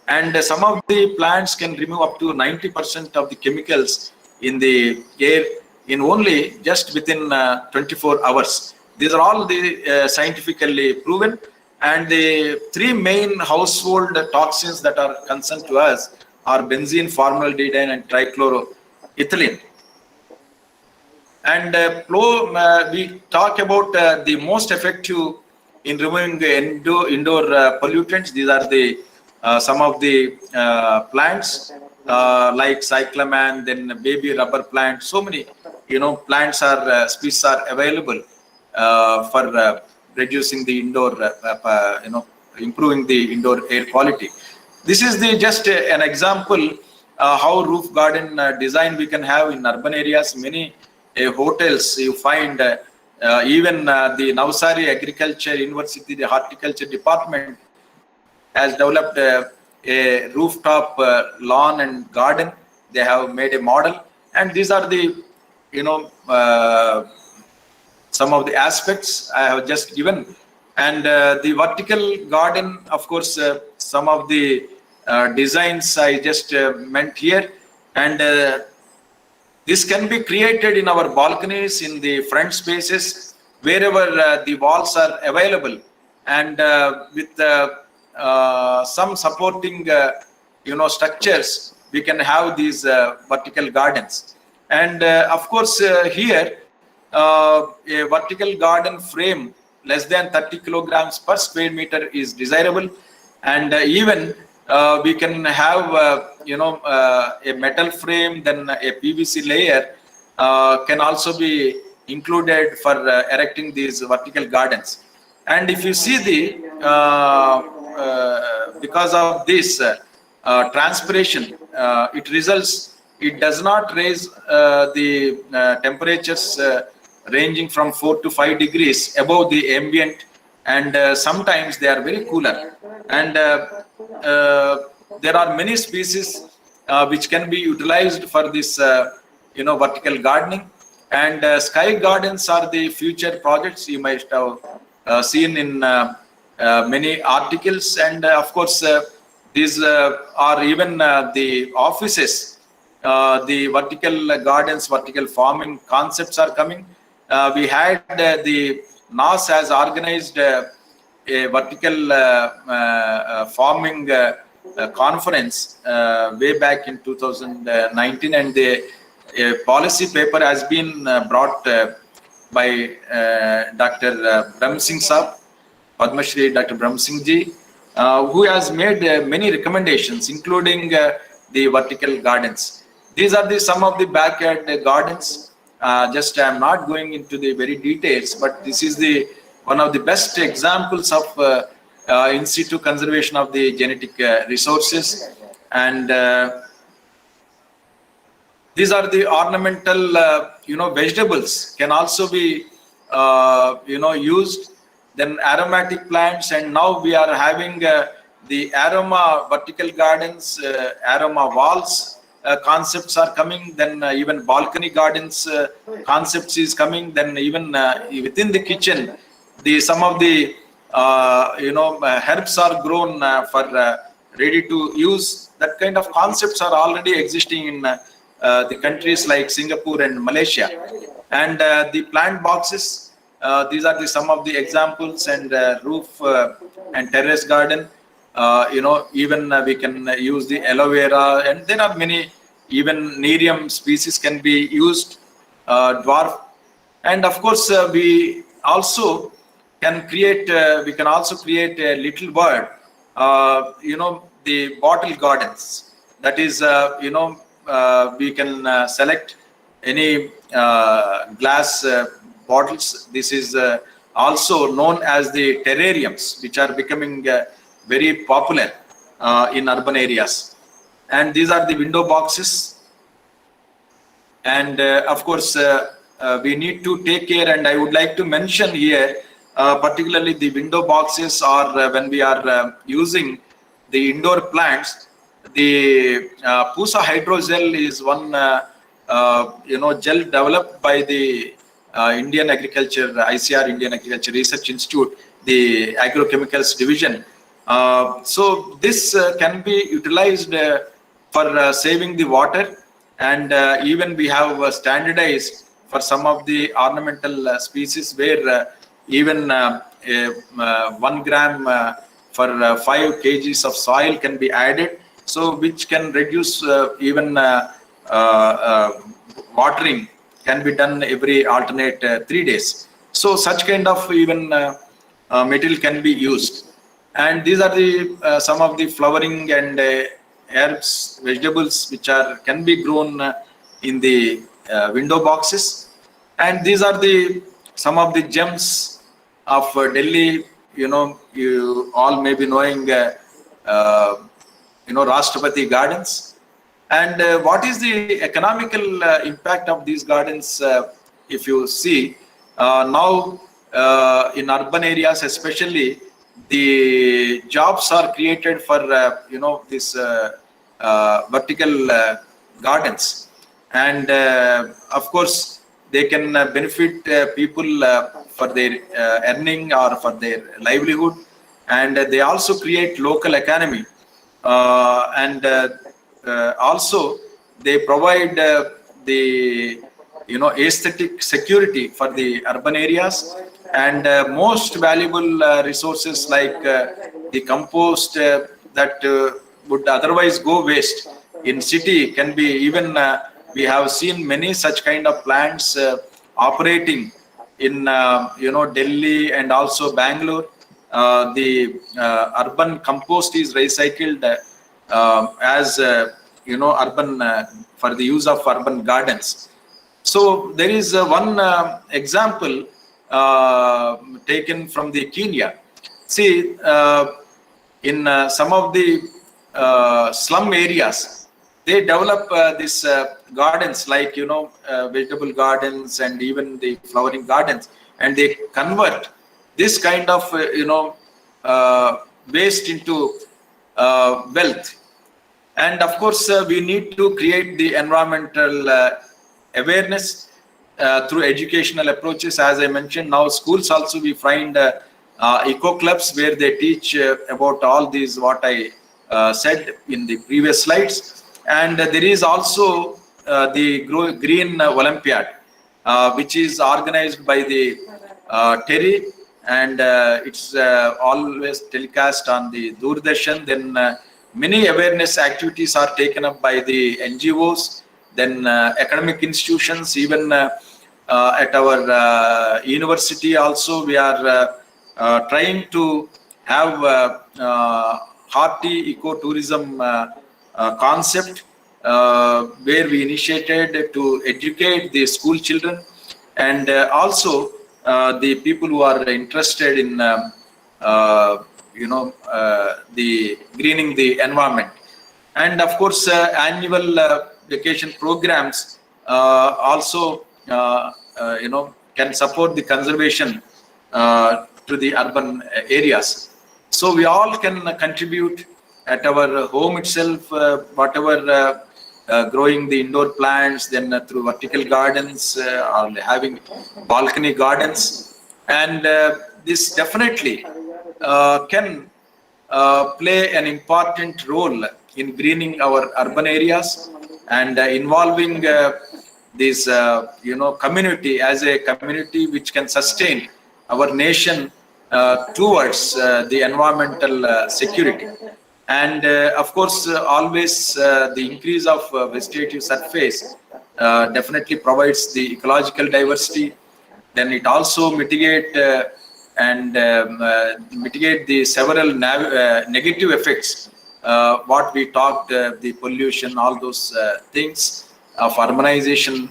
And some of the plants can remove up to 90% of the chemicals in the air in only just within 24 hours. These are all the scientifically proven. And the three main household toxins that are concerned to us are benzene, formaldehyde, and trichloroethylene. And we talk about the most effective in removing the indoor pollutants. These are the some of the plants like cyclamen, then baby rubber plant. So many plants are species are available for reducing the indoor improving the indoor air quality. This is the just an example how roof garden design we can have in urban areas. Many hotels you find even the Navsari Agriculture University, the Horticulture Department has developed a rooftop lawn and garden. They have made a model, and these are the some of the aspects I have just given. And the vertical garden, of course, some of the designs I just meant here, and this can be created in our balconies, in the front spaces, wherever the walls are available, and with some supporting structures, we can have these vertical gardens. And of course here a vertical garden frame less than 30 kilograms per square meter is desirable. And even we can have a metal frame, then a PVC layer can also be included for erecting these vertical gardens. And if you see the because of this transpiration, it does not raise the temperatures ranging from 4 to 5 degrees above the ambient, and sometimes they are very cooler. And there are many species which can be utilized for this vertical gardening. And sky gardens are the future projects you might have seen in many articles. And of course these are even the offices, the vertical gardens, vertical farming concepts are coming. We had the NAS has organized a vertical farming conference way back in 2019, and the policy paper has been brought by Dr. Brahm Singh Saab, Padma Shri Dr. Brahm Singh Ji, who has made many recommendations, including the vertical gardens. These are some of the backyard gardens. Just I am not going into the very details, but this is one of the best examples of in situ conservation of the genetic resources. And these are the ornamental vegetables can also be used. Then aromatic plants, and now we are having the aroma vertical gardens, aroma walls concepts are coming. Then even balcony gardens concepts is coming. Then even within the kitchen, some of the herbs are grown for ready to use. That kind of concepts are already existing in the countries like Singapore and Malaysia. And the plant boxes, these are some of the examples, and roof and terrace garden. Even we can use the aloe vera, and there are many, even nerium species can be used, dwarf. And of course, we also can create, we can also create a little world, the bottle gardens. That is, we can select any glass bottles. This is also known as the terrariums, which are becoming very popular in urban areas. And these are the window boxes. And of course, we need to take care, and I would like to mention here, particularly the window boxes, or when we are using the indoor plants, the Pusa hydrogel is one gel developed by the Indian Agriculture, ICR, Indian Agriculture Research Institute, the agrochemicals division. So this can be utilized for saving the water, and even we have standardized for some of the ornamental species, where even 1 gram for 5 kgs of soil can be added, so which can reduce even watering can be done every alternate 3 days. So such kind of even material can be used. And these are the some of the flowering and herbs, vegetables which can be grown in the window boxes. And these are some of the gems of Delhi. You all may be knowing Rashtrapati Gardens. And what is the economical impact of these gardens? If you see now in urban areas, especially, the jobs are created for this vertical gardens, and of course they can benefit people for their earning or for their livelihood, and they also create local economy, and also they provide the aesthetic security for the urban areas. And most valuable resources like the compost that would otherwise go waste in city can be even we have seen many such kind of plants operating in Delhi and also Bangalore. The urban compost is recycled as urban for the use of urban gardens. So there is one example taken from the Kenya. See, in some of the slum areas, they develop these gardens like vegetable gardens and even the flowering gardens, and they convert this kind of waste into wealth. And of course, we need to create the environmental awareness through educational approaches. As I mentioned, now schools also we find eco clubs where they teach about all these what I said in the previous slides. And there is also the Green Olympiad, which is organized by the Terry, and it's always telecast on the Doordarshan. Then many awareness activities are taken up by the NGOs, then academic institutions, even at our university also we are trying to have hearty ecotourism concept where we initiated to educate the school children and also the people who are interested in the greening the environment. And of course annual vacation programs also can support the conservation to the urban areas. So we all can contribute at our home itself, whatever growing the indoor plants, then through vertical gardens or having balcony gardens. And this definitely can play an important role in greening our urban areas and involving this community as a community which can sustain our nation towards the environmental security. And of course, always the increase of vegetative surface definitely provides the ecological diversity. Then it also mitigate the several negative effects. What we talked, the pollution, all those things of urbanization,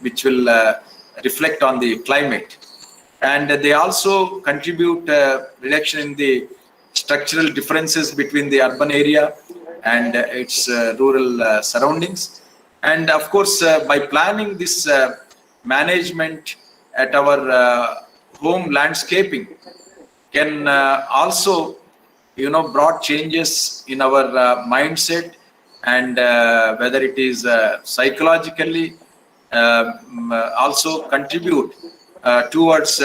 which will reflect on the climate. And they also contribute reduction in the structural differences between the urban area and its rural surroundings. And of course, by planning this management at our home landscaping can also brought changes in our mindset, and whether it is psychologically also contribute towards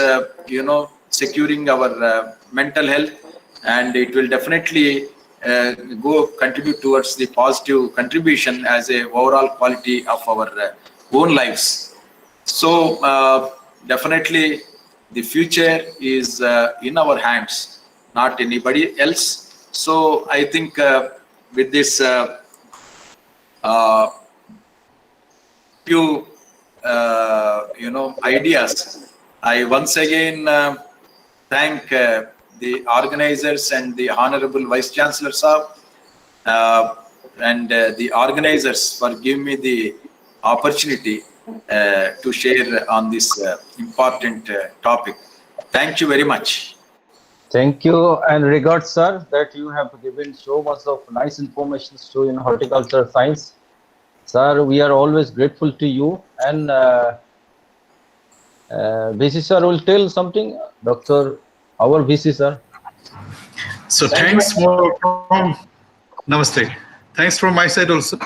securing our mental health, and it will definitely contribute towards the positive contribution as a overall quality of our own lives. So definitely the future is in our hands, not anybody else. So I think with this few ideas, I once again thank the organizers and the Honorable Vice Chancellor Saab and the organizers for giving me the opportunity to share on this important topic. Thank you very much. Thank you and regards, sir, that you have given so much of nice information to in horticulture science. Sir, we are always grateful to you. And VC sir will tell something. Dr. Our VC sir. So thanks Namaste. Thanks from my side also.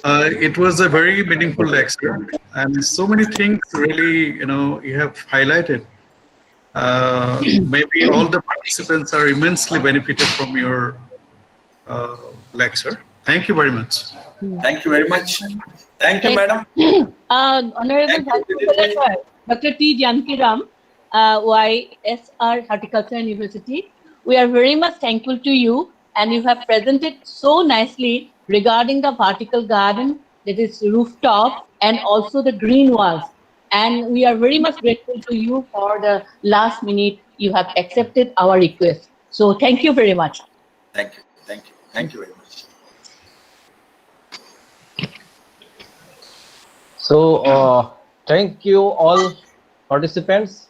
It was a very meaningful lecture, and so many things really, you have highlighted. Maybe all the participants are immensely benefited from your lecture. Thank you very much. Thank you very much. Thank you, madam. Honorable Vice Chancellor, sir, Dr. T. Jankiram, YSR Horticulture University. We are very much thankful to you, and you have presented so nicely regarding the vertical garden, that is rooftop, and also the green walls. And we are very much grateful to you for the last minute you have accepted our request. So thank you very much. Thank you. Thank you. Thank you very much. So thank you all participants,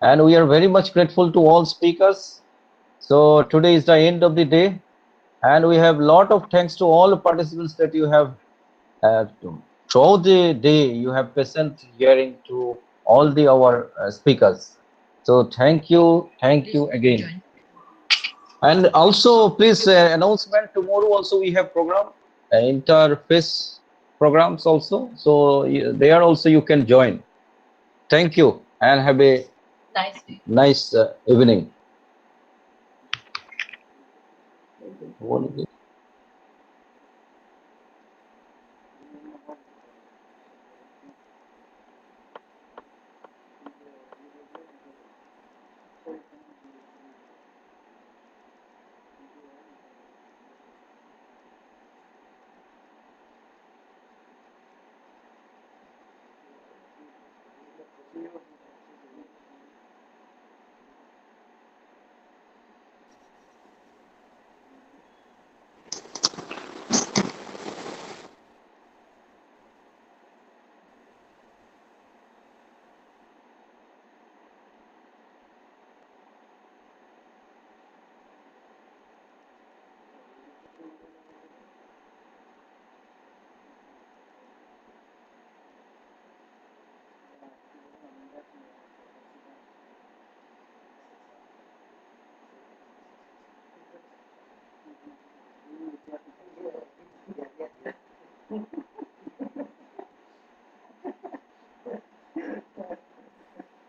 and we are very much grateful to all speakers. So today is the end of the day, and we have lot of thanks to all the participants that you have throughout the day you have patient hearing to all our speakers. So thank you again. And also please announcement, tomorrow also we have program, interface programs also, so there also you can join. Thank you and have a nice evening.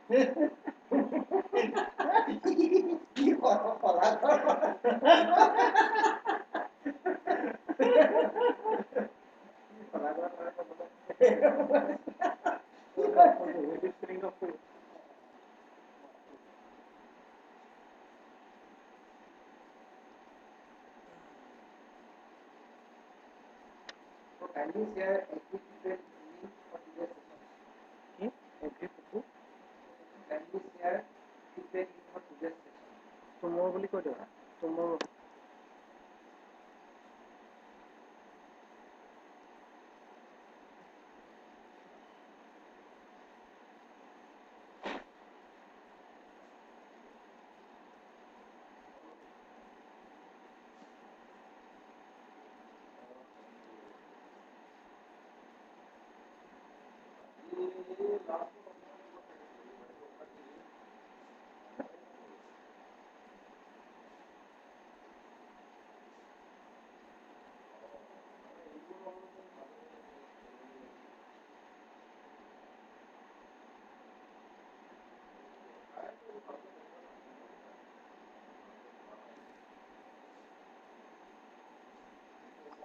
Can you share